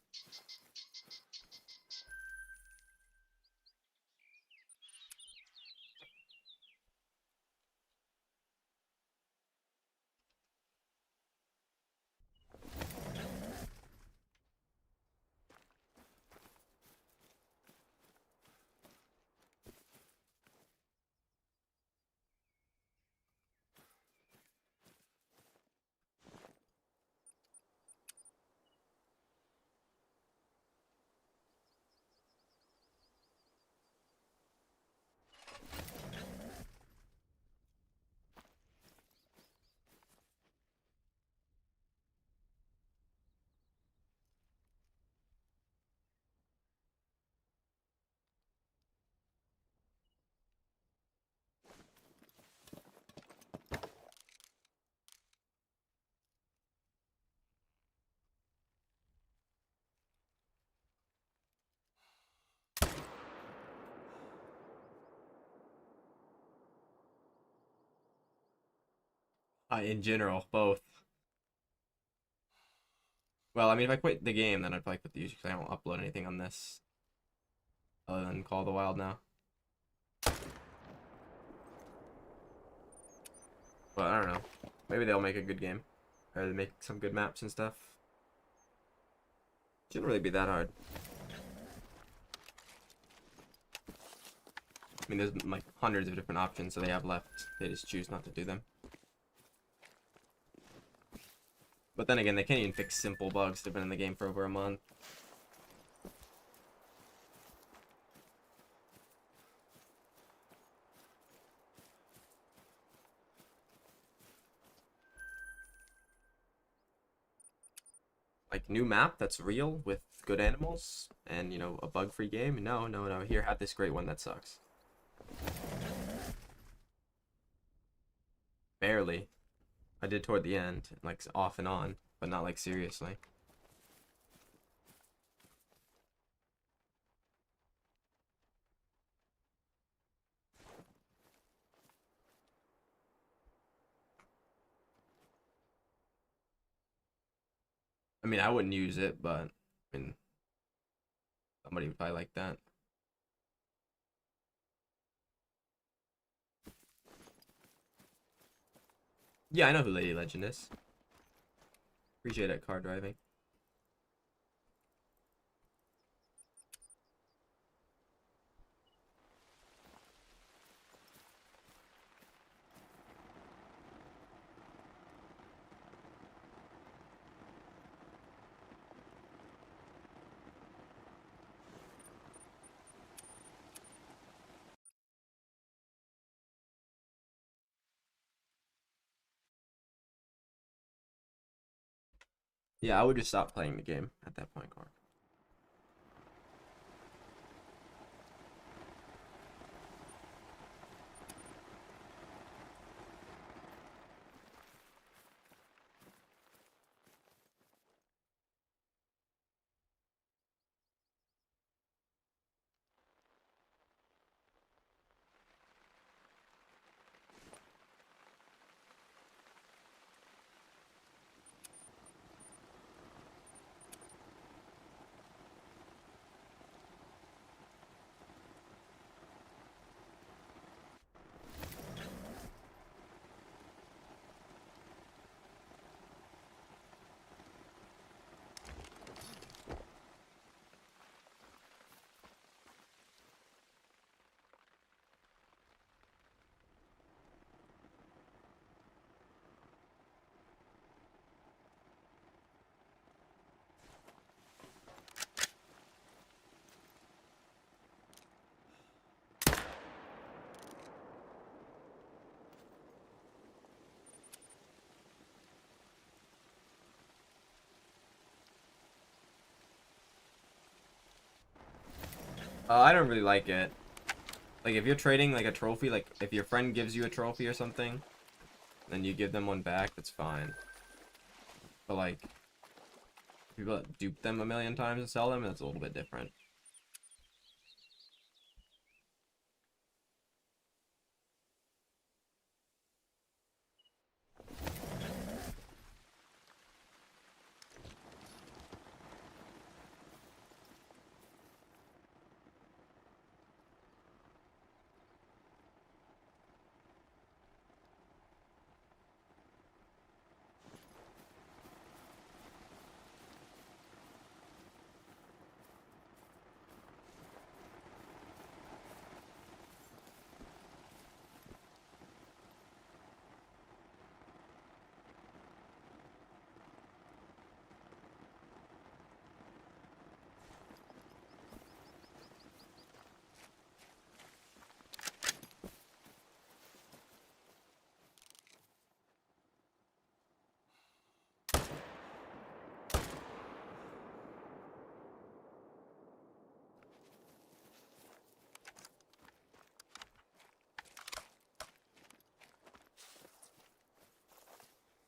In general, both. Well, I mean, if I quit the game, then I'd probably quit the YouTube because I don't upload anything on this other than Call of the Wild now. But I don't know. Maybe they'll make a good game. Or they make some good maps and stuff. Shouldn't really be that hard. I mean, there's like hundreds of different options so they have left. They just choose not to do them. But then again, they can't even fix simple bugs. They've been in the game for over a month. Like, new map that's real with good animals and, you know, a bug-free game? No, no, no. Here, have this great one that sucks. Barely. I did toward the end, like off and on, but not like seriously. I mean, I wouldn't use it, but I mean, somebody would probably like that. Yeah, I know who Lady Legend is. Appreciate it, car driving. Yeah, I would just stop playing the game at that point, car. I don't really like it. Like, if you're trading, like, a trophy, like, if your friend gives you a trophy or something, then you give them one back, that's fine. But, like, people that dupe them a million times and sell them, that's a little bit different.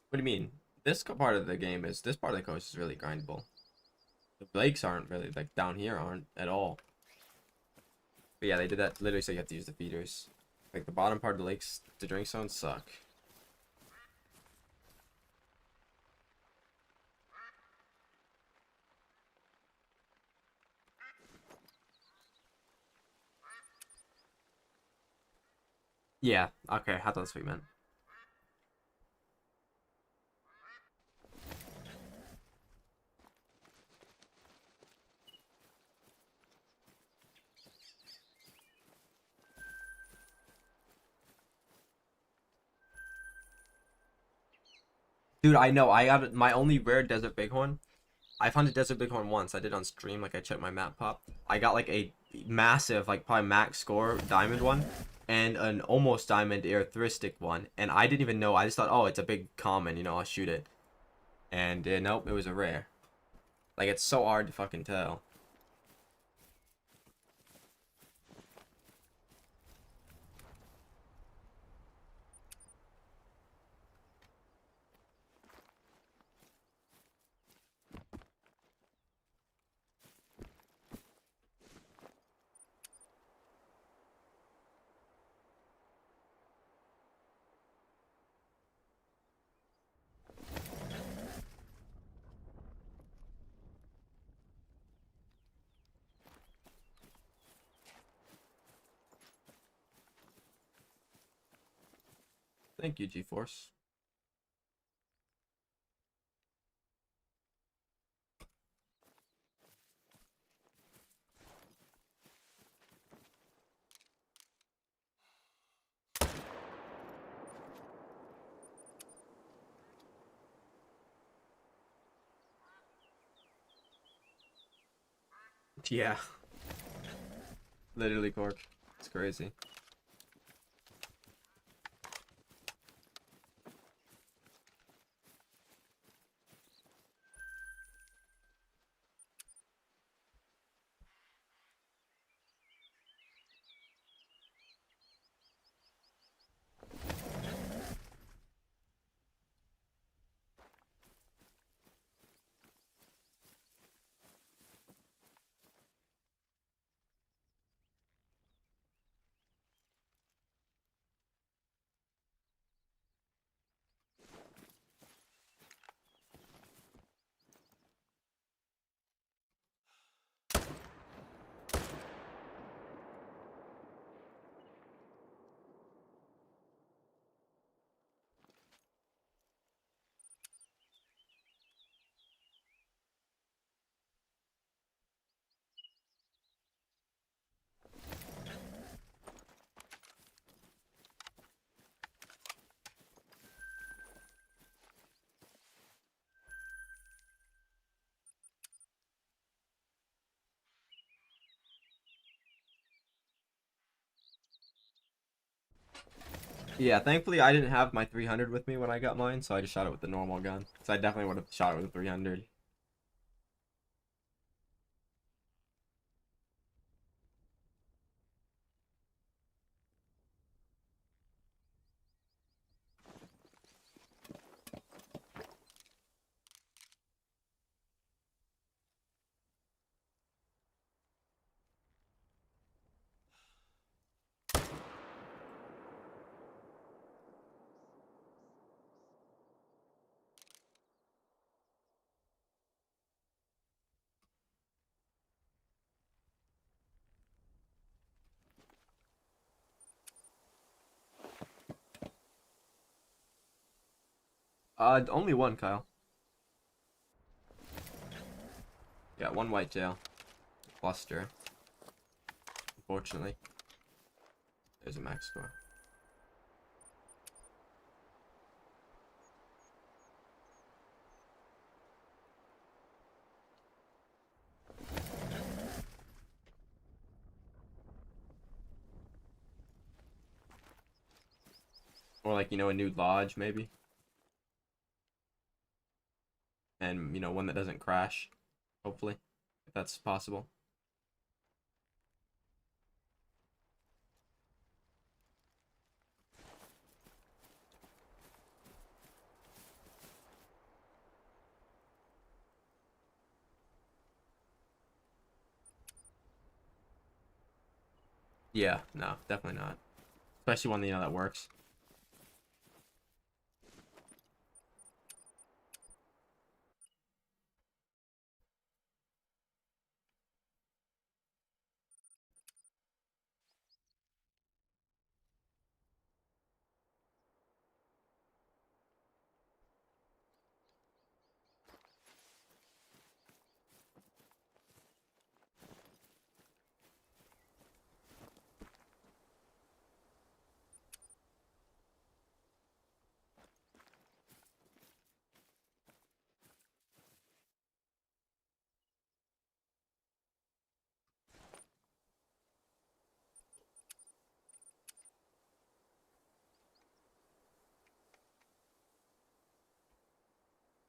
What do you mean? This part of the game is, this part of the coast is really grindable. The lakes aren't really, like, down here aren't at all. But yeah, they did that literally so you have to use the feeders. Like, the bottom part of the lakes, the drink zones suck. Yeah, okay, I thought that's what you meant. Dude, I know, I got my only rare desert bighorn. I found a desert bighorn once. I did on stream, like, I checked my map pop. I got, like, a massive, like, probably max score diamond one, and an almost diamond erythristic one. And I didn't even know. I just thought, oh, it's a big common, you know, I'll shoot it. And nope, it was a rare. Like, it's so hard to fucking tell. Thank you, G-Force. Yeah, literally cork. It's crazy. Yeah, thankfully I didn't have my 300 with me when I got mine, so I just shot it with the normal gun. So I definitely would have shot it with a 300. Only one, Kyle. Yeah, one whitetail. Cluster. Unfortunately. There's a max score. Or like, you know, a new lodge maybe. And, you know, one that doesn't crash. Hopefully. If that's possible. Yeah, no, definitely not. Especially one, you know, that works.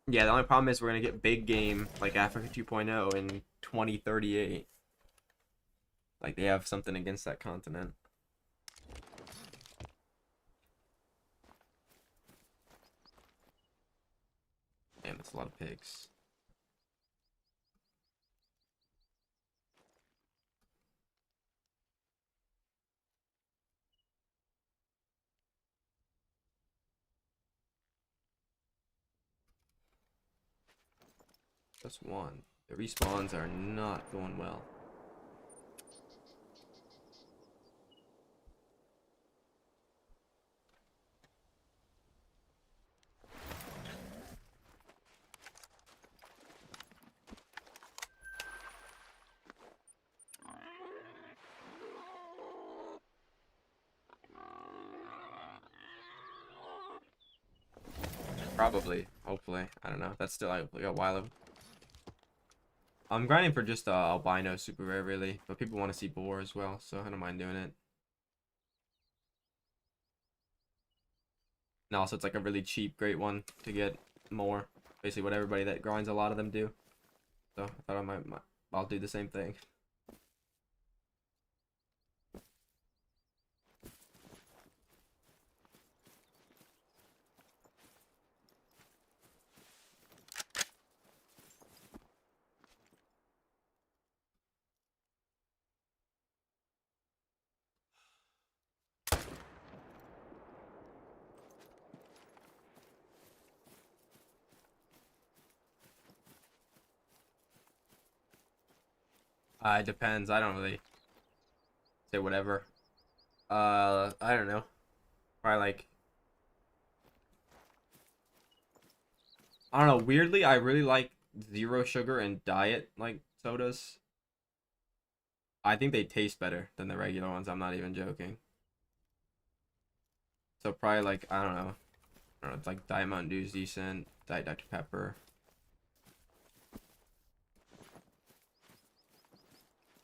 Yeah, the only problem is we're gonna get big game like Africa 2.0 in 2038. Like they have something against that continent. Damn, that's a lot of pigs. Just one. The respawns are not going well. Probably, hopefully. I don't know. That's still like a while of. I'm grinding for just albino super rare really, but people want to see boar as well, so I don't mind doing it. And also it's like a really cheap, great one to get more. Basically what everybody that grinds a lot of them do. So I thought I'll do the same thing. It depends. I don't really say whatever. I don't know. Probably like I don't know. Weirdly, I really like zero sugar and diet like sodas. I think they taste better than the regular ones. I'm not even joking. So probably like I don't know. It's like Diet Mountain Dew's decent. Diet Dr Pepper.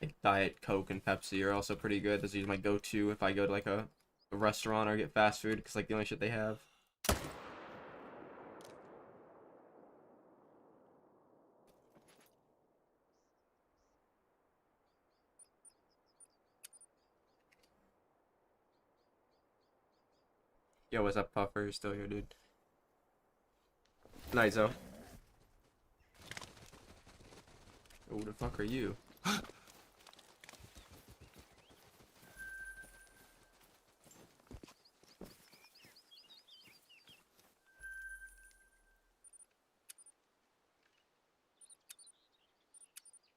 Like Diet Coke and Pepsi are also pretty good. Those are my go-to if I go to like a restaurant or get fast food because like the only shit they have. Yo, what's up, Puffer? You're still here, dude. Nice, though. Who the fuck are you?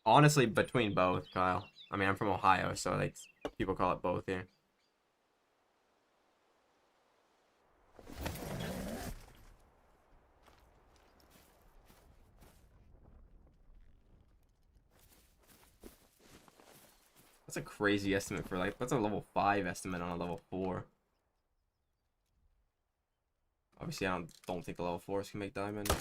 Honestly, between both, Kyle. I mean, I'm from Ohio, so like people call it both here. That's a crazy estimate for like, that's a level 5 estimate on a level 4. Obviously, I don't think the level 4s can make diamond, but...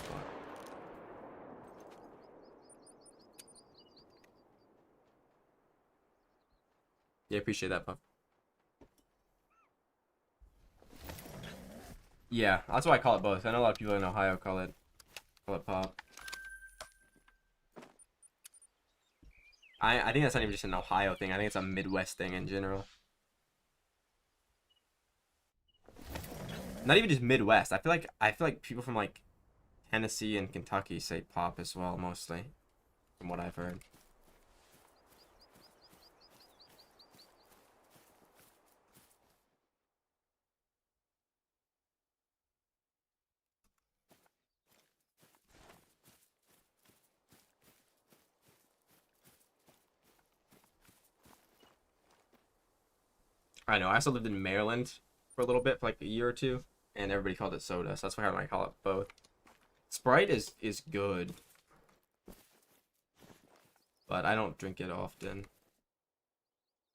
Yeah, appreciate that, Puff. Yeah, that's why I call it both. I know a lot of people in Ohio call it pop. I think that's not even just an Ohio thing. I think it's a Midwest thing in general. Not even just Midwest. I feel like people from like Tennessee and Kentucky say pop as well, mostly, from what I've heard. I know. I also lived in Maryland for a little bit, for like a year or two, and everybody called it soda, so that's why I call it both. Sprite is good, but I don't drink it often.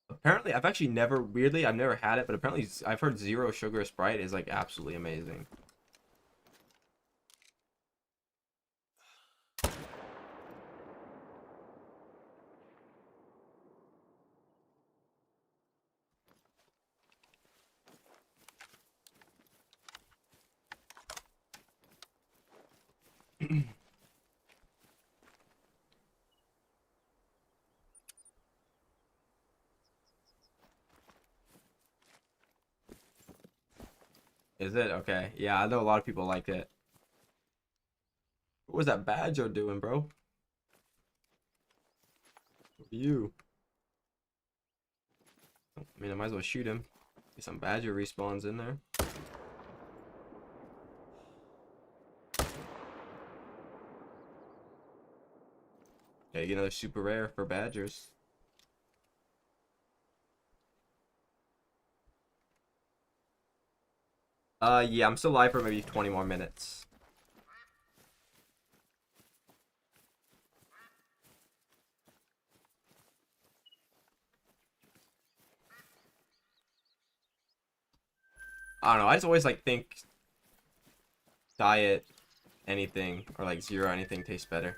Apparently, I've never had it, but apparently I've heard zero sugar Sprite is like absolutely amazing. Is it? Okay. Yeah, I know a lot of people like it. What was that Badger doing, bro? You. I mean, I might as well shoot him. Get some Badger respawns in there. Yeah, you get another super rare for Badgers. Yeah, I'm still live for maybe 20 more minutes. I don't know. I just always like think diet anything or like zero anything tastes better.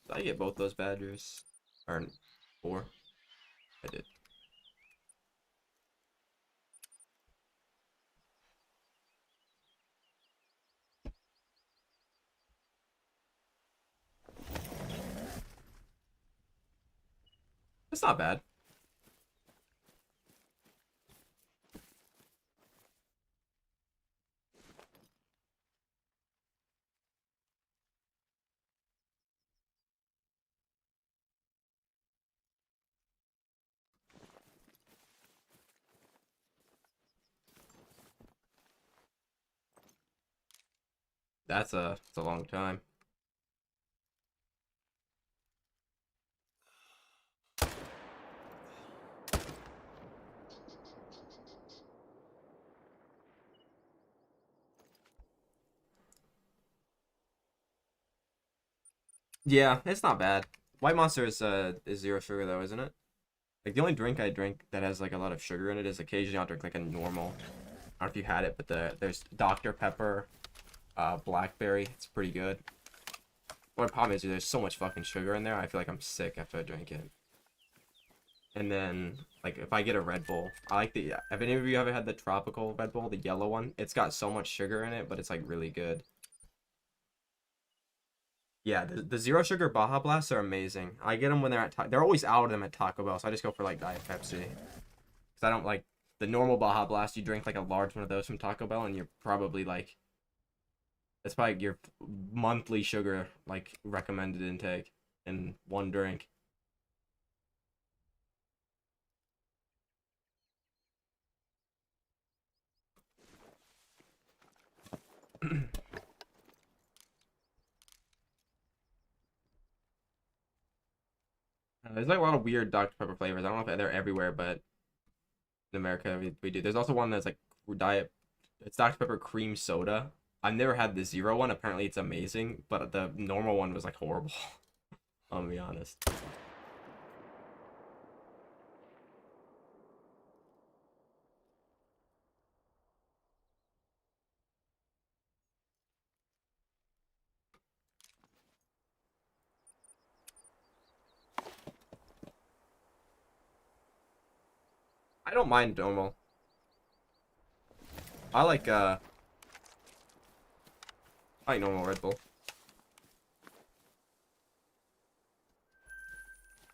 Did I get both those Badgers? Or 4? I did. It's not bad. It's a long time. Yeah, it's not bad. White Monster is zero sugar though, isn't it? Like the only drink I drink that has like a lot of sugar in it is occasionally I'll drink like a normal. I don't know if you had it, but there's Dr. Pepper, blackberry. It's pretty good. But the problem is there's so much fucking sugar in there. I feel like I'm sick after I drink it. And then like if I get a Red Bull, I like the. Have any of you ever had the tropical Red Bull, the yellow one? It's got so much sugar in it, but it's like really good. Yeah, the zero sugar Baja Blasts are amazing. I get them when they're always out of them at Taco Bell, so I just go for like Diet Pepsi. Cause I don't like the normal Baja Blast. You drink like a large one of those from Taco Bell, and you're probably like, it's probably your monthly sugar like recommended intake in one drink. There's like a lot of weird Dr. Pepper flavors. I don't know if they're everywhere, but in America we do. There's also one that's like diet. It's Dr. Pepper cream soda. I've never had the zero one. Apparently it's amazing, but the normal one was like horrible. I'll be honest. I don't mind normal. I like uh I like normal Red Bull.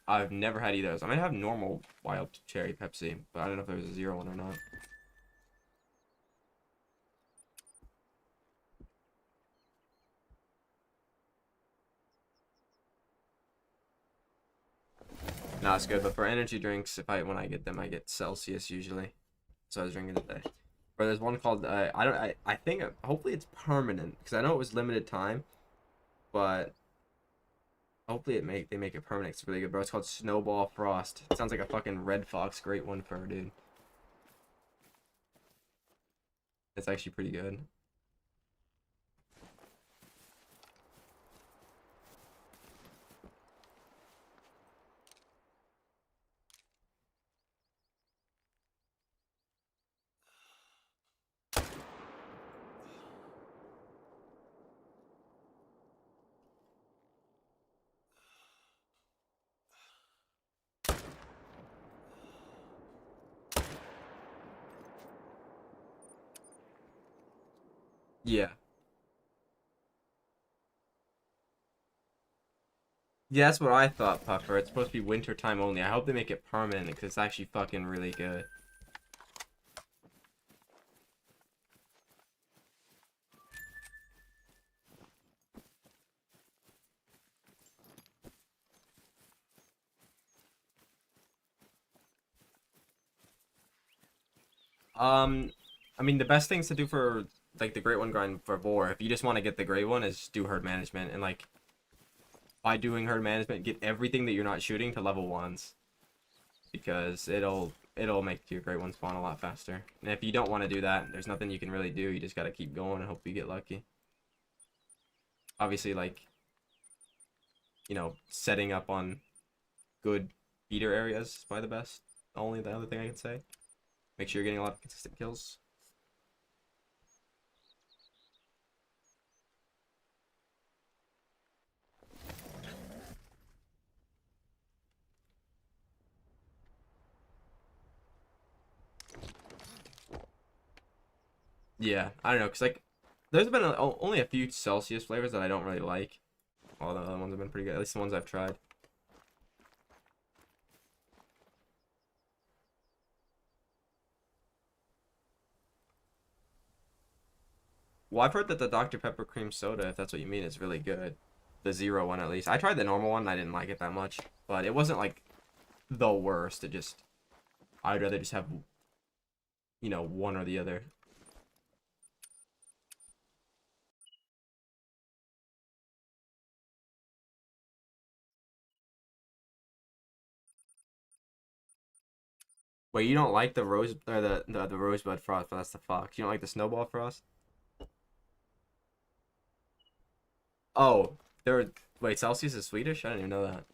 I've never had either of those. I might have normal wild cherry Pepsi, but I don't know if there's a zero one or not. No, it's good. But for energy drinks, when I get them, I get Celsius usually. So I was drinking today. Or there's one called I think hopefully it's permanent because I know it was limited time, but hopefully they make it permanent. It's really good, bro. It's called Snowball Frost. It sounds like a fucking Red Fox. Great one for her, dude. It's actually pretty good. Yeah. Yeah, that's what I thought, Puffer. It's supposed to be winter time only. I hope they make it permanent because it's actually fucking really good. Um, I mean, the best things to do for like the Great One grind for Boar, if you just want to get the Great One, is do herd management and like by doing herd management, get everything that you're not shooting to level ones because it'll make your Great One spawn a lot faster. And if you don't want to do that, there's nothing you can really do. You just gotta keep going and hope you get lucky. Obviously, like setting up on good feeder areas is probably the best. Only the other thing I can say. Make sure you're getting a lot of consistent kills. Yeah, I don't know, cause like there's been only a few Celsius flavors that I don't really like. All the other ones have been pretty good, at least the ones I've tried. Well, I've heard that the Dr. Pepper cream soda, if that's what you mean, is really good. The zero one, at least. I tried the normal one, and I didn't like it that much, but it wasn't like the worst. I'd rather just have one or the other. Wait, you don't like the rose or the rosebud frost, but that's the fox. You don't like the snowball frost? Oh, there. Wait, Celsius is Swedish? I didn't even know that.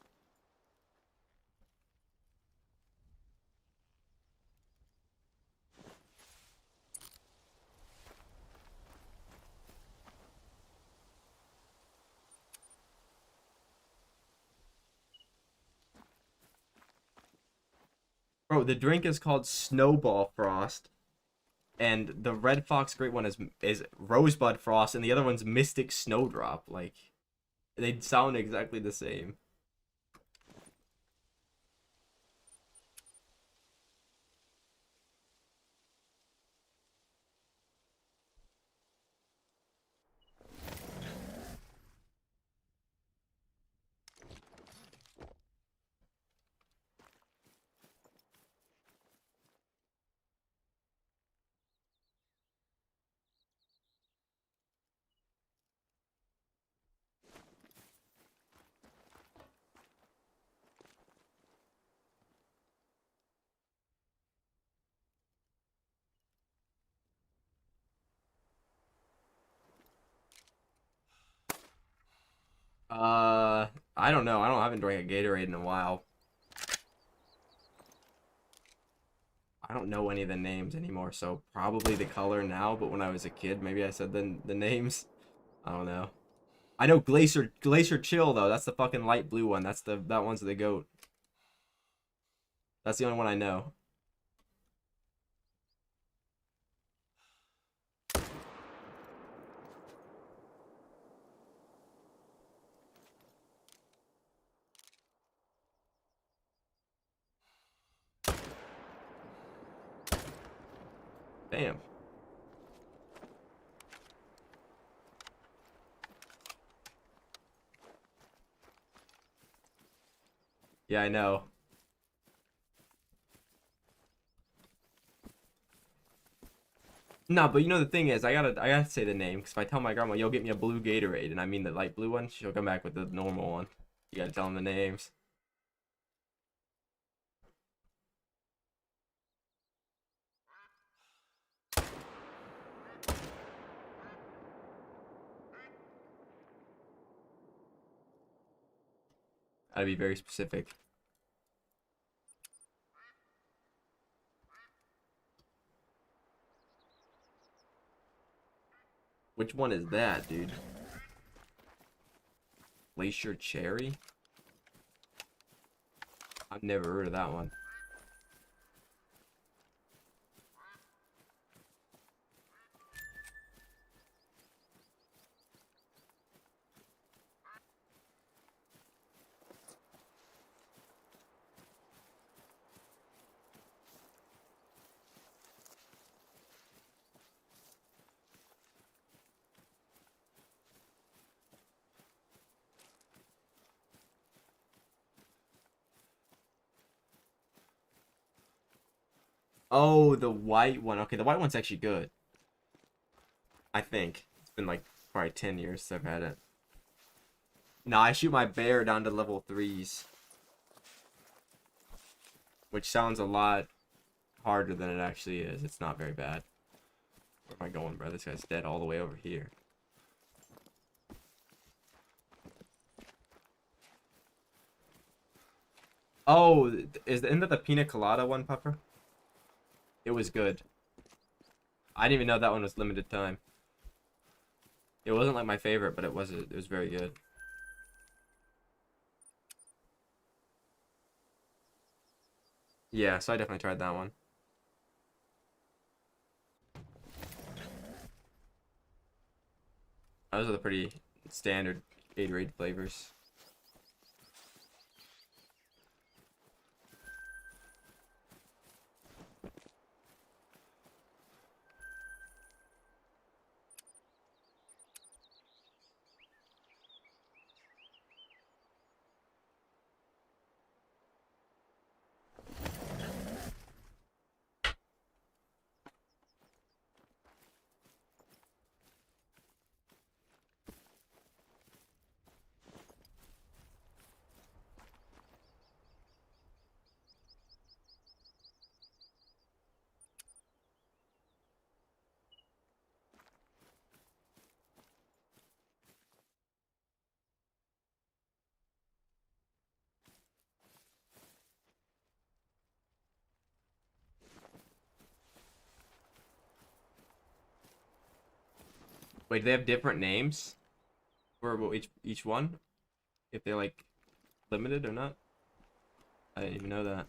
Bro, the drink is called Snowball Frost, and the Red Fox Great One is Rosebud Frost, and the other one's Mystic Snowdrop. Like they sound exactly the same. I don't know. I haven't drank a Gatorade in a while. I don't know any of the names anymore, so probably the color now, but when I was a kid, maybe I said the names. I don't know. I know Glacier Chill though. That's the fucking light blue one. That one's the goat. That's the only one I know. Damn. Yeah, I know. No, but you know the thing is, I gotta say the name because if I tell my grandma, "You'll get me a blue Gatorade," and I mean the light blue one, she'll come back with the normal one. You gotta tell them the names. Gotta be very specific. Which one is that, dude? Glacier Cherry? I've never heard of that one. Oh, the white one. Okay, the white one's actually good. I think. It's been like probably 10 years since I've had it. No, I shoot my bear down to level 3s. Which sounds a lot harder than it actually is. It's not very bad. Where am I going, bro? This guy's dead all the way over here. Oh, isn't that the pina colada one, Puffer? It was good. I didn't even know that one was limited time. It wasn't like my favorite, but it was very good. Yeah, so I definitely tried that one. Those are the pretty standard Gatorade flavors. Wait, do they have different names for each one? If they're like limited or not? I didn't even know that.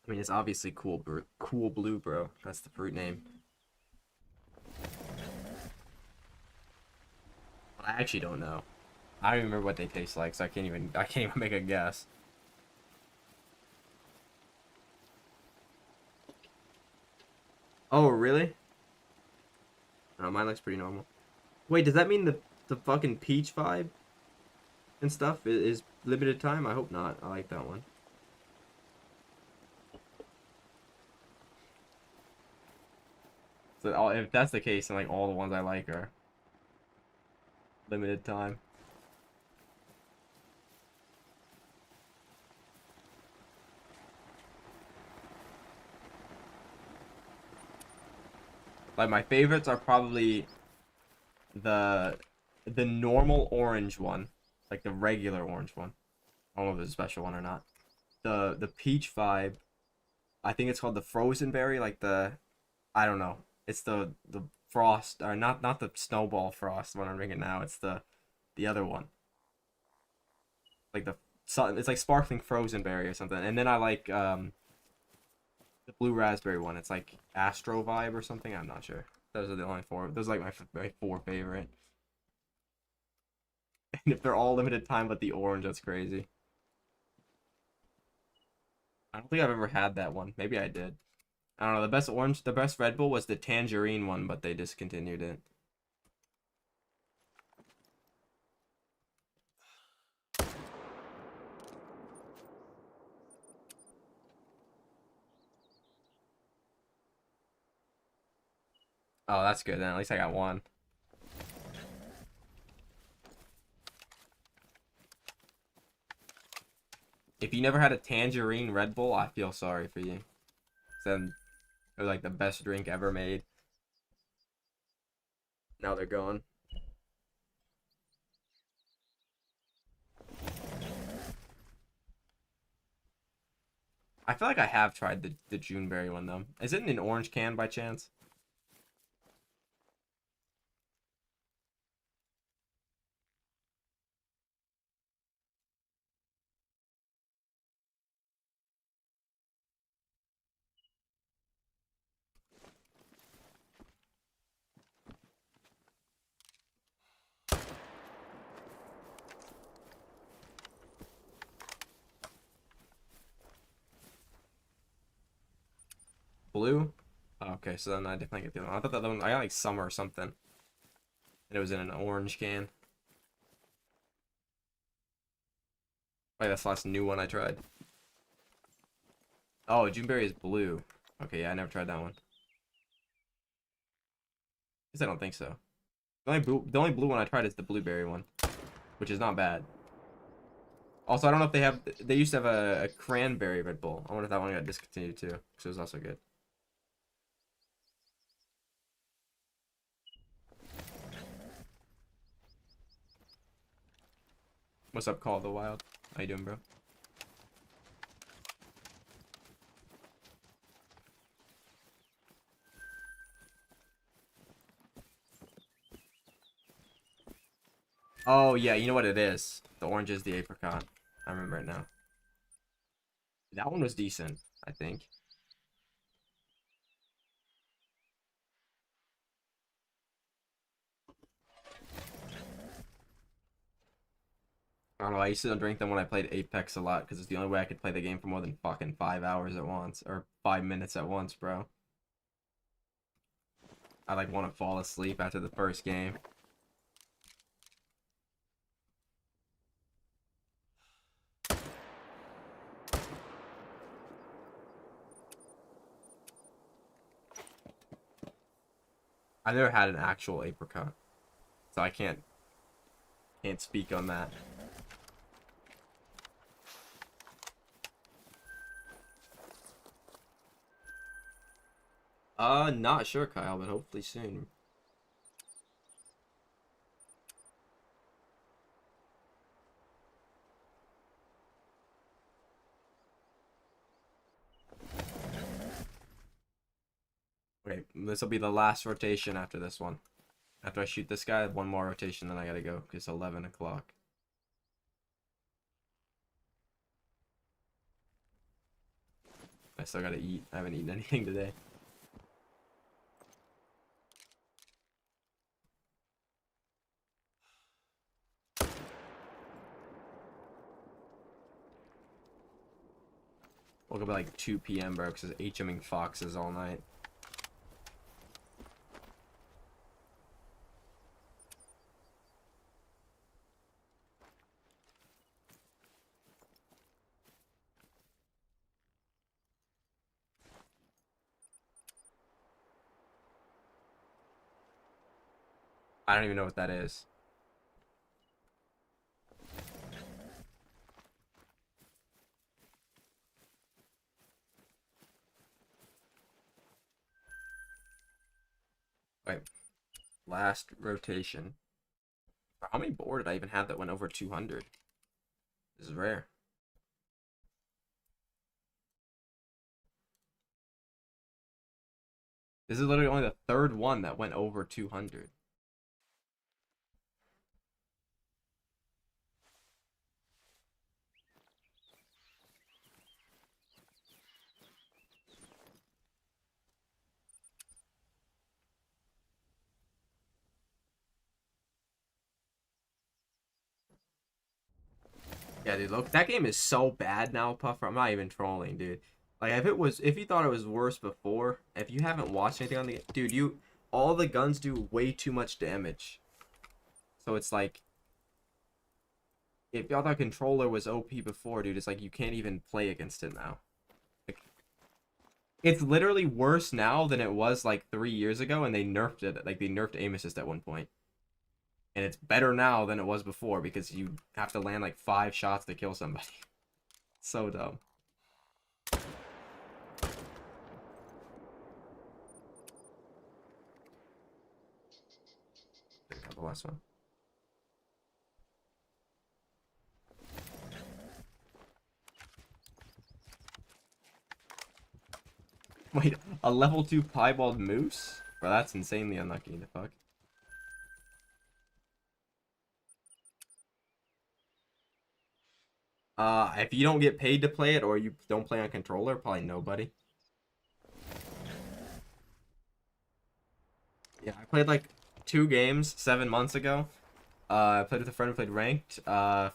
I mean, it's obviously cool blue, bro. That's the fruit name. But I actually don't know. I don't even remember what they taste like, so I can't even make a guess. Oh, really? Oh, mine looks pretty normal. Wait, does that mean the fucking peach vibe and stuff is limited time? I hope not. I like that one. So if that's the case, then like all the ones I like are limited time. Like my favorites are probably the the normal orange one, like the regular orange one. I don't know if it's a special one or not. The peach vibe, I think it's called the frozen berry, like the I don't know. It's the frost or not the snowball frost one I'm drinking now. It's the other one. Like it's like sparkling frozen berry or something. And then I like the blue raspberry one. It's like Astro vibe or something. I'm not sure. Those are the only four. Those are like my four favorite. And if they're all limited time, but the orange, that's crazy. I don't think I've ever had that one. Maybe I did. I don't know. The best Red Bull was the tangerine one, but they discontinued it. Oh, that's good then. At least I got one. If you never had a tangerine Red Bull, I feel sorry for you. Then they're like the best drink ever made. Now they're gone. I feel like I have tried the Juneberry one though. Is it in an orange can by chance? Blue? Oh, okay, so then I definitely get the other one. I thought that one I got like summer or something. And it was in an orange can. Like that's the last new one I tried. Oh, Juneberry is blue. Okay, yeah, I never tried that one. Guess I don't think so. The only blue one I tried is the blueberry one, which is not bad. Also, I don't know if they used to have a cranberry Red Bull. I wonder if that one got discontinued too, because it was also good. What's up, Call of the Wild? How you doing, bro? Oh yeah, you know what it is. The orange is the apricot. I remember it now. That one was decent, I think. I don't know. I used to drink them when I played Apex a lot because it's the only way I could play the game for more than fucking 5 hours at once or 5 minutes at once, bro. I like want to fall asleep after the first game. I never had an actual apricot, so I can't speak on that. Not sure, Kyle, but hopefully soon. Okay, this will be the last rotation after this one. After I shoot this guy, one more rotation, then I gotta go. It's 11 o'clock. I still gotta eat. I haven't eaten anything today. Woke up at like 2 p.m. bro, because HMing foxes all night. I don't even know what that is. Wait, last rotation. How many boar did I even have that went over 200? This is rare. This is literally only the third one that went over 200. Yeah, dude, look, that game is so bad now, Puffer. I'm not even trolling, dude. Like, if you thought it was worse before, if you haven't watched anything on the game, dude, all the guns do way too much damage. So it's like, if y'all thought controller was OP before, dude, it's like you can't even play against it now. Like, it's literally worse now than it was like 3 years ago, and they nerfed it. Like, they nerfed aim assist at one point. And it's better now than it was before because you have to land like 5 shots to kill somebody. So dumb. The last one. Wait, a level 2 piebald moose? Bro, that's insanely unlucky. The fuck? If you don't get paid to play it or you don't play on controller, probably nobody. Yeah, I played like 2 games 7 months ago. I played with a friend, we played ranked.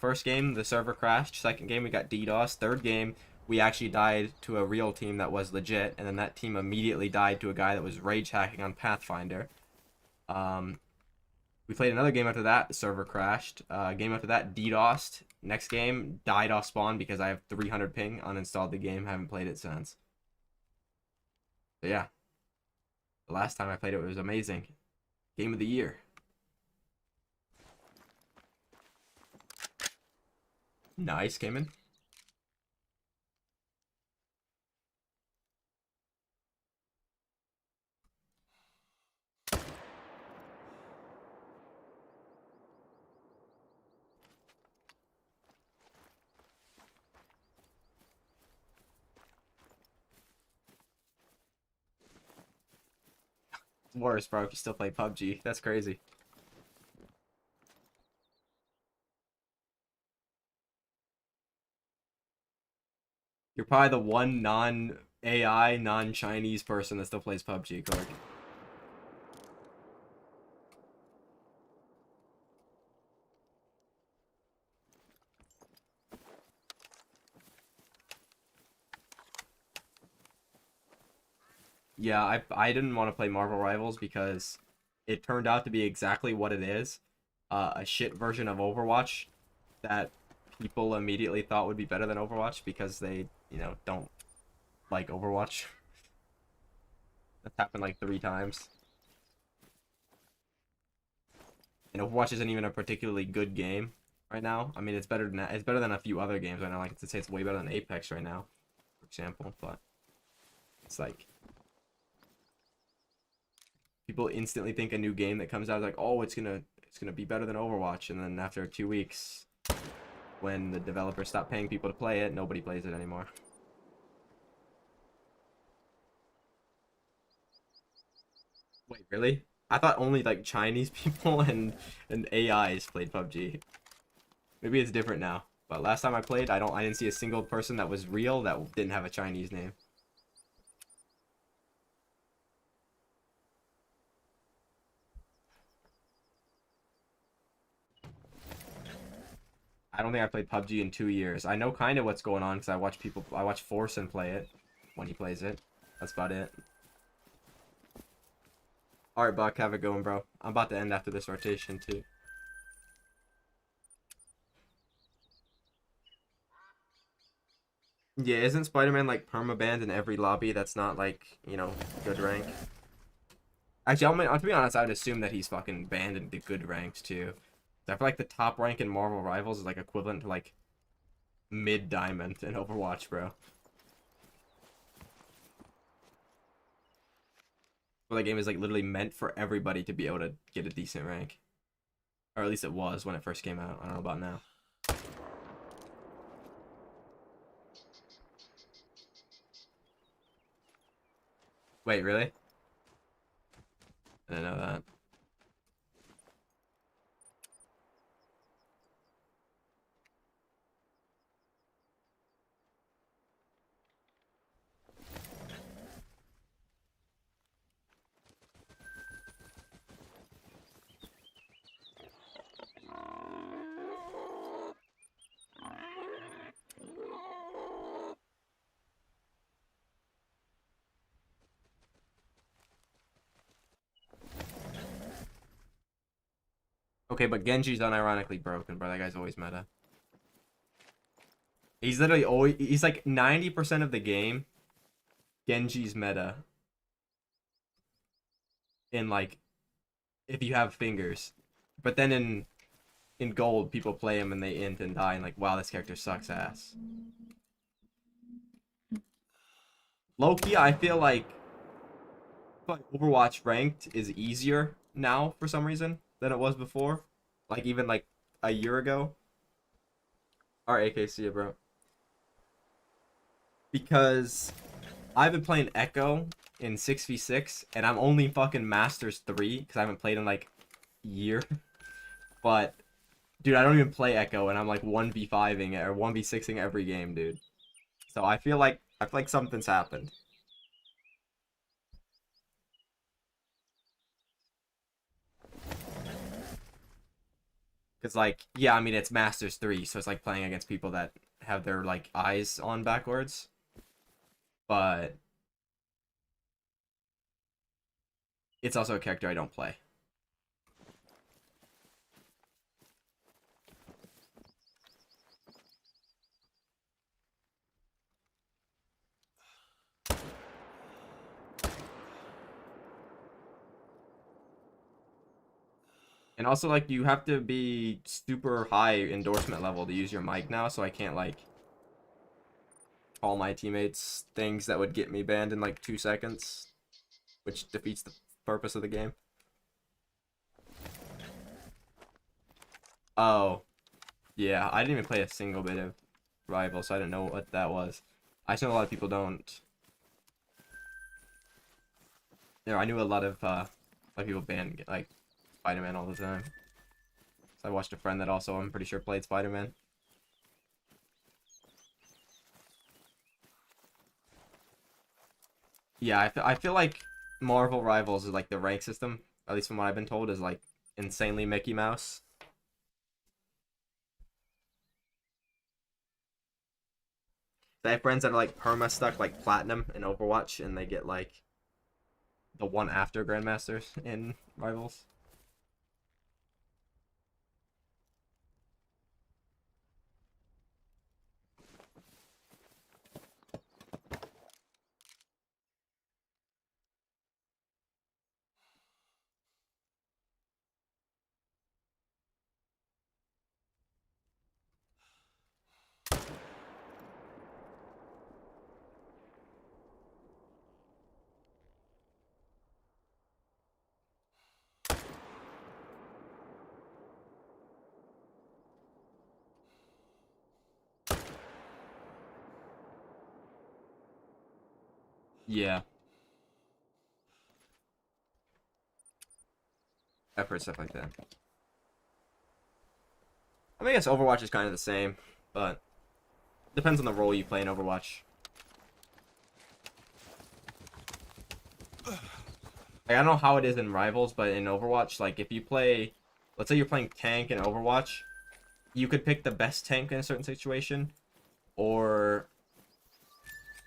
First game, the server crashed. Second game, we got DDoS. Third game, we actually died to a real team that was legit. And then that team immediately died to a guy that was rage hacking on Pathfinder. We played another game after that, the server crashed. Game after that, DDoSed. Next game, died off spawn because I have 300 ping, uninstalled the game, haven't played it since. But yeah, the last time I played it, it was amazing. Game of the year. Nice, came in. It's worse, bro, if you still play PUBG. That's crazy. You're probably the one non-AI, non-Chinese person that still plays PUBG, Clark. Yeah, I didn't want to play Marvel Rivals because it turned out to be exactly what it is. A shit version of Overwatch that people immediately thought would be better than Overwatch because they, don't like Overwatch. That's happened like 3 times. And Overwatch isn't even a particularly good game right now. I mean, it's better than a few other games right now. Like to say it's way better than Apex right now, for example. But it's like people instantly think a new game that comes out is like, oh, it's gonna be better than Overwatch, and then after 2 weeks, when the developers stop paying people to play it, nobody plays it anymore. Wait, really? I thought only like Chinese people and AIs played PUBG. Maybe it's different now. But last time I played, I didn't see a single person that was real that didn't have a Chinese name. I don't think I played PUBG in 2 years. I know kind of what's going on because I watch Forsen play it when he plays it. That's about it. All right, Buck, have it going, bro. I'm about to end after this rotation too. Yeah, isn't Spider-Man like permabanned in every lobby that's not like, you know, good rank? Actually, to be honest, I would assume that he's fucking banned in the good ranks too. I feel like the top rank in Marvel Rivals is like equivalent to like mid diamond in Overwatch, bro. Well, that game is like literally meant for everybody to be able to get a decent rank, or at least it was when it first came out. I don't know about now. Wait, really? I didn't know that. Okay, but Genji's unironically broken, bro. That guy's always meta. He's literally always, he's like 90% of the game. Genji's meta. In like, if you have fingers. But then in gold, people play him and they int and die and like, wow, this character sucks ass. Loki, I feel like Overwatch ranked is easier now for some reason than it was before. Like even like a year ago. Alright, AK, see ya, bro. Because I've been playing Echo in 6v6 and I'm only fucking Masters 3 because I haven't played in like a year. But dude, I don't even play Echo and I'm like 1v5ing it or 1v6ing every game, dude. So I feel like something's happened. Because, like, yeah, I mean, it's Masters 3, so it's like playing against people that have their, like, eyes on backwards. But it's also a character I don't play. And also, like, you have to be super high endorsement level to use your mic now, so I can't, like, call my teammates things that would get me banned in, like, 2 seconds, which defeats the purpose of the game. Oh, yeah, I didn't even play a single bit of Rival, so I didn't know what that was. I know a lot of people don't. You know, I knew a lot of people ban like Spider-Man all the time. So I watched a friend that also I'm pretty sure played Spider-Man. Yeah, I feel like Marvel Rivals is like the rank system, at least from what I've been told, is like insanely Mickey Mouse. I have friends that are like perma stuck like platinum in Overwatch and they get like the one after Grandmasters in Rivals. Yeah, I've heard stuff like that. I mean, I guess Overwatch is kind of the same, but depends on the role you play in Overwatch. Like, I don't know how it is in Rivals, but in Overwatch, like if you play, let's say you're playing tank in Overwatch, you could pick the best tank in a certain situation, or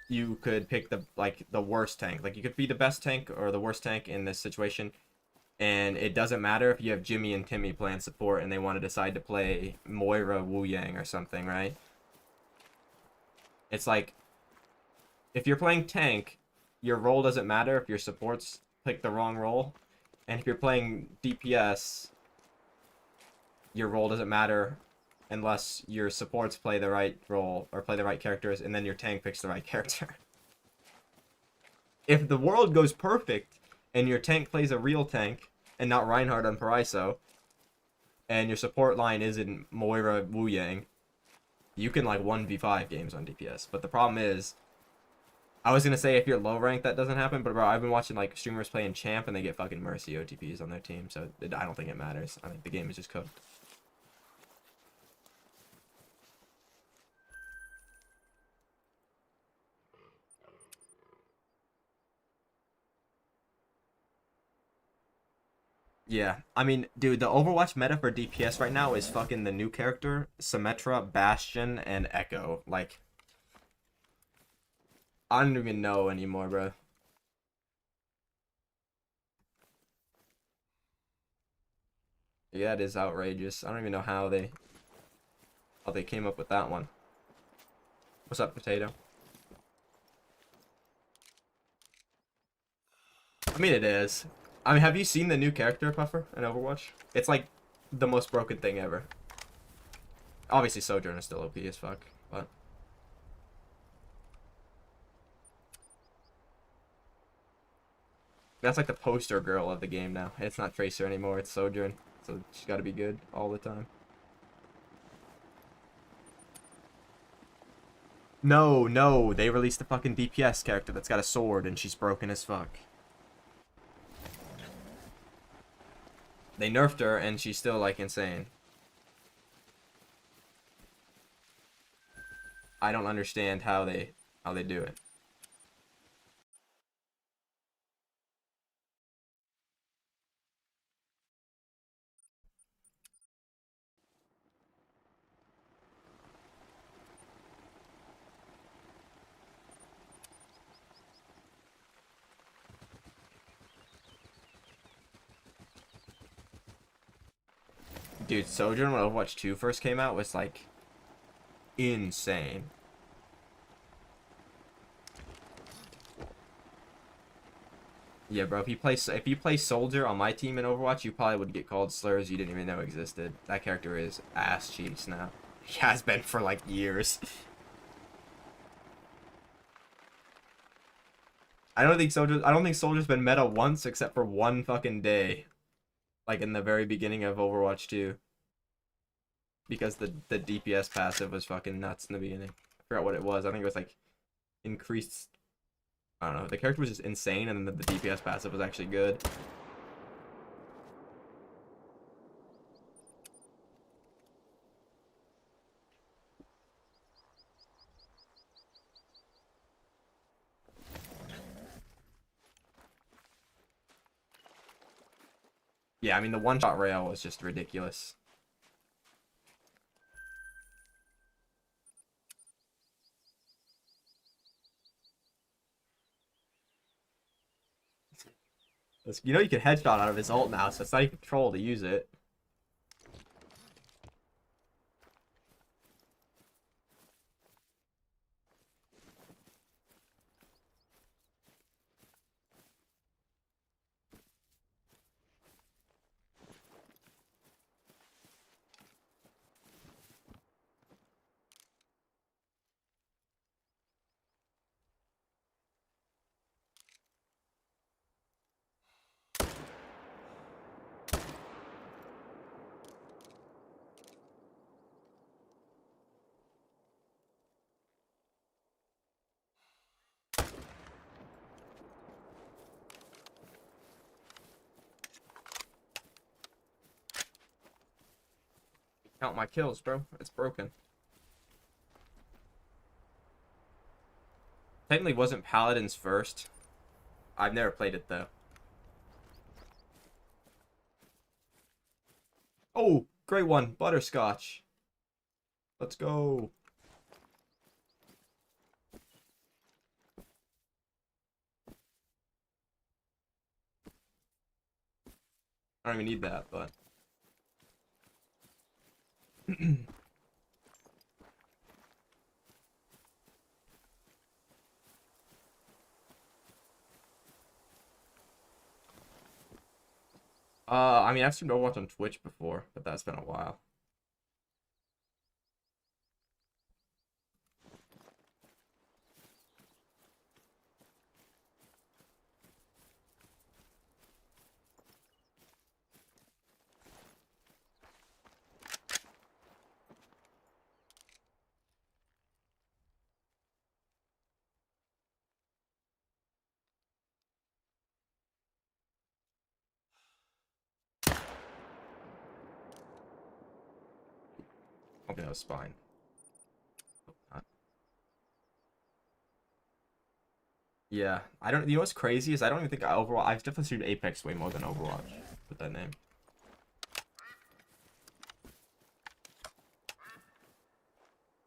you could pick the worst tank. Like you could be the best tank or the worst tank in this situation, and it doesn't matter if you have Jimmy and Timmy playing support and they want to decide to play Moira Wu Yang or something, right? It's like if you're playing tank, your role doesn't matter if your supports pick the wrong role, and if you're playing DPS, your role doesn't matter unless your supports play the right role or play the right characters, and then your tank picks the right character. If the world goes perfect and your tank plays a real tank and not Reinhardt on Paraiso, and your support line isn't Moira Wu Yang, you can like 1v5 games on DPS. But the problem is, I was gonna say if you're low rank that doesn't happen, but bro, I've been watching like streamers playing champ and they get fucking Mercy OTPs on their team, so I don't think it matters. I think the game is just cooked. Yeah, I mean, dude, the Overwatch meta for DPS right now is fucking the new character, Symmetra, Bastion, and Echo. Like, I don't even know anymore, bro. Yeah, it is outrageous. I don't even know how they came up with that one. What's up, Potato? I mean, it is. I mean, have you seen the new character Puffer in Overwatch? It's like the most broken thing ever. Obviously, Sojourner is still OP as fuck, but that's like the poster girl of the game now. It's not Tracer anymore. It's Sojourn, so she's got to be good all the time. No, no, they released the fucking DPS character that's got a sword and she's broken as fuck. They nerfed her and she's still like insane. I don't understand how they do it. Dude, Sojourn when Overwatch 2 first came out was like insane. Yeah, bro, if you play Soldier on my team in Overwatch, you probably would get called slurs you didn't even know existed. That character is ass cheeks now. He has been for like years. I don't think Soldier's been meta once except for one fucking day. Like in the very beginning of Overwatch 2. Because the DPS passive was fucking nuts in the beginning. I forgot what it was. I think it was like increased. I don't know. The character was just insane, and then the DPS passive was actually good. Yeah, I mean the one-shot rail was just ridiculous. You know you can headshot out of his ult now, so it's not even control to use it. Count my kills, bro. It's broken. Technically wasn't Paladins first. I've never played it though. Oh, great one. Butterscotch. Let's go. I don't even need that, but I mean, I've streamed Overwatch on Twitch before, but that's been a while. Okay, that was fine. Yeah, I don't. You know what's crazy is I don't even think Overwatch. I've definitely streamed Apex way more than Overwatch with that name.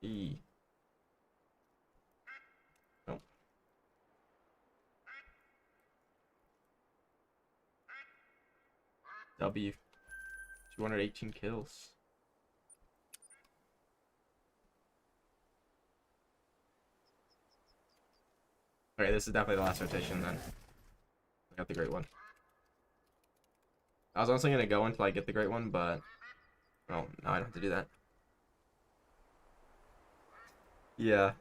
E. Nope. W. 218 kills. Okay, this is definitely the last rotation then. I got the great one. I was honestly gonna go until I get the great one, but well, now I don't have to do that. Yeah.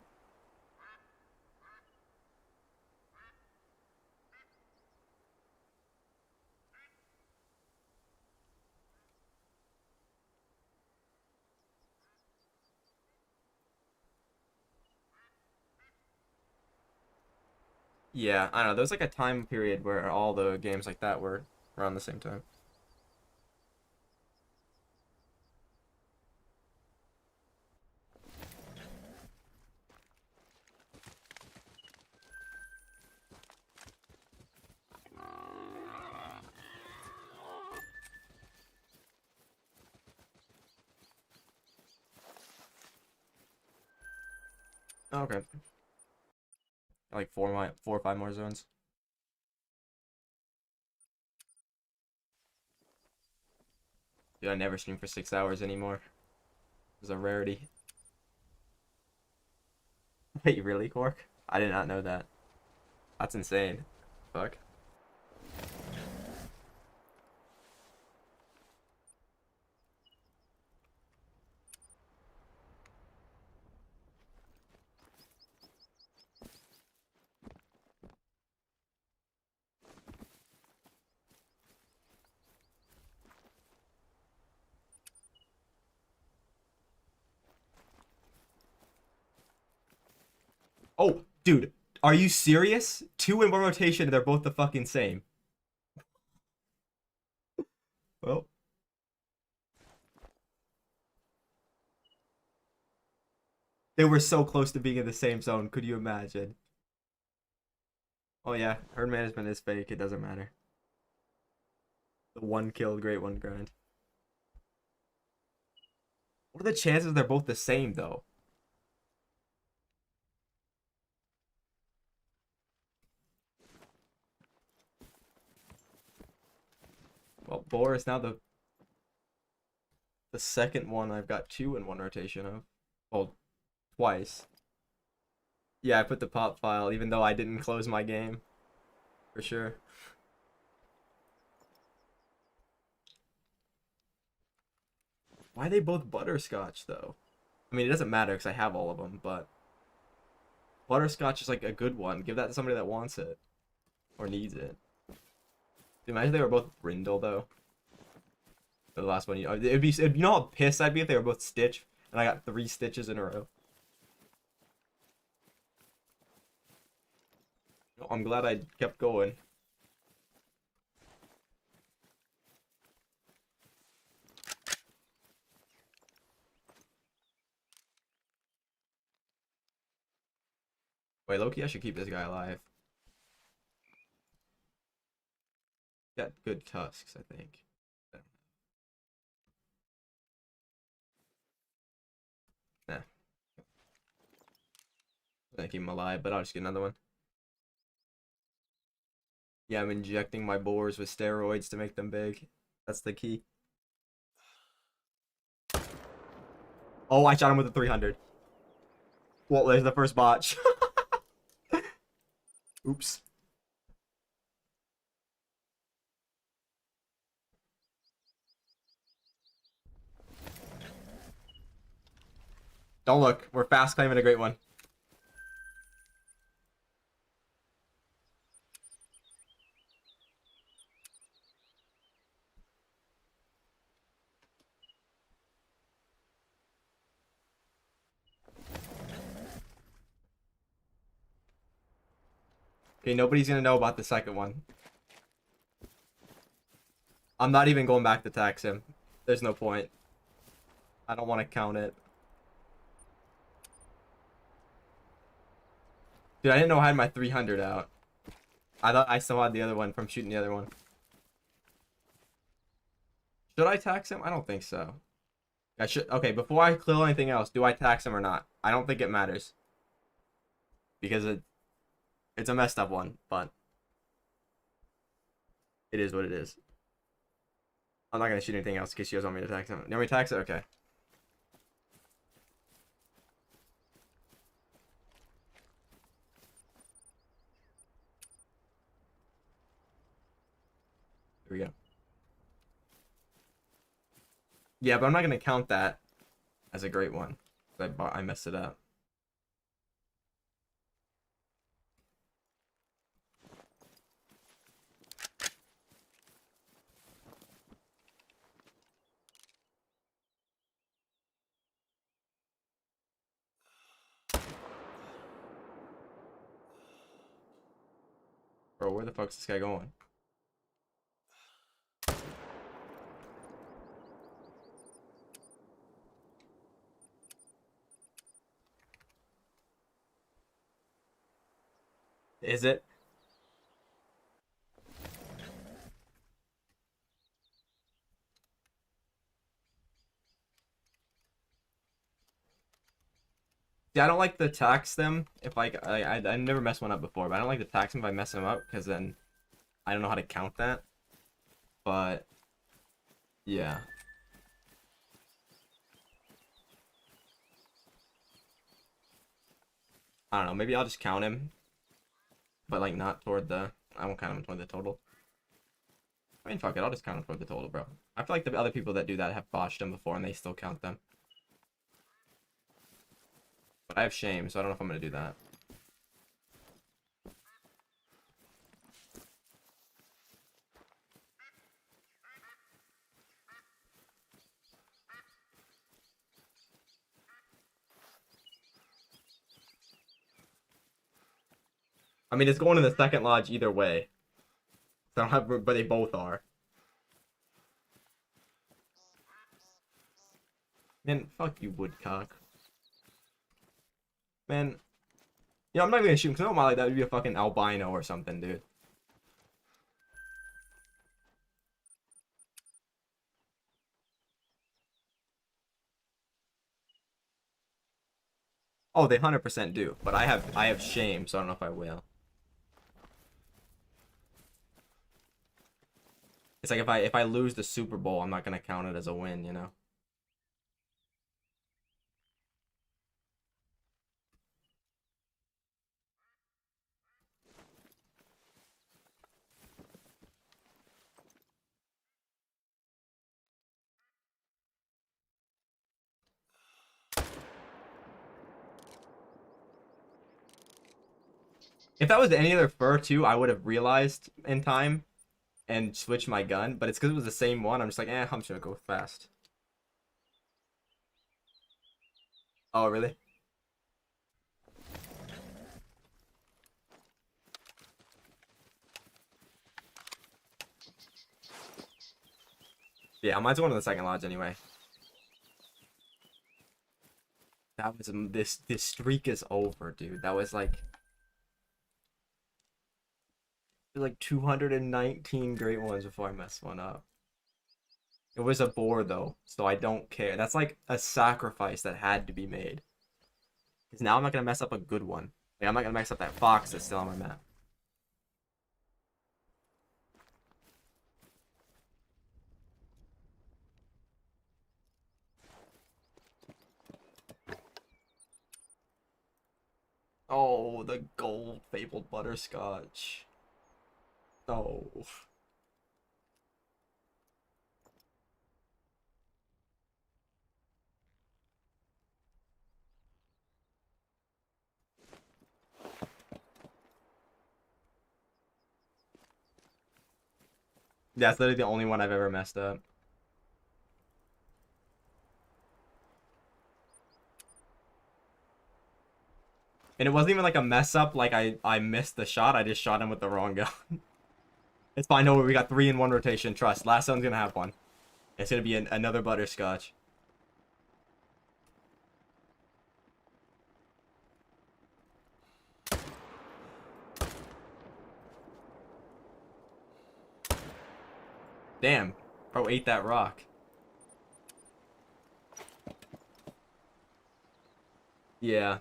Yeah, I don't know. There's like a time period where all the games like that were around the same time. Okay. Like four or five more zones. Dude, I never stream for 6 hours anymore. It's a rarity. Wait, really, Cork? I did not know that. That's insane. Fuck. Oh, dude, are you serious? Two in one rotation, they're both the fucking same. Well, they were so close to being in the same zone. Could you imagine? Oh yeah, herd management is fake. It doesn't matter. The one kill, great one grind. What are the chances they're both the same though? Well, Boar is now the second one I've got two in one rotation of. Well, twice. Yeah, I put the pop file even though I didn't close my game. For sure. Why are they both butterscotch though? I mean, it doesn't matter because I have all of them, but butterscotch is like a good one. Give that to somebody that wants it or needs it. Imagine they were both brindle though. The last one, you know how pissed I'd be if they were both Stitch and I got 3 stitches in a row. I'm glad I kept going. Wait, Loki, I should keep this guy alive. Got good tusks, I think. gonna keep him alive, but I'll just get another one. Yeah, I'm injecting my boars with steroids to make them big. That's the key. Oh, I shot him with a 300. Well, there's the first botch. Oops. Don't look. We're fast claiming a great one. Okay, nobody's gonna know about the second one. I'm not even going back to tax him. There's no point. I don't want to count it. Dude, I didn't know I had my 300 out. I thought I still had the other one from shooting the other one. Should I tax him? I don't think so. I should. Okay, before I kill anything else, do I tax him or not? I don't think it matters. Because it's a messed up one, but it is what it is. I'm not gonna shoot anything else in case you guys want me to tax him. You want me to tax it? Okay. Here we go. Yeah, but I'm not gonna count that as a great one. I messed it up. Bro, where the fuck's this guy going? Is it? Yeah, I don't like to tax them if I never messed one up before, but I don't like to tax them if I mess them up because then I don't know how to count that. But yeah. I don't know, maybe I'll just count him. But like not toward the I won't count him toward the total. I mean fuck it, I'll just count him toward the total, bro. I feel like the other people that do that have botched them before and they still count them. But I have shame, so I don't know if I'm gonna do that. I mean, it's going in the second lodge either way. So I don't have, but they both are. Man, fuck you, woodcock. Man, I'm not even gonna shoot him because I don't mind like that would be a fucking albino or something, dude. Oh, they 100% do, but I have shame, so I don't know if I will. It's like if I lose the Super Bowl, I'm not gonna count it as a win, you know? If that was any other fur too, I would have realized in time and switched my gun, but it's because it was the same one. I'm just like, I'm just gonna go fast. Oh, really? Yeah, mine's going to the second lodge anyway. That was this streak is over, dude. That was like 219 great ones before I messed one up. It was a boar though, so I don't care. That's like a sacrifice that had to be made. Because now I'm not gonna mess up a good one. Like, I'm not gonna mess up that fox that's still on my map. Oh, the gold fabled butterscotch. Oh. That's literally the only one I've ever messed up. And it wasn't even like a mess up, like I missed the shot, I just shot him with the wrong gun. It's fine, no, we got 3 in 1 rotation, trust. Last one's gonna have one. It's gonna be another butterscotch. Damn, bro ate that rock. Yeah.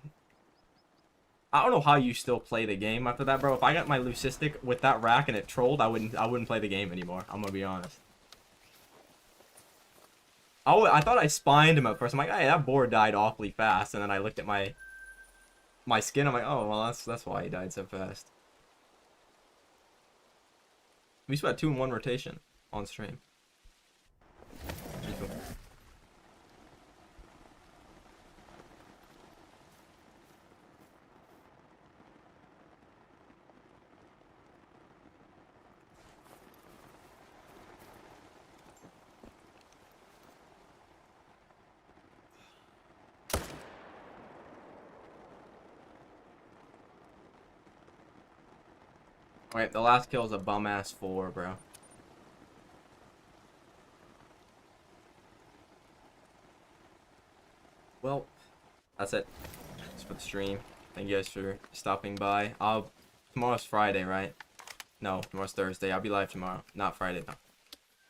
I don't know how you still play the game after that, bro. If I got my leucistic with that rack and it trolled, I wouldn't play the game anymore. I'm gonna be honest. I thought I spined him at first. I'm like, hey, that boar died awfully fast, and then I looked at my skin. I'm like, oh well, that's why he died so fast. We just got 2 in 1 rotation on stream. Pretty cool. Wait, the last kill is a bum ass 4, bro. Well, that's it. That's for the stream. Thank you guys for stopping by. Tomorrow's Friday, right? No, tomorrow's Thursday. I'll be live tomorrow. Not Friday, though.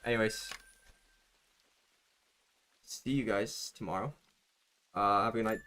Anyways. See you guys tomorrow. Have a good night.